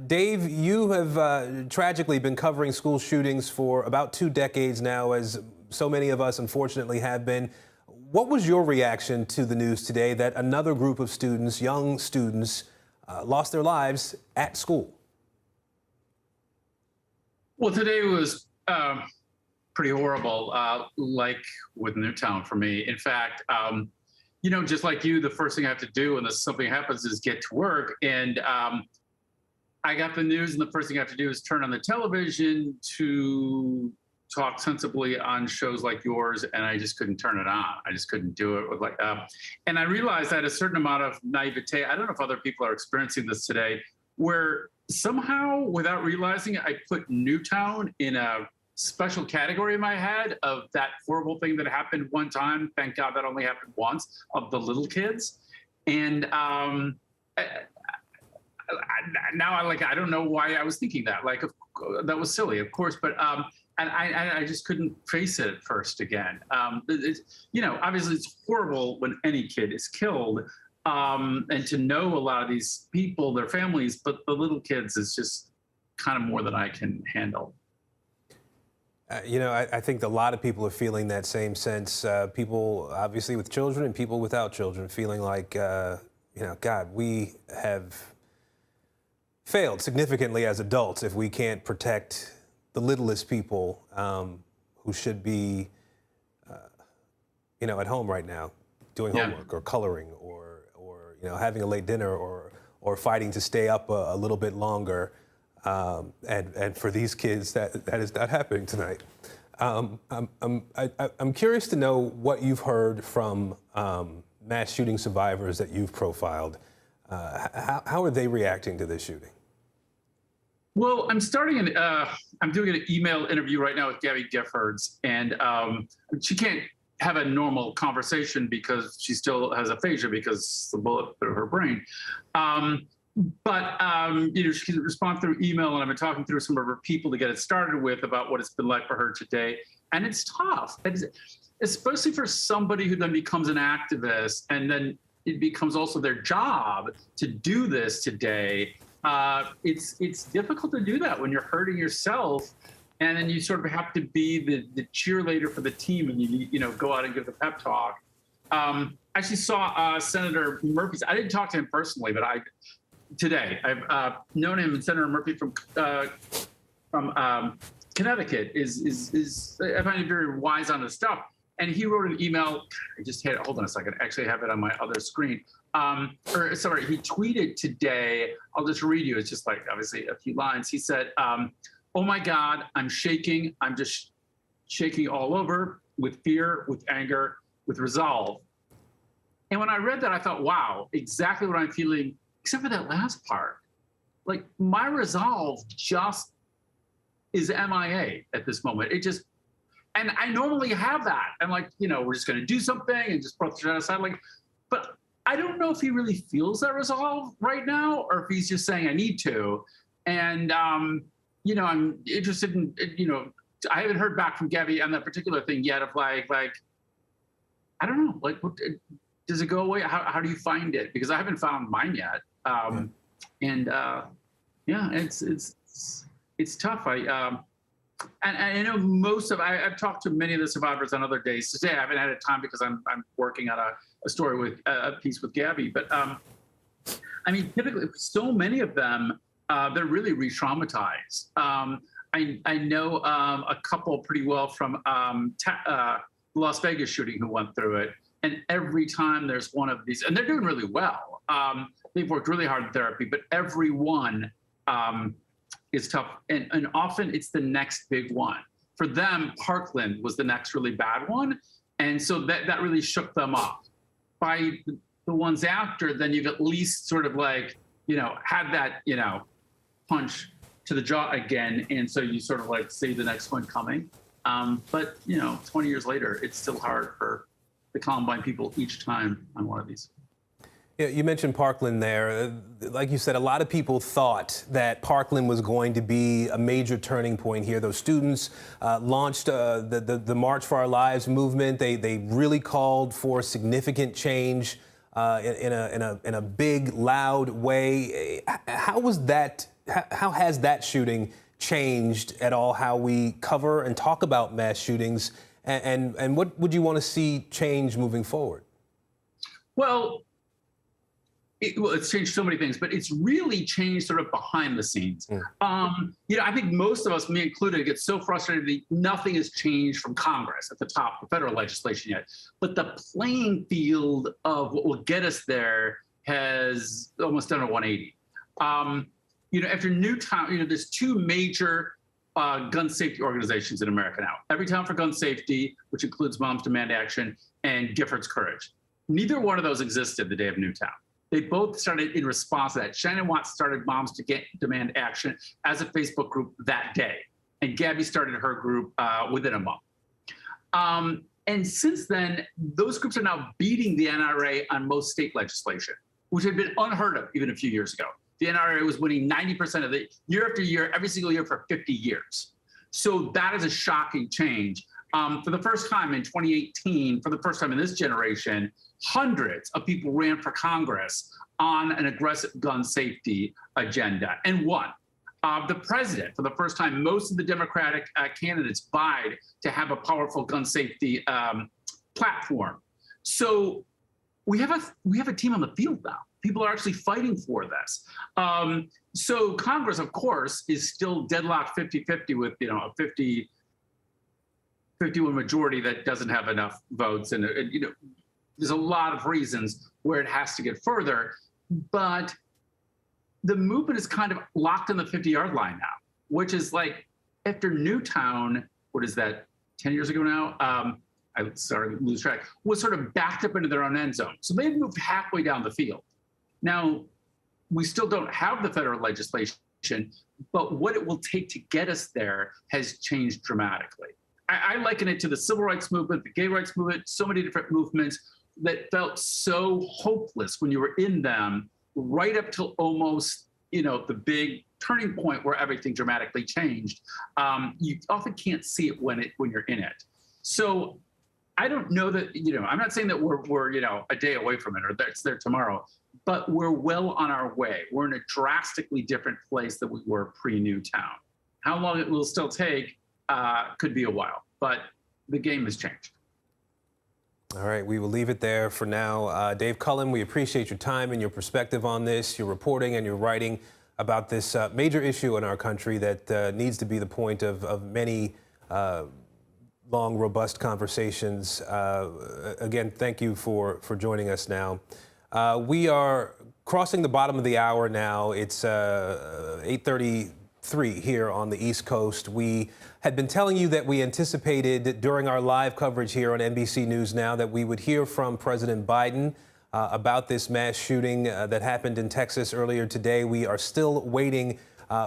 Dave, you have tragically been covering school shootings for about 2 decades now, as so many of us unfortunately have been. What was your reaction to the news today that another group of students, young students, lost their lives at school? Well, today was pretty horrible, like with Newtown for me. In fact, you know, just like you, the first thing I have to do when something happens is get to work. And I got the news, and the first thing I have to do is turn on the television to talk sensibly on shows like yours, and I just couldn't turn it on. I just couldn't do it. And I realized I had a certain amount of naivete. I don't know if other people are experiencing this today, where somehow, without realizing it, I put Newtown in a special category in my head of that horrible thing that happened one time. Thank God that only happened once, of the little kids. And now I don't know why I was thinking that. That was silly, of course, but and I just couldn't face it at first again. You know, obviously it's horrible when any kid is killed, and to know a lot of these people, their families, but the little kids is just kind of more than I can handle. You know, I think a lot of people are feeling that same sense. People, obviously, with children and people without children, feeling like, you know, God, we have failed significantly as adults if we can't protect the littlest people who should be, you know, at home right now doing homework or coloring or you know, having a late dinner or fighting to stay up a little bit longer. And for these kids, that is not happening tonight. I'm curious to know what you've heard from mass shooting survivors that you've profiled. How are they reacting to this shooting? Well, I'm doing an email interview right now with Gabe Gutierrez, and she can't have a normal conversation because she still has aphasia because the bullet through her brain. But you know, she can respond through email, and I've been talking through some of her people to get it started with about what it's been like for her today. And it's tough, especially for somebody who then becomes an activist, and then it becomes also their job to do this today. It's difficult to do that when you're hurting yourself, and then you sort of have to be the cheerleader for the team, and you know, go out and give the pep talk. I actually saw Senator Murphy. I didn't talk to him personally, but today I've known him, and Senator Murphy from Connecticut is I find him very wise on this stuff. And he wrote an email. I just had hold on a second. I actually have it on my other screen. He tweeted today. I'll just read you. It's just like obviously a few lines. He said, "Oh my God, I'm shaking. I'm just shaking all over. with fear, with anger, with resolve. And when I read that, I thought, wow, exactly what I'm feeling, except for that last part. Like, my resolve just is MIA at this moment. It just, and I normally have that. I'm like, we're just going to do something and just put it aside. Like, but I don't know if he really feels that resolve right now, or if he's just saying I need to. And, I'm interested in, I haven't heard back from Gabby on that particular thing yet of like, I don't know, like, what, does it go away? How do you find it? Because I haven't found mine yet. And it's tough. And I know I've talked to many of the survivors on other days. Today I haven't had time because I'm working on a story with a piece with Gabby. But I mean, typically, so many of them, they're really re-traumatized. I know a couple pretty well from the Las Vegas shooting who went through it. And every time there's one of these, and they're doing really well. They've worked really hard in therapy, but every one is tough. And often it's the next big one. For them, Parkland was the next really bad one. And so that really shook them up. By the ones after, then you've at least sort of like, had that, punch to the jaw again. And so you sort of like see the next one coming. But, 20 years later, it's still hard for the Columbine people each time on one of these. Yeah, you mentioned Parkland there. Like you said, a lot of people thought that Parkland was going to be a major turning point here. Those students launched the March for Our Lives movement. They really called for significant change in a big, loud way. How has that shooting changed at all how we cover and talk about mass shootings? And what would you want to see change moving forward? Well, it's changed so many things, but it's really changed sort of behind the scenes. I think most of us, me included, get so frustrated that nothing has changed from Congress at the top, the federal legislation yet. But the playing field of what will get us there has almost done a 180. After Newtown, there's two major gun safety organizations in America now. Everytown for Gun Safety, which includes Moms Demand Action, and Giffords Courage. Neither one of those existed the day of Newtown. They both started in response to that. Shannon Watts started Moms Demand Action as a Facebook group that day. And Gabby started her group within a month. And since then, those groups are now beating the NRA on most state legislation, which had been unheard of even a few years ago. The NRA was winning 90% of it year after year, every single year for 50 years. So that is a shocking change. For the first time in 2018, for the first time in this generation, hundreds of people ran for Congress on an aggressive gun safety agenda and won. The president, for the first time, most of the Democratic candidates vied to have a powerful gun safety platform. So we have a team on the field now. People are actually fighting for this. So Congress, of course, is still deadlocked 50-50 with a 51 majority that doesn't have enough votes. And there's a lot of reasons where it has to get further. But the movement is kind of locked on the 50-yard line now, which is like after Newtown, what is that, 10 years ago now? I started to lose track, was sort of backed up into their own end zone. So they've moved halfway down the field. Now, we still don't have the federal legislation, but what it will take to get us there has changed dramatically. I liken it to the civil rights movement, the gay rights movement, so many different movements that felt so hopeless when you were in them, right up till almost, the big turning point where everything dramatically changed. You often can't see it when you're in it. So I don't know that, I'm not saying that we're a day away from it or that it's there tomorrow, but we're well on our way. We're in a drastically different place than we were pre-Newtown. How long it will still take could be a while, but the game has changed. All right, we will leave it there for now. Dave Cullen, we appreciate your time and your perspective on this, your reporting and your writing about this major issue in our country that needs to be the point of many long, robust conversations. Again, thank you for joining us now. We are crossing the bottom of the hour now. It's 8:35 3 here on the East Coast. We had been telling you that we anticipated during our live coverage here on NBC News Now that we would hear from President Biden about this mass shooting that happened in Texas earlier today. We are still waiting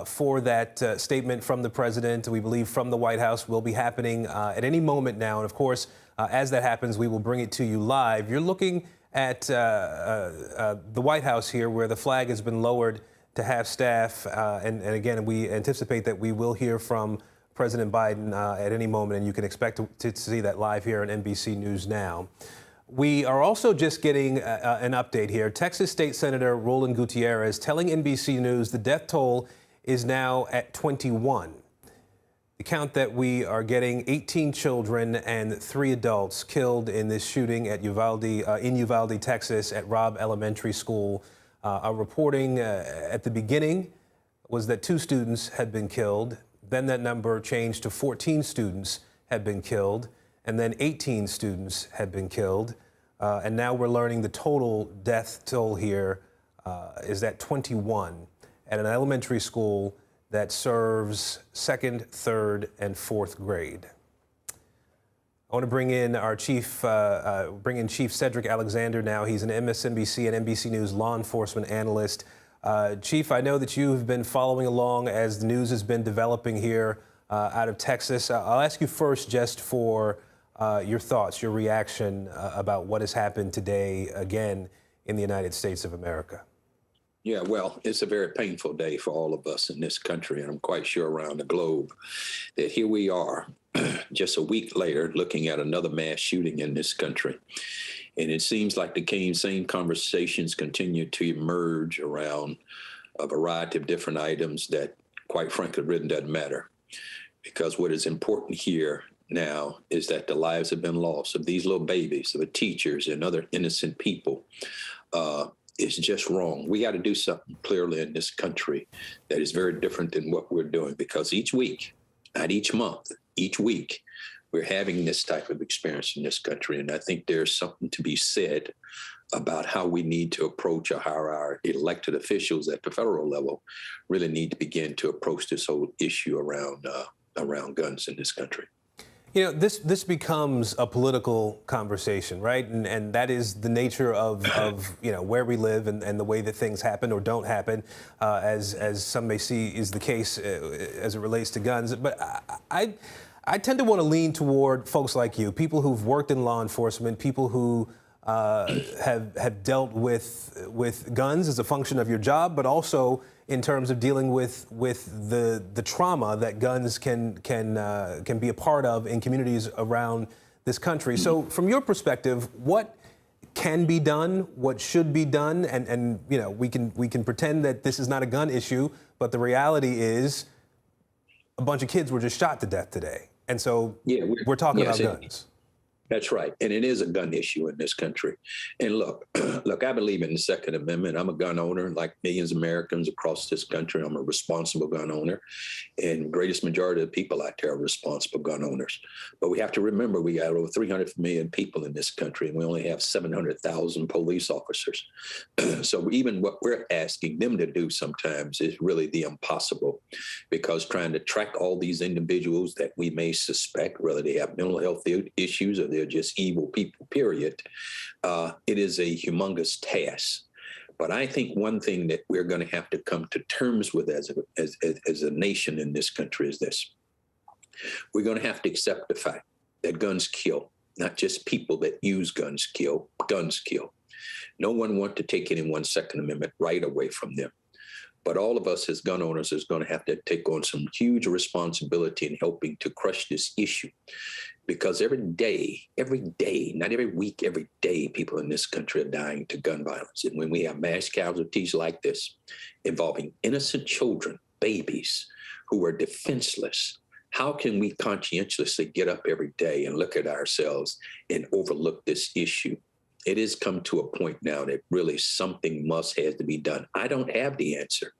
for that statement from the president. We believe from the White House will be happening at any moment now. And of course, as that happens, we will bring it to you live. You're looking at the White House here, where the flag has been lowered to half staff. And again, we anticipate that we will hear from President Biden at any moment, and you can expect to see that live here on NBC News Now. We are also just getting an update here. Texas State Senator Rolando Gutierrez telling NBC News the death toll is now at 21. The count that we are getting: 18 children and 3 adults killed in this shooting at Uvalde, Texas, at Robb Elementary School. Our reporting at the beginning was that 2 students had been killed. Then that number changed to 14 students had been killed, and then 18 students had been killed. And now we're learning the total death toll here is at 21 at an elementary school that serves 2nd, 3rd, and 4th grade. I want to bring in our Chief Cedric Alexander now. He's an MSNBC and NBC News law enforcement analyst. Chief, I know that you have been following along as the news has been developing here out of Texas. I'll ask you first just for your thoughts, your reaction about what has happened today again in the United States of America. Yeah, well, it's a very painful day for all of us in this country, and I'm quite sure around the globe that here we are just a week later looking at another mass shooting in this country. And it seems like the same conversations continue to emerge around a variety of different items that, quite frankly, really doesn't matter. Because what is important here now is that the lives have been lost of these little babies, of the teachers and other innocent people. It's just wrong. We got to do something clearly in this country that is very different than what we're doing, because each week, not each month, each week, we're having this type of experience in this country. And I think there's something to be said about how we need to approach, or how our elected officials at the federal level really need to begin to approach this whole issue around guns in this country. You know, this becomes a political conversation, right? And that is the nature of you know, where we live and the way that things happen or don't happen, as some may see is the case as it relates to guns. But I tend to want to lean toward folks like you, people who've worked in law enforcement, people who have dealt with guns as a function of your job, but also in terms of dealing with the trauma that guns can be a part of in communities around this country. So from your perspective, what can be done, what should be done, and you know, we can pretend that this is not a gun issue, but the reality is a bunch of kids were just shot to death today. And so we're talking about guns. That's right. And it is a gun issue in this country. And look, I believe in the Second Amendment. I'm a gun owner, like millions of Americans across this country. I'm a responsible gun owner. And the greatest majority of the people out there are responsible gun owners. But we have to remember we got over 300 million people in this country, and we only have 700,000 police officers. So even what we're asking them to do sometimes is really the impossible, because trying to track all these individuals that we may suspect, whether they have mental health issues or they're just evil people, period, it is a humongous task. But I think one thing that we're going to have to come to terms with as a nation in this country is this. We're going to have to accept the fact that guns kill, not just people that use guns kill, guns kill. No one wants to take anyone's Second Amendment right away from them. But all of us as gun owners is going to have to take on some huge responsibility in helping to crush this issue. Because every day, not every week, every day, people in this country are dying to gun violence. And when we have mass casualties like this, involving innocent children, babies who are defenseless, how can we conscientiously get up every day and look at ourselves and overlook this issue? It has come to a point now that really something has to be done. I don't have the answer,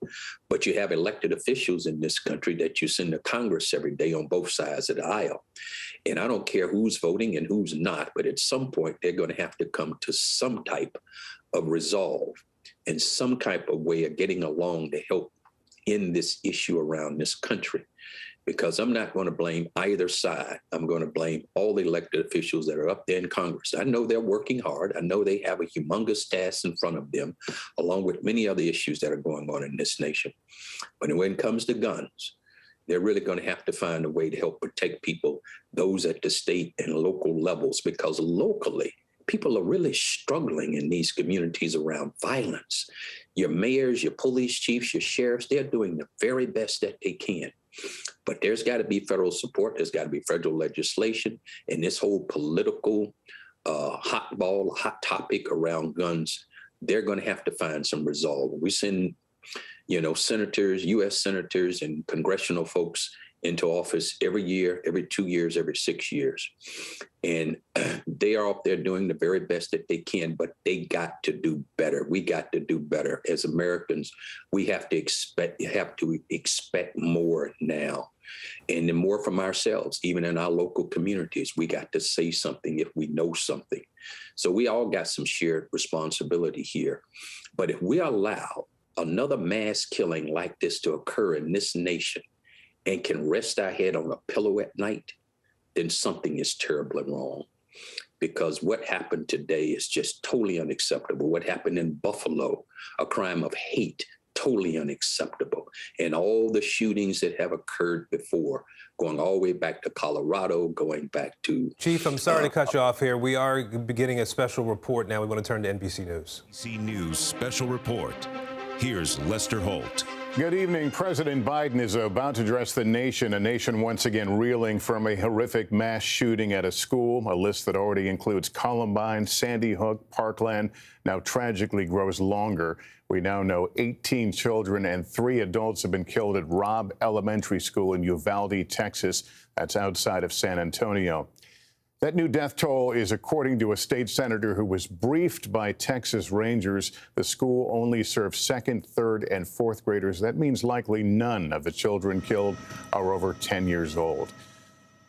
but you have elected officials in this country that you send to Congress every day on both sides of the aisle. And I don't care who's voting and who's not, but at some point they're going to have to come to some type of resolve and some type of way of getting along to help end this issue around this country, because I'm not going to blame either side. I'm going to blame all the elected officials that are up there in Congress. I know they're working hard. I know they have a humongous task in front of them, along with many other issues that are going on in this nation. But when it comes to guns, they're really going to have to find a way to help protect people, those at the state and local levels, because locally, people are really struggling in these communities around violence. Your mayors, your police chiefs, your sheriffs, they're doing the very best that they can. But there's got to be federal support. There's got to be federal legislation. And this whole political hot topic around guns, they're going to have to find some resolve. We send, senators, U.S. senators and congressional folks into office every year, every 2 years, every 6 years. And they are up there doing the very best that they can, but they got to do better. We got to do better. As Americans, we have to expect more now. And then more from ourselves, even in our local communities. We got to say something if we know something. So we all got some shared responsibility here. But if we allow another mass killing like this to occur in this nation, and can rest our head on a pillow at night, then something is terribly wrong. Because what happened today is just totally unacceptable. What happened in Buffalo, a crime of hate, totally unacceptable. And all the shootings that have occurred before, going all the way back to Colorado, going back to... Chief, I'm sorry to cut you off here. We are beginning a special report now. We want to turn to NBC News. NBC News Special Report. Here's Lester Holt. Good evening. President Biden is about to address the nation, a nation once again reeling from a horrific mass shooting at a school, a list that already includes Columbine, Sandy Hook, Parkland, now tragically grows longer. We now know 18 children and 3 adults have been killed at Robb Elementary School in Uvalde, Texas. That's outside of San Antonio. That new death toll is according to a state senator who was briefed by Texas Rangers. The school only serves 2nd, 3rd, and 4th graders. That means likely none of the children killed are over 10 years old.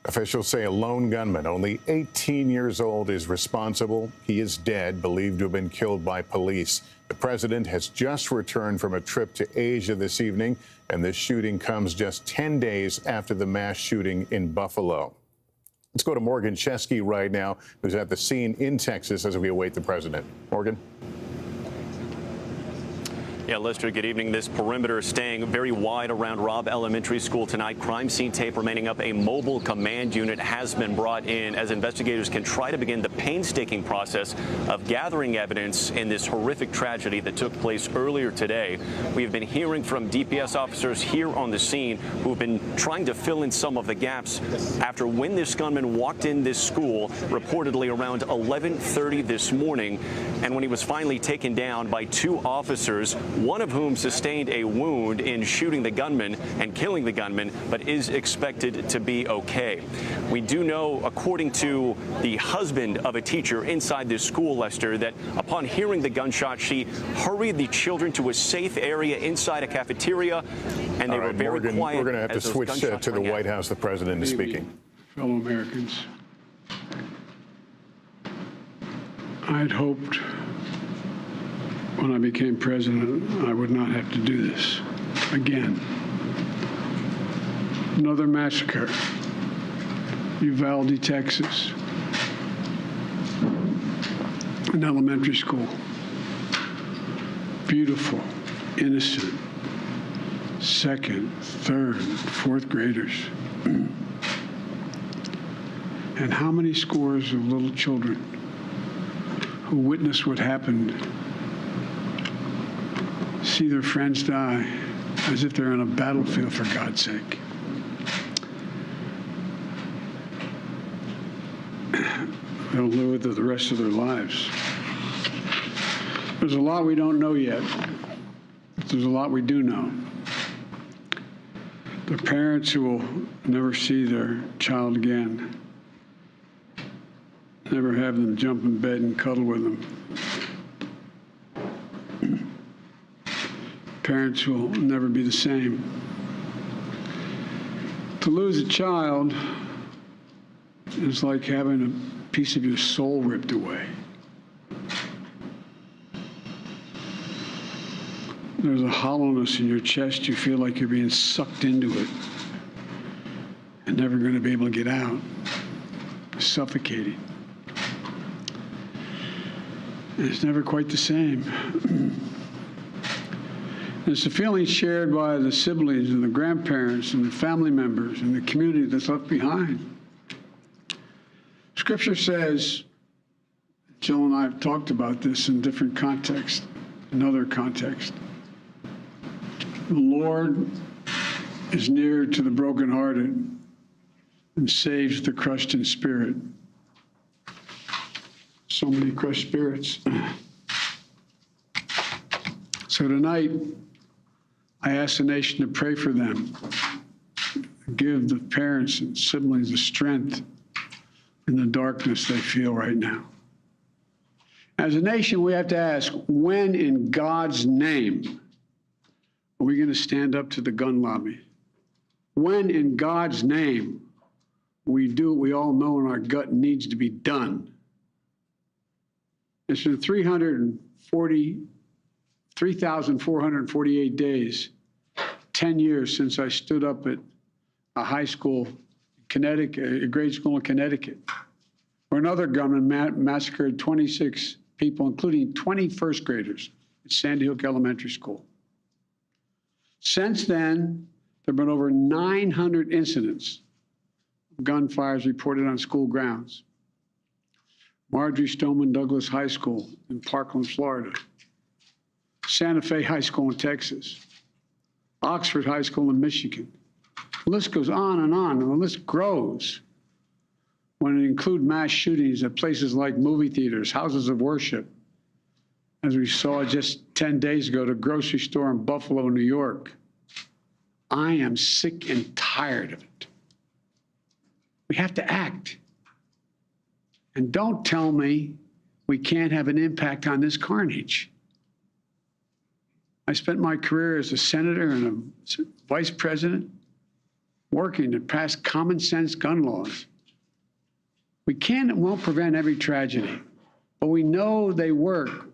Officials say a lone gunman, only 18 years old, is responsible. He is dead, believed to have been killed by police. The president has just returned from a trip to Asia this evening, and this shooting comes just 10 days after the mass shooting in Buffalo. Let's go to Morgan Chesky right now, who's at the scene in Texas as we await the president. Morgan. Yeah, Lester, good evening. This perimeter staying very wide around Robb Elementary School tonight. Crime scene tape remaining up. A mobile command unit has been brought in as investigators can try to begin the painstaking process of gathering evidence in this horrific tragedy that took place earlier today. We have been hearing from DPS officers here on the scene who have been trying to fill in some of the gaps after when this gunman walked in this school reportedly around 11:30 this morning, and when he was finally taken down by 2 officers, one of whom sustained a wound in shooting the gunman and killing the gunman, but is expected to be okay. We do know, according to the husband of a teacher inside this school, Lester, that upon hearing the gunshot, she hurried the children to a safe area inside a cafeteria, and they were very Morgan, quiet. We're going to have to switch to the White House. The president is speaking. Fellow Americans, I had hoped when I became president, I would not have to do this again. Another massacre, Uvalde, Texas, an elementary school. Beautiful, innocent, 2nd, 3rd, 4th graders. And how many scores of little children who witnessed what happened see their friends die as if they're on a battlefield, for God's sake. They'll live with it the rest of their lives. There's a lot we don't know yet. There's a lot we do know. The parents who will never see their child again, never have them jump in bed and cuddle with them. Parents will never be the same. To lose a child is like having a piece of your soul ripped away. there's a hollowness in your chest. You feel like you're being sucked into it and never going to be able to get out. It's suffocating. And it's never quite the same. It's a feeling shared by the siblings and the grandparents and the family members and the community that's left behind. Scripture says, Jill and I have talked about this in different contexts, in other contexts. The Lord is near to the brokenhearted and saves the crushed in spirit. So many crushed spirits. So tonight, I ask the nation to pray for them. Give the parents and siblings the strength in the darkness they feel right now. As a nation, we have to ask, when in God's name are we going to stand up to the gun lobby? When in God's name we do what we all know in our gut needs to be done? It's been 3,448 days, 10 years since I stood up at a high school in Connecticut, a grade school in Connecticut, where another gunman massacred 26 people, including 20 first graders at Sandy Hook Elementary School. Since then, there have been over 900 incidents of gunfires reported on school grounds. Marjorie Stoneman Douglas High School in Parkland, Florida. Santa Fe High School in Texas. Oxford High School in Michigan. The list goes on, and the list grows when it includes mass shootings at places like movie theaters, houses of worship, as we saw just 10 days ago, at a grocery store in Buffalo, New York. I am sick and tired of it. We have to act. And don't tell me we can't have an impact on this carnage. I spent my career as a senator and a vice president working to pass common sense gun laws. We can and won't prevent every tragedy, but we know they work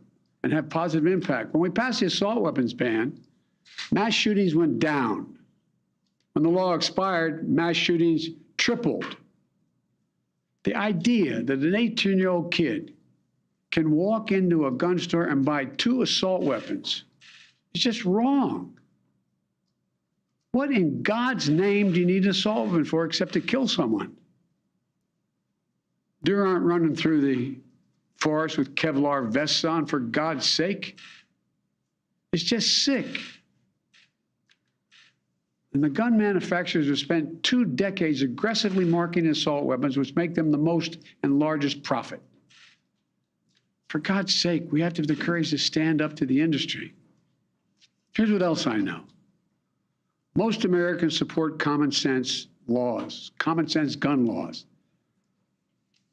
and have positive impact. When we passed the assault weapons ban, mass shootings went down. When the law expired, mass shootings tripled. The idea that an 18-year-old kid can walk into a gun store and buy 2 assault weapons is just wrong. What in God's name do you need an assault weapon for except to kill someone? Deer aren't running through the forest with Kevlar vests on, for God's sake. It's just sick. And the gun manufacturers have spent 2 decades aggressively marketing assault weapons, which make them the most and largest profit. For God's sake, we have to have the courage to stand up to the industry. Here's what else I know. Most Americans support common sense laws, common sense gun laws.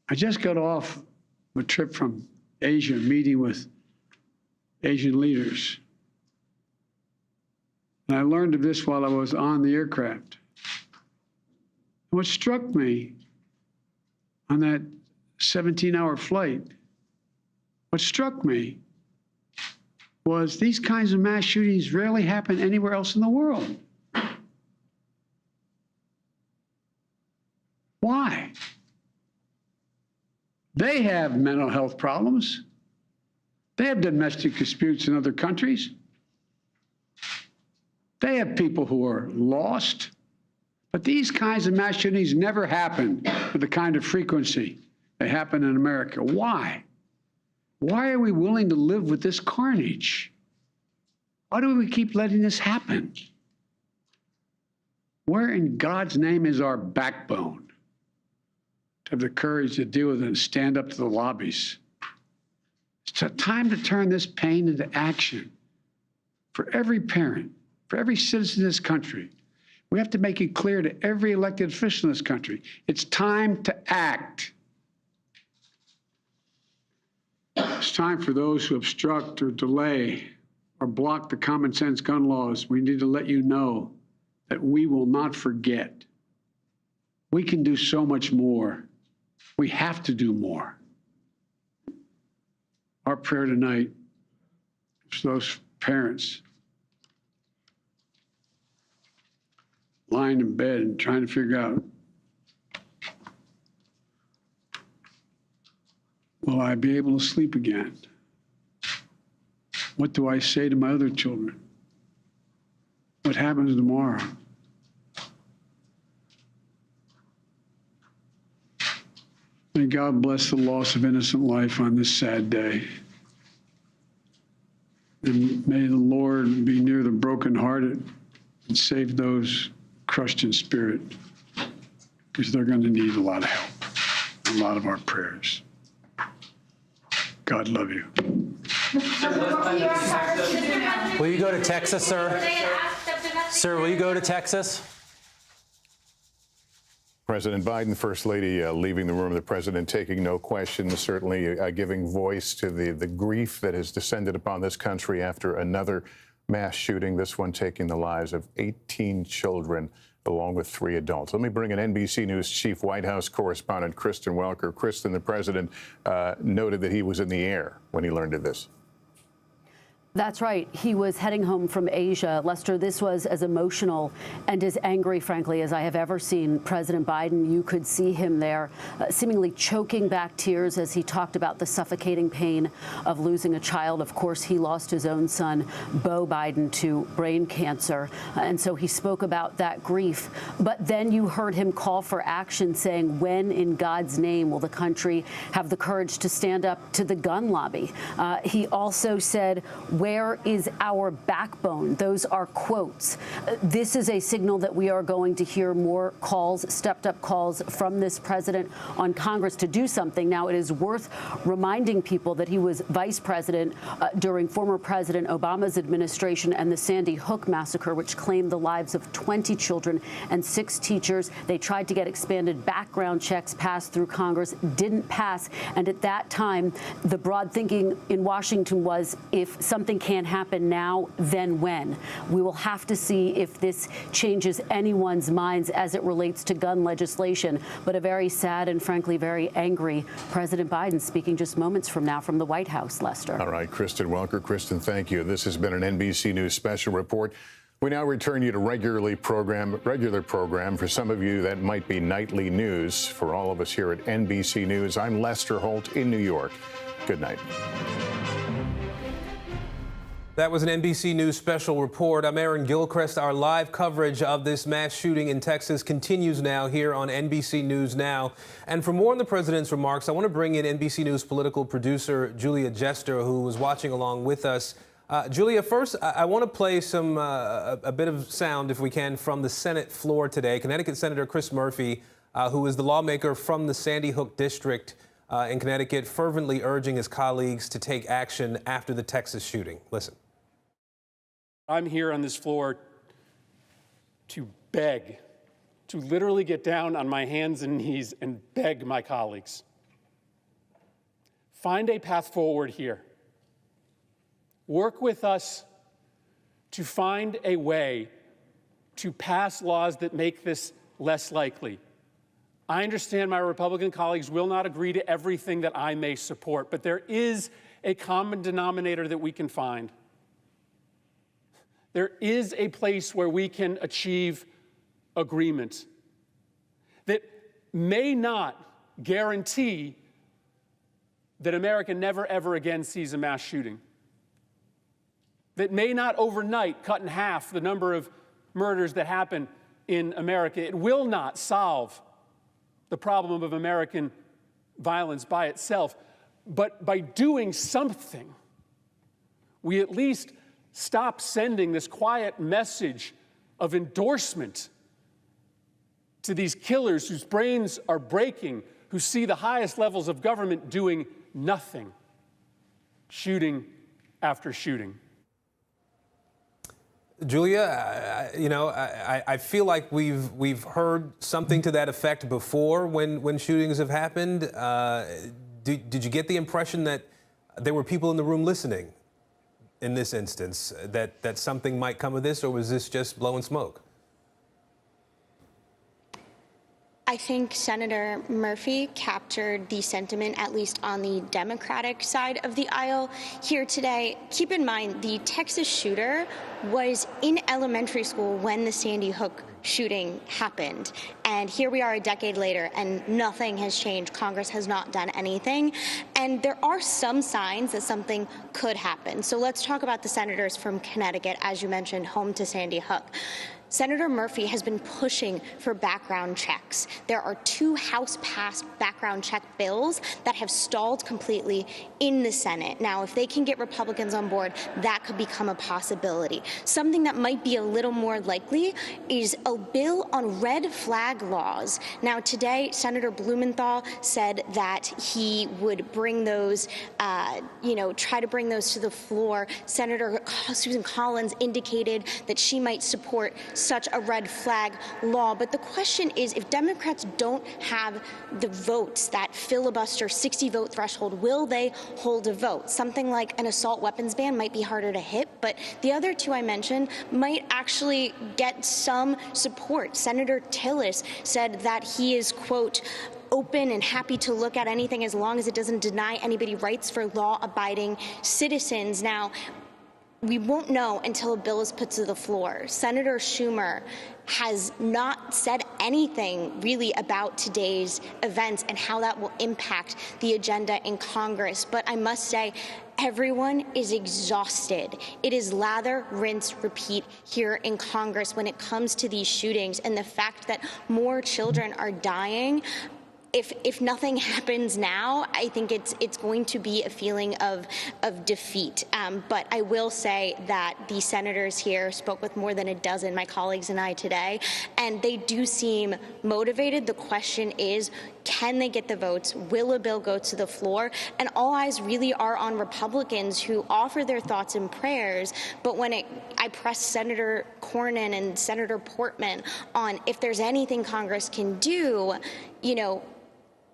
I just got off a trip from Asia, meeting with Asian leaders. And I learned of this while I was on the aircraft. What struck me on that 17-hour flight, what struck me was these kinds of mass shootings rarely happen anywhere else in the world. Why? They have mental health problems. They have domestic disputes in other countries. They have people who are lost. But these kinds of mass shootings never happen with the kind of frequency they happen in America. Why? Why are we willing to live with this carnage? Why do we keep letting this happen? Where in God's name is our backbone to have the courage to deal with it and stand up to the lobbies? It's time to turn this pain into action for every parent, for every citizen in this country. We have to make it clear to every elected official in this country, it's time to act. It's time for those who obstruct or delay or block the common sense gun laws. We need to let you know that we will not forget. We can do so much more. We have to do more. Our prayer tonight is for those parents, lying in bed and trying to figure out, will I be able to sleep again? What do I say to my other children? What happens tomorrow? May God bless the loss of innocent life on this sad day. And may the Lord be near the brokenhearted and save those crushed in spirit, because they're going to need a lot of help, a lot of our prayers. God love you. Will you go to Texas, sir? Sir, will you go to Texas? President Biden, First Lady leaving the room, the president taking no questions, certainly giving voice to the grief that has descended upon this country after another mass shooting, this one taking the lives of 18 children along with 3 adults. Let me bring in NBC News Chief White House Correspondent Kristen Welker. Kristen, the president noted that he was in the air when he learned of this. That's right. He was heading home from Asia. Lester, this was as emotional and as angry, frankly, as I have ever seen President Biden. You could see him there seemingly choking back tears as he talked about the suffocating pain of losing a child. Of course, he lost his own son, Beau Biden, to brain cancer. And so he spoke about that grief. But then you heard him call for action, saying, when in God's name will the country have the courage to stand up to the gun lobby? He also said, where is our backbone? Those are quotes. This is a signal that we are going to hear more calls, stepped up calls from this president on Congress to do something. Now, it is worth reminding people that he was vice president during former President Obama's administration and the Sandy Hook massacre, which claimed the lives of 20 children and 6 teachers. They tried to get expanded background checks passed through Congress, didn't pass. And at that time, the broad thinking in Washington was, if something can't happen now, then when? We will have to see if this changes anyone's minds as it relates to gun legislation. But a very sad and frankly very angry President Biden speaking just moments from now from the White House, Lester. All right, Kristen Welker. Kristen, thank you. This has been an NBC News special report. We now return you to regular program. For some of you, that might be nightly news. For all of us here at NBC News, I'm Lester Holt in New York. Good night. That was an NBC News special report. I'm Aaron Gilchrist. Our live coverage of this mass shooting in Texas continues now here on NBC News Now. And for more on the president's remarks, I want to bring in NBC News political producer Julia Jester, who was watching along with us. Julia, first, I want to play a bit of sound, if we can, from the Senate floor today. Connecticut Senator Chris Murphy, who is the lawmaker from the Sandy Hook district in Connecticut, fervently urging his colleagues to take action after the Texas shooting. Listen. I'm here on this floor to beg, to literally get down on my hands and knees and beg my colleagues. Find a path forward here. Work with us to find a way to pass laws that make this less likely. I understand my Republican colleagues will not agree to everything that I may support, but there is a common denominator that we can find. There is a place where we can achieve agreement that may not guarantee that America never, ever again sees a mass shooting, that may not overnight cut in half the number of murders that happen in America. It will not solve the problem of American violence by itself, but by doing something, we at least stop sending this quiet message of endorsement to these killers whose brains are breaking, who see the highest levels of government doing nothing, shooting after shooting. Julia, I feel like we've heard something to that effect before when shootings have happened. Did you get the impression that there were people in the room listening in this instance, that something might come of this, or was this just blowing smoke? I think Senator Murphy captured the sentiment, at least on the Democratic side of the aisle here today. Keep in mind, the Texas shooter was in elementary school when the Sandy Hook shooting happened. And here we are a decade later, and nothing has changed. Congress has not done anything. And there are some signs that something could happen. So let's talk about the senators from Connecticut, as you mentioned, home to Sandy Hook. Senator Murphy has been pushing for background checks. There are 2 House-passed background check bills that have stalled completely in the Senate. Now, if they can get Republicans on board, that could become a possibility. Something that might be a little more likely is a bill on red flag laws. Now, today, Senator Blumenthal said that he would bring those, try to bring those to the floor. Senator Susan Collins indicated that she might support such a red flag law. But the question is, if Democrats don't have the votes, that filibuster 60-vote threshold, will they hold a vote? Something like an assault weapons ban might be harder to hit, but the other 2 I mentioned might actually get some support. Senator Tillis said that he is, quote, open and happy to look at anything as long as it doesn't deny anybody rights for law-abiding citizens. Now, we won't know until a bill is put to the floor. Senator Schumer has not said anything really about today's events and how that will impact the agenda in Congress. But I must say, everyone is exhausted. It is lather, rinse, repeat here in Congress when it comes to these shootings, and the fact that more children are dying. If nothing happens now, I think it's going to be a feeling of defeat. But I will say that the senators here spoke with more than a dozen, my colleagues and I today, and they do seem motivated. The question is, can they get the votes? Will a bill go to the floor? And all eyes really are on Republicans who offer their thoughts and prayers. But when I pressed Senator Cornyn and Senator Portman on if there's anything Congress can do,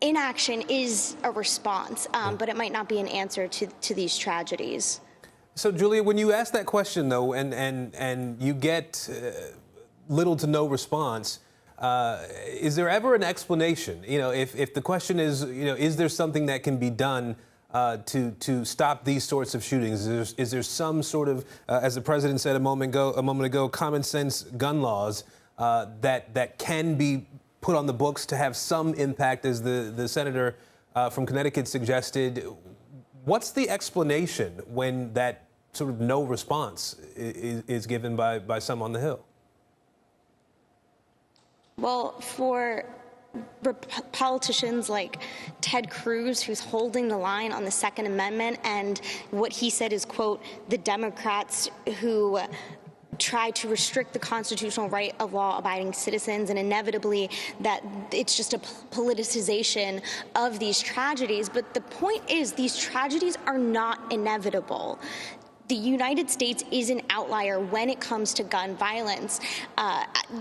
inaction is a response, but it might not be an answer to these tragedies. So, Julia, when you ask that question, though, and you get little to no response, is there ever an explanation? If the question is, is there something that can be done to stop these sorts of shootings? Is there some sort of, as the president said a moment ago, common sense gun laws that can be put on the books to have some impact, as the senator from Connecticut suggested? What's the explanation when that sort of no response is given by some on the Hill? Well, for politicians like Ted Cruz, who's holding the line on the Second Amendment, and what he said is, quote, the Democrats who try to restrict the constitutional right of law-abiding citizens, and inevitably that it's just a politicization of these tragedies. But the point is, these tragedies are not inevitable. The United States is an outlier when it comes to gun violence.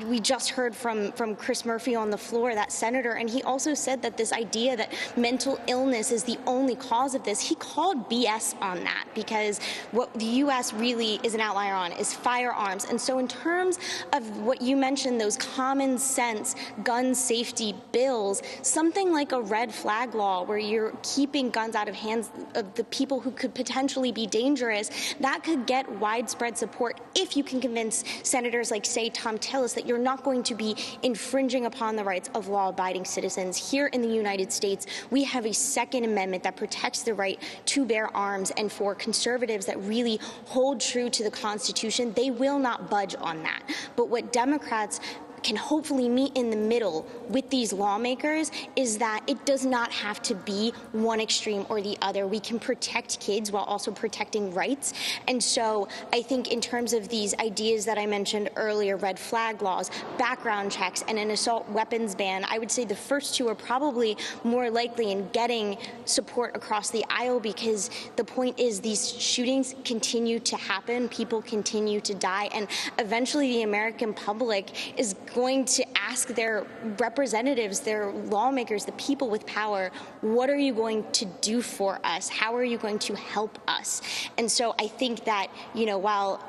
We just heard from Chris Murphy on the floor, that senator, and he also said that this idea that mental illness is the only cause of this, he called BS on that, because what the U.S. really is an outlier on is firearms. And so in terms of what you mentioned, those common sense gun safety bills, something like a red flag law where you're keeping guns out of hands of the people who could potentially be dangerous, that could get widespread support if you can convince senators like, say, Tom Tillis, that you're not going to be infringing upon the rights of law-abiding citizens. Here in the United States, we have a Second Amendment that protects the right to bear arms, and for conservatives that really hold true to the Constitution, they will not budge on that. But what Democrats can hopefully meet in the middle with these lawmakers is that it does not have to be one extreme or the other. We can protect kids while also protecting rights. And so I think in terms of these ideas that I mentioned earlier, red flag laws, background checks, and an assault weapons ban, I would say the first two are probably more likely in getting support across the aisle, because the point is these shootings continue to happen, people continue to die, and eventually the American public is going to ask their representatives, their lawmakers, the people with power, what are you going to do for us? How are you going to help us? And so I think that, while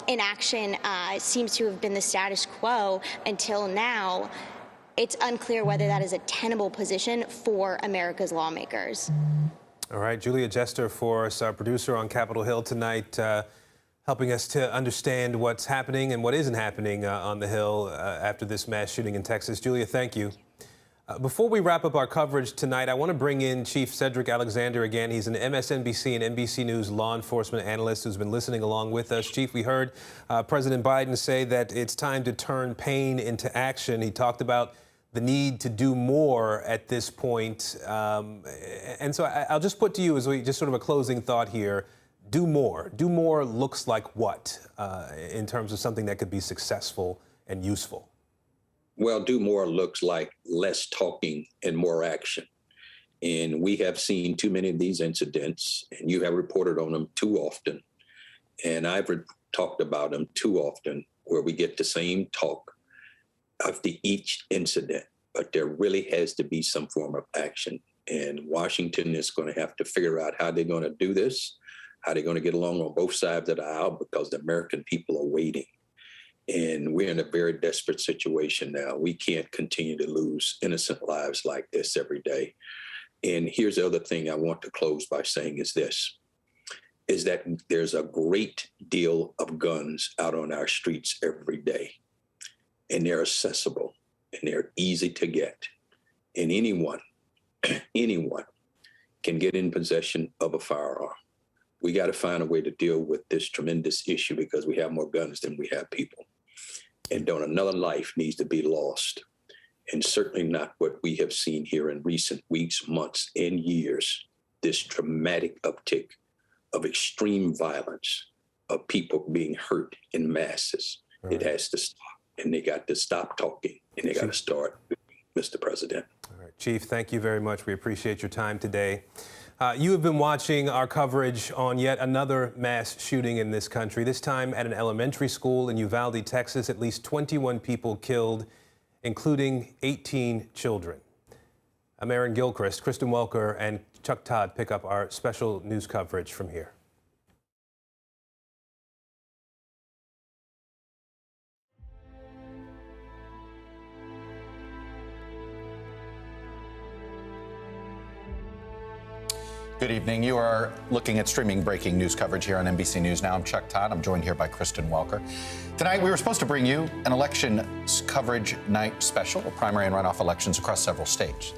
inaction seems to have been the status quo until now, it's unclear whether that is a tenable position for America's lawmakers. All right, Julia Jester for us, our producer on Capitol Hill tonight. helping us to understand what's happening and what isn't happening on the Hill after this mass shooting in Texas. Julia, thank you. Before we wrap up our coverage tonight, I want to bring in Chief Cedric Alexander again. He's an MSNBC and NBC News law enforcement analyst who's been listening along with us. Chief, we heard President Biden say that it's time to turn pain into action. He talked about the need to do more at this point. And so I'll just put to you as just sort of a closing thought here, do more. Do more looks like what in terms of something that could be successful and useful? Well, do more looks like less talking and more action. And we have seen too many of these incidents, and you have reported on them too often. And I've talked about them too often, where we get the same talk after each incident, but there really has to be some form of action. And Washington is going to have to figure out how they're going to do this, how they're going to get along on both sides of the aisle, because the American people are waiting. And we're in a very desperate situation now. We can't continue to lose innocent lives like this every day. And here's the other thing I want to close by saying is this, is that there's a great deal of guns out on our streets every day. And they're accessible and they're easy to get. And anyone can get in possession of a firearm. We got to find a way to deal with this tremendous issue, because we have more guns than we have people. And another life needs to be lost. And certainly not what we have seen here in recent weeks, months, and years, this dramatic uptick of extreme violence, of people being hurt in masses. Right. It has to stop. And they got to stop talking, and they got to start, Mr. President. All right, Chief, thank you very much. We appreciate your time today. You have been watching our coverage on yet another mass shooting in this country, this time at an elementary school in Uvalde, Texas. At least 21 people killed, including 18 children. I'm Aaron Gilchrist. Kristen Welker and Chuck Todd pick up our special news coverage from here. Good evening. You are looking at streaming breaking news coverage here on NBC News Now. I'm Chuck Todd. I'm joined here by Kristen Welker. Tonight, we were supposed to bring you an election coverage night special, primary and runoff elections across several states.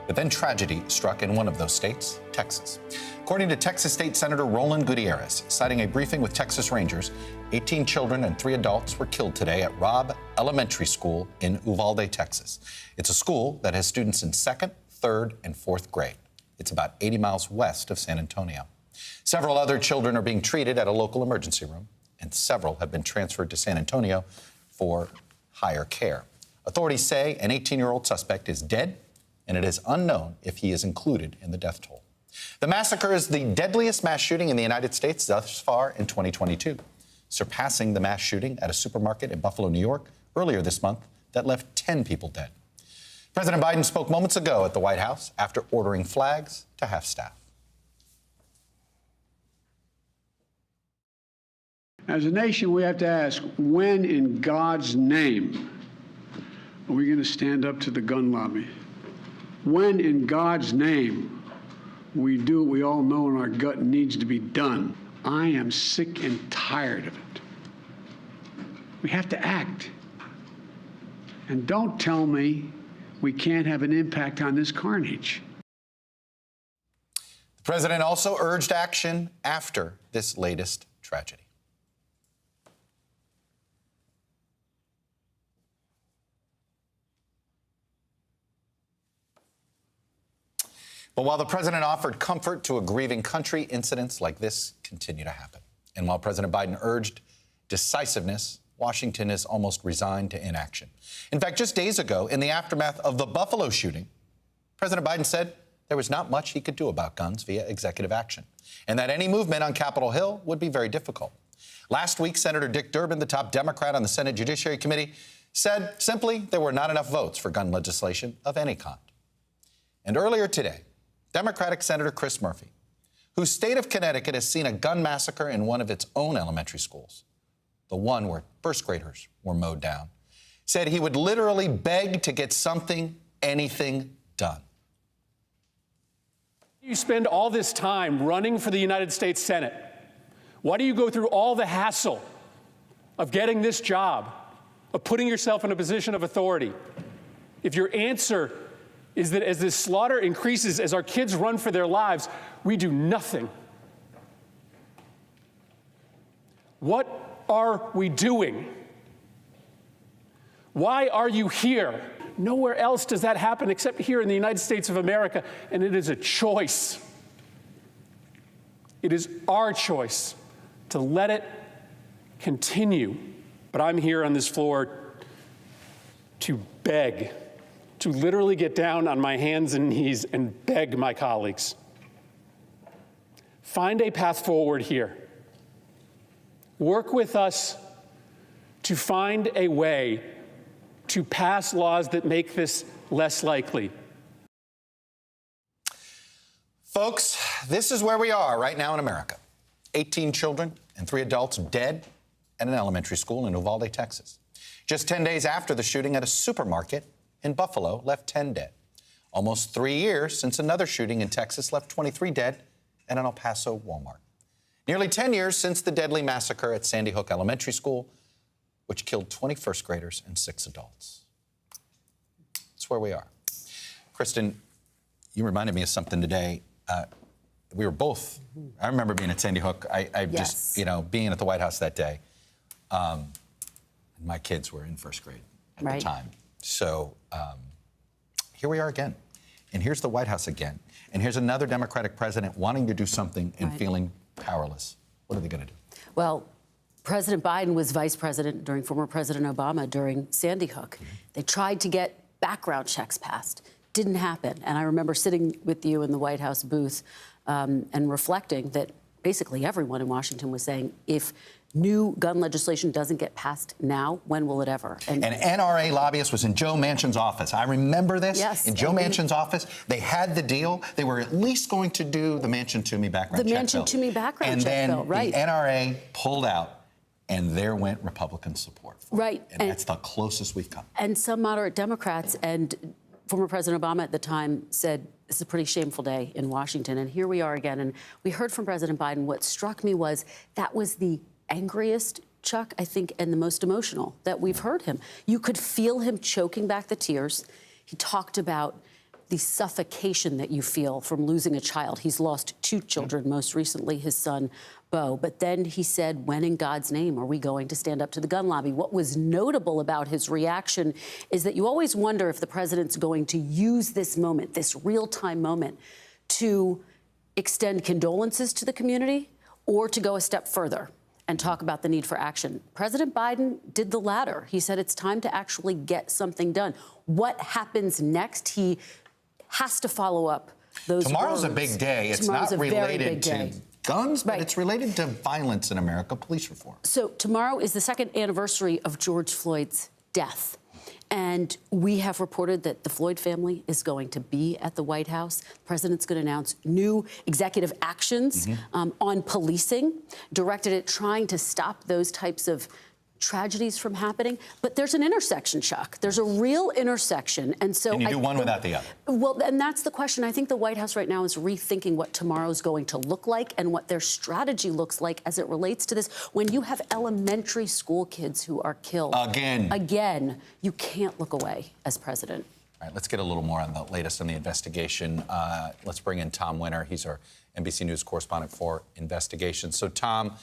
But then tragedy struck in one of those states, Texas. According to Texas State Senator Rolando Gutierrez, citing a briefing with Texas Rangers, 18 children and 3 adults were killed today at Robb Elementary School in Uvalde, Texas. It's a school that has students in 2nd, 3rd, and 4th grade. It's about 80 miles west of San Antonio. Several other children are being treated at a local emergency room, and several have been transferred to San Antonio for higher care. Authorities say an 18-year-old suspect is dead, and it is unknown if he is included in the death toll. The massacre is the deadliest mass shooting in the United States thus far in 2022, surpassing the mass shooting at a supermarket in Buffalo, New York, earlier this month that left 10 people dead. President Biden spoke moments ago at the White House after ordering flags to half-staff. As a nation, we have to ask, when in God's name are we going to stand up to the gun lobby? When in God's name we do what we all know in our gut needs to be done? I am sick and tired of it. We have to act. And don't tell me we can't have an impact on this carnage. The president also urged action after this latest tragedy. But while the president offered comfort to a grieving country, incidents like this continue to happen. And while President Biden urged decisiveness, Washington is almost resigned to inaction. In fact, just days ago, in the aftermath of the Buffalo shooting, President Biden said there was not much he could do about guns via executive action, and that any movement on Capitol Hill would be very difficult. Last week, Senator Dick Durbin, the top Democrat on the Senate Judiciary Committee, said simply there were not enough votes for gun legislation of any kind. And earlier today, Democratic Senator Chris Murphy, whose state of Connecticut has seen a gun massacre in one of its own elementary schools, the one where first graders were mowed down, said he would literally beg to get something, anything done. You spend all this time running for the United States Senate Why do you go through all the hassle of getting this job, of putting yourself in a position of authority, if your answer is that as this slaughter increases, as our kids run for their lives, we do nothing? What are we doing? Why are you here? Nowhere else does that happen except here in the United States of America, and it is a choice. It is our choice to let it continue. But I'm here on this floor to beg, to literally get down on my hands and knees and beg my colleagues. Find a path forward here. Work with us to find a way to pass laws that make this less likely. Folks, this is where we are right now in America. 18 children and 3 adults dead at an elementary school in Uvalde, Texas. Just 10 days after the shooting at a supermarket in Buffalo left 10 dead. Almost 3 years since another shooting in Texas left 23 dead at an El Paso Walmart. Nearly 10 years since the deadly massacre at Sandy Hook Elementary School, which killed 20 first graders and 6 adults. That's where we are. Kristen, you reminded me of something today. We were both, I remember being at Sandy Hook. I just, being at the White House that day. My kids were in first grade at the time. So here we are again. And here's the White House again. And here's another Democratic president wanting to do something and feeling powerless. What are they going to do? Well, President Biden was vice president during former President Obama during Sandy Hook. They tried to get background checks passed. Didn't happen. And I remember sitting with you in the White House booth and reflecting that basically everyone in Washington was saying, if new gun legislation doesn't get passed now, when will it ever? And NRA lobbyist was in Joe Manchin's office. I remember this. Yes. In Joe Manchin's office, they had the deal. They were at least going to do the Manchin-Toomey background check bill. The Manchin-Toomey background check bill, right. And then the NRA pulled out, and there went Republican support for it. And that's the closest we've come. And some moderate Democrats and former President Obama at the time said, this is a pretty shameful day in Washington. And here we are again. And we heard from President Biden. What struck me was that was the angriest, Chuck, I think, and the most emotional that we've heard him. You could feel him choking back the tears. He talked about the suffocation that you feel from losing a child. He's lost 2 children, most recently his son, Bo. But then he said, when in God's name are we going to stand up to the gun lobby? What was notable about his reaction is that you always wonder if the president's going to use this moment, this real-time moment, to extend condolences to the community or to go a step further and talk about the need for action. President Biden did the latter. He said it's time to actually get something done. What happens next? He has to follow up those Tomorrow's words. a big day. It's Tomorrow's not related to day. guns, but it's related to violence in America, police reform. So tomorrow is the 2nd anniversary of George Floyd's death. And we have reported that the Floyd family is going to be at the White House. The president's going to announce new executive actions on policing, directed at trying to stop those types of tragedies from happening. But there's an intersection, Chuck. There's a real intersection. And so you do one without the other. Well, and that's the question. I think the White House right now is rethinking what tomorrow's going to look like and what their strategy looks like as it relates to this. When you have elementary school kids who are killed. Again, you can't look away as president. All right, let's get a little more on the latest on the investigation. Let's bring in Tom Winter. He's our NBC News correspondent for investigations. So, Tom,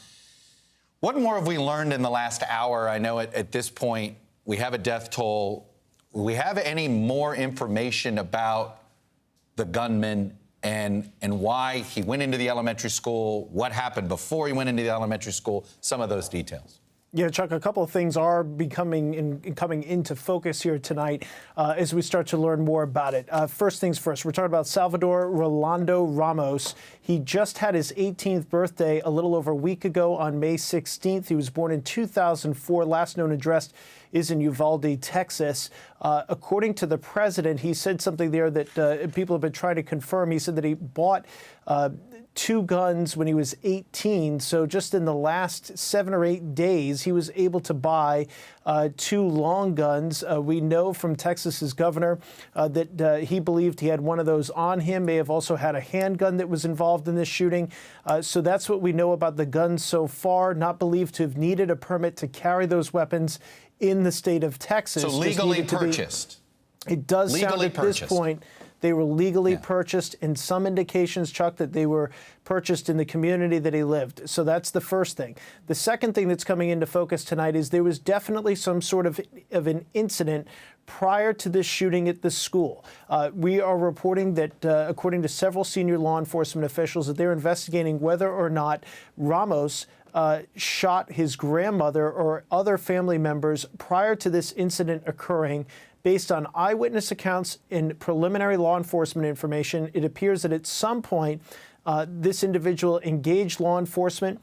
what more have we learned in the last hour? I know at this point we have a death toll. Do we have any more information about the gunman and why he went into the elementary school, what happened before he went into the elementary school, some of those details? Yeah, Chuck, a couple of things are coming into focus here tonight as we start to learn more about it. First things first, we're talking about Salvador Rolando Ramos. He just had his 18th birthday a little over a week ago on May 16th. He was born in 2004, last known address is in Uvalde, Texas. According to the president, he said something there that people have been trying to confirm. He said that he bought 2 guns when he was 18. So just in the last 7 or 8 days, he was able to buy 2 long guns. We know from Texas's governor that he believed he had one of those on him, may have also had a handgun that was involved in this shooting. So that's what we know about the guns so far, not believed to have needed a permit to carry those weapons in the state of Texas. So legally purchased. It does sound at this point they were legally purchased, and some indications, Chuck, that they were purchased in the community that he lived. So that's the first thing. The second thing that's coming into focus tonight is there was definitely some sort of an incident prior to this shooting at the school. We are reporting that, according to several senior law enforcement officials, that they're investigating whether or not Ramos shot his grandmother or other family members prior to this incident occurring. Based on eyewitness accounts and preliminary law enforcement information, it appears that at some point this individual engaged law enforcement,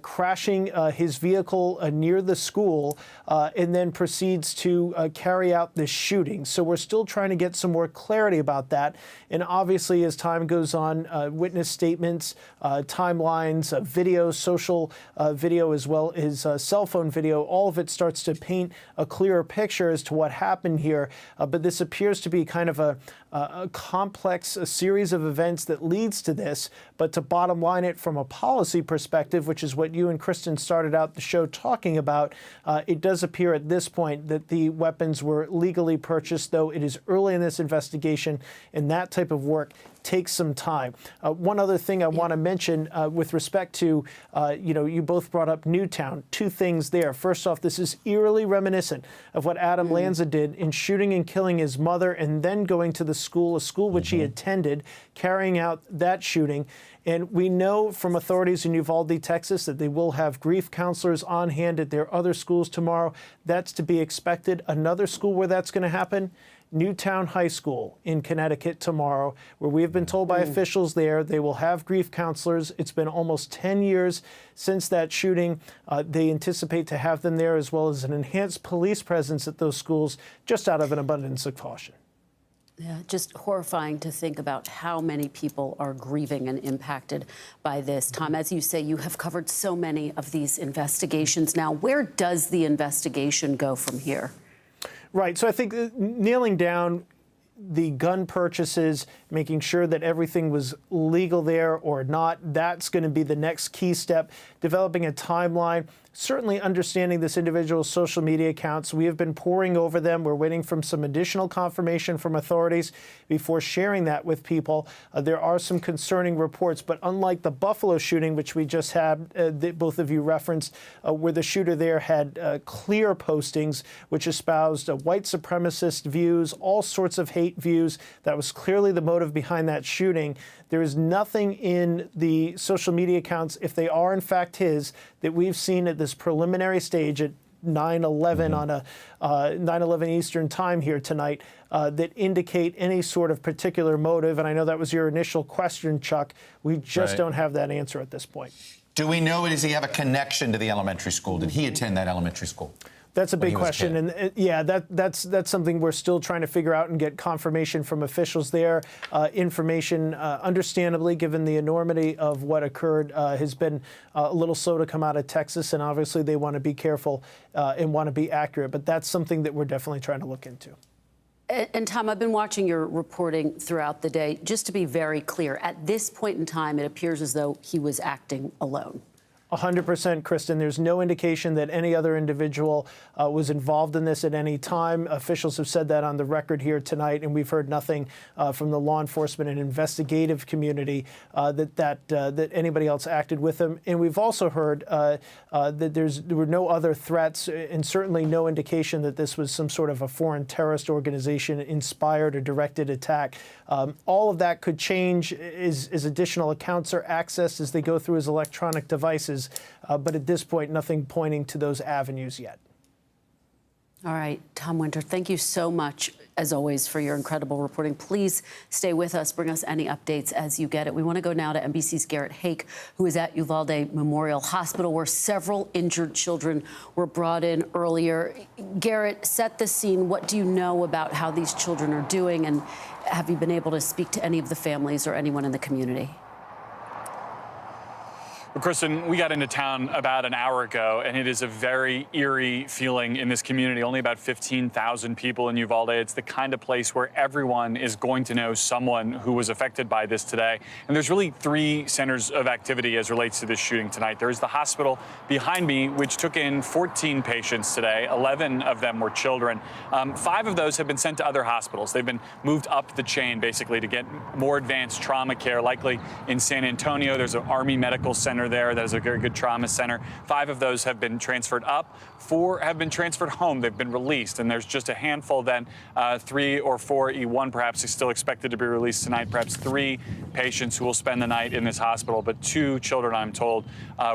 crashing his vehicle near the school, and then proceeds to carry out this shooting. So we're still trying to get some more clarity about that. And obviously, as time goes on, witness statements, timelines, video, social video, as well as cell phone video, all of it starts to paint a clearer picture as to what happened here. But this appears to be kind of a complex series of events that leads to this. But to bottom line it from a policy perspective, which is what you and Kristen started out the show talking about, it does appear at this point that the weapons were legally purchased, though it is early in this investigation, and that type of work takes some time. One other thing I want to mention with respect to, you both brought up Newtown. 2 things there. First off, this is eerily reminiscent of what Adam Lanza did in shooting and killing his mother and then going to the school, a school which he attended, carrying out that shooting. And we know from authorities in Uvalde, Texas, that they will have grief counselors on hand at their other schools tomorrow. That's to be expected. Another school where that's going to happen, Newtown High School in Connecticut tomorrow, where we have been told by officials there they will have grief counselors. It's been almost 10 years since that shooting. They anticipate to have them there, as well as an enhanced police presence at those schools, just out of an abundance of caution. Yeah, just horrifying to think about how many people are grieving and impacted by this. Tom, as you say, you have covered so many of these investigations now. Where does the investigation go from here? Right. So I think nailing down the gun purchases, making sure that everything was legal there or not, that's going to be the next key step. Developing a timeline, certainly understanding this individual's social media accounts. We have been poring over them. We're waiting for some additional confirmation from authorities before sharing that with people. There are some concerning reports, but unlike the Buffalo shooting, which we just had, that both of you referenced, where the shooter there had clear postings which espoused white supremacist views, all sorts of hate views. That was clearly the motive behind that shooting. There is nothing in the social media accounts, if they are in fact his, that we've seen at this preliminary stage at 9/11 on a 9/11 Eastern time here tonight that indicate any sort of particular motive. And I know that was your initial question, Chuck. We just don't have that answer at this point. Do we know, does he have a connection to the elementary school? Did he attend that elementary school? That's a big question, and yeah, that's something we're still trying to figure out and get confirmation from officials there. Information, understandably, given the enormity of what occurred, has been a little slow to come out of Texas, and obviously they want to be careful and want to be accurate. But that's something that we're definitely trying to look into. And Tom, I've been watching your reporting throughout the day. Just to be very clear, at this point in time, it appears as though he was acting alone. 100%, Kristen. There's no indication that any other individual was involved in this at any time. Officials have said that on the record here tonight, and we've heard nothing from the law enforcement and investigative community that anybody else acted with him. And we've also heard that there were no other threats, and certainly no indication that this was some sort of a foreign terrorist organization inspired or directed attack. All of that could change as additional accounts are accessed as they go through his electronic devices. But at this point, nothing pointing to those avenues yet. All right, Tom Winter, thank you so much. as always, for your incredible reporting. Please stay with us. Bring us any updates as you get it. We want to go now to NBC's Garrett Hake, who is at Uvalde Memorial Hospital, where several injured children were brought in earlier. Garrett, set the scene. What do you know about how these children are doing, and have you been able to speak to any of the families or anyone in the community? Well, Kristen, we got into town about an hour ago, and it is a very eerie feeling in this community. Only about 15,000 people in Uvalde. It's the kind of place where everyone is going to know someone who was affected by this today. And there's really three centers of activity as relates to this shooting tonight. There's the hospital behind me, which took in 14 patients today. 11 of them were children. 5 of those have been sent to other hospitals. They've been moved up the chain, basically, to get more advanced trauma care, likely in San Antonio. There's an Army Medical Center there that is a very good trauma center. 5 of those have been transferred up. 4 have been transferred home. They've been released, and there's just a handful then, 3 or 4, one perhaps is still expected to be released tonight, perhaps 3 patients who will spend the night in this hospital, but 2 children, I'm told,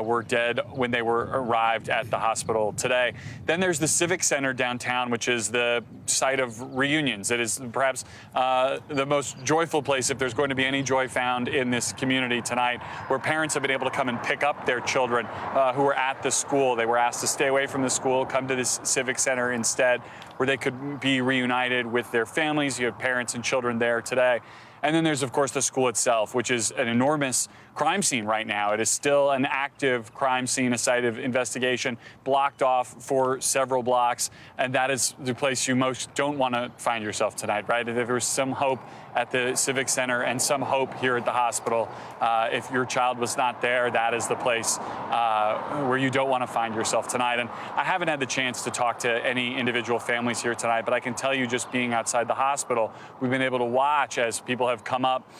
were dead when they were arrived at the hospital today. Then there's the Civic Center downtown, which is the site of reunions. It is perhaps the most joyful place, if there's going to be any joy found in this community tonight, where parents have been able to come and pick up their children who were at the school. They were asked to stay away from the school, come to this Civic Center instead, where they could be reunited with their families. You have parents and children there today. And then there's, of course, the school itself, which is an enormous crime scene right now. It is still an active crime scene, a site of investigation, blocked off for several blocks. And that is the place you most don't want to find yourself tonight, right? If there was some hope at the Civic Center and some hope here at the hospital, if your child was not there, that is the place where you don't want to find yourself tonight. And I haven't had the chance to talk to any individual families here tonight, but I can tell you, just being outside the hospital, we've been able to watch as people have come up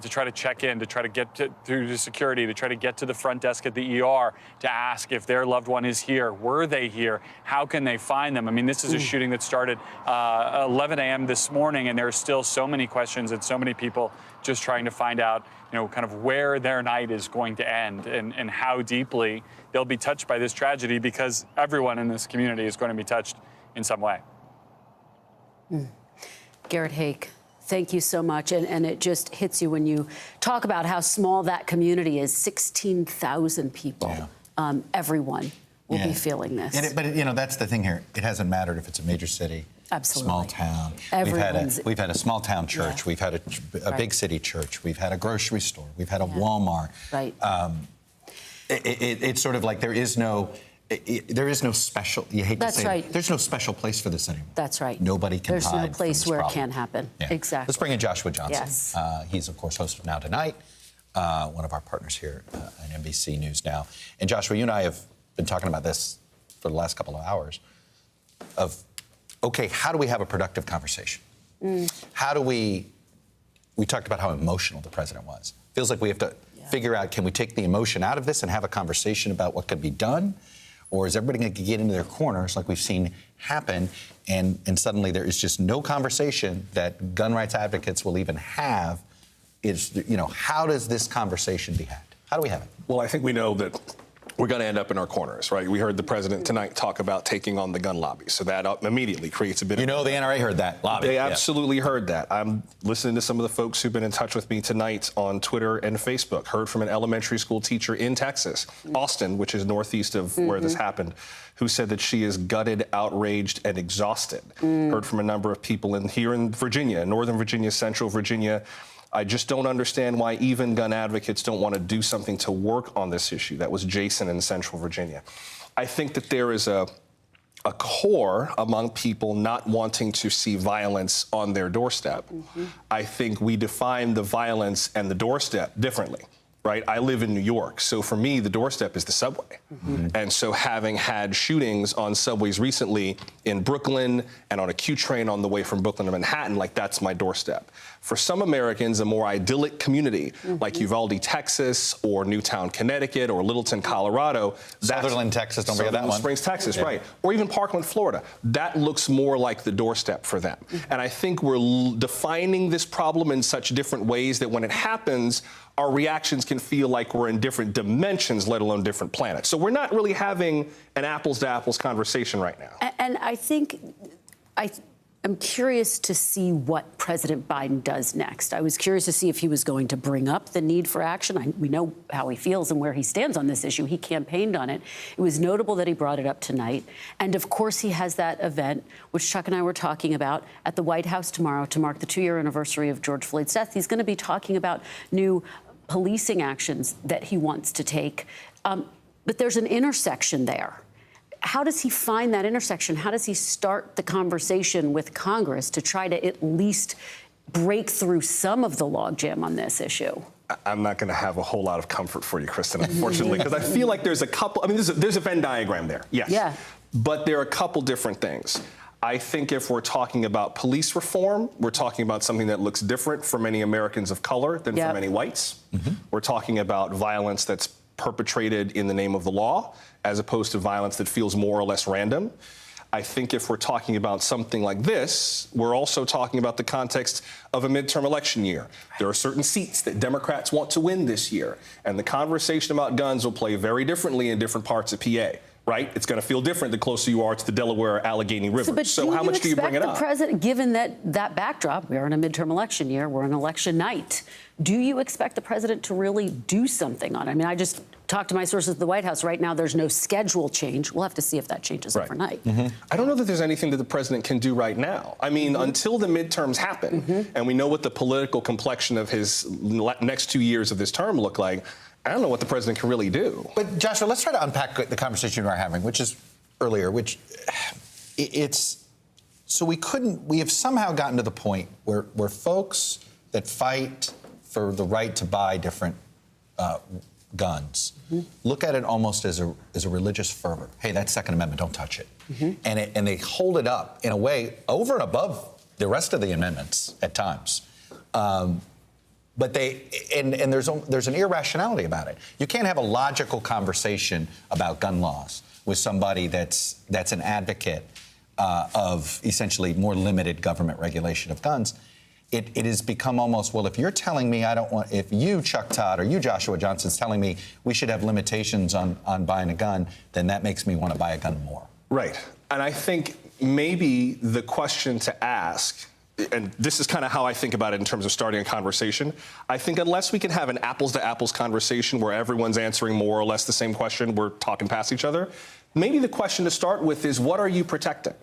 to try to check in, to try to get through to security, to try to get to the front desk at the ER, to ask if their loved one is here. Were they here? How can they find them? I mean, this is a shooting that started 11 a.m. this morning, and there are still so many questions and so many people just trying to find out, you know, kind of where their night is going to end and how deeply they'll be touched by this tragedy, because everyone in this community is going to be touched in some way. Garrett Hake, thank you so much. And it just hits you when you talk about how small that community is. 16,000 people. Yeah. Everyone will be feeling this. But, you know, that's the thing here. It hasn't mattered if it's a major city, absolutely, small town. We've had a small town church. Yeah. We've had a big city church. We've had a grocery store. We've had a Walmart. Right. It's sort of like there is no special. You hate That's to say right. it. There's no special place for this anymore. That's right. Nobody can There's hide no place from this where problem. it can happen. Yeah. Exactly. Let's bring in Joshua Johnson. Yes. He's, of course, host of Now Tonight, one of our partners here at NBC News Now. And Joshua, you and I have been talking about this for the last couple of hours of, okay, how do we have a productive conversation? How do we talked about how emotional the president was. Feels like we have to figure out, can we take the emotion out of this and have a conversation about what could be done? Or is everybody going to get into their corners like we've seen happen, and suddenly there is just no conversation that gun rights advocates will even have? How does this conversation be had? How do we have it? Well, I think we know that we're going to end up in our corners, right? We heard the president tonight talk about taking on the gun lobby. So that immediately creates a bit of... the NRA heard that lobby. They absolutely heard that. I'm listening to some of the folks who've been in touch with me tonight on Twitter and Facebook. Heard from an elementary school teacher in Texas, Austin, which is northeast of where this happened, who said that she is gutted, outraged, and exhausted. Heard from a number of people here in Virginia, Northern Virginia, Central Virginia. I just don't understand why even gun advocates don't want to do something to work on this issue. That was Jason in Central Virginia. I think that there is a core among people not wanting to see violence on their doorstep. I think we define the violence and the doorstep differently. Right? I live in New York, so for me, the doorstep is the subway. And so having had shootings on subways recently in Brooklyn and on a Q train on the way from Brooklyn to Manhattan, like that's my doorstep. For some Americans, a more idyllic community like Uvalde, Texas, or Newtown, Connecticut, or Littleton, Colorado. Sutherland, Texas, don't forget that one. Springs, Texas, right. Or even Parkland, Florida. That looks more like the doorstep for them. And I think we're defining this problem in such different ways that when it happens, our reactions can feel like we're in different dimensions, let alone different planets. So we're not really having an apples to apples conversation right now. And I think I'm curious to see what President Biden does next. I was curious to see if he was going to bring up the need for action. We know how he feels and where he stands on this issue. He campaigned on it. It was notable that he brought it up tonight. And of course, he has that event, which Chuck and I were talking about, at the White House tomorrow to mark the 2-year anniversary of George Floyd's death. He's going to be talking about new policing actions that he wants to take. But there's an intersection there. How does he find that intersection? How does he start the conversation with Congress to try to at least break through some of the logjam on this issue? I'm not going to have a whole lot of comfort for you, Kristen, unfortunately, because I feel like there's a couple, I mean, there's a Venn diagram there, yes. Yeah. But there are a couple different things. I think if we're talking about police reform, we're talking about something that looks different for many Americans of color than for many whites. We're talking about violence that's perpetrated in the name of the law, as opposed to violence that feels more or less random. I think if we're talking about something like this, we're also talking about the context of a midterm election year. There are certain seats that Democrats want to win this year, and the conversation about guns will play very differently in different parts of PA. Right? It's going to feel different the closer you are to the Delaware Allegheny River. So how much do you bring it up? The president, given that backdrop, we are in a midterm election year, we're on election night. Do you expect the president to really do something on it? I mean, I just talked to my sources at the White House. Right now, there's no schedule change. We'll have to see if that changes overnight. I don't know that there's anything that the president can do right now. I mean, until the midterms happen, and we know what the political complexion of his next 2 years of this term look like, I don't know what the president can really do. But Joshua, let's try to unpack the conversation we were having, which is earlier, which it's, so we have somehow gotten to the point where folks that fight for the right to buy different guns look at it almost as a religious fervor. Hey, that's Second Amendment, don't touch it. And they hold it up in a way over and above the rest of the amendments at times. But there's an irrationality about it. You can't have a logical conversation about gun laws with somebody that's an advocate of essentially more limited government regulation of guns. It has become almost, well, if you're telling me if you, Chuck Todd, or you, Joshua Johnson, is telling me we should have limitations on buying a gun, then that makes me want to buy a gun more. Right. And I think maybe the question to ask, and this is kind of how I think about it in terms of starting a conversation, I think unless we can have an apples-to-apples conversation where everyone's answering more or less the same question, we're talking past each other, maybe the question to start with is, what are you protecting?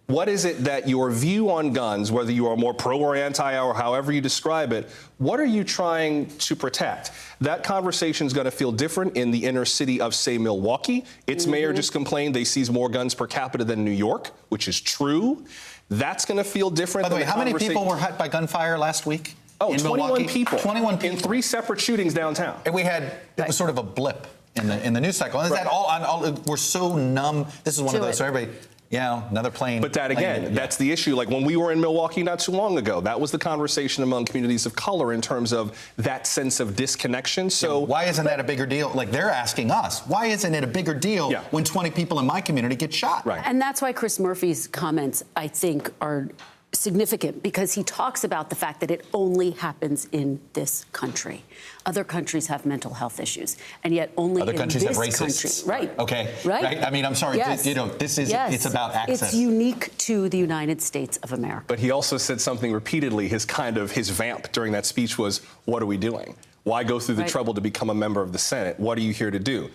What is it that your view on guns, whether you are more pro or anti or however you describe it, what are you trying to protect? That conversation is going to feel different in the inner city of, say, Milwaukee. Its mayor just complained they seize more guns per capita than New York, which is true. That's going to feel different. By the way, how many people were hit by gunfire last week? Oh, in 21 Milwaukee? people. 21 people. In 3 separate shootings downtown. And it was sort of a blip in the news cycle. Is that all? We're so numb. This is one of those, so everybody, another plane. But that, again, that's the issue. Like when we were in Milwaukee not too long ago, that was the conversation among communities of color in terms of that sense of disconnection. So why isn't that a bigger deal? Like they're asking us, why isn't it a bigger deal when 20 people in my community get shot? Right. And that's why Chris Murphy's comments, I think, are significant, because he talks about the fact that it only happens in this country. Other countries have mental health issues, and yet only other in countries this have racists. country. Right. Okay. Right. I mean, I'm sorry. Yes. This is it's about access. It's unique to the United States of America. But he also said something repeatedly. His vamp during that speech was, "What are we doing? Why go through the trouble to become a member of the Senate? What are you here to do?"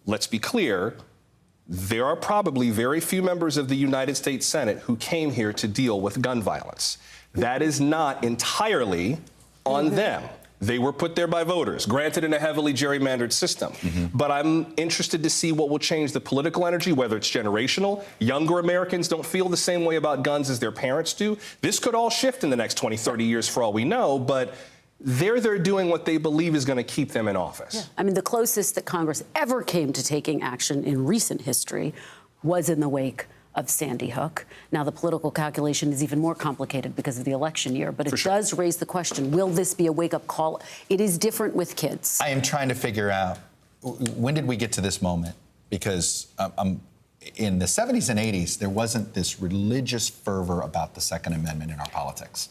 Let's be clear. There are probably very few members of the United States Senate who came here to deal with gun violence. That is not entirely on them. They were put there by voters, granted in a heavily gerrymandered system. But I'm interested to see what will change the political energy, whether it's generational. Younger Americans don't feel the same way about guns as their parents do. This could all shift in the next 20, 30 years for all we know, but they're doing what they believe is going to keep them in office. Yeah. I mean, the closest that Congress ever came to taking action in recent history was in the wake of Sandy Hook. Now, the political calculation is even more complicated because of the election year, but it does raise the question, will this be a wake-up call? It is different with kids. I am trying to figure out, when did we get to this moment? Because in the 70s and 80s, there wasn't this religious fervor about the Second Amendment in our politics.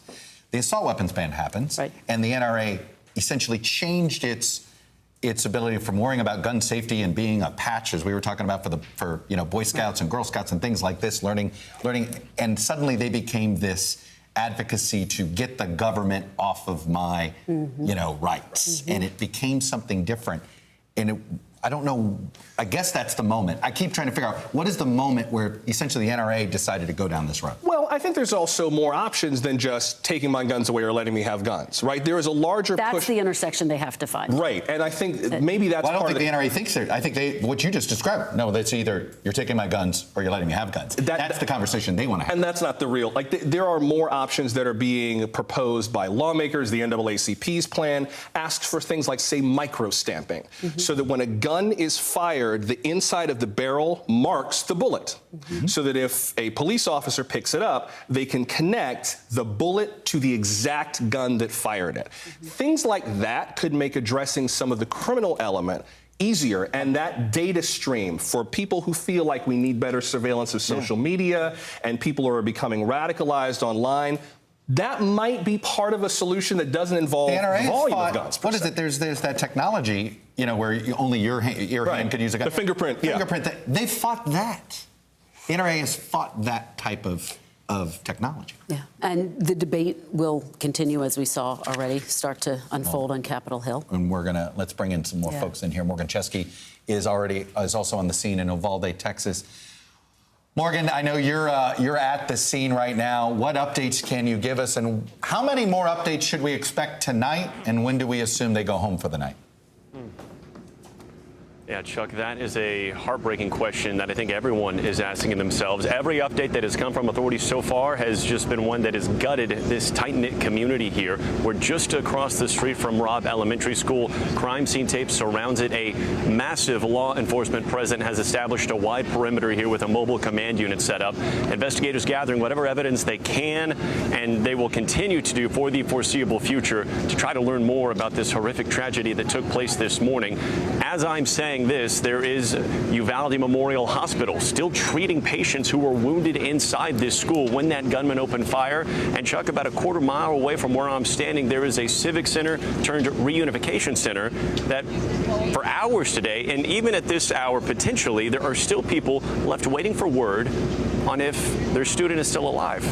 The assault weapons ban happens, and the NRA essentially changed its its ability from worrying about gun safety and being a patch, as we were talking about for Boy Scouts and Girl Scouts and things like this, learning, and suddenly they became this advocacy to get the government off of my, rights, and it became something different, and I don't know. I guess that's the moment. I keep trying to figure out what is the moment where essentially the NRA decided to go down this road. Well, I think there's also more options than just taking my guns away or letting me have guns, right? There is a larger push. That's the intersection they have to find. Right, and I think maybe that's I don't part think of the NRA thinks it. I think what you just described. No, that's either you're taking my guns or you're letting me have guns. That's the conversation they want to have. And that's not the real. There are more options that are being proposed by lawmakers. The NAACP's plan asks for things like, say, micro-stamping, so that when a gun is fired, the inside of the barrel marks the bullet, so that if a police officer picks it up, they can connect the bullet to the exact gun that fired it. Things like that could make addressing some of the criminal element easier, and that data stream for people who feel like we need better surveillance of social media and people who are becoming radicalized online, that might be part of a solution that doesn't involve volume of guns. What is it? There's that technology, where only your hand could use a gun. The fingerprint. They've fought that. The NRA has fought that type of technology. Yeah, and the debate will continue, as we saw already, start to unfold on Capitol Hill. And let's bring in some more folks in here. Morgan Chesky is also on the scene in Uvalde, Texas. Morgan, I know you're at the scene right now. What updates can you give us, and how many more updates should we expect tonight, and when do we assume they go home for the night? Yeah, Chuck, that is a heartbreaking question that I think everyone is asking themselves. Every update that has come from authorities so far has just been one that has gutted this tight-knit community here. We're just across the street from Robb Elementary School. Crime scene tape surrounds it. A massive law enforcement presence has established a wide perimeter here with a mobile command unit set up. Investigators gathering whatever evidence they can, and they will continue to do for the foreseeable future to try to learn more about this horrific tragedy that took place this morning. As I'm saying this, there is Uvalde Memorial Hospital still treating patients who were wounded inside this school when that gunman opened fire. And Chuck, about a quarter mile away from where I'm standing, there is a civic center turned reunification center that for hours today, and even at this hour potentially, there are still people left waiting for word on if their student is still alive.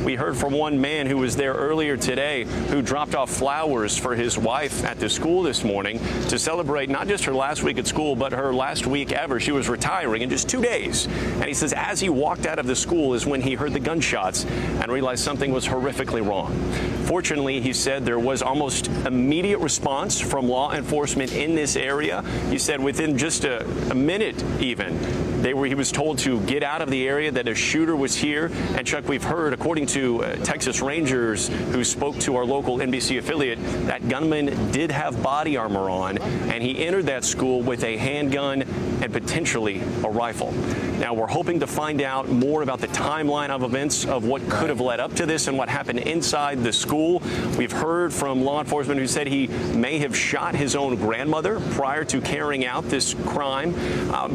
We heard from one man who was there earlier today who dropped off flowers for his wife at the school this morning to celebrate not just her last week at school, but her last week ever. She was retiring in just 2 days. And he says as he walked out of the school is when he heard the gunshots and realized something was horrifically wrong. Fortunately, he said there was almost immediate response from law enforcement in this area. He said within just a minute even, he was told to get out of the area, that a shooter was here. And Chuck, we've heard, according to Texas Rangers who spoke to our local NBC affiliate, that gunman did have body armor on, and he entered that school with a handgun and potentially a rifle. Now, we're hoping to find out more about the timeline of events of what could have led up to this and what happened inside the school. We've heard from law enforcement who said he may have shot his own grandmother prior to carrying out this crime.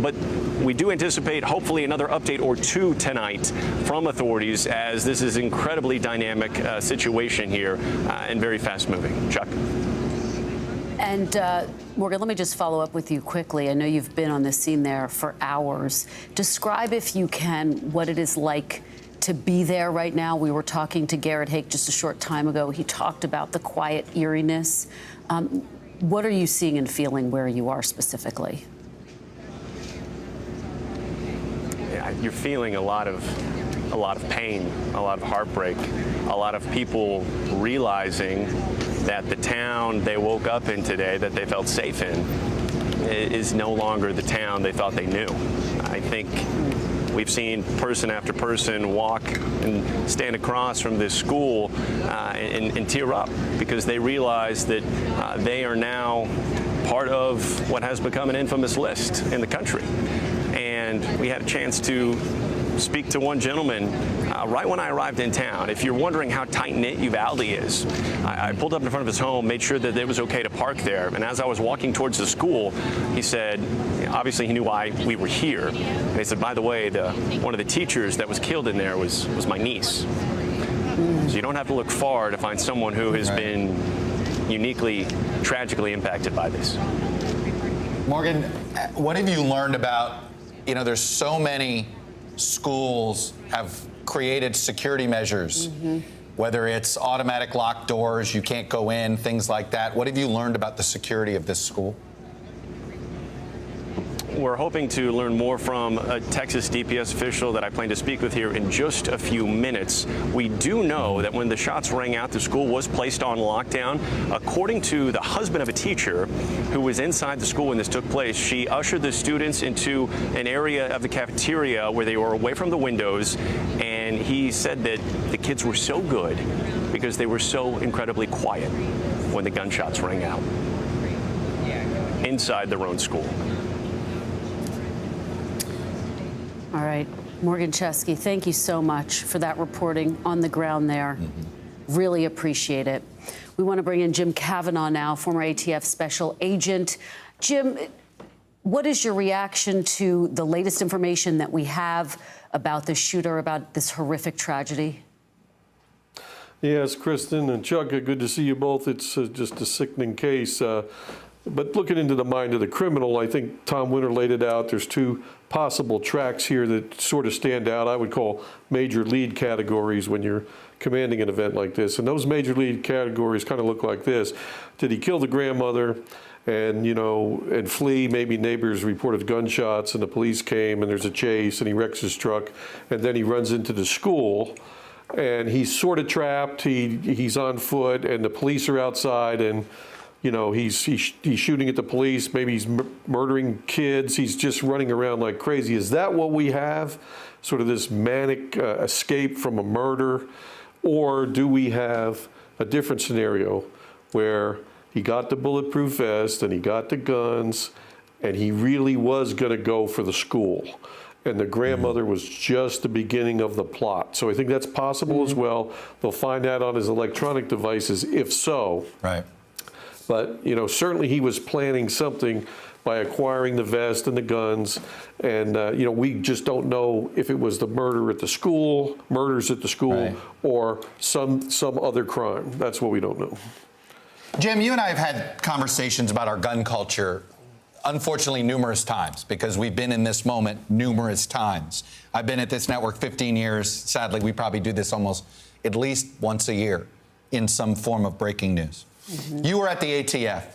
But we do anticipate hopefully another update or two tonight from authorities, as this is an incredibly dynamic situation here and very fast moving. Chuck. And Morgan, let me just follow up with you quickly. I know you've been on the scene there for hours. Describe, if you can, what it is like to be there right now. We were talking to Garrett Hake just a short time ago. He talked about the quiet eeriness. What are you seeing and feeling where you are specifically? Yeah, you're feeling a lot of pain, a lot of heartbreak, a lot of people realizing that the town they woke up in today, that they felt safe in, is no longer the town they thought they knew. I think we've seen person after person walk and stand across from this school and tear up because they realize that they are now part of what has become an infamous list in the country. And we had a chance to speak to one gentleman right when I arrived in town. If you're wondering how tight-knit Uvalde is, I pulled up in front of his home, made sure that it was okay to park there, and as I was walking towards the school, he said, obviously he knew why we were here, and he said, by the way, one of the teachers that was killed in there was my niece. So you don't have to look far to find someone who has been uniquely, tragically impacted by this. Morgan, what have you learned about, there's so many schools have created security measures, whether it's automatic locked doors, you can't go in, things like that. What have you learned about the security of this school? We're hoping to learn more from a Texas DPS official that I plan to speak with here in just a few minutes. We do know that when the shots rang out, the school was placed on lockdown. According to the husband of a teacher who was inside the school when this took place, she ushered the students into an area of the cafeteria where they were away from the windows, and he said that the kids were so good because they were so incredibly quiet when the gunshots rang out inside their own school. All right, Morgan Chesky, thank you so much for that reporting on the ground there. Really appreciate it. We want to bring in Jim Kavanaugh now, former ATF special agent. Jim, what is your reaction to the latest information that we have about the shooter, about this horrific tragedy? Yes, Kristen and Chuck, good to see you both. It's just a sickening case. But looking into the mind of the criminal, I think Tom Winter laid it out. There's two possible tracks here that sort of stand out. I would call major lead categories when you're commanding an event like this. And those major lead categories kind of look like this. Did he kill the grandmother and flee? Maybe neighbors reported gunshots and the police came and there's a chase and he wrecks his truck and then he runs into the school and he's sort of trapped. He's on foot and the police are outside and he's shooting at the police. Maybe he's murdering kids. He's just running around like crazy. Is that what we have? Sort of this manic escape from a murder? Or do we have a different scenario where he got the bulletproof vest and he got the guns and he really was going to go for the school? And the grandmother was just the beginning of the plot. So I think that's possible as well. They'll find that on his electronic devices, if so. Right. But, certainly he was planning something by acquiring the vest and the guns. And, we just don't know if it was the murders at the school, right, or some other crime. That's what we don't know. Jim, you and I have had conversations about our gun culture, unfortunately, numerous times, because we've been in this moment numerous times. I've been at this network 15 years. Sadly, we probably do this almost at least once a year in some form of breaking news. You were at the ATF.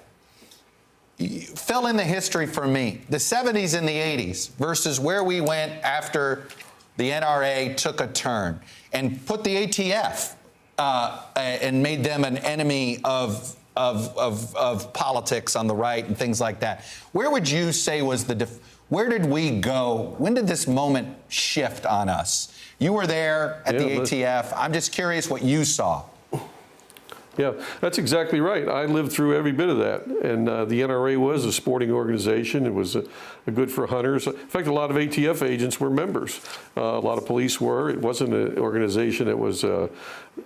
Fill in the history for me. The 70s and the 80s versus where we went after the NRA took a turn and put the ATF and made them an enemy of politics on the right and things like that. Where would you say was where did we go? When did this moment shift on us? You were there at the ATF. I'm just curious what you saw. Yeah, that's exactly right. I lived through every bit of that. And the NRA was a sporting organization. It was good for hunters. In fact, a lot of ATF agents were members. A lot of police were. It wasn't an organization that was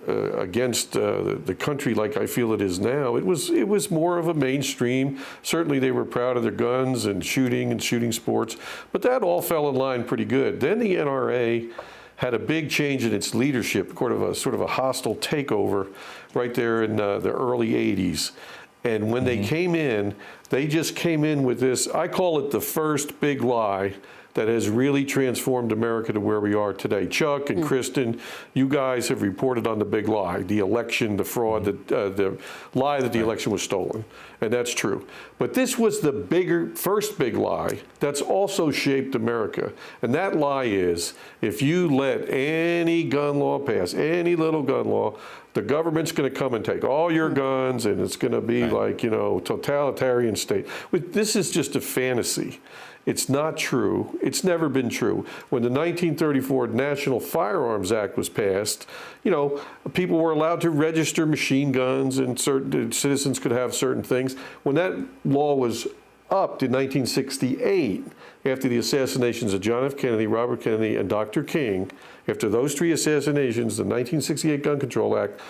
against the country like I feel it is now. It was more of a mainstream. Certainly they were proud of their guns and shooting sports. But that all fell in line pretty good. Then the NRA had a big change in its leadership, sort of a hostile takeover right there in the early 80s. And when they came in, they just came in with this, I call it the first big lie that has really transformed America to where we are today. Chuck and Kristen, you guys have reported on the big lie, the election, the fraud, the lie that the election was stolen. And that's true. But this was the first big lie that's also shaped America. And that lie is, if you let any gun law pass, any little gun law, the government's going to come and take all your guns, and it's going to be like, totalitarian state. This is just a fantasy. It's not true. It's never been true. When the 1934 National Firearms Act was passed, people were allowed to register machine guns and certain citizens could have certain things. When that law was upped in 1968, after the assassinations of John F. Kennedy, Robert Kennedy, and Dr. King, after those three assassinations, the 1968 Gun Control Act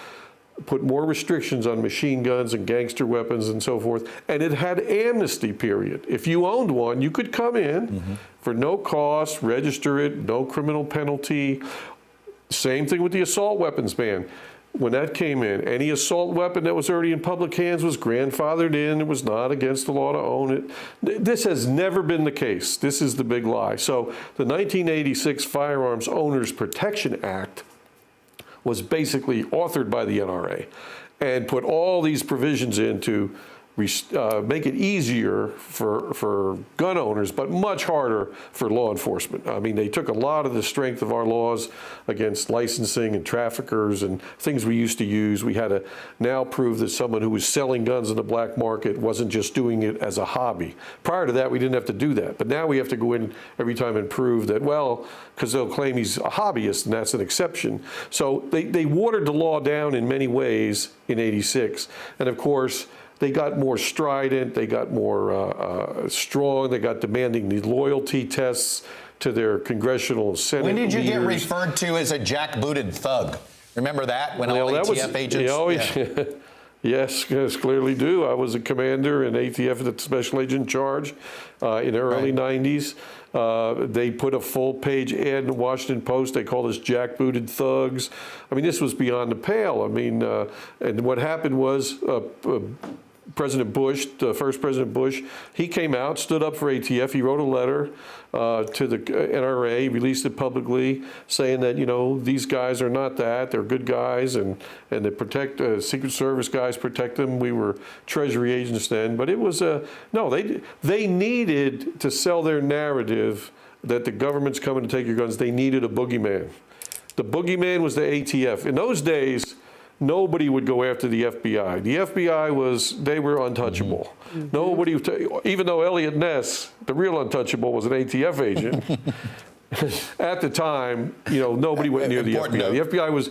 put more restrictions on machine guns and gangster weapons and so forth, and it had amnesty period. If you owned one, you could come in for no cost, register it, no criminal penalty. Same thing with the assault weapons ban. when that came in, any assault weapon that was already in public hands was grandfathered in. It was not against the law to own it. This has never been the case. This is the big lie. So the 1986 Firearms Owners Protection Act was basically authored by the NRA and put all these provisions in to make it easier for gun owners, but much harder for law enforcement. I mean, they took a lot of the strength of our laws against licensing and traffickers and things we used to use. We had to now prove that someone who was selling guns in the black market wasn't just doing it as a hobby. Prior to that, we didn't have to do that. But now we have to go in every time and prove that, well, because they'll claim he's a hobbyist, and that's an exception. So they watered the law down in many ways in '86. And of course, they got more strident, they got more strong, they got demanding the loyalty tests to their congressional and Senate When did you get leaders. referred to as a jackbooted thug? Remember that? When all ATF agents... Yes, clearly do. I was a commander in ATF, the Special Agent in Charge, in the early 90s. They put a full-page ad in the Washington Post. They called us jackbooted thugs. I mean, this was beyond the pale. I mean, and what happened was President Bush, the first President Bush, he came out, stood up for ATF. He wrote a letter to the NRA, released it publicly, saying that, you know, these guys are not that. They're good guys, and they protect, Secret Service guys protect them. We were Treasury agents then. But it was, no, they needed to sell their narrative that the government's coming to take your guns. They needed a boogeyman. The boogeyman was the ATF. In those days, nobody would go after the FBI. The FBI they were untouchable. Mm-hmm. Nobody, even though Elliot Ness, the real untouchable, was an ATF agent, at the time, you know, nobody went near the FBI. The FBI was,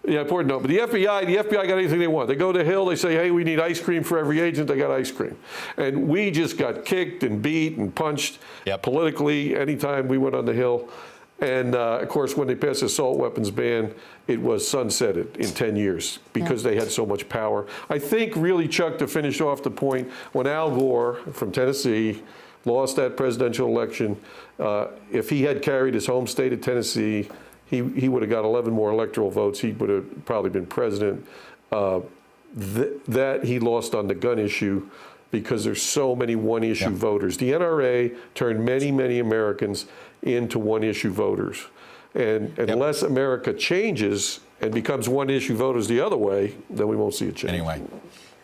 important note, but the FBI got anything they want. They go to the Hill, they say, hey, we need ice cream for every agent, they got ice cream. And we just got kicked and beat and punched politically anytime we went on the Hill. And of course, when they passed the assault weapons ban, it was sunsetted in 10 years because they had so much power. I think really, Chuck, to finish off the point, when Al Gore from Tennessee lost that presidential election, if he had carried his home state of Tennessee, he would have got 11 more electoral votes. He would have probably been president. That he lost on the gun issue because there's so many one-issue voters. The NRA turned many, many Americans into one-issue voters. And unless America changes and becomes one-issue voters the other way, then we won't see a change. Anyway,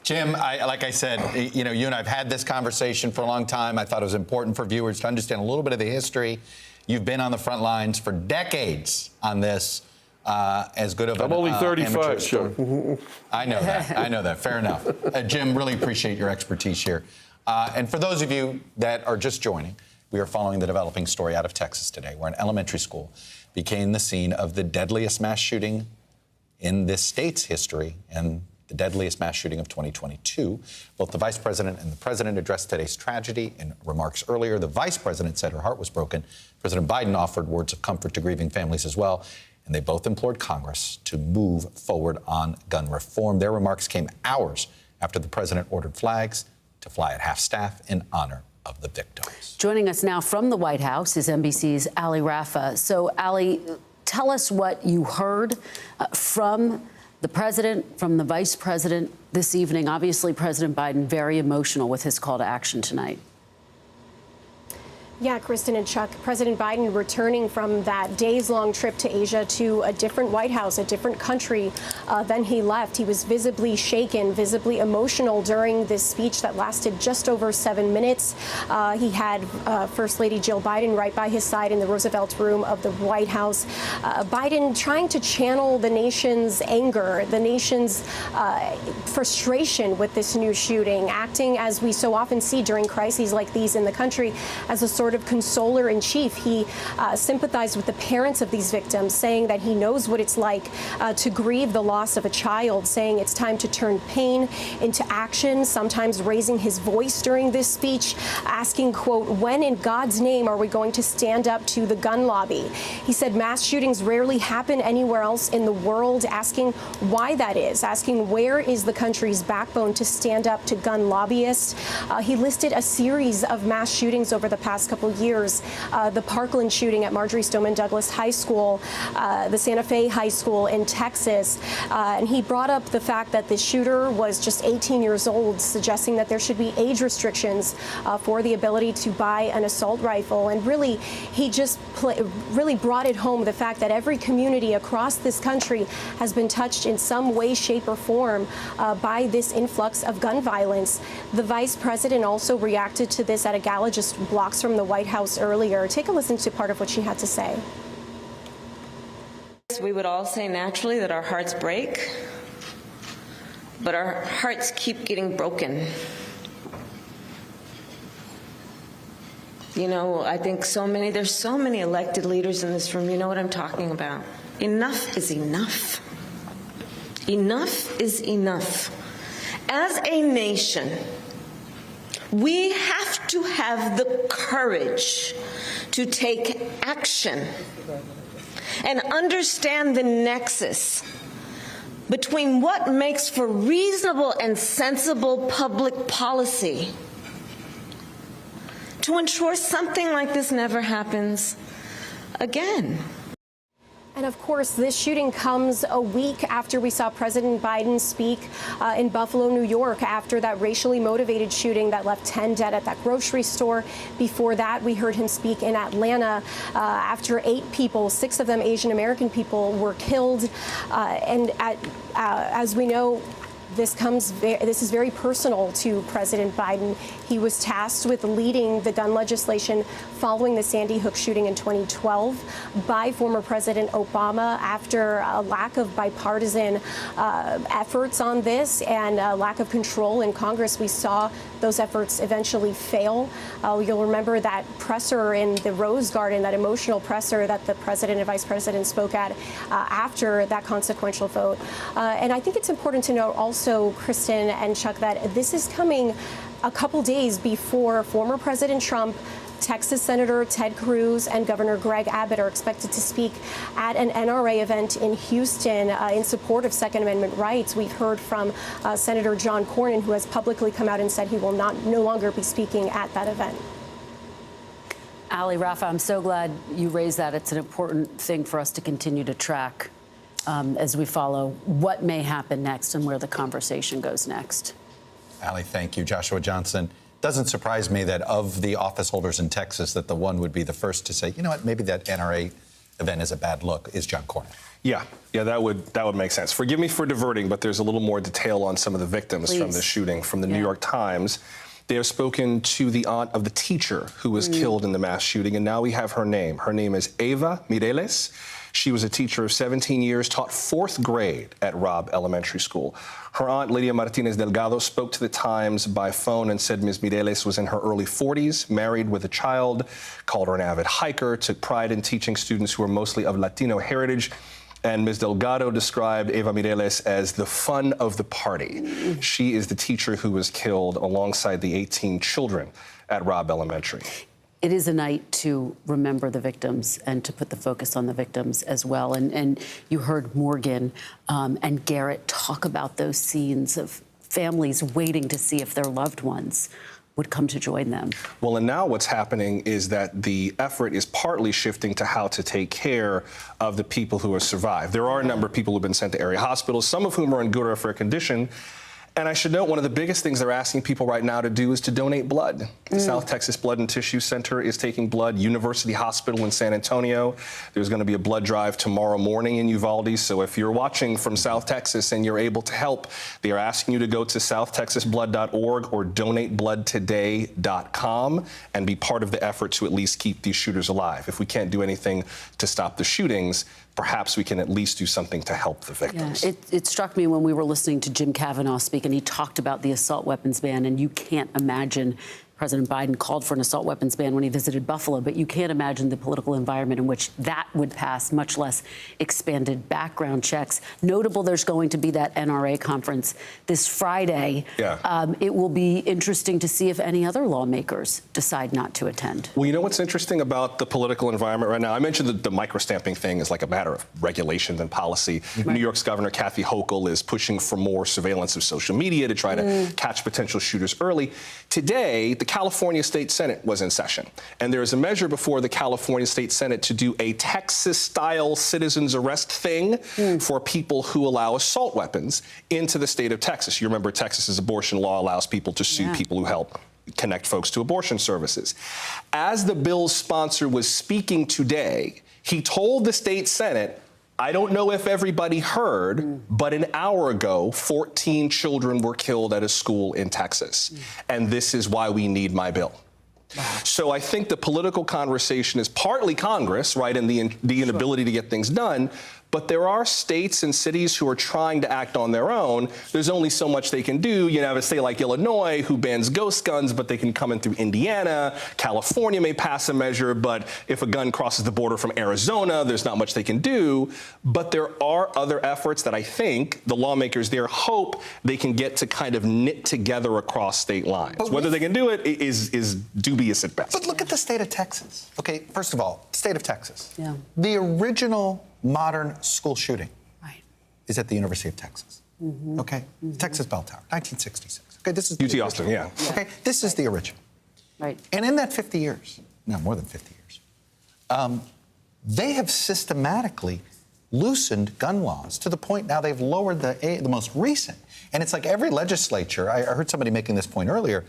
Jim, like I said, you know, you and I have had this conversation for a long time. I thought it was important for viewers to understand a little bit of the history. You've been on the front lines for decades on this. As good of I'm only 35, Chuck. I know that. I know that. Fair enough. Jim, really appreciate your expertise here. And for those of you that are just joining, we are following the developing story out of Texas today, where an elementary school became the scene of the deadliest mass shooting in this state's history and the deadliest mass shooting of 2022. Both the vice president and the president addressed today's tragedy. In remarks earlier, the vice president said her heart was broken. President Biden offered words of comfort to grieving families as well. And they both implored Congress to move forward on gun reform. Their remarks came hours after the president ordered flags to fly at half-staff in honor of the victims. Joining us now from the White House is NBC's Ali Rafa. So, Ali, tell us what you heard from the president, from the vice president this evening. Obviously, President Biden very emotional with his call to action tonight. Yeah, Kristen and Chuck, President Biden returning from that days-long trip to Asia to a different White House, a different country than he left. He was visibly shaken, visibly emotional during this speech that lasted just over 7 minutes. He had First Lady Jill Biden right by his side in the Roosevelt Room of the White House. Biden trying to channel the nation's anger, the nation's frustration with this new shooting, acting as we so often see during crises like these in the country as a sort of consoler in chief. He sympathized with the parents of these victims, saying that he knows what it's like to grieve the loss of a child, saying it's time to turn pain into action, sometimes raising his voice during this speech, asking, quote, when in God's name are we going to stand up to the gun lobby? He said mass shootings rarely happen anywhere else in the world, asking why that is, asking where is the country's backbone to stand up to gun lobbyists. He listed a series of mass shootings over the past couple couple years, the Parkland shooting at Marjorie Stoneman Douglas High School, the Santa Fe High School in Texas. And he brought up the fact that the shooter was just 18 years old, suggesting that there should be age restrictions for the ability to buy an assault rifle. And really, he just really brought it home, the fact that every community across this country has been touched in some way, shape, or form by this influx of gun violence. The vice president also reacted to this at a gala just blocks from the White House earlier. Take a listen to part of what she had to say. We would all say naturally that our hearts break, but our hearts keep getting broken. You know, I think there's so many elected leaders in this room. You know what I'm talking about. Enough is enough. Enough is enough. As a nation, we have to have the courage to take action and understand the nexus between what makes for reasonable and sensible public policy to ensure something like this never happens again. And of course, this shooting comes a week after we saw President Biden speak in Buffalo, New York, after that racially motivated shooting that left 10 dead at that grocery store. Before that, we heard him speak in Atlanta after 8 people, 6 of them Asian American people, were killed. As we know, this is very personal to President Biden. He was tasked with leading the gun legislation following the Sandy Hook shooting in 2012 by former President Obama after a lack of bipartisan efforts on this and a lack of control in Congress. We saw those efforts eventually fail. You'll remember that presser in the Rose Garden, that emotional presser that the president and vice president spoke at after that consequential vote. And I think it's important to note also, Kristen and Chuck, that this is coming a couple days before former President Trump, Texas Senator Ted Cruz, and Governor Greg Abbott are expected to speak at an NRA event in Houston in support of Second Amendment rights. We've heard from Senator John Cornyn, who has publicly come out and said he will no longer be speaking at that event. Ali, Rafa, I'm so glad you raised that. It's an important thing for us to continue to track as we follow what may happen next and where the conversation goes next. Ali, thank you. Joshua Johnson. Doesn't surprise me that of the office holders in Texas, that the one would be the first to say, you know what, maybe that NRA event is a bad look, is John Cornyn. Yeah, that would make sense. Forgive me for diverting, but there's a little more detail on some of the victims from the shooting from the New York Times. They have spoken to the aunt of the teacher who was killed in the mass shooting, and now we have her name. Her name is Eva Mireles. She was a teacher of 17 years, taught 4th grade at Robb Elementary School. Her aunt, Lydia Martinez Delgado, spoke to the Times by phone and said Ms. Mireles was in her early 40s, married with a child, called her an avid hiker, took pride in teaching students who were mostly of Latino heritage. And Ms. Delgado described Eva Mireles as the fun of the party. She is the teacher who was killed alongside the 18 children at Robb Elementary. It is a night to remember the victims and to put the focus on the victims as well. And you heard Morgan and Garrett talk about those scenes of families waiting to see if their loved ones would come to join them. Well, and now what's happening is that the effort is partly shifting to how to take care of the people who have survived. There are a number of people who've been sent to area hospitals, some of whom are in good or fair condition. And I should note, one of the biggest things they're asking people right now to do is to donate blood. The South Texas Blood and Tissue Center is taking blood. University Hospital in San Antonio, there's going to be a blood drive tomorrow morning in Uvalde. So if you're watching from South Texas and you're able to help, they are asking you to go to southtexasblood.org or donatebloodtoday.com and be part of the effort to at least keep these shooters alive. If we can't do anything to stop the shootings, perhaps we can at least do something to help the victims. Yeah, it struck me when we were listening to Jim Kavanaugh speak, and he talked about the assault weapons ban, and you can't imagine. President Biden called for an assault weapons ban when he visited Buffalo, but you can't imagine the political environment in which that would pass, much less expanded background checks. Notable, there's going to be that NRA conference this Friday. Yeah. It will be interesting to see if any other lawmakers decide not to attend. Well, you know what's interesting about the political environment right now? I mentioned that the microstamping thing is like a matter of regulation than policy. Right. New York's Governor Kathy Hochul is pushing for more surveillance of social media to try to catch potential shooters early. Today, the California State Senate was in session, and there is a measure before the California State Senate to do a Texas-style citizens arrest thing for people who allow assault weapons into the state of Texas. You remember Texas's abortion law allows people to sue people who help connect folks to abortion services. As the bill's sponsor was speaking today, he told the state Senate, I don't know if everybody heard, but an hour ago, 14 children were killed at a school in Texas. And this is why we need my bill. So I think the political conversation is partly Congress, right, and the inability to get things done. But there are states and cities who are trying to act on their own. There's only so much they can do. You have a state like Illinois who bans ghost guns, but they can come in through Indiana. California may pass a measure, but if a gun crosses the border from Arizona, there's not much they can do. But there are other efforts that I think the lawmakers there hope they can get to kind of knit together across state lines. But whether they can do it is dubious at best. But look at the state of Texas. Okay, first of all, state of Texas. Yeah. The original modern school shooting is at the University of Texas. Okay? Texas Bell Tower, 1966. Okay, this is UT Austin, yeah. Okay, this is the original. Right. And in that 50 years, no, more than 50 years, they have systematically loosened gun laws to the point now they've lowered the most recent. And it's like every legislature, I heard somebody making this point earlier,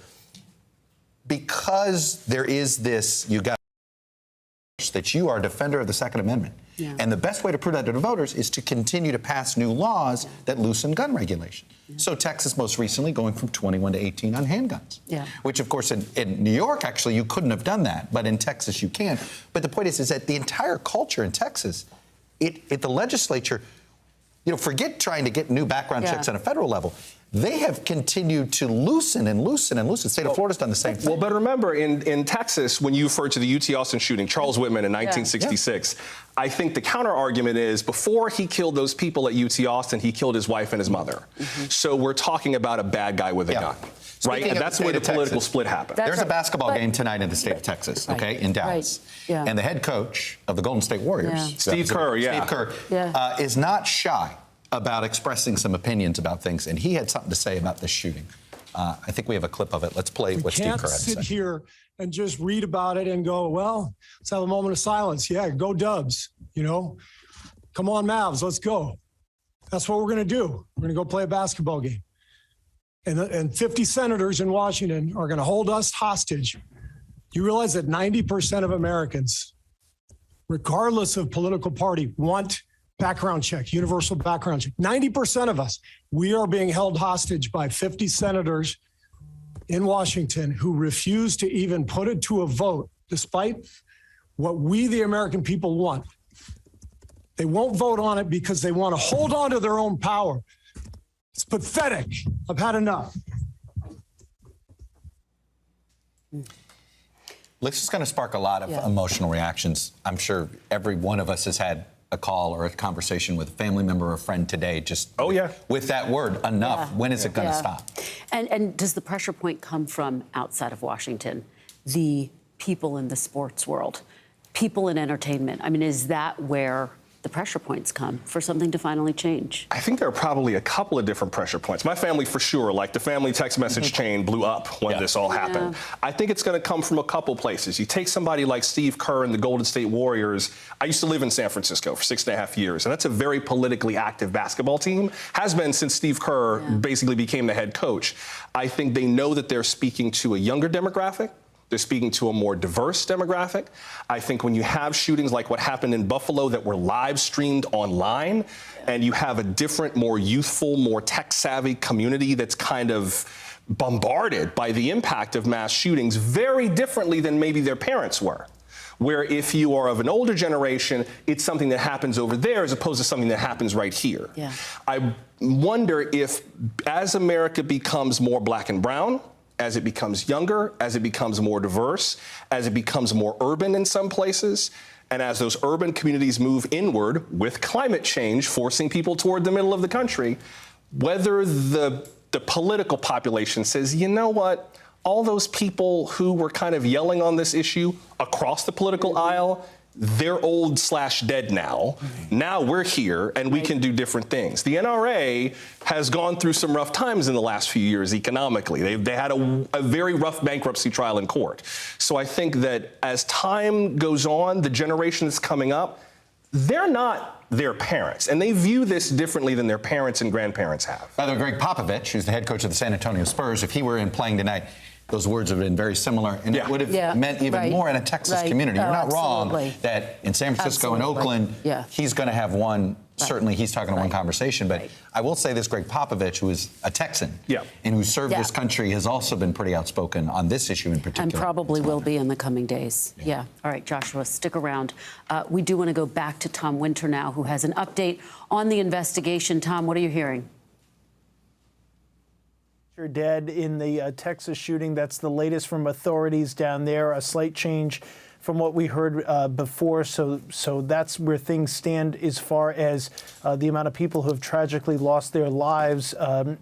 because there is this, you got that you are a defender of the Second Amendment. Yeah. And the best way to prove that to the voters is to continue to pass new laws that loosen gun regulation. Yeah. So Texas most recently going from 21 to 18 on handguns, which of course in New York, actually, you couldn't have done that, but in Texas you can. But the point is that the entire culture in Texas, the legislature, forget trying to get new background checks on a federal level. They have continued to loosen and loosen and loosen. The state of Florida's done the same thing. Well, but remember, in Texas, when you refer to the UT Austin shooting, Charles Whitman in 1966, I think the counter argument is before he killed those people at UT Austin, he killed his wife and his mother. So we're talking about a bad guy with a gun. Right? And that's where the political split happened. There's a basketball game tonight in the state of Texas, in Dallas. And the head coach of the Golden State Warriors, Steve Kerr, is not shy about expressing some opinions about things, and he had something to say about this shooting. I think we have a clip of it. Let's play what Steve Kerr had to say. We can't sit here and just read about it and go, well, let's have a moment of silence. Yeah, go Dubs, Come on, Mavs, let's go. That's what we're going to do. We're going to go play a basketball game. And 50 senators in Washington are going to hold us hostage. You realize that 90% of Americans, regardless of political party, want background check, universal background check. 90% of us, we are being held hostage by 50 senators in Washington who refuse to even put it to a vote, despite what we, the American people, want. They won't vote on it because they want to hold on to their own power. It's pathetic. I've had enough. This is going to spark a lot of emotional reactions. I'm sure every one of us has had a call or a conversation with a family member or a friend today, just with that word, enough. When is it going to stop? And does the pressure point come from outside of Washington? The people in the sports world, people in entertainment? I mean, is that where the pressure points come for something to finally change? I think there are probably a couple of different pressure points. My family, for sure, like the family text message chain blew up when this all happened. I think it's going to come from a couple places. You take somebody like Steve Kerr and the Golden State Warriors. I used to live in San Francisco for 6.5 years, and that's a very politically active basketball team. Has been since Steve Kerr basically became the head coach. I think they know that they're speaking to a younger demographic. They're speaking to a more diverse demographic. I think when you have shootings like what happened in Buffalo that were live streamed online, and you have a different, more youthful, more tech-savvy community that's kind of bombarded by the impact of mass shootings very differently than maybe their parents were. Where if you are of an older generation, it's something that happens over there as opposed to something that happens right here. I wonder if, as America becomes more black and brown, as it becomes younger, as it becomes more diverse, as it becomes more urban in some places, and as those urban communities move inward with climate change forcing people toward the middle of the country, whether the political population says, you know what, all those people who were kind of yelling on this issue across the political aisle, they're old/dead now. Now we're here and we can do different things. The NRA has gone through some rough times in the last few years economically. They had a very rough bankruptcy trial in court. So I think that as time goes on, the generation that's coming up, they're not their parents, and they view this differently than their parents and grandparents have. By the way, Greg Popovich, who's the head coach of the San Antonio Spurs, if he were in playing tonight, those words would have been very similar, and it would have meant even more in a Texas community. You're not wrong that in San Francisco and Oakland, he's going to have one. Certainly, he's talking to one conversation. But I will say this: Greg Popovich, who is a Texan and who served this country, has also been pretty outspoken on this issue in particular. And probably will be in the coming days. Yeah. All right, Joshua, stick around. We do want to go back to Tom Winter now, who has an update on the investigation. Tom, what are you hearing? Dead in the Texas shooting. That's the latest from authorities down there. A slight change from what we heard before. So that's where things stand as far as the amount of people who have tragically lost their lives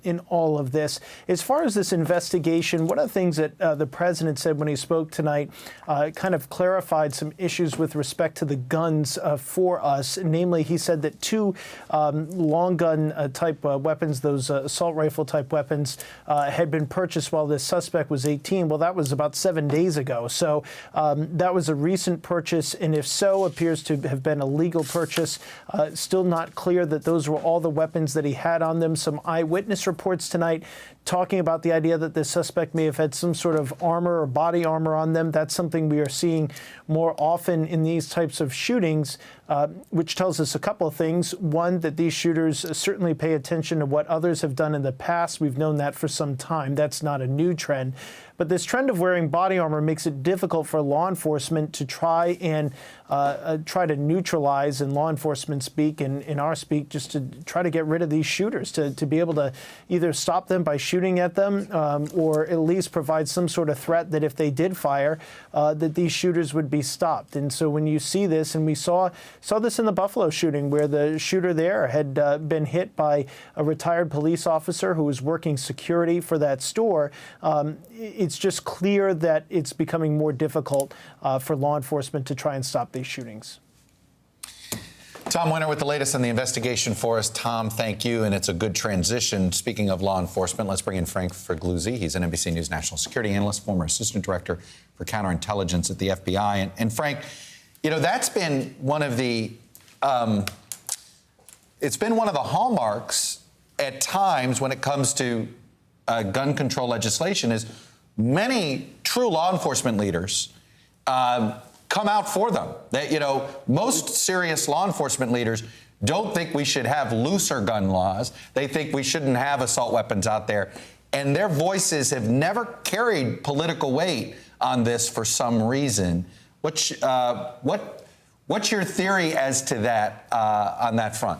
in all of this. As far as this investigation, one of the things that the president said when he spoke tonight kind of clarified some issues with respect to the guns for us. Namely, he said that two long gun type weapons, those assault rifle type weapons, had been purchased while this suspect was 18. Well, that was about 7 days ago. So that was a recent purchase, and if so, appears to have been a legal purchase. Still not clear that those were all the weapons that he had on them. Some eyewitness reports tonight talking about the idea that the suspect may have had some sort of armor or body armor on them. That's something we are seeing more often in these types of shootings, which tells us a couple of things. One, that these shooters certainly pay attention to what others have done in the past. We've known that for some time. That's not a new trend. But this trend of wearing body armor makes it difficult for law enforcement to try to neutralize, in law enforcement speak and in our speak, just to try to get rid of these shooters, to be able to either stop them by shooting at them or at least provide some sort of threat that if they did fire, that these shooters would be stopped. And so when you see this, and we saw this in the Buffalo shooting, where the shooter there had been hit by a retired police officer who was working security for that store, it's just clear that it's becoming more difficult for law enforcement to try and stop these shootings. Tom Winter with the latest on the investigation for us. Tom, thank you, and it's a good transition. Speaking of law enforcement, let's bring in Frank Figliuzzi. He's an NBC News national security analyst, former assistant director for counterintelligence at the FBI. And Frank, you know, that's been one of the it's been one of the hallmarks at times when it comes to gun control legislation is many true law enforcement leaders come out for them. That, you know, most serious law enforcement leaders don't think we should have looser gun laws. They think we shouldn't have assault weapons out there. And their voices have never carried political weight on this for some reason. What's your theory as to that on that front?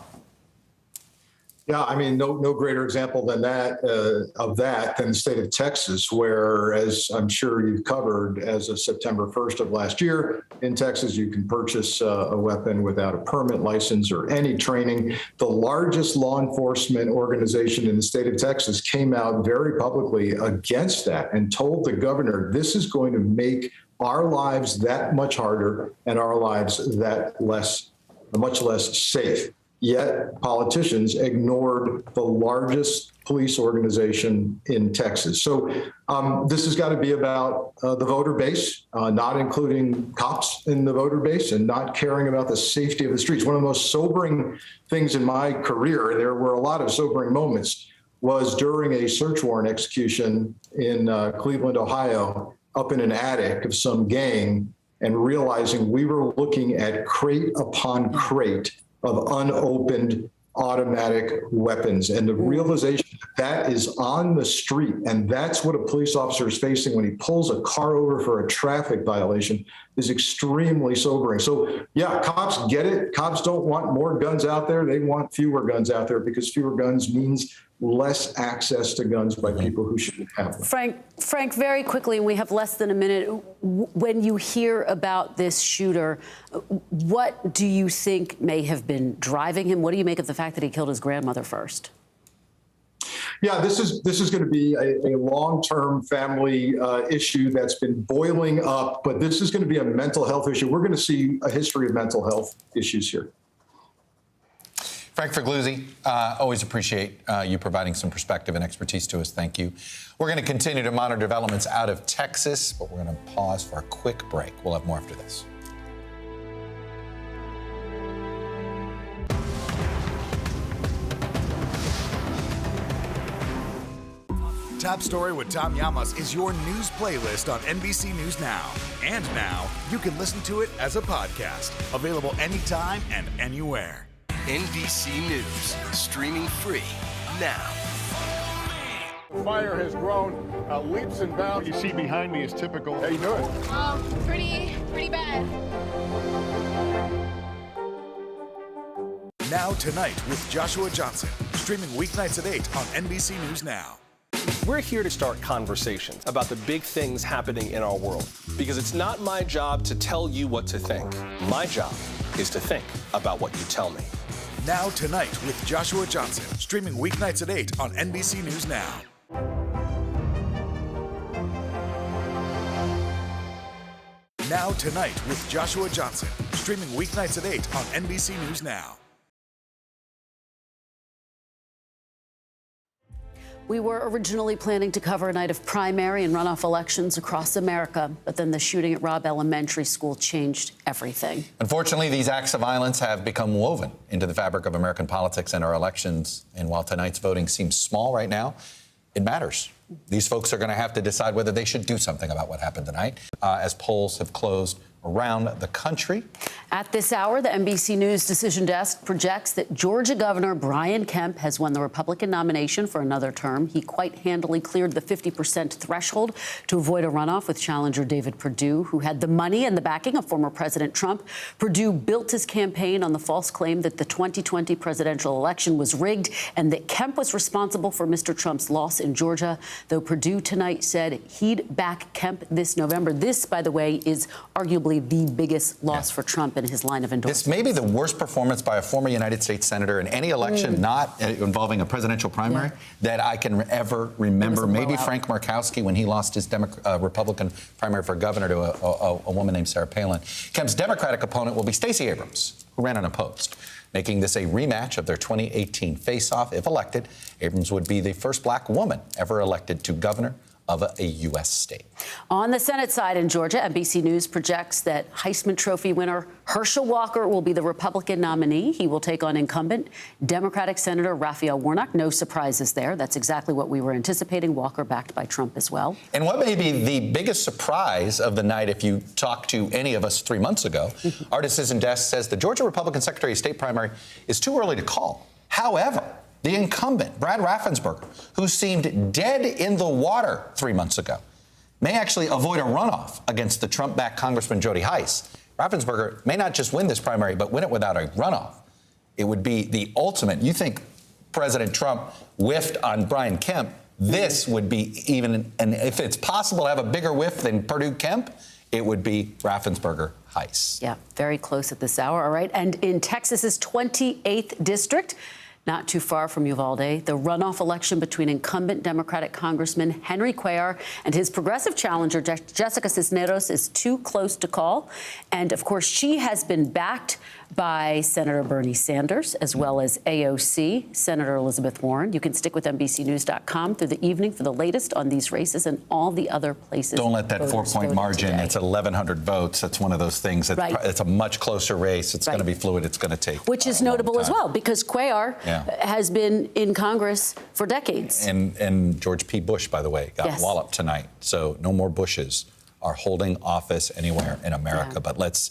Yeah, I mean, no greater example than that than the state of Texas, where, as I'm sure you've covered, as of September 1st of last year, in Texas, you can purchase a weapon without a permit, license, or any training. The largest law enforcement organization in the state of Texas came out very publicly against that and told the governor, this is going to make our lives that much harder and our lives that much less safe. Yet politicians ignored the largest police organization in Texas. So this has got to be about the voter base, not including cops in the voter base and not caring about the safety of the streets. One of the most sobering things in my career, there were a lot of sobering moments, was during a search warrant execution in Cleveland, Ohio, up in an attic of some gang, and realizing we were looking at crate upon crate of unopened automatic weapons. And the realization that is on the street, and that's what a police officer is facing when he pulls a car over for a traffic violation, is extremely sobering. So yeah, cops get it. Cops don't want more guns out there. They want fewer guns out there, because fewer guns means less access to guns by people who shouldn't have them. Frank, very quickly, and we have less than a minute. When you hear about this shooter, what do you think may have been driving him? What do you make of the fact that he killed his grandmother first? Yeah, this is going to be a long-term family issue that's been boiling up, but this is going to be a mental health issue. We're going to see a history of mental health issues here. Frank Figluzzi, always appreciate you providing some perspective and expertise to us. Thank you. We're going to continue to monitor developments out of Texas, but we're going to pause for a quick break. We'll have more after this. Top Story with Tom Llamas is your news playlist on NBC News Now. And now, you can listen to it as a podcast. Available anytime and anywhere. NBC News, streaming free now. The fire has grown leaps and bounds. What you see behind me is typical. How you doing? Pretty bad. Now Tonight with Joshua Johnson. Streaming weeknights at 8 on NBC News Now. We're here to start conversations about the big things happening in our world, because it's not my job to tell you what to think. My job is to think about what you tell me. Now Tonight with Joshua Johnson. Streaming weeknights at 8 on NBC News Now. Now Tonight with Joshua Johnson. Streaming weeknights at 8 on NBC News Now. We were originally planning to cover a night of primary and runoff elections across America, but then the shooting at Robb Elementary School changed everything. Unfortunately, these acts of violence have become woven into the fabric of American politics and our elections. And while tonight's voting seems small right now, it matters. These folks are going to have to decide whether they should do something about what happened tonight, as polls have closed around the country. At this hour, the NBC News Decision Desk projects that Georgia Governor Brian Kemp has won the Republican nomination for another term. He quite handily cleared the 50% threshold to avoid a runoff with challenger David Perdue, who had the money and the backing of former President Trump. Perdue built his campaign on the false claim that the 2020 presidential election was rigged and that Kemp was responsible for Mr. Trump's loss in Georgia, though Perdue tonight said he'd back Kemp this November. This, by the way, is arguably the biggest loss for Trump in his line of endorsement. This may be the worst performance by a former United States senator in any election not involving a presidential primary that I can ever remember. Maybe Frank Murkowski when he lost his Republican primary for governor to a woman named Sarah Palin. Kemp's Democratic opponent will be Stacey Abrams, who ran unopposed, making this a rematch of their 2018 face-off. If elected, Abrams would be the first black woman ever elected to governor of a U.S. state. On the Senate side in Georgia, NBC News projects that Heisman Trophy winner Herschel Walker will be the Republican nominee. He will take on incumbent Democratic Senator Raphael Warnock. No surprises there. That's exactly what we were anticipating. Walker backed by Trump as well. And what may be the biggest surprise of the night, if you talked to any of us 3 months ago, our decision desk says the Georgia Republican Secretary of State primary is too early to call. However, the incumbent, Brad Raffensperger, who seemed dead in the water 3 months ago, may actually avoid a runoff against the Trump-backed Congressman Jody Hice. Raffensperger may not just win this primary, but win it without a runoff. It would be the ultimate. You think President Trump whiffed on Brian Kemp, this would be even, and if it's possible to have a bigger whiff than Perdue Kemp, it would be Raffensperger Hice. Yeah, very close at this hour. All right. And in Texas's 28th district, not too far from Uvalde, the runoff election between incumbent Democratic Congressman Henry Cuellar and his progressive challenger, Jessica Cisneros, is too close to call. And, of course, she has been backed by Senator Bernie Sanders, as well as AOC, Senator Elizabeth Warren. You can stick with NBCNews.com through the evening for the latest on these races and all the other places. Don't let that 4-point margin, today. It's 1,100 votes. That's one of those things. It's a much closer race. It's going to be fluid. It's going to take Which is notable as well, because Cuellar has been in Congress for decades. And George P. Bush, by the way, got walloped tonight. So no more Bushes are holding office anywhere in America. But let's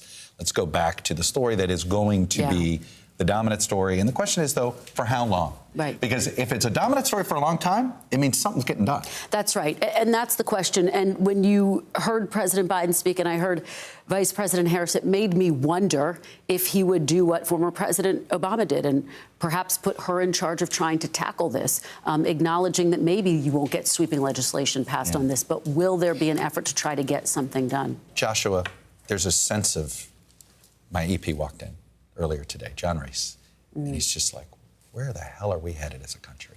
go back to the story that is going to be the dominant story. And the question is, though, for how long? Right. Because if it's a dominant story for a long time, it means something's getting done. That's right. And that's the question. And when you heard President Biden speak and I heard Vice President Harris, it made me wonder if he would do what former President Obama did and perhaps put her in charge of trying to tackle this, acknowledging that maybe you won't get sweeping legislation passed on this, but will there be an effort to try to get something done? Joshua, there's a sense of, my EP walked in earlier today, John Reese, and he's just like, where the hell are we headed as a country?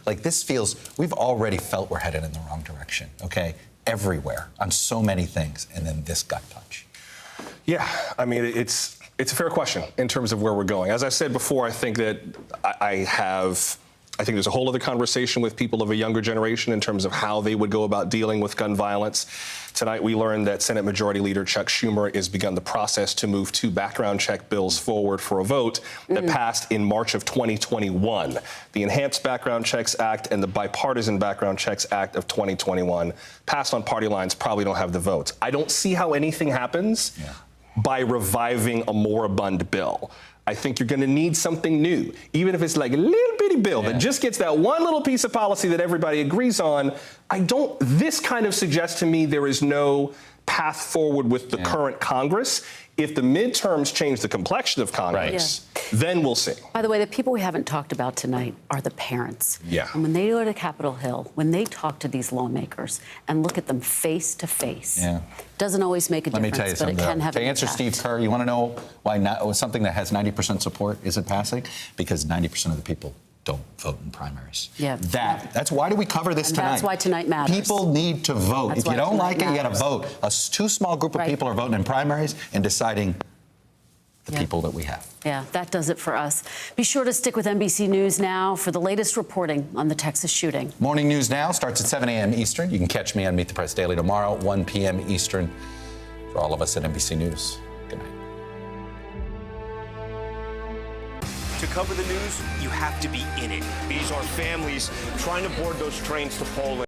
Like this feels, we've already felt we're headed in the wrong direction, okay? Everywhere, on so many things, and then this gut punch. Yeah, I mean, it's a fair question in terms of where we're going. As I said before, I think that I think there's a whole other conversation with people of a younger generation in terms of how they would go about dealing with gun violence. Tonight, we learned that Senate Majority Leader Chuck Schumer has begun the process to move 2 background check bills forward for a vote that passed in March of 2021. The Enhanced Background Checks Act and the Bipartisan Background Checks Act of 2021 passed on party lines, probably don't have the votes. I don't see how anything happens by reviving a moribund bill. I think you're going to need something new, even if it's like a little bitty bill that just gets that one little piece of policy that everybody agrees on. This kind of suggests to me there is no path forward with the current Congress. If the midterms change the complexion of Congress, then we'll see. By the way, the people we haven't talked about tonight are the parents. Yeah. And when they go to Capitol Hill, when they talk to these lawmakers and look at them face to face, doesn't always make a difference, Let me tell you something, but it can have to an answer impact. Steve Kerr, you want to know why something that has 90% support isn't passing? Because 90% of the people don't vote in primaries. That's why do we cover this tonight? That's why tonight matters. People need to vote. That's if you why don't like it, you tonight got to vote. A too small group of people are voting in primaries and deciding the people that we have. Yeah, that does it for us. Be sure to stick with NBC News Now for the latest reporting on the Texas shooting. Morning News Now starts at 7 a.m. Eastern. You can catch me on Meet the Press Daily tomorrow, 1 p.m. Eastern. For all of us at NBC News, good night. To cover the news, you have to be in it. These are families trying to board those trains to Poland.